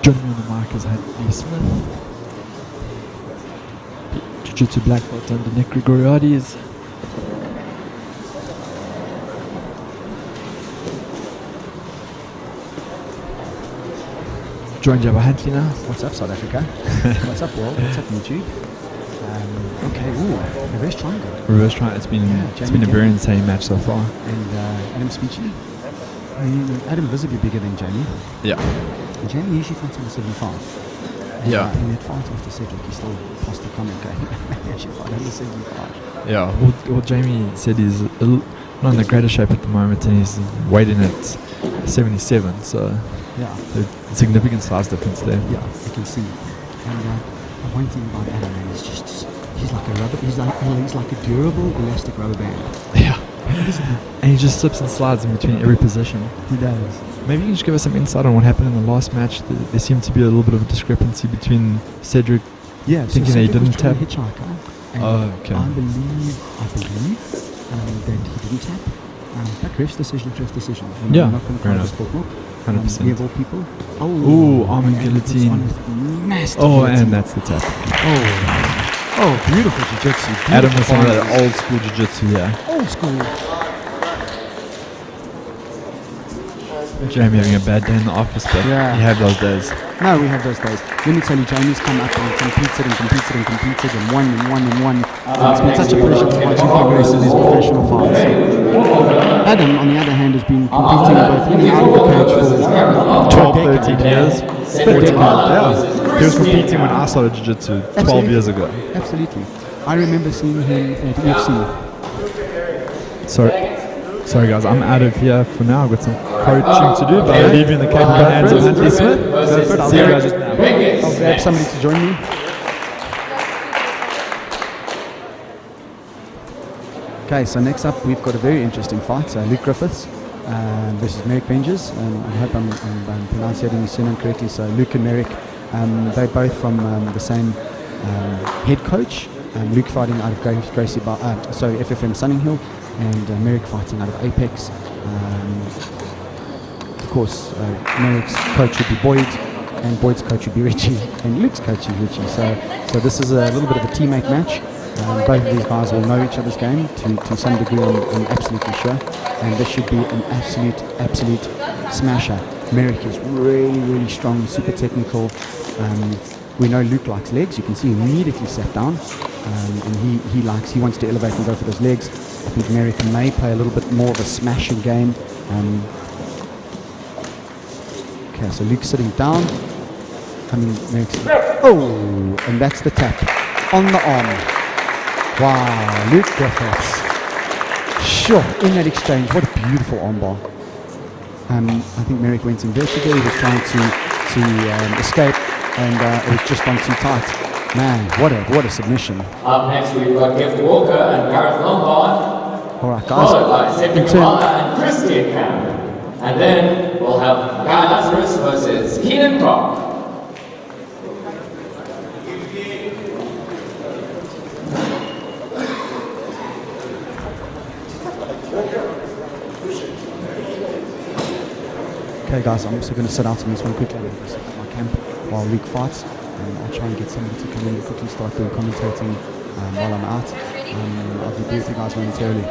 Joining me on the mic is Hadley Smith. Jiu-Jitsu black belt under Nick Grigoriades. Joined by Hadley now. What's up, South Africa? What's up, world? What's up, YouTube? Okay, ooh, reverse triangle. Reverse triangle. It's been a very insane match so far. And Adam Speechy. Adam visibly bigger than Jamie. Yeah. And Jamie usually fights on the 75. And, Yeah. In that fight after Cedric, he still passed the comment going, he actually fought on the 75. Yeah. What Jamie said is not in the greatest shape at the moment, and he's weighted in at 77. So yeah, the significant size difference there. Yeah, you can see. And one thing about Adam, man, is just he's like a rubber. He's like a durable, elastic rubber band. Yeah. And he just slips and slides in between every position. He does. Maybe you can just give us some insight on what happened in the last match. There seemed to be a little bit of a discrepancy between Cedric thinking that he didn't tap. Okay. I believe that he didn't tap. But ref's decision. Yeah, I'm not going to fair call enough. this book. 100%. Of all people. Oh, arm and guillotine. Nasty guillotine. And that's the tap. Oh, beautiful jiu-jitsu. Adam with some of that old school jiu-jitsu, yeah. Old school. Jamie having a bad day in the office, but Yeah. you have those days. No, we have those days. Let me tell you, Jamie's come up and competed and won. It's been such a pleasure to watch him progress in these professional fights. Adam, on the other hand, has been competing both in and out of the cage for 12, 13 years. 14, yeah. He was competing when I started jiu-jitsu 12 years ago. Absolutely. I remember seeing him at UFC. Sorry guys, I'm out of here for now. I've got some coaching to do, but I'll leave you in the capable hands of Hadley Smith. See you guys now. I'll grab somebody to join me. Okay, so next up we've got a very interesting fight. Luke Griffiths versus Merrick Benjes. I hope I'm pronouncing his surname correctly. So Luke and Merrick, they're both from the same head coach. Luke fighting out of FFM Sunninghill, and Merrick fighting out of Apex. Of course, Merrick's coach would be Boyd, and Boyd's coach would be Richie, and Luke's coach is Richie. So this is a little bit of a teammate match. Both of these guys will know each other's game to some degree, I'm absolutely sure. And this should be an absolute smasher. Merrick is really, really strong, super technical. We know Luke likes legs. You can see he immediately sat down, and he wants to elevate and go for those legs. I think Merrick may play a little bit more of a smashing game. Okay, so Luke's sitting down. Merrick's, and that's the tap on the arm. Wow, Luke Griffiths. Sure, in that exchange, what a beautiful armbar. I think Merrick went in vertical. He was trying to escape, and it was just on too tight. Man, what a submission. Up next, we've got Gift Walker and Gareth Lombard. All right, guys. Followed by Sidney Kamala and Christian Camp. And then we'll have Guy Lazarus versus Keenan Crock. Okay, guys, I'm also going to sit out on this one quickly. I'm going to set up my camp while Luke fights. I'll try and get somebody to come in and quickly start doing commentating while I'm out. I'll be with you guys momentarily.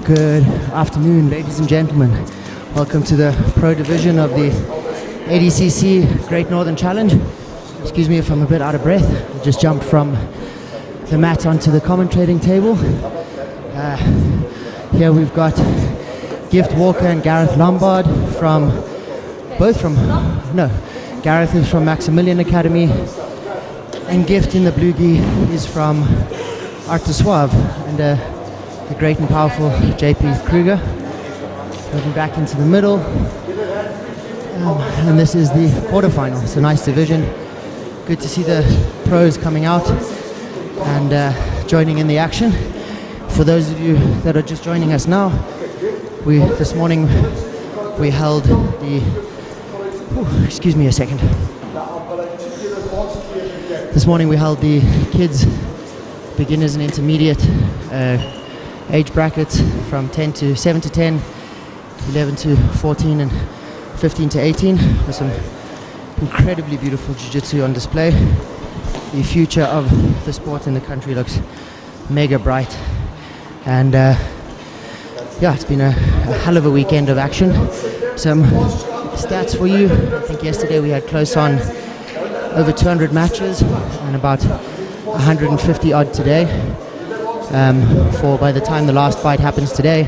Good afternoon, ladies and gentlemen. Welcome to the Pro Division of the ADCC Great Northern Challenge. Excuse me if I'm a bit out of breath. I just jumped from the mat onto the commentating table. Here we've got Gift Walker and Gareth Lombard Gareth is from Maximilian Academy, and Gift in the blue gi is from Art de Suave, and the great and powerful JP Kruger. Moving back into the middle. And this is the quarterfinal. It's a nice division. Good to see the pros coming out and joining in the action. For those of you that are just joining us now, this morning we held the... excuse me a second. This morning we held the kids, beginners and intermediate age brackets from 7 to 10, 11 to 14 and 15 to 18, with some incredibly beautiful jiu-jitsu on display. The future of the sport in the country looks mega bright, and it's been a hell of a weekend of action. Some stats for you. I think yesterday we had close on over 200 matches and about 150 odd today. By the time the last fight happens today,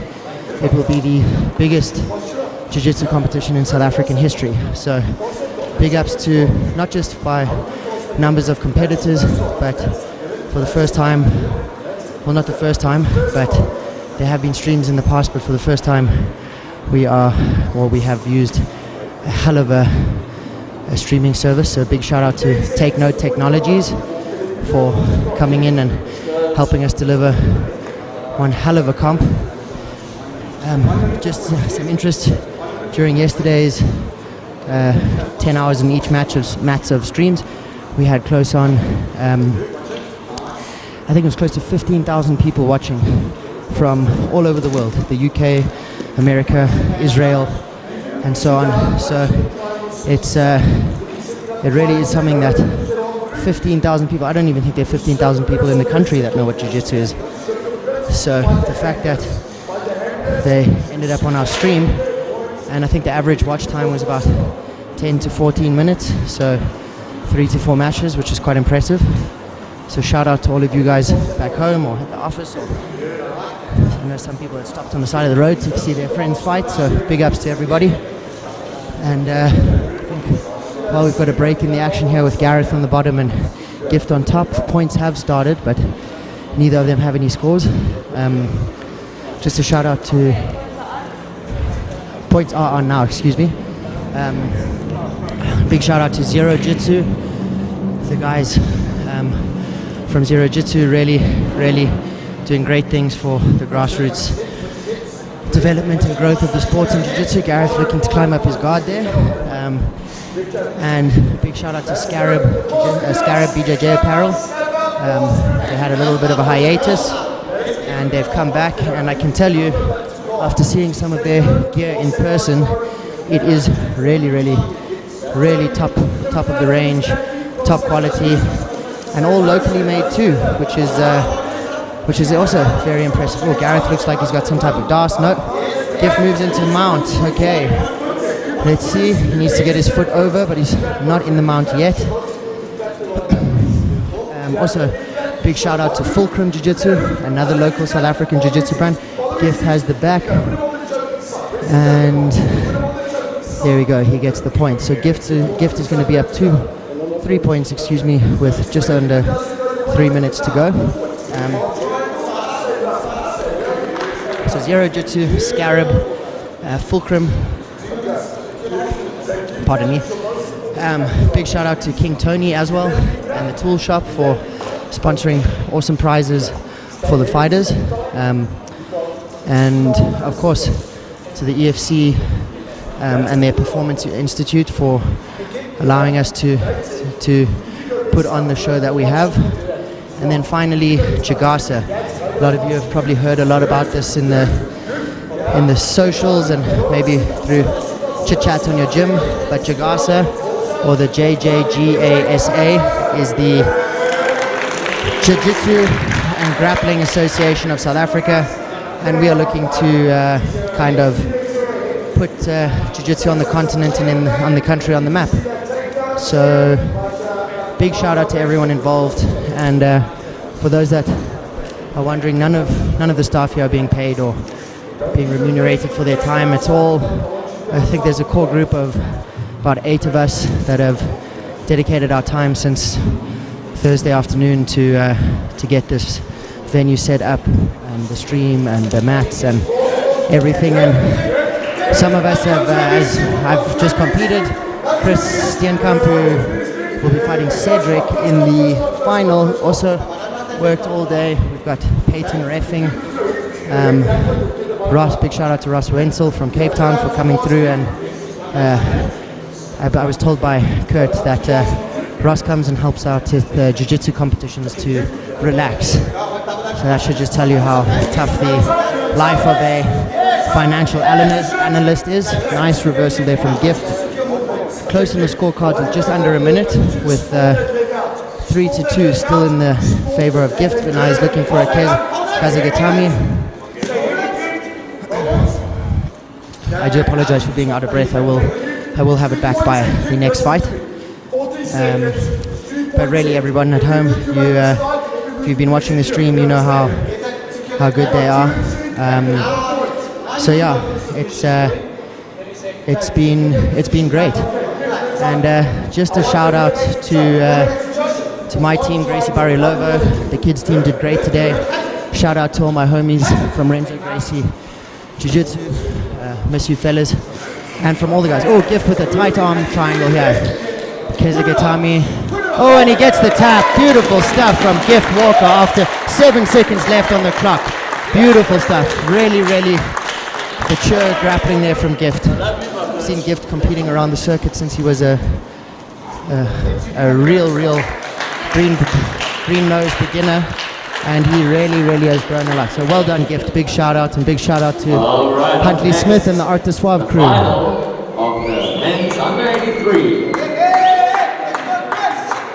it will be the biggest jiu-jitsu competition in South African history. So big ups to not just by numbers of competitors, but for the first time, well, not the first time, but there have been streams in the past, but for the first time we have used a hell of a streaming service. So a big shout out to Take Note Technologies for coming in and helping us deliver one hell of a comp. Just some interest during yesterday's 10 hours in each mats of streams. We had close on, I think it was close to 15,000 people watching from all over the world, the UK, America, Israel, and so on. So it really is something that 15,000 people, I don't even think there are 15,000 people in the country that know what jiu-jitsu is. So the fact that they ended up on our stream, and I think the average watch time was about 10 to 14 minutes, so 3 to 4 matches, which is quite impressive. So shout out to all of you guys back home or at the office, or I know some people that stopped on the side of the road to see their friends fight, so big ups to everybody. And I think, well, we've got a break in the action here with Gareth on the bottom and Gift on top. Points have started, but neither of them have any scores. Just a shout out to... Points are on now, excuse me. Big shout out to Zero Jitsu. The guys from Zero Jitsu really doing great things for the grassroots development and growth of the sports in Jiu-Jitsu. Gareth looking to climb up his guard there. And big shout out to Scarab BJJ Apparel. They had a little bit of a hiatus and they've come back, and I can tell you, after seeing some of their gear in person, it is really top of the range, top quality, and all locally made too, which is also very impressive. Oh, Gareth looks like he's got some type of DAS. No, Gift moves into mount. Okay, let's see. He needs to get his foot over, but he's not in the mount yet. Also, big shout out to Fulcrum Jiu-Jitsu, another local South African Jiu-Jitsu brand. Gift has the back, and there we go. He gets the point. So Gift is going to be up 3 points, excuse me, with just under 3 minutes to go. So Zero Jitsu, Scarab, Fulcrum, pardon me. Big shout out to King Tony as well, and the Tool Shop for sponsoring awesome prizes for the fighters. And of course to the EFC and their Performance Institute for allowing us to put on the show that we have. And then finally, Jagasa. A lot of you have probably heard a lot about this in the socials and maybe through chit chat on your gym. But Jagasa, or the JJGASA, is the Jiu-Jitsu and Grappling Association of South Africa, and we are looking to kind of put Jiu-Jitsu on the continent and on the country on the map. So big shout out to everyone involved, and for those that are wondering, none of the staff here are being paid or being remunerated for their time. It's all, I think there's a core group of about 8 of us that have dedicated our time since Thursday afternoon to get this venue set up, and the stream and the mats and everything. And some of us have, as I've just completed, Chris Steenkamp, who will be fighting Cedric in the final, also worked all day. We've got Peyton reffing. Ross, big shout out to Ross Wenzel from Cape Town for coming through. And I was told by Kurt that Ross comes and helps out with jiu-jitsu competitions to relax. So that should just tell you how tough the life of a financial analyst is. Nice reversal there from Gift. Close in the scorecards with just under a minute, with 3-2 still in the favor of Gift, but now he's looking for a Kazagatami. I do apologize for being out of breath. I will have it back by the next fight. But really, everyone at home, if you've been watching the stream, you know how good they are. So yeah, it's been great. And just a shout out to my team, Gracie Barriolovo. The kids team did great today. Shout out to all my homies from Renzo Gracie Jiu-Jitsu. Miss you fellas. And from all the guys. Oh, Gift with a tight arm triangle here. Kezagatami. Oh, and he gets the tap. Beautiful stuff from Gift Walker after 7 seconds left on the clock. Beautiful stuff. Really mature grappling there from Gift. I've seen Gift competing around the circuit since he was a real green nose beginner, and he really has grown a lot. So well done, Gift. Big shout out, and big shout out to Huntley Smith and the Art de Suave crew. Of the men's under 83.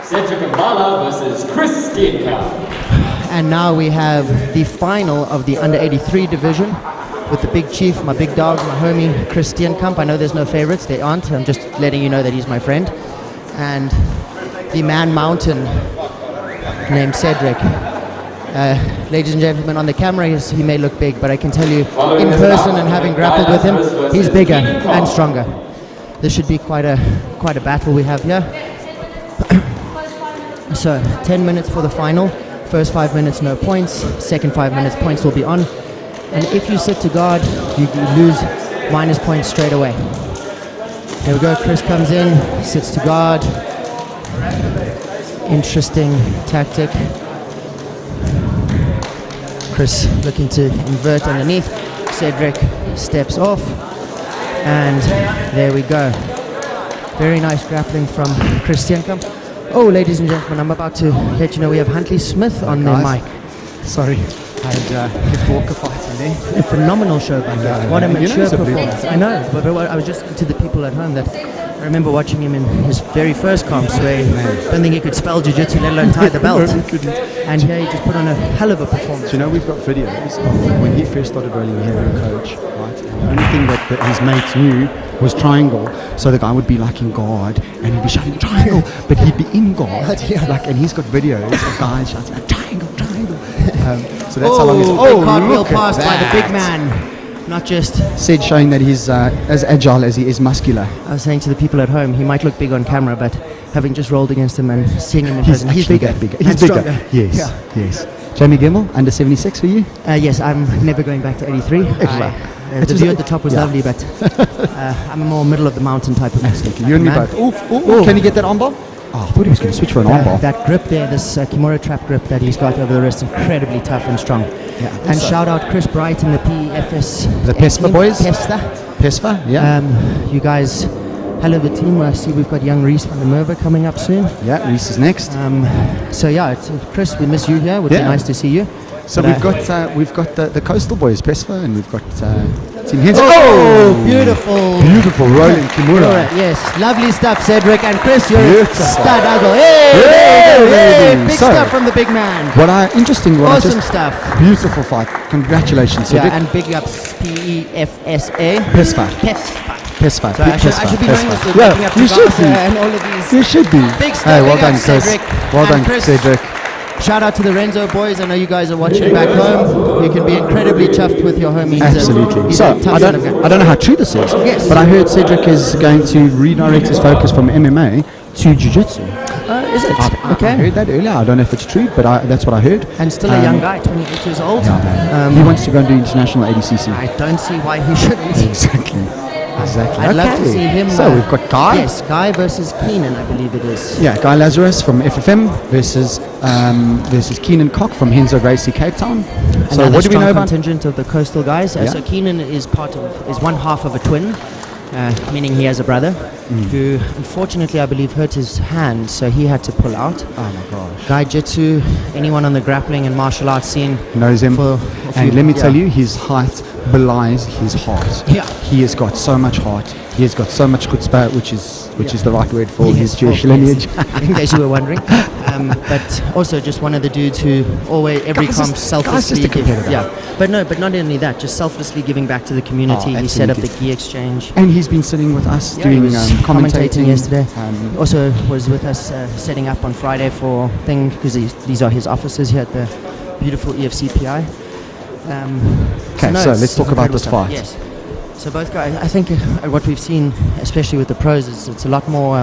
Cedric Mbala versus Chris Steenkamp. And now we have the final of the under 83 division with the big chief, my big dog, my homie, Chris Steenkamp. I know there's no favorites, they aren't. I'm just letting you know that he's my friend. And the Man Mountain, named Cedric. Ladies and gentlemen, on the camera he may look big, but I can tell you in person and having grappled with him, he's bigger and stronger. This should be quite a battle we have here. So 10 minutes for the final. First 5 minutes no points, second 5 minutes points will be on. And if you sit to guard, you lose minus points straight away. There we go, Chris comes in, sits to guard. Interesting tactic. Chris looking to invert underneath. Cedric steps off. And there we go. Very nice grappling from Christian. Oh, ladies and gentlemen, I'm about to let you know we have Huntley Smith on the mic. Sorry, I had Cliff Walker fighting there. A phenomenal show by him. What a mature performance. I know, but I was just to the people at home that I remember watching him in his very first comps where I don't think he could spell jiu-jitsu, let alone tie the belt. And here he just put on a hell of a performance. So, you know, we've got videos of when he first started rolling here as a coach, right? And the only thing that his mates knew was triangle. So the guy would be like in guard and he'd be shouting triangle, but he'd be in guard. Like, and he's got videos of guys shouting triangle, triangle. So that's how long he's... Oh, cartwheel pass by the big man. Not just... Said showing that he's as agile as he is muscular. I was saying to the people at home, he might look big on camera, but having just rolled against him and seeing him in person, he's bigger. He's bigger. Yes, yes. Jamie Gemmell, under 76 for you? Yes, I'm never going back to 83. The view at the top was lovely, but I'm a more middle of the mountain type of man. You and me both. Can you get that armbar? Oh, I thought he was going to switch for an armbar. That grip there, this Kimura trap grip that he's got over the wrist, incredibly tough and strong. Yeah, and shout out Chris Bright and the PFS. The PESFA boys? PESFA, yeah. You guys, hell of a team. I see we've got young Reese van der Merwe coming up soon. Yeah, Reese is next. So yeah, Chris, we miss you here. Would be nice to see you. So we've got the Coastal Boys, PESFA, and we've got Team Henzo. Oh, beautiful. Beautiful rolling Kimura. Yes, lovely stuff, Cedric and Chris. You're Beautiful. a stud as well. Hey, big So, stuff from the big man. Awesome stuff. Beautiful fight. Congratulations, Cedric. Yeah, and big ups PEFSA. PESFA. So I should be knowing this with Yeah, making up you should be. and all of these. You should be. Big stuff. Hey, well big done, ups, Chris. Cedric. Well And done, Chris. Cedric. Shout out to the Renzo boys. I know you guys are watching back home. You can be incredibly chuffed with your homies. Absolutely. So I don't know how true this is, Yes. but I heard Cedric is going to redirect his focus from MMA to jiu-jitsu. Is it? I heard that earlier. I don't know if it's true, but that's what I heard. And still a young guy, 28 years old. He wants to go and do international ADCC. I don't see why he shouldn't. Exactly. I'd love to see him. So we've got Guy. Yes, Guy versus Keenan, I believe it is. Yeah, Guy Lazarus from FFM versus Keenan Koch from Henzo Gracie Cape Town. So Another what do we know about contingent of the coastal guys? Yeah. So Keenan is one half of a twin, meaning he has a brother who unfortunately I believe hurt his hand, so he had to pull out. Oh my gosh. Guy Jitsu, anyone on the grappling and martial arts scene knows him. And let me tell you, his height belies his heart. Yeah. He has got so much heart. He has got so much chutzpah, which is the right word for his Jewish lineage. In case you were wondering. But also just one of the dudes who always every comp selflessly just a competitor. but not only that, just selflessly giving back to the community. He set up the gi exchange. And he's been sitting with us He doing was commentating yesterday. Also was with us setting up on Friday for thing because these are his offices here at the beautiful EFCPI. So let's talk about this fight. Yes. So both guys, I think what we've seen, especially with the pros, is it's a lot more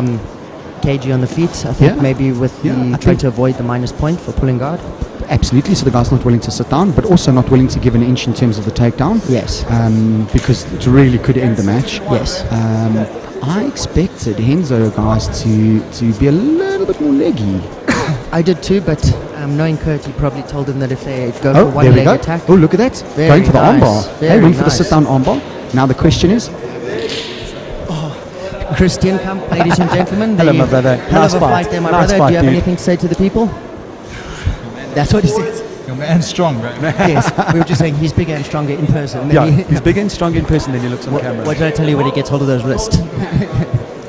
cagey on the feet. I think maybe with trying to avoid the minus point for pulling guard. Absolutely. So the guy's not willing to sit down, but also not willing to give an inch in terms of the takedown. Yes. Because it really could end the match. Yes. I expected Henzo guys to be a little bit more leggy. I did too, but knowing Kurt, he probably told him that if they go for one leg attack. Oh, look at that. Very going for the nice. armbar. Very Went for the nice. sit-down armbar. Now the question is... Christian Kamp, ladies and gentlemen. Hello, my brother. Hell Nice of a fight. fight there, my Nice brother. fight, Do you have dude. anything to say to the people? That's what he said. Your man's strong, bro. Yes, we were just saying he's bigger and stronger in person. Yeah, he's bigger and stronger in person than he looks on camera. What did I tell you when he gets hold of those wrists?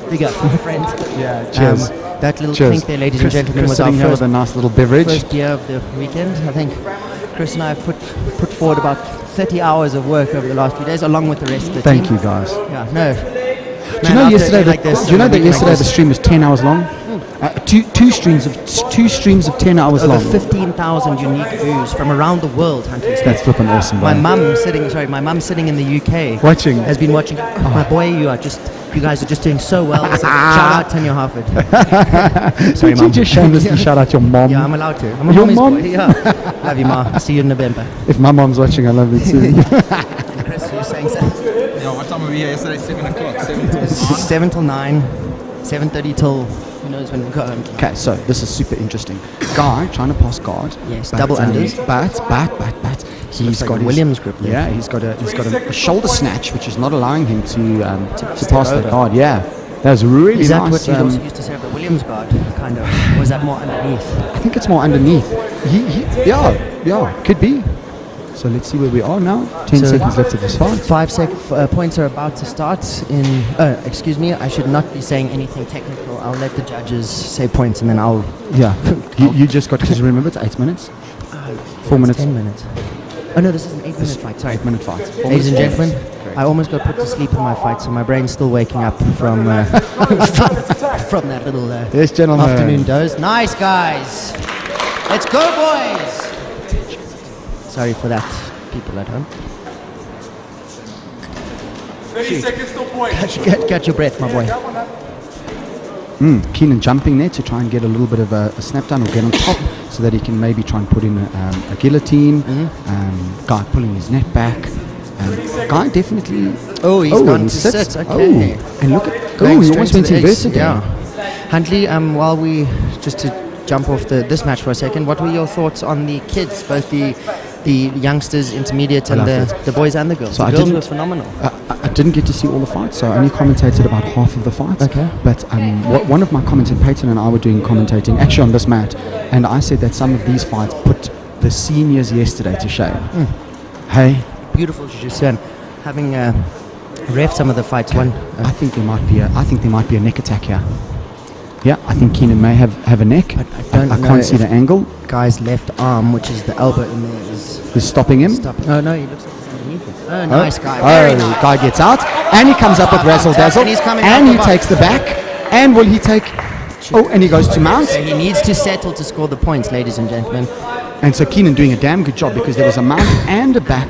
Big up, my friend. Yeah, cheers. That little Cheers. clink there, ladies Chris- and gentlemen, Chris was our sitting here first, with a nice little beverage. first beer of the weekend. I think Chris and I have put forward about 30 hours of work over the last few days, along with the rest of the team. Thank you, guys. Yeah, no. Do you know yesterday? The stream was 10 hours long. two streams of 10 hours over long. 15,000 unique views from around the world. That's flipping awesome, bro. My mum's sitting in the UK. Watching. Has been watching. Oh, my boy, you guys are just doing so well. So shout out Tanya Harford. Sorry, Did mum. you just shamelessly shout out your mom? Yeah, I'm allowed to. I'm a Your mommy's mom? boy. Yeah. Love you, ma. See you in November. If my mom's watching, I love you too. Chris, you're saying something? Yeah, what time were we here yesterday? 7 o'clock. 7 till 9. 7 till 9. 7:30 till who knows when we go home. Okay, so this is super interesting. Guy trying to pass guard. Yes, double unders. But he's like got a Williams grip there. Yeah, he's got a shoulder snatch, which is not allowing him to pass over. that guard. Yeah, that was really Is that nice. what you also used to say about Williams guard, kind of? Or is that more underneath? I think it's more underneath. Yeah, could be. So let's see where we are now. 10 seconds left of this fight. 5 points are about to start in... excuse me, I should not be saying anything technical. I'll let the judges say points and then I'll... Yeah, you just got to remember it's 8 minutes. 4 minutes. 10 minutes. Oh no, this is an 8-minute fight. Sorry. 8-minute fight. Ladies and gentlemen, I almost got put to sleep in my fight, so my brain's still waking up from from that little yes, gentlemen. afternoon doze. Nice, guys. Let's go, boys. Sorry for that, people at home. 30 seconds till point. Catch your breath, my boy. Keenan jumping there to try and get a little bit of a snap down or get on top so that he can maybe try and put in a guillotine. Guy pulling his neck back. Guy definitely... Oh, he's gone to sit. Okay. Oh, and look at... Going he straight almost to went the inverted ace. there. Yeah. Huntley, while we... Just to jump off this match for a second, what were your thoughts on the kids, both the youngsters, intermediate, and the boys and the girls? So the girls were phenomenal. I didn't get to see all the fights, so I only commentated about half of the fights. Okay. But one of my commentators, Peyton and I were doing commentating, actually on this mat, and I said that some of these fights put the seniors yesterday to shame. Hey? Beautiful jiu-jitsu, and having ref some of the fights. I think there might be a neck attack here. Yeah, I think Keenan may have a neck. But I can't see the angle. Guy's left arm, which is the elbow in there, is stopping him. Oh no, he looks like he's underneath it. Oh, nice guy. Very nice. Guy gets out, and he comes up with razzle dazzle, and he takes the back. And will he take? Oh, and he goes to mount. He needs to settle to score the points, ladies and gentlemen. And so Keenan doing a damn good job because there was a mount and a back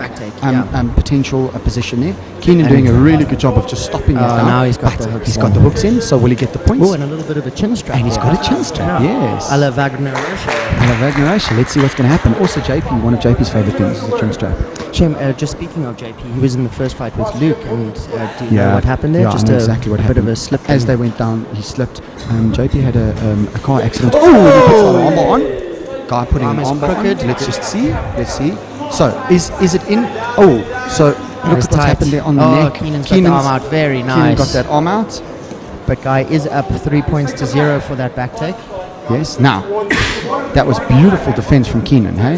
potential position there. Keenan doing a really good job of just stopping it down. Now he's got the hooks. He's got the hooks in, so will he get the points? Oh, and a little bit of a chin strap. And he's got a chin strap, yes. A la Wagner Russia. Let's see what's going to happen. Also, JP, one of JP's favourite things is the chin strap. Shame, just speaking of JP, he was in the first fight with Luke, and do you know what happened there? Yeah, just I know exactly what happened. Bit of a slip. As they went down, he slipped. JP had a car accident. Oh, he puts the armbar on. Guy putting an armbar on. Let's just see. Let's see. So, is it in? Oh, so look at what's happened there on the neck. Keenan's got the arm out. Very nice. Keenan got that arm out. But Guy is up 3 points to 0 for that back take. Yes. Now, that was beautiful defense from Keenan, hey?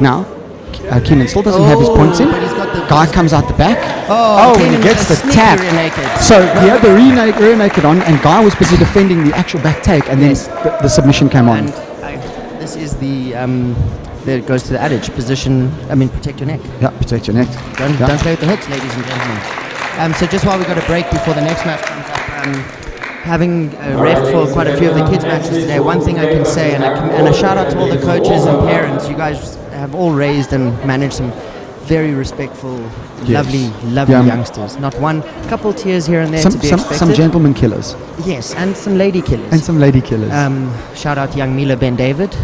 Now, Keenan still doesn't have his points in. Guy comes out the back. Oh, and he gets the tap. So he had the rear naked on, and Guy was busy defending the actual back take, and then the submission came on. This is the there it goes to the adage: protect your neck. Yeah, protect your neck. Don't play with the hooks, ladies and gentlemen. So just while we got a break before the next match comes up, having ref for quite a few of the kids matches today, one thing I can say, and a shout out to all the coaches and parents, you guys have all raised and managed some very respectful, lovely youngsters. Not one, couple tears here and there to be expected. Some gentleman killers. Yes, and some lady killers. Shout out to young Mila Ben David.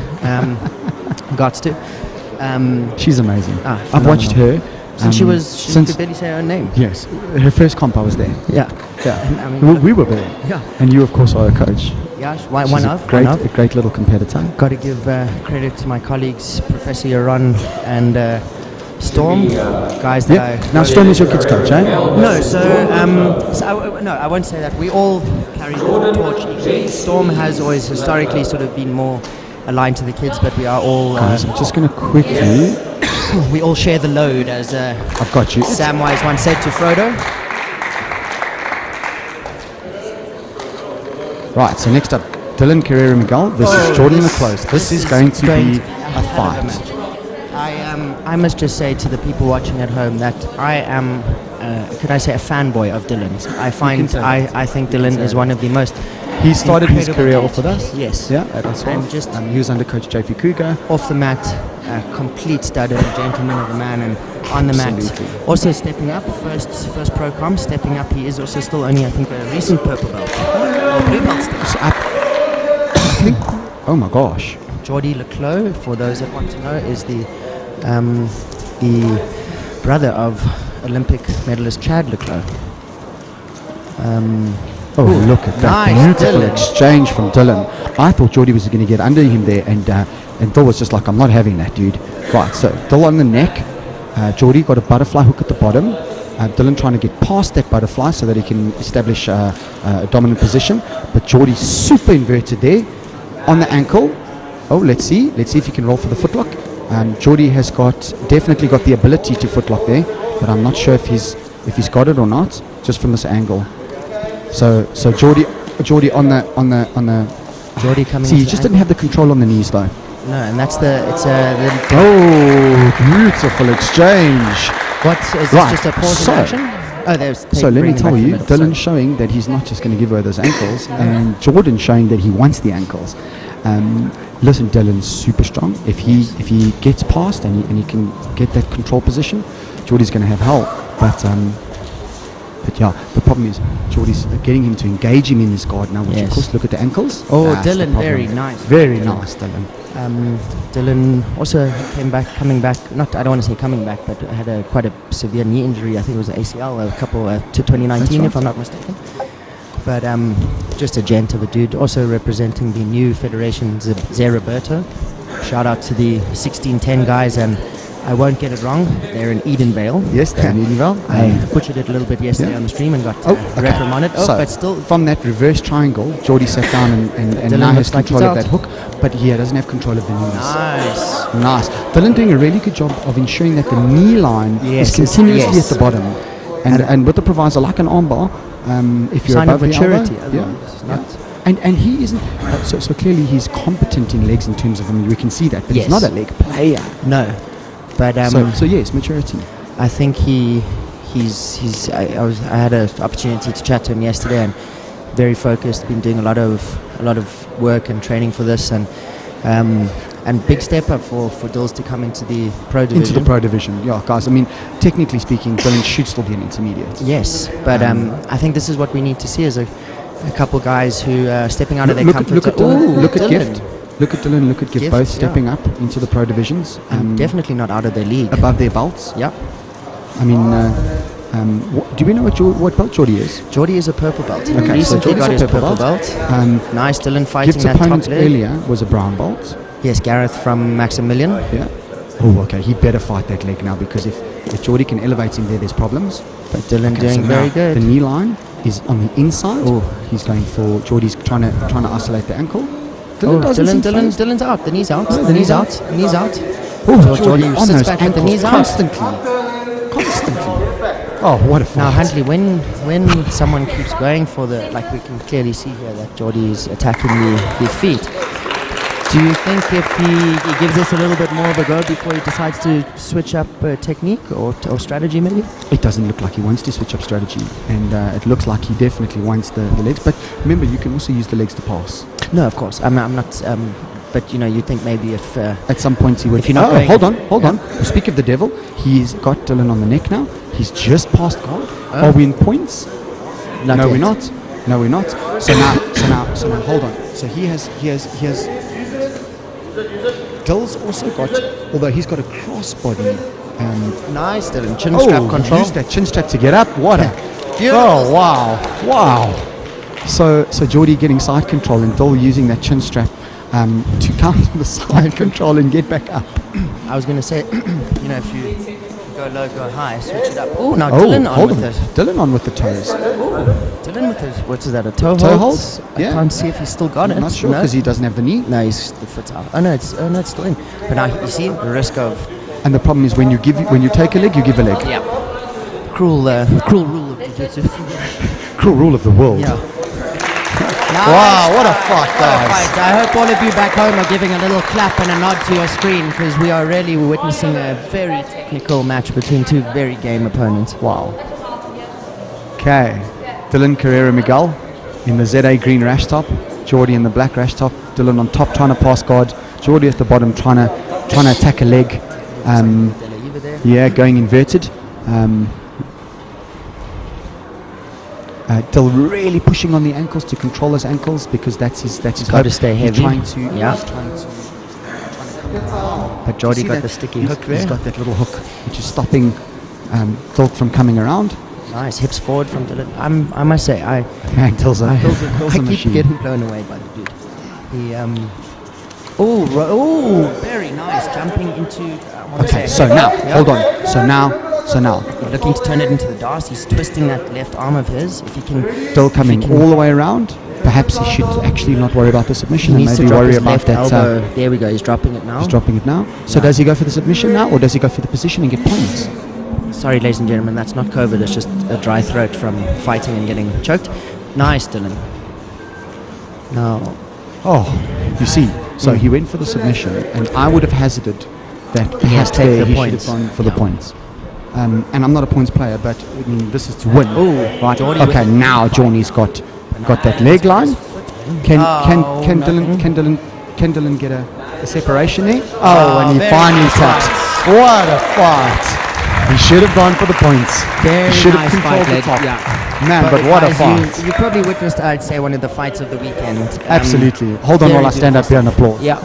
Got to. She's amazing. I've watched her. Since she could barely say her own name. Yes. Her first comp I was there. Yeah. We were there. Yeah. And you, of course, are a coach. Yeah, one of. A great little competitor. Got to give credit to my colleagues, Professor Yaron and Storm, guys that Now Storm is your kids coach, eh? No, I won't say that. We all carry the torch equally. Storm has always historically sort of been more aligned to the kids, but we are all... Guys, I'm just going to quickly... we all share the load, as I've got you. Samwise once said to Frodo. Right, so next up, Dylan Carrera Miguel versus Jordan McClose. This is going to be a fight. I must just say to the people watching at home that I am, could I say, a fanboy of Dylan's. I think Dylan is one of the most He started his career off with us. Yes. Yeah, at us. And just he was under coach JP Kruger. Off the mat, a complete stud and a gentleman of a man, and on the mat, also stepping up. First pro com, stepping up. He is also still only, I think, a recent purple belt. Or blue belt still. I think. Oh my gosh. Jordi Leclos, for those that want to know, is the brother of Olympic medalist Chad Leclos. Look at that beautiful exchange from Dylan. I thought Jordi was going to get under him there, and Dill was just like, I'm not having that, dude. Right, so Dill on the neck. Jordi got a butterfly hook at the bottom. Dylan trying to get past that butterfly so that he can establish a dominant position. But Jordi's super inverted there on the ankle. Oh, let's see if he can roll for the footlock. Jordi has definitely got the ability to footlock there, but I'm not sure if he's got it or not, just from this angle. So Jordi on the Jordi coming. See, he just didn't have the control on the knees though. No, and that's beautiful exchange. What is this, just a pause in action? Oh, there's. So let me tell you, Dylan's showing that he's not just going to give away those ankles, and Jordan's showing that he wants the ankles. Listen, Dylan's super strong. If he gets past and he can get that control position, Jordi's going to have hell. But yeah, the problem is Jordi's getting him to engage him in his guard now, which of course, look at the ankles. Oh, Dylan, very nice. Very nice, Dylan. Dylan also coming back, not, I don't want to say coming back, but had quite a severe knee injury. I think it was an ACL, a couple to 2019, if I'm not mistaken. But just a gent of a dude, also representing the new federation, Zé Roberto. Shout out to the 1610 guys, and I won't get it wrong, they're in Edenvale. Yes, they're in Edenvale. I butchered it a little bit yesterday on the stream and got reprimanded. So but still, from that reverse triangle, Jordi sat down and now has control of that hook, but he doesn't have control of the knees. Nice. Dylan doing a really good job of ensuring that the knee line is continuously at the bottom. And with the proviso, like an armbar, if you're sign above of maturity. The elbow, And he isn't, so clearly he's competent in legs in terms of, we can see that, but he's not a leg player. No. But so yes, maturity. I think I had an opportunity to chat to him yesterday, and very focused. Been doing a lot of work and training for this, and big step up for Dills to come into the pro division. Into the pro division, yeah, guys. I mean, technically speaking, Dylan should still be an intermediate. Yes, but I think this is what we need to see as a couple guys who are stepping out of their comfort zone. Look at Gift. Look at Dylan, look at Gift, both stepping up into the pro divisions. Definitely not out of their league. Above their belts. Yeah. I mean, do we know what belt Jordi is? Jordi is a purple belt. Okay, recently so got his purple belt. Nice, Dylan fighting Gift's that top opponent leg. earlier was a brown belt. Yes, Gareth from Maximilian. Yeah. Oh, okay, he better fight that leg now, because if Jordi can elevate him there, there's problems. But Dylan doing very good. The knee line is on the inside. Oh, he's going for Jordi's trying to isolate the ankle. Dylan's out. The knee's out. Oh, the knee's out. Oh, Jordi on sits those back with the ankles knees out. constantly. Oh, what a fight. Now, Huntley, when someone keeps going for like we can clearly see here that Jordi is attacking the feet. Do you think if he gives us a little bit more of a go before he decides to switch up technique or strategy maybe? It doesn't look like he wants to switch up strategy, and it looks like he definitely wants the legs. But remember, you can also use the legs to pass. No, of course. I'm not. But you think maybe if at some point he would. If you're not going, hold on. Speak of the devil. He's got Dylan on the neck now. He's just past guard. Oh. Are we in points? Not no, yet. we're not. No, we're not. So now, hold on. So he has. Dill's also got, although he's got a crossbody. Nice, Dylan. Chin strap control. Use that chin strap to get up. What a. Beautiful. Oh wow. So Jordi getting side control and Dill using that chin strap to counter the side control and get back up. I was going to say, if you go low, go high, switch it up. Oh, now Dylan on with it. Dylan on with the toes. Dylan with his, what is that, a toe hold? I can't see if he's still got it. I'm not sure because he doesn't have the knee. No, the foot's out. Oh no, it's still in. But now you see the risk of. And the problem is when you take a leg, you give a leg. Yeah. Cruel rule of jiu-jitsu. Cruel rule of the world. Yeah. Wow, what a fight, guys. I hope all of you back home are giving a little clap and a nod to your screen, because we are really witnessing a very technical match between two very game opponents. Wow. Okay. Dylan Carrera Miguel. in the ZA green rash top, Geordie in the black rash top, Dylan on top trying to pass guard, Geordie at the bottom trying to attack a leg. Yeah, going inverted. Dill really pushing on the ankles to control his ankles because that's his Got to stay heavy. He's trying to but Geordie got the sticky hook there. He's got that little hook which is stopping Dill from coming around. Nice hips forward from Dylan. I must say, Dill's a I keep machine. getting blown away by the dude. He very nice jumping into. Okay, so now hold on. So now looking to turn it into the DAS. He's twisting that left arm of his. If he can, Dill coming all the way around. Perhaps he should actually not worry about the submission he and needs maybe to drop worry his about left that. elbow. There we go. He's dropping it now. He's dropping it now. So does he go for the submission now, or does he go for the position and get points? Sorry, ladies and gentlemen, that's not COVID. It's just a dry throat from fighting and getting choked. Nice, Dylan. Now, you see. So he went for the submission, and I would have hazarded that perhaps take there the he points. should have gone for the points. And I'm not a points player, but I mean, this is to win. Right. Geordie Okay, now Johnny's got that leg line. Can Dylan get a separation there? And he finally taps. What a fight! He should have gone for the points. Very he should nice have controlled fight, the top. yeah. Man, but what a guys, fight! You probably witnessed, I'd say, one of the fights of the weekend. Absolutely. Hold on very while I stand up here and applaud. Yeah.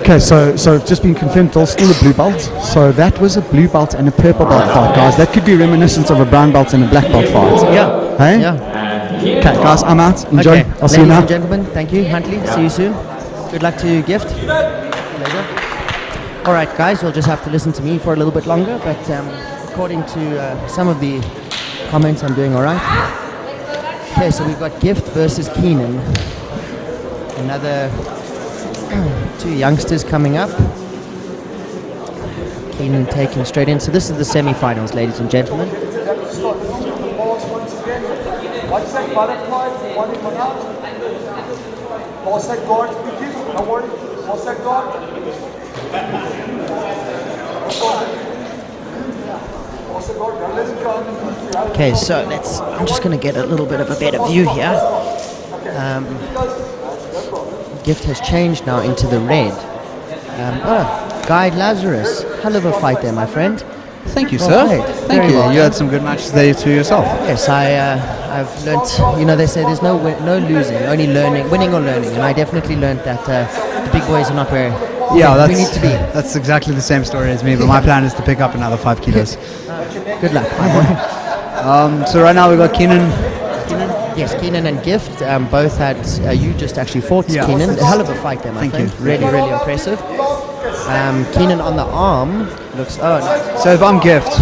Okay, so it's just been confirmed Dill's still a blue belt. So that was a blue belt and a purple belt fight, guys. That could be reminiscent of a brown belt and a black belt fight. Yeah. Hey? Yeah. Okay, guys, I'm out. Enjoy. Okay. I'll see you Ladies now. and gentlemen, thank you. Huntley, see you soon. Good luck to Gift. Later. All right, guys, you'll just have to listen to me for a little bit longer, but according to some of the comments, I'm doing all right. Okay, so we've got Gift versus Keenan. Another two youngsters coming up. Keenan taking straight in. So this is the semi-finals, ladies and gentlemen. One set butterfly, one in, one out. Ball set guard, don't worry. Ball set guard. Ball set guard, don't let it go. Okay, so I'm just going to get a little bit of a better view here. Gift has changed now into the red. Guy Lazarus, hell of a fight there, my friend. Thank you, sir. Thank you. You had some good matches there to yourself. Yes, I've learnt. You know, they say there's no losing, only learning, winning or learning, and I definitely learnt that the big boys are not where we need to be. That's exactly the same story as me, but my plan is to pick up another 5 kilos. Good luck, my boy. So right now we've got Keenan. Yes, Keenan and Gift both had. You just actually fought Keenan. A hell of a fight there, my Thank friend. you. Really, really impressive. Keenan on the arm looks. So if I'm Gift,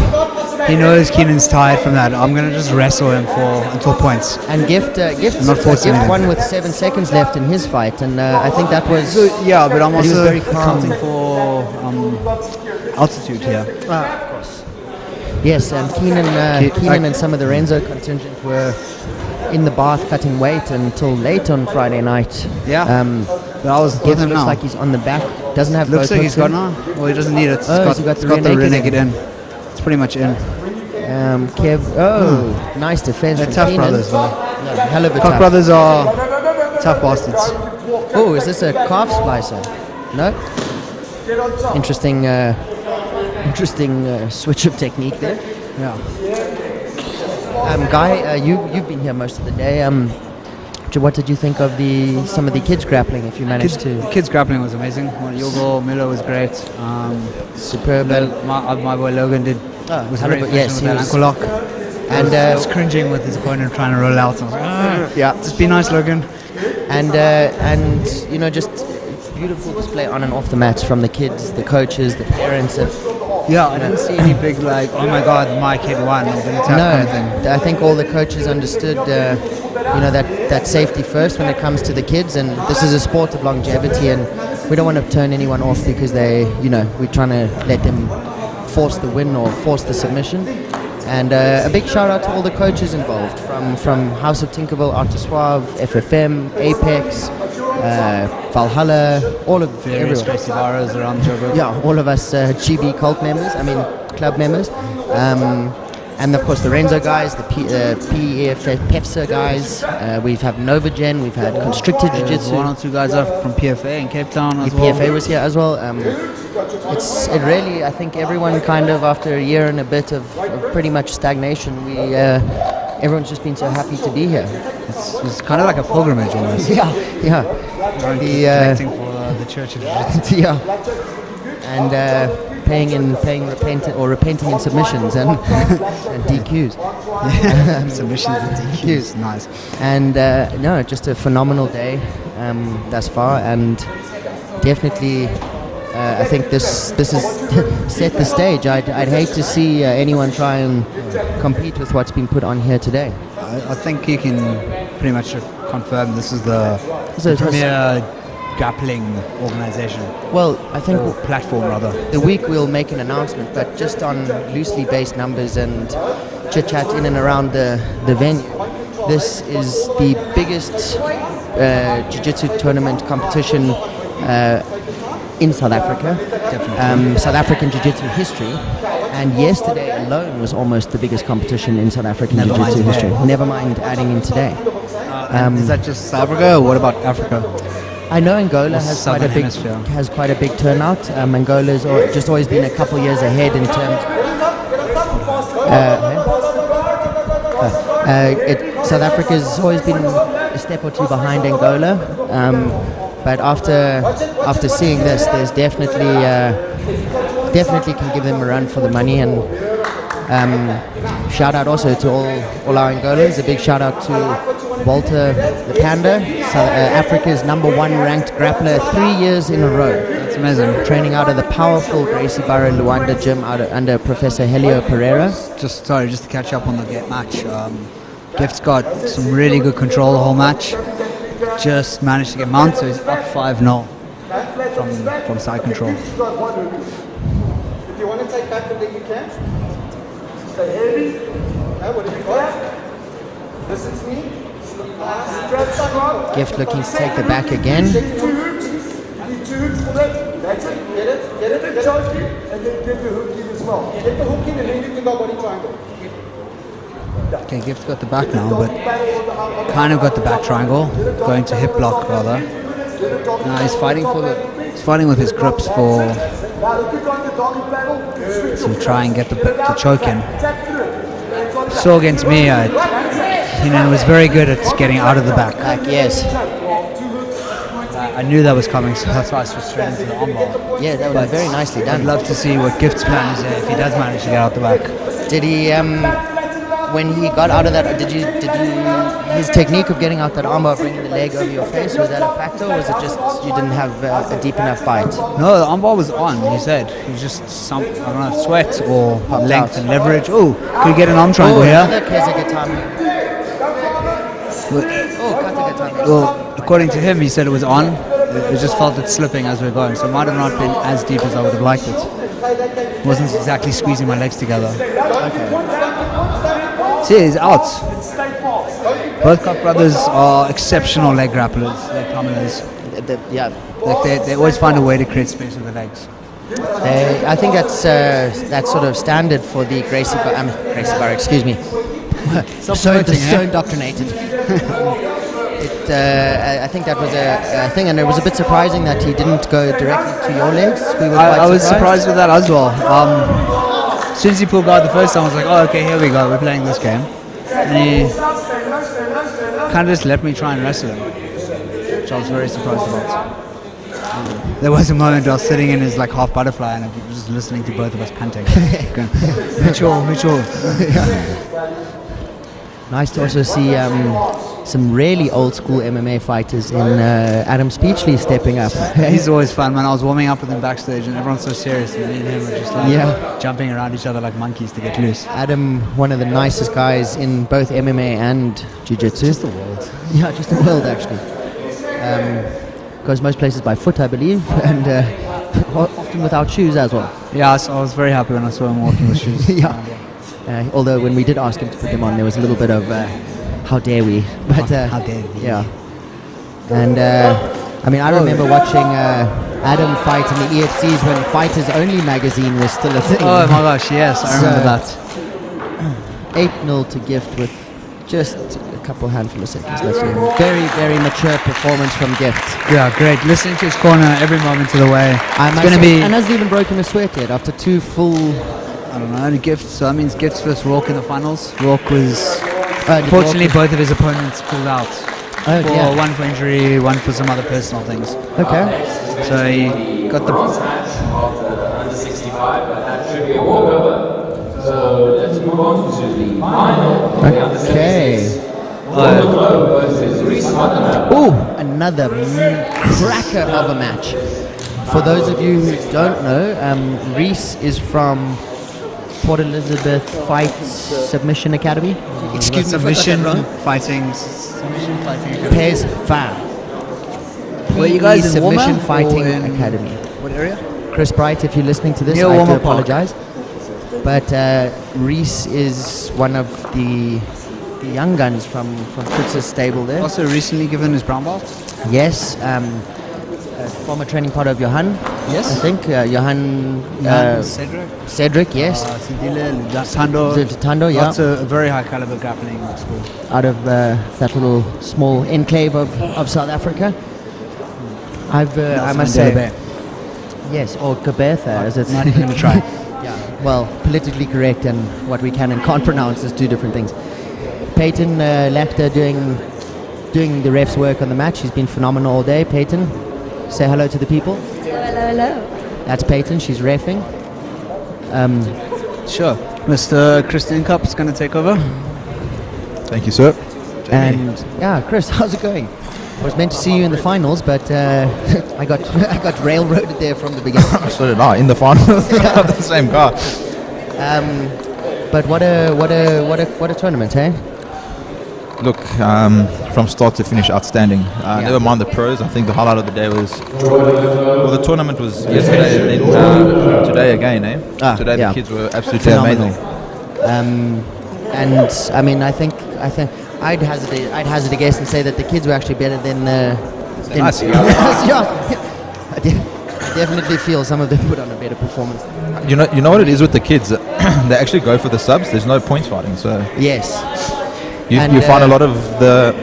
he knows Keenan's tired from that. I'm gonna just wrestle him until points. And Gift not forcing Gift anything. won with 7 seconds left in his fight, and I think that was. But I'm he was also very calm. accounting for altitude here. Of course. Yes, and Keenan and some of the Renzo contingent were in the bath cutting weight until late on Friday night. Yeah. But I was with Gift him looks now. like he's on the back. Doesn't have Looks both like he's hooks got in. now. Well, he doesn't need it. It's Oh, got, he's got it's the got the rear rear naked naked in. It's pretty much in. Kev. Nice defense. They're from tough Keenan. brothers, though. Yeah, hell of a Cock tough. brothers are tough bastards. Oh, is this a calf splicer? No. Interesting. Interesting switch of technique there. Yeah. Guy, you've been here most of the day. What did you think of some of the kids grappling? If you managed to. Kids grappling was amazing. Yogo Miller was great. Superb. My boy Logan was very efficient yes, with he that was. ankle lock. And I was cringing with his opponent trying to roll out. I was like, yeah, just be nice, Logan. And you know, just beautiful display on and off the mats from the kids, the coaches, the parents. I didn't see any big oh my god, my kid won. Kind of thing. I think all the coaches understood, that safety first when it comes to the kids, and this is a sport of longevity, and we don't want to turn anyone off because we're trying to let them force the win or force the submission. And a big shout out to all the coaches involved, from House of Tinkerbell, Art to Suave, FFM, Apex, Valhalla, all of various Gracie Barras around Joburg. Yeah, all of us GB cult members, club members. And of course the Renzo guys, the PFSA guys, we've had Novagen, we've had Constricted Jiu-Jitsu. One or two guys up from PFA in Cape Town as well. PFA was here as well. It really, I think everyone kind of, after a year and a bit of pretty much stagnation, everyone's just been so happy to be here. It's kind of like a pilgrimage almost. Yeah. Connecting for the Church of Jiu-Jitsu. Yeah. And repenting in submissions and DQs. Submissions and DQs, nice. And no, just a phenomenal day thus far, and definitely I think this has set the stage. I'd hate to see anyone try and compete with what's been put on here today. I think you can pretty much confirm this is the premier grappling organization. Well, I think platform rather. The week we'll make an announcement, but just on loosely based numbers and chit chat in and around the venue, this is the biggest jiu-jitsu tournament competition in South Africa. Definitely. South African jiu-jitsu history, and yesterday alone was almost the biggest competition in South African jiu-jitsu history. Never mind adding in today. Is that just South Africa, or what about Africa? I know Angola has quite a big turnout. Angola's just always been a couple years ahead in terms. South Africa's always been a step or two behind Angola, but after seeing this, there's definitely can give them a run for the money. And shout out also to all our Angolans. A big shout out to Walter the Panda, Africa's #1 ranked grappler 3 years in a row. That's amazing. Training out of the powerful Gracie Barra Luanda gym under Professor Helio Pereira. Just to catch up on the match. Gift's got some really good control the whole match. Just managed to get mount, so he's up 5-0 from side control. If you want to take back the leg, you can. Stay heavy. What have you got? Listen to me. Gift looking to take the back again. Take 2 hooks. You need 2 hooks for that. That's it. Get it. Choke in, and then get the hook in as well. Get the hook in, and then you can go body triangle. Okay, Gift's got the back now, but kind of got the back triangle, going to hip block rather. Now he's fighting with his grips to try and get the choke in. So against me, Heenan was very good at getting out of the back. Yes. I knew that was coming, so that's why I switched straight into the armbar. Yeah, that was very nicely done. I'd love to see what Gift's plan is if he does manage to get out the back. Did he? When he got out of that, did you his technique of getting out that armbar, bringing the leg over your face, was that a factor, or was it just you didn't have a deep enough bite? No, the armbar was on. He said he was just I don't know, sweat or length and leverage. Oh, could you get an arm triangle here? Well, according to him, he said it was on. It just felt it slipping as we were going, so it might have not been as deep as I would have liked it. It wasn't exactly squeezing my legs together. See, he's out. Both Koch brothers are exceptional leg grapplers, leg pummelers. They always find a way to create space with the legs. I think that's sort of standard for the Gracie Barra, excuse me. So indoctrinated. I think that was a thing, and it was a bit surprising that he didn't go directly to your legs. I was surprised with that as well. As soon as he pulled guard the first time, I was like, oh, okay, here we go, we're playing this game. And he kind of just let me try and wrestle him, which I was very surprised about. There was a moment I was sitting in his half butterfly and I was just listening to both of us panting. Mutual. Nice to also see some really old school MMA fighters in Adam Speechley stepping up. He's always fun, man. I was warming up with him backstage and everyone's so serious, and me and him were just jumping around each other like monkeys to get loose. Adam, one of the nicest guys in both MMA and Jiu-Jitsu. Just the world. Yeah, just the world actually. Goes most places by foot, I believe, and often without shoes as well. Yeah, so I was very happy when I saw him walking with shoes. Yeah. Although when we did ask him to put them on, there was a little bit of how dare we? But how dare we? Yeah. And I mean, I remember watching Adam fight in the EFCs when Fighters Only magazine was still a thing. Oh my gosh, yes, I remember that. 8-0 to Gift with just a couple handful of seconds left. Very, very mature performance from Gift. Yeah, great. Listening to his corner every moment of the way. It's going to be. And hasn't even broken a sweat yet after 2 full. I don't know. Gift. So that means Gift's first Rourke in the finals. Rourke was. Unfortunately, both of his opponents pulled out. Oh, yeah. One for injury, one for some other personal things. Okay. So he got the. Under 65, but that should be a walkover. So let's move on to the final. Okay. Oh, another cracker of a match. For those of you who don't know, Reese is from Port Elizabeth Fights Submission Academy. Excuse me, Submission Fighting Academy. Pairs Fan. Were you guys in Submission Warmer Fighting or in Academy. What area? Chris Bright, if you're listening to this, Near I do Warmer Park. apologize. But Reese is one of the young guns from Fritz's stable there. Also recently given his brown belt. Yes, a former training partner of Johan. Yes. I think Johan Cedric. Cedric, yes. Tando, yeah. That's a very high caliber grappling school. Out of that little small enclave of South Africa. I must say. Bay. Yes, or Cabertha, as it's not even going to try. Yeah, well, politically correct and what we can and can't pronounce is 2 different things. Peyton Lechter doing the ref's work on the match. He's been phenomenal all day. Peyton, say hello to the people. Hello. That's Peyton. She's reffing. Sure. Mr. Christian Cup is going to take over. Thank you, sir. And yeah, Chris, how's it going? I was meant to see you in the finals, but I got railroaded there from the beginning. So did I in the finals. The same guy. But what a tournament, eh? Look, from start to finish, outstanding. Never mind the pros. I think the highlight of the day was, well, the tournament was yesterday, and then today again, eh? Today the kids were absolutely phenomenal. amazing. And I mean, I think I'd hazard a guess and say that the kids were actually better than. Nice. Yeah. I definitely feel some of them put on a better performance. You know what it is with the kids? They actually go for the subs. There's no points fighting, so yes. You find a lot of the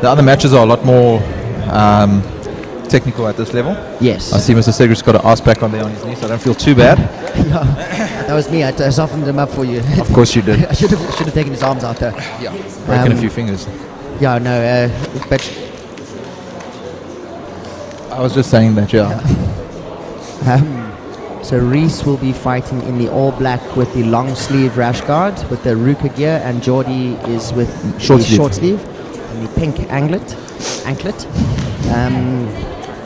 other matches are a lot more technical at this level. Yes. I see Mr. Cedric's got an ice pack on there on his knee, so I don't feel too bad. Yeah, that was me. I softened him up for you. Of course you did. I should have taken his arms out there. Yeah. Broken a few fingers. Yeah, no, but I was just saying that, yeah. So Reese will be fighting in the all black with the long sleeve rash guard with the Ruka gear, and Geordie is with short sleeve and the pink anklet.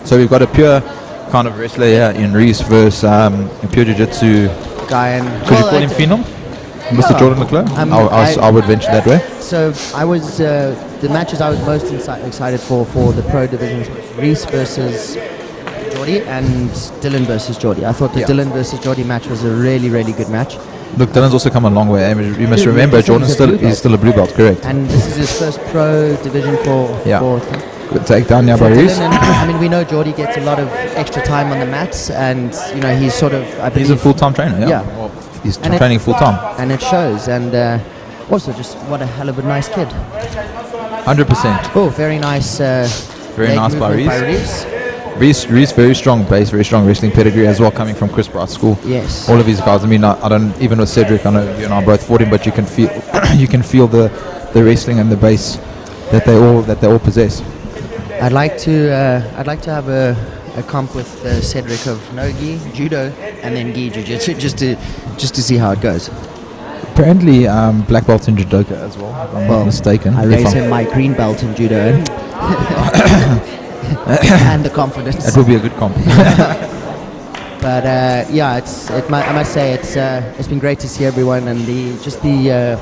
So we've got a pure kind of wrestler here in Reese versus a pure jiu-jitsu guy. And could you call him Phenom? Mr. Jordan McClure? I would venture that way. So I was the matches I was most excited for the pro divisions was Reese versus Geordie and Dylan versus Geordie. I thought the Dylan versus Geordie match was a really, really good match. Look, Dylan's also come a long way. I mean, you must remember, Jordan's still a blue belt, correct? And this is his first pro division for good takedown now by Reese. I mean, we know Geordie gets a lot of extra time on the mats, and you know he's sort of. I believe, he's a full-time trainer. Yeah. Well, he's training full-time, and it shows. And also, just what a hell of a nice kid. 100%. Oh, very nice. Very nice by Reese. Reese, very strong base, very strong wrestling pedigree as well, coming from Chris Bright's school. Yes. All of these guys. I mean, I don't even with Cedric. I know you and I both fought him, but you can feel the wrestling and the base that they all possess. I'd like to have a comp with Cedric of no gi judo and then gi jiu-jitsu just to see how it goes. Apparently, black belt in judoka as well, if I'm not mistaken. I raise him my green belt in judo. And the confidence. That would be a good comp. But yeah, I must say it's been great to see everyone and the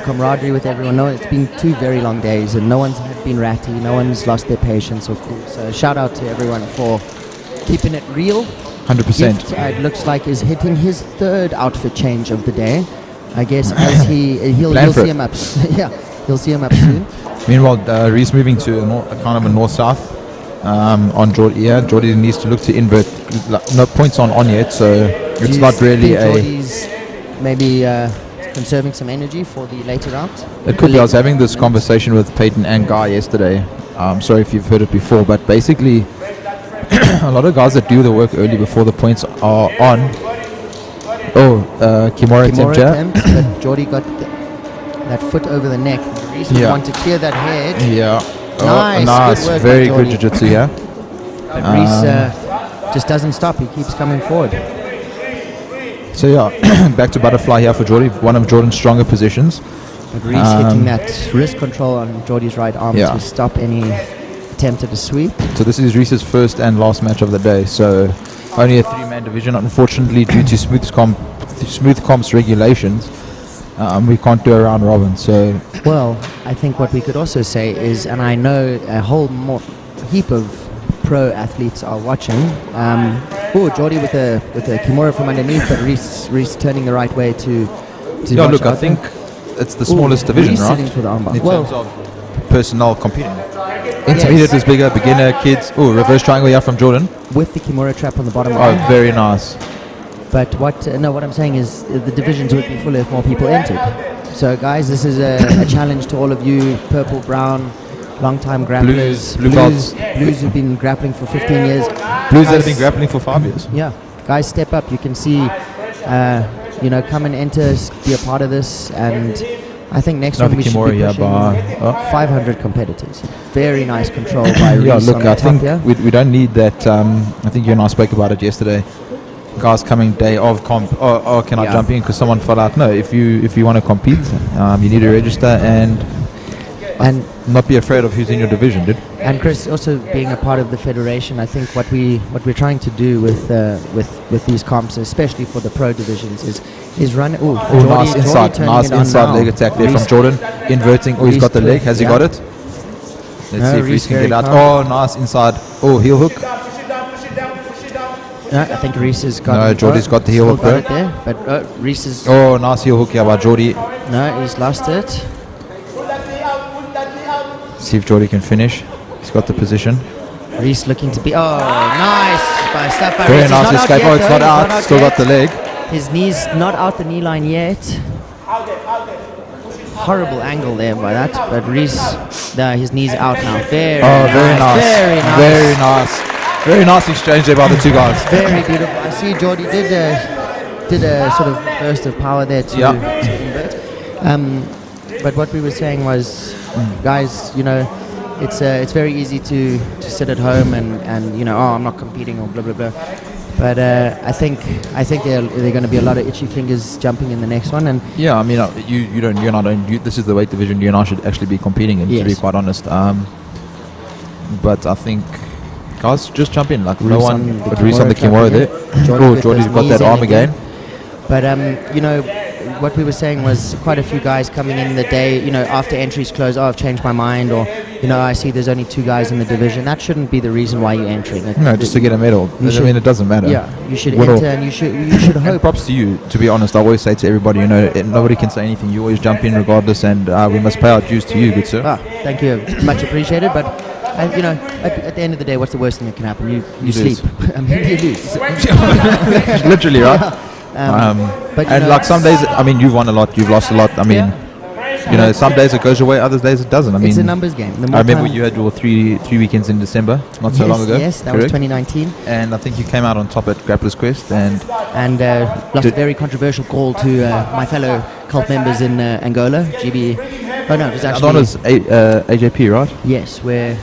camaraderie with everyone. No, it's been 2 very long days and no one's been ratty, no one's lost their patience or cool. So shout out to everyone for keeping it real 100%. Gift, it looks like, is hitting his third outfit change of the day. I guess as he'll see him up. Yeah, he'll see him up soon. Meanwhile, Reese moving to kind of a north-south on Jordy. Yeah, Jordy needs to look to invert. No points on yet, so it's not really a. Jordy's maybe conserving some energy for the later round. It could be. I was having this conversation with Peyton and Guy yesterday. Sorry if you've heard it before, but basically, a lot of guys that do the work early before the points are on. Kimura attempt, but Jordy got that foot over the neck. Reese would want to clear that head. Yeah. Nice. Good work, very good jiu-jitsu, yeah. But Reese just doesn't stop. He keeps coming forward. So yeah, back to butterfly here for Jordy. One of Jordan's stronger positions. But Reese hitting that wrist control on Jordy's right arm to stop any attempt at a sweep. So this is Reese's first and last match of the day. So only a 3-man division. Unfortunately, due to smooth comps regulations, we can't do a round robin. So well, I think what we could also say is, and I know a whole heap of pro athletes are watching. Jordy with a Kimura from underneath, but Reese turning the right way to yeah, look, I think it's the smallest division, right? For the armbar. In terms of personnel competing. Intermediate is bigger, beginner, kids. Reverse triangle here from Jordan. With the Kimura trap on the bottom. Very nice. But what I'm saying is the divisions would be full if more people entered. So guys, this is a challenge to all of you, purple, brown, long-time grapplers. Blues who've been grappling for 15 years. Blues that have been grappling for 5 years. Yeah. Guys, step up. You can see, come and enter, be a part of this. And I think next one we should be pushing 500 competitors. Very nice control by Reese. Yeah, look, on I the top think here. we don't need that. I think you and I spoke about it yesterday. Guys coming day of comp. Can I jump in because someone fell out? No, if you want to compete, you need to register and not be afraid of who's in your division, dude. And Chris, also being a part of the federation, I think what we're trying to do with these comps, especially for the pro divisions, is run. Nice inside leg attack there from Jordan, inverting. He's got the leg. Has he got it? Let's see if Reese can get out. Nice inside. Heel hook. No, I think Reese has got. No, Jordy's got the heel hook there. But Reese is. Nice heel hook here by Jordy. No, he's lost it. See if Jordy can finish. He's got the position. Reese looking to be. Nice stuff by Very Reese. nice escape. It's not out. Still got the leg. His knee's not out the knee line yet. Horrible angle there by that, but Reese, his knee's out now. Very nice. Very nice exchange there by the two guys. Very beautiful. I see Jordy did a sort of burst of power there to invert. But what we were saying was, guys, it's very easy to sit at home and I'm not competing or blah blah blah. But I think there are going to be a lot of itchy fingers jumping in the next one. And yeah, I mean, this is the weight division you and I should actually be competing in, to be quite honest. But I think guys just jump in, like no one but Reese on the Kimura there. Jordy's got that arm again. But what we were saying was quite a few guys coming in the day, after entries close, I've changed my mind, or I see there's only 2 guys in the division. That shouldn't be the reason why you're entering. Just to get a medal. It doesn't matter. Yeah, you should enter and you should hope. And props to you, to be honest. I always say to everybody, nobody can say anything. You always jump in regardless, and we must pay our dues to you, good sir. Thank you, much appreciated. But at the end of the day, what's the worst thing that can happen? You sleep. I mean, you lose. Literally, right? But like some days, I mean, you've won a lot, you've lost a lot. I mean, some days it goes your way, other days it doesn't. I mean, it's a numbers game. I remember you had your three weekends in December, not so long ago. Yes, that was 2019. And I think you came out on top at Grappler's Quest and lost a very controversial call to my fellow cult members in Angola, GB. Oh no, it was actually. That was AJP, right? Yes, where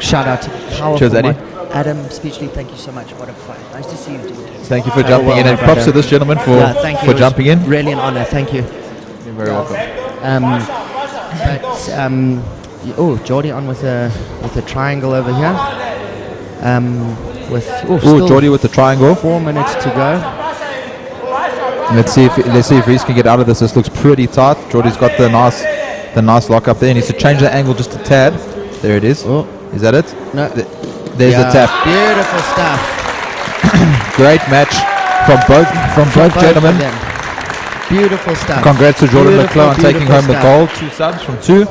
shout out to powerful. Cheers, Eddie. Adam Speechley, thank you so much. What a fight. Nice to see you, dude. Thank you for jumping in, and props to this gentleman for jumping in. Really an honor, thank you. You're very welcome. Jordy on with a triangle over here. Jordy with the triangle. 4 minutes to go. Let's see if Reese can get out of this. This looks pretty tight. Jordy's got the nice lock up there. He needs to change the angle just a tad. There it is. Is that it? No. There's a tap. Beautiful stuff. Great match from both gentlemen. Beautiful stuff. Congrats to Jordan Beautiful, Leclerc on taking home the beautiful gold. 2 subs from 2.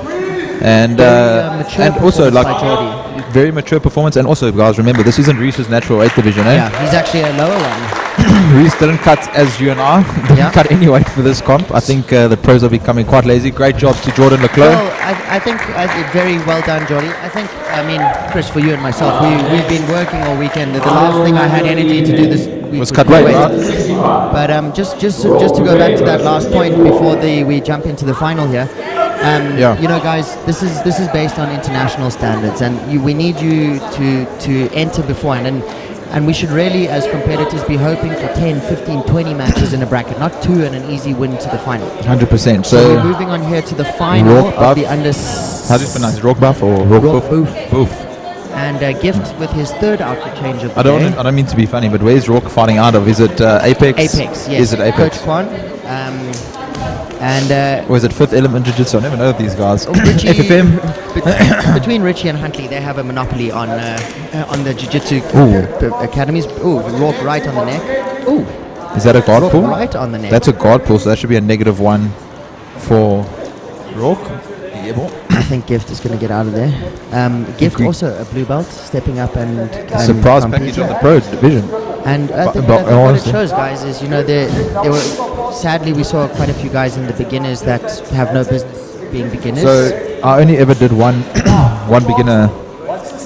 And mature and also performance like by Jordy. very mature performance. And also guys, remember this isn't Reese's natural weight division, eh? Yeah, he's actually a lower one. Reese didn't cut as you and I. Didn't cut any weight for this comp. I think the pros are becoming quite lazy. Great job to Jordan Leclerc. Well, I think very well done, Jordy. I mean, Chris, for you and myself, we've been working all weekend. The last thing I had energy to do this week was cut weight, right? But just to go back to that last point before we jump into the final here. You know, guys, this is based on international standards, and we need you to enter beforehand, and we should really, as competitors, be hoping for 10, 15, 20 matches in a bracket, not 2 and an easy win to the final. 100%. So we're moving on here to the final of the under. How do you pronounce it? Rockbuff or Rockbuff? Boof. And Gift with his third outfit change of the day. I don't mean to be funny, but where's Rock fighting out of? Is it Apex? Apex, yes. Is it Apex? Coach Kwan. Or is it Fifth Element Jiu-Jitsu? I never know these guys. FFM. Between Richie and Huntley, they have a monopoly on the Jiu-Jitsu academies. Ooh, Rock right on the neck. Ooh. Is that a guard pull? Right on the neck. That's a guard pull, so that should be a -1 for Rock. I think Gift is going to get out of there. Gift also a blue belt, stepping up and surprise competing. package of the pro division. And I think what it shows, guys, is there were sadly we saw quite a few guys in the beginners that have no business being beginners. So I only ever did one beginner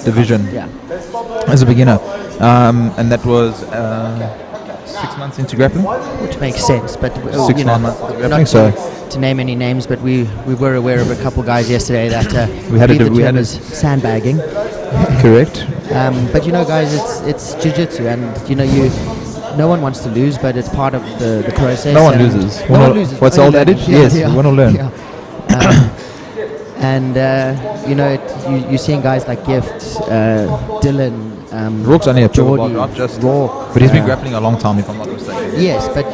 division as a beginner, and that was 6 months into grappling, which makes sense. But 6 months into grappling, not so. To name any names, but we were aware of a couple guys yesterday that we had a sandbagging. Correct. But guys, it's jiu-jitsu, and no one wants to lose, but it's part of the process. No one loses. No one loses. What's the old adage? Yes, we want to learn. And you're seeing guys like Gift, Dylan. Rock's only a Jordy, not just Rock, but he's been grappling a long time, if I'm not mistaken. Yes, but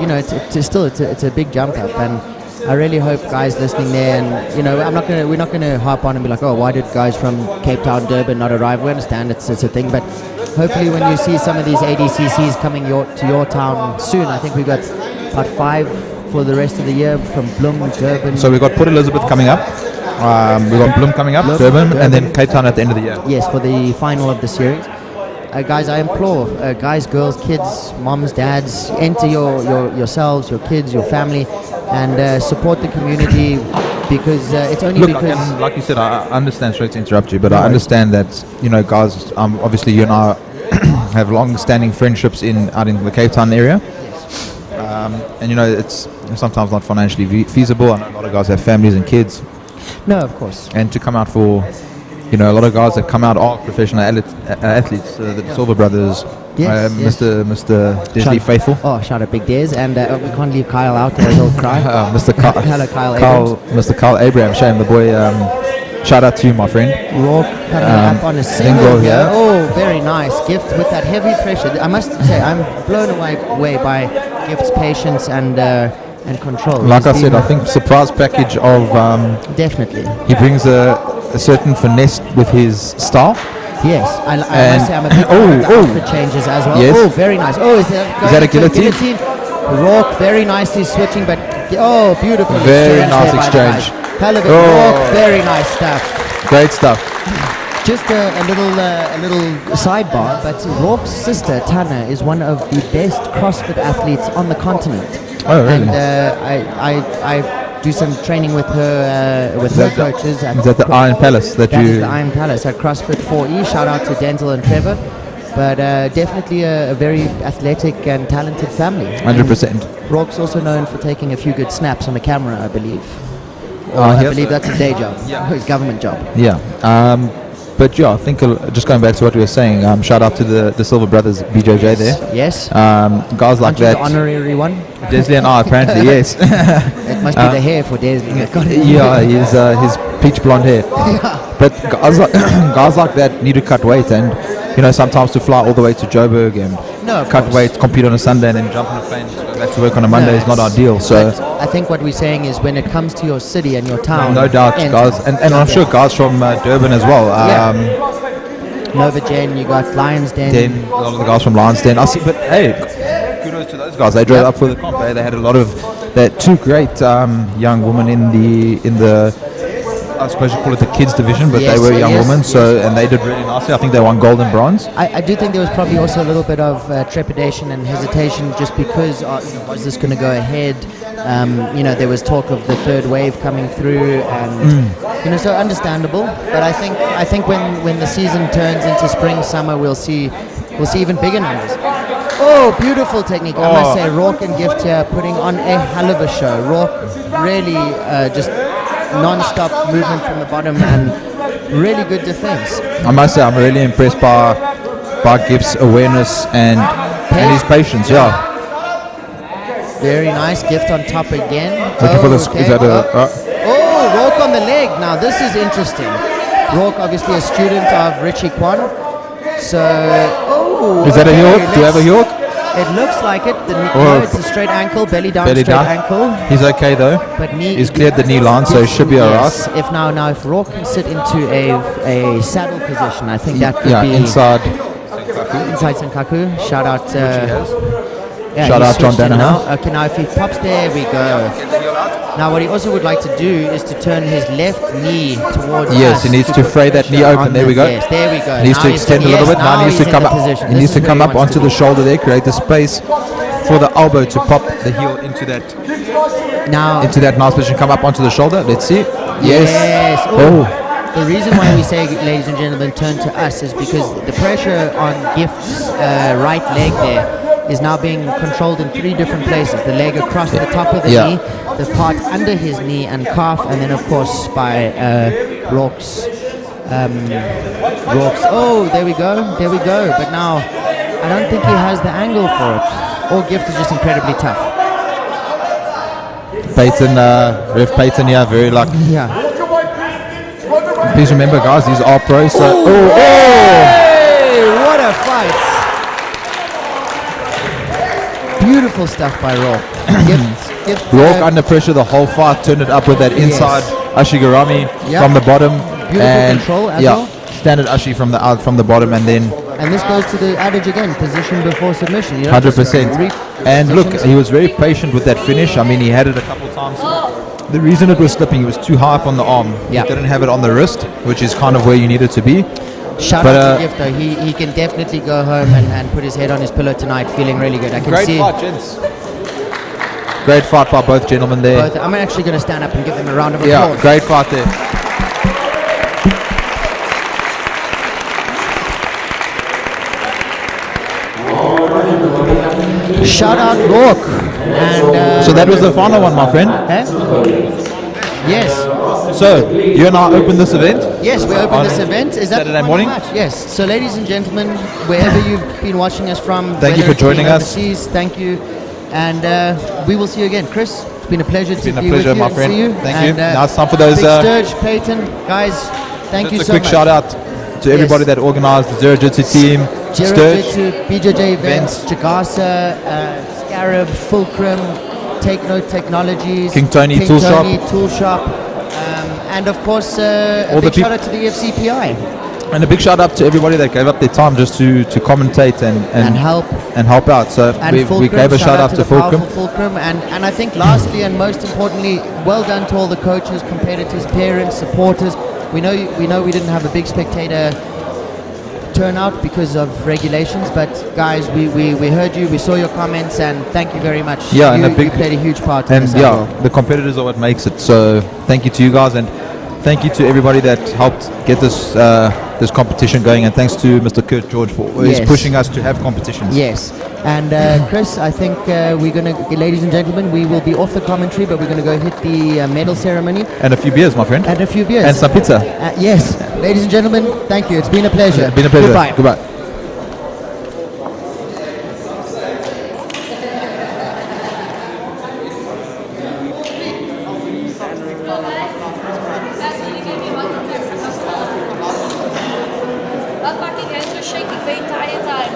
it's a big jump up, and I really hope guys listening there, and we're not gonna harp on and be like, oh, why did guys from Cape Town, Durban not arrive? We understand it's a thing, but hopefully when you see some of these ADCCs coming to your town soon, I think we've got about 5 for the rest of the year from Bloem, Durban. So we've got Port Elizabeth coming up. We've got Bloem coming up, Durban, and then Cape Town at the end of the year. Yes, for the final of the series. Guys, I implore guys, girls, kids, moms, dads, enter yourselves, your kids, your family, and support the community, because it's only because... Like you said, I understand, sorry to interrupt you, but I understand that, guys, obviously you and I have long-standing friendships out in the Cape Town area. And it's sometimes not financially feasible. I know a lot of guys have families and kids. No, of course. And to come out for... a lot of guys that come out are professional athletes. The Silver Brothers, Mr. Desley Faithful. Oh, shout out Big Dez, and we can't leave Kyle out there. He'll cry. Mr. Hello, Kyle Abrams. Mr. Kyle Abraham, shame the boy. Shout out to you, my friend. Rock coming up on a single here. Oh, very nice. Gift with that heavy pressure. I must say, I'm blown away by Gift's patience and control. Like I said, I think surprise package of definitely. He brings a certain finesse with his style. Yes, I must say I'm a big fan of the outfit changes as well. Yes. Oh, very nice. Oh, is that a guillotine? Rock very nicely switching, but beautiful. Very nice exchange. Hell of it, Rock, very nice stuff. Great stuff. Just a little sidebar, but Rock's sister Tana is one of the best CrossFit athletes on the continent. Oh, really? And I do some training with her coaches. Is that the Iron Palace that is the Iron Palace at CrossFit 4E. Shout out to Denzel and Trevor. But definitely a very athletic and talented family. 100%. Rock's also known for taking a few good snaps on the camera, I believe. I believe that's his day job, his government job. Yeah. But I think just going back to what we were saying, shout out to the Silver Brothers, BJJ there. Yes. Guys like that. The honorary one. Desley and I, apparently, yes. It must be the hair for Desley. Yeah, his peach blonde hair. Yeah. But guys like that need to cut weight, and sometimes to fly all the way to Joburg and cut weight, compete on a Sunday, and then jump on a plane to go back to work on a Monday is not ideal. So I think what we're saying is, when it comes to your city and your town, no doubt, guys, and I'm sure guys from Durban as well. Nova Gen, you got Lions Den. Then a lot of the guys from Lions Den. I see, but hey, kudos to those guys. They drove up for the comp. They had a lot of two great young women in the I suppose you call it the kids division, but Yes, they were young yes, women. yes. So and they did really nicely. I think they won gold and bronze. I do think there was probably also a little bit of trepidation and hesitation just because was this going to go ahead? There was talk of the third wave coming through, and so understandable. But I think when the season turns into spring, summer, we'll see even bigger numbers. Oh, beautiful technique! I must say, Rourke and Gift here putting on a hell of a show. Rourke really just non-stop movement from the bottom and really good defense. I must say, I'm really impressed by Gift's awareness and his patience. Yeah. Very nice. Gift on top again. Looking for this. Okay. Is that Rourke on the leg. Now this is interesting. Rourke, obviously a student of Richie Kwan. So, is that a heel? Do you have a heel? It looks like it. No, it's a straight ankle, belly down, straight ankle. He's okay though. But knee. He's cleared the knee line, so he should be alright. If now if Rourke can sit into a saddle position, I think that could be inside Senkaku. Shout out. Shout out John Danaher. Okay, now if he pops there, we go. Now what he also would like to do is to turn his left knee towards Yes, he needs to fray that knee open. There we go. Yes, there we go. He needs to extend a little bit. Now he needs to come up. He needs to come up onto the shoulder there, create the space for the elbow to pop the heel into that nice position. Come up onto the shoulder. Let's see. Yes. Oh. The reason why we say, ladies and gentlemen, turn to us is because the pressure on Gift's right leg there is now being controlled in 3 different places. The leg across the top of the knee, the part under his knee and calf, and then of course by Rourke's. Oh, there we go. But now, I don't think he has the angle for it. Or Gift is just incredibly tough. Peyton, Ref Peyton, very lucky. Yeah. Please remember, guys, these are pros. So, Hey, what a fight! Beautiful stuff by Rourke. Rourke under pressure the whole fight, turned it up with that inside Ashigarami from the bottom. Beautiful and control as well. Standard Ashi from the bottom, and then. And this goes to the adage again: position before submission. 100%. And look, he was very patient with that finish. I mean, he had it a couple times. The reason it was slipping, it was too high up on the arm. He didn't have it on the wrist, which is kind of where you need it to be. Shout out to Gift though. He can definitely go home and put his head on his pillow tonight, feeling really good. I can Great see. Fight, gents. Great fight by both gentlemen there. I'm actually going to stand up and give them a round of applause. Yeah, great fight there. Shout out Rourke. And so that was the final one, my friend. Yes. So you and I opened this event. Yes, we opened this event. Is that Saturday morning? Match? Yes. So, ladies and gentlemen, wherever you've been watching us from, thank you for joining us. Thank you, and we will see you again, Chris. It's been a pleasure to be with you. It's been a pleasure, my friend. Thank you. Now it's time for those. Big Sturge, Peyton, guys. Thank you so much. Just a quick shout out to everybody that organised the Zero Jitsu team. Jitsu, BJJ events, Jagasa, Scarab, Fulcrum, Take Note Technologies, King Tony Tool Shop, and of course a big shout out to the FCPI. And a big shout out to everybody that gave up their time just to commentate and help out. So we gave a shout out to Fulcrum. And I think lastly and most importantly, well done to all the coaches, competitors, parents, supporters. We know we didn't have a big spectator turnout because of regulations, but guys, we heard you, we saw your comments, and thank you very much. Yeah, you played a huge part in this. And the competitors are what makes it. So thank you to you guys, and thank you to everybody that helped get this this competition going, and thanks to Mr. Kurt George for always pushing us to have competitions. Yes, and Chris, I think we're going to, ladies and gentlemen, we will be off the commentary, but we're going to go hit the medal ceremony. And a few beers, my friend. And a few beers. And some pizza. Yes, ladies and gentlemen, thank you. It's been a pleasure. It's been a pleasure. Goodbye. Goodbye. My fucking hands were shaking the entire time.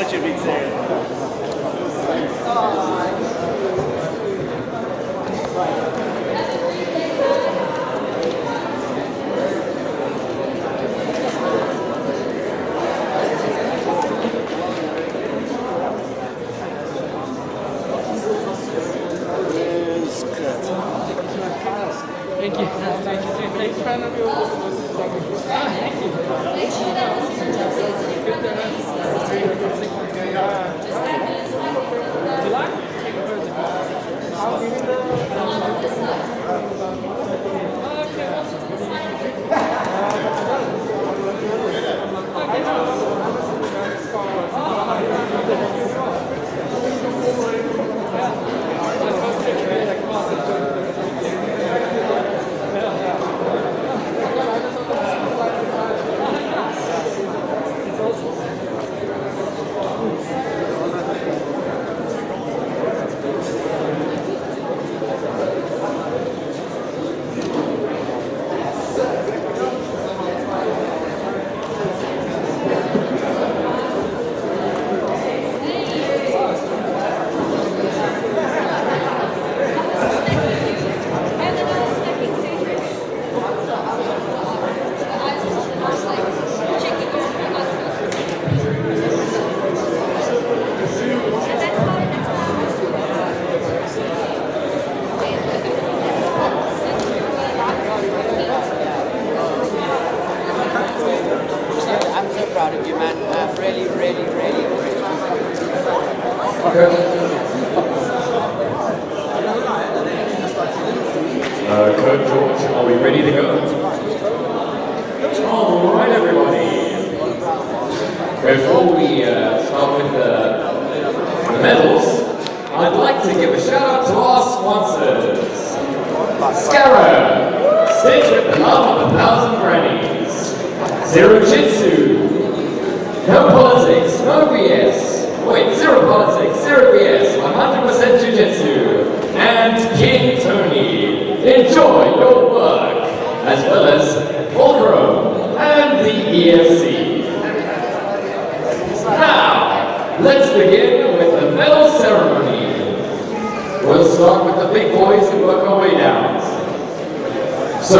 such a big series. Thank you. Thank you. Fan of yours. proud of you, man. Really, really, really, really. Coach George, are we ready to go? All right, everybody. Before we start with the medals, I'd like to give a shout out to our sponsors. Scara, stitch with the love of 1,000 grannies. Zero Jitsu. No politics, no BS. Wait, zero politics, zero BS, 100% Jiu-Jitsu. And King Tony. Enjoy your work, as well as Fulcrum and the EFC. Now, let's begin with the medal ceremony. We'll start with the big boys and work our way down. So,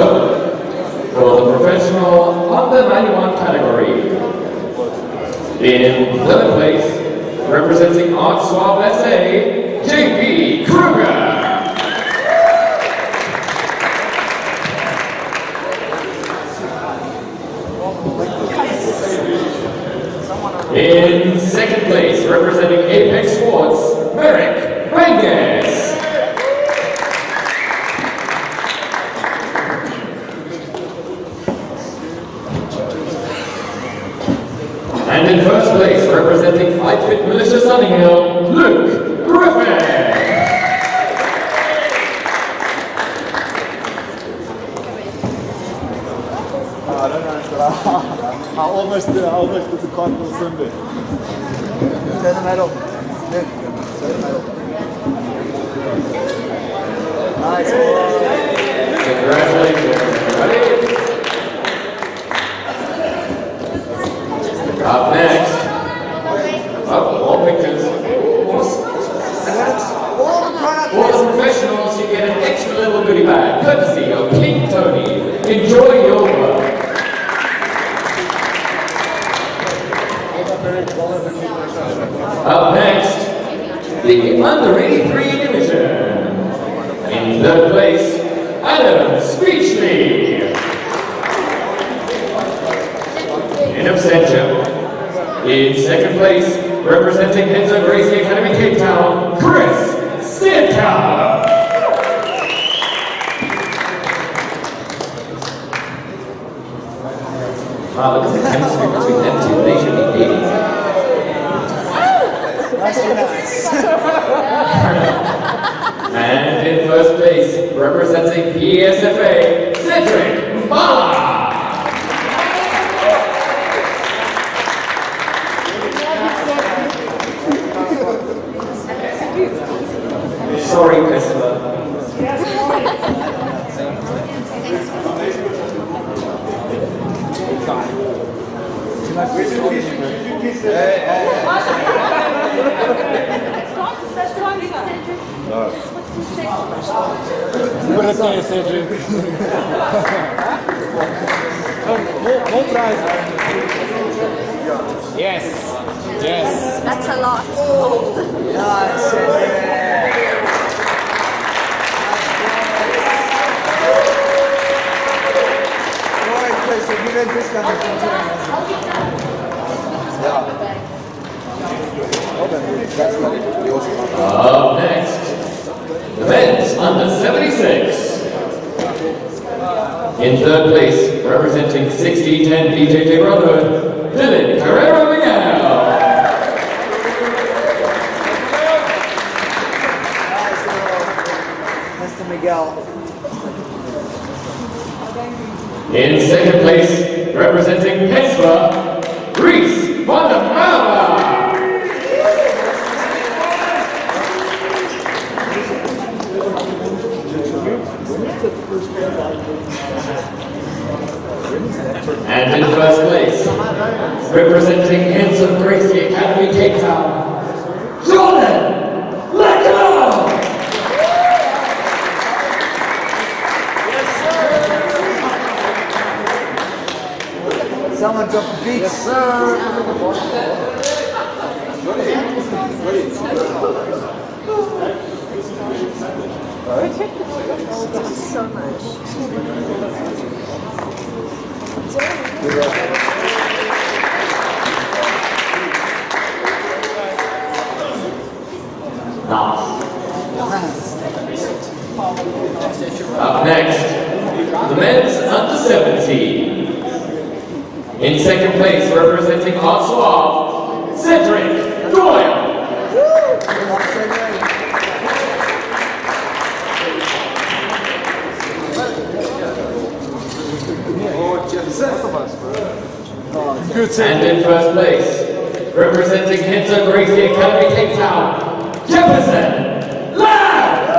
for the professional under 91 category, in third place, representing Art Suave SA, JP Kruger. In second place, representing Apex Sports, Merrick Vegas. And in first place, representing Fight Fit Militia Sunninghill, Luke Griffin. I don't know. I almost did the cardinal Sunday. Turn the medal. Good. Turn the medal. Nice. Congratulations, everybody. Up next, all pictures. For the professionals, you get an extra little goodie bag, courtesy of King Tony. Enjoy your work. Up next, the under 83 division. In third place, Adam Speechley. In absentia. In second place, representing Enzo Gracie Academy Cape Town, Chris Stidka. Wow, look at the chemistry between them two. They should be dating. And in first place, representing PSFA, Cedric Mbala. Sorry, Priscilla. Hey. Birthday, Cedric. More prize. Yes. Yes. That's a lot. Nice, Cedric. So you read this kind of thing Up next, the men's under 76. In third place, representing 1610 BJJ Brotherhood, Dylan Carrero Miguel. Mr. Miguel. In second place, representing Pesva, Reese Vandermala. And in first place, representing Handsome Gracie Academy Cape Town, Jordan Lecco! Someone drop a beat. Yes, sir. So much. Up next, the men's under 17. In second place, representing Ottawa, Cedric Doyle. And in first place, representing Hinton Gracie Academy Cape Town, Jefferson Lamb.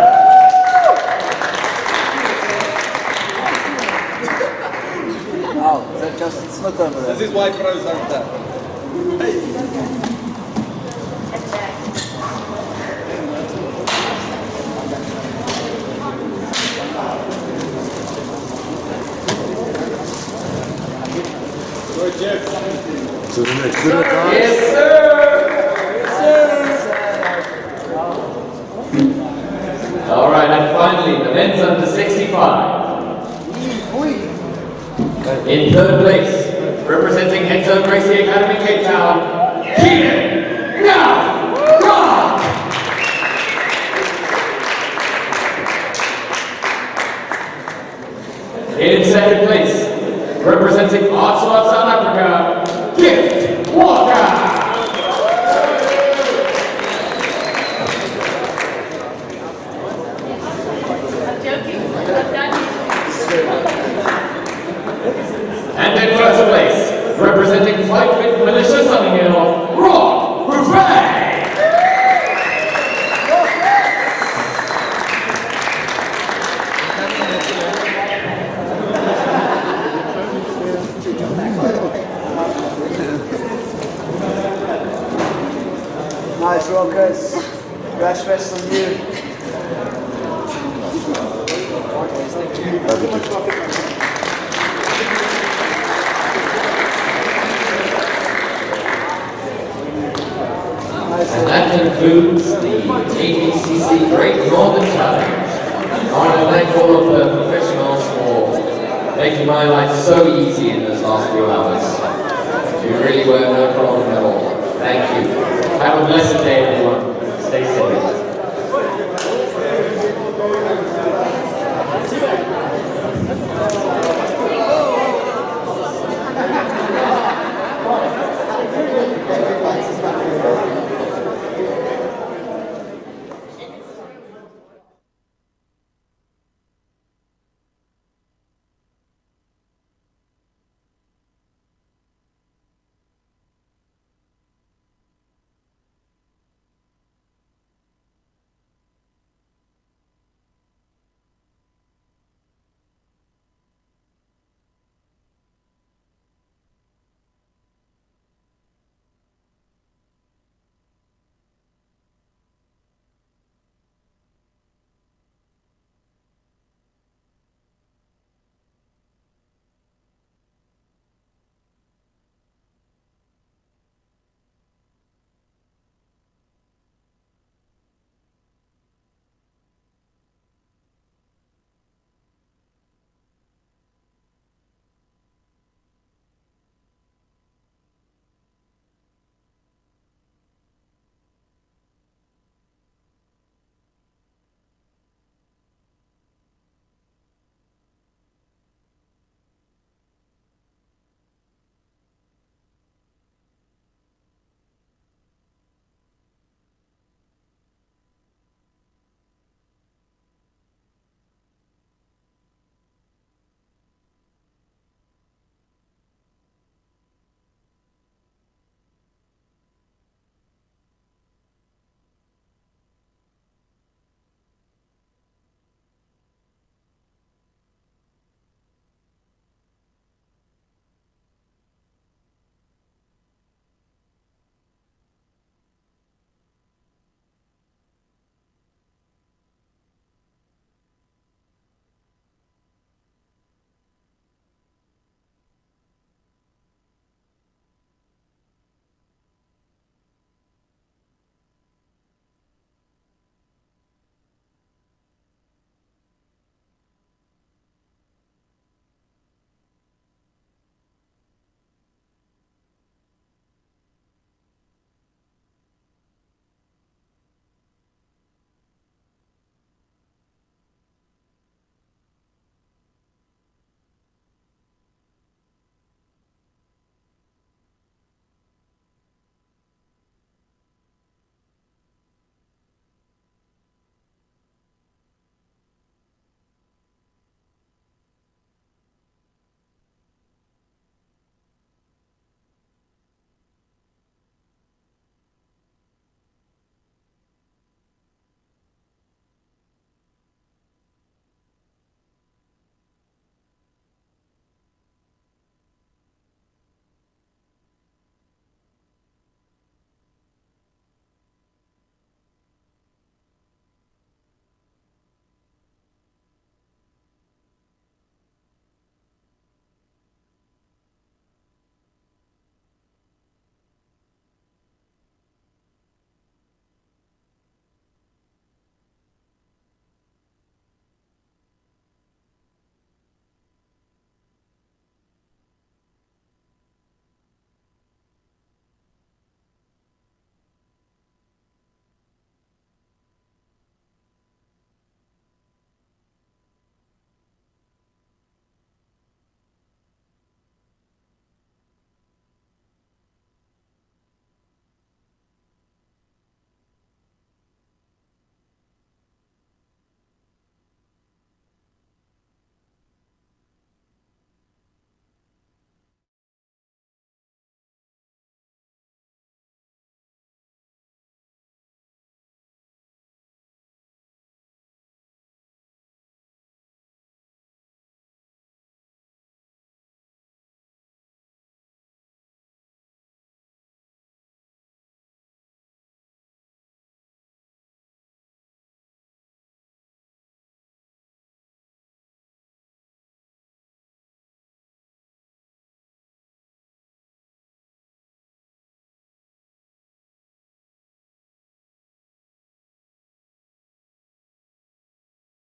Oh, is that Justin Smith over there? This is why pros aren't there. Good, Jeff. To the next dinner, guys. Yes, sir. Yes, sir. All right, and finally, the men's under 65. In third place, representing Henson Gracie Academy Cape Town, Keenan Now Rock. In second place, representing Oxford, South Africa, Gift Walker. And in first place, representing Fight Fit Militia Sunninghill, Rob Buffet. Nice rockers. Rash rest on you. And that concludes the ADCC Great Northern Challenge. I want to thank all of the professionals for making my life so easy in this last few hours. You really were no problem at all.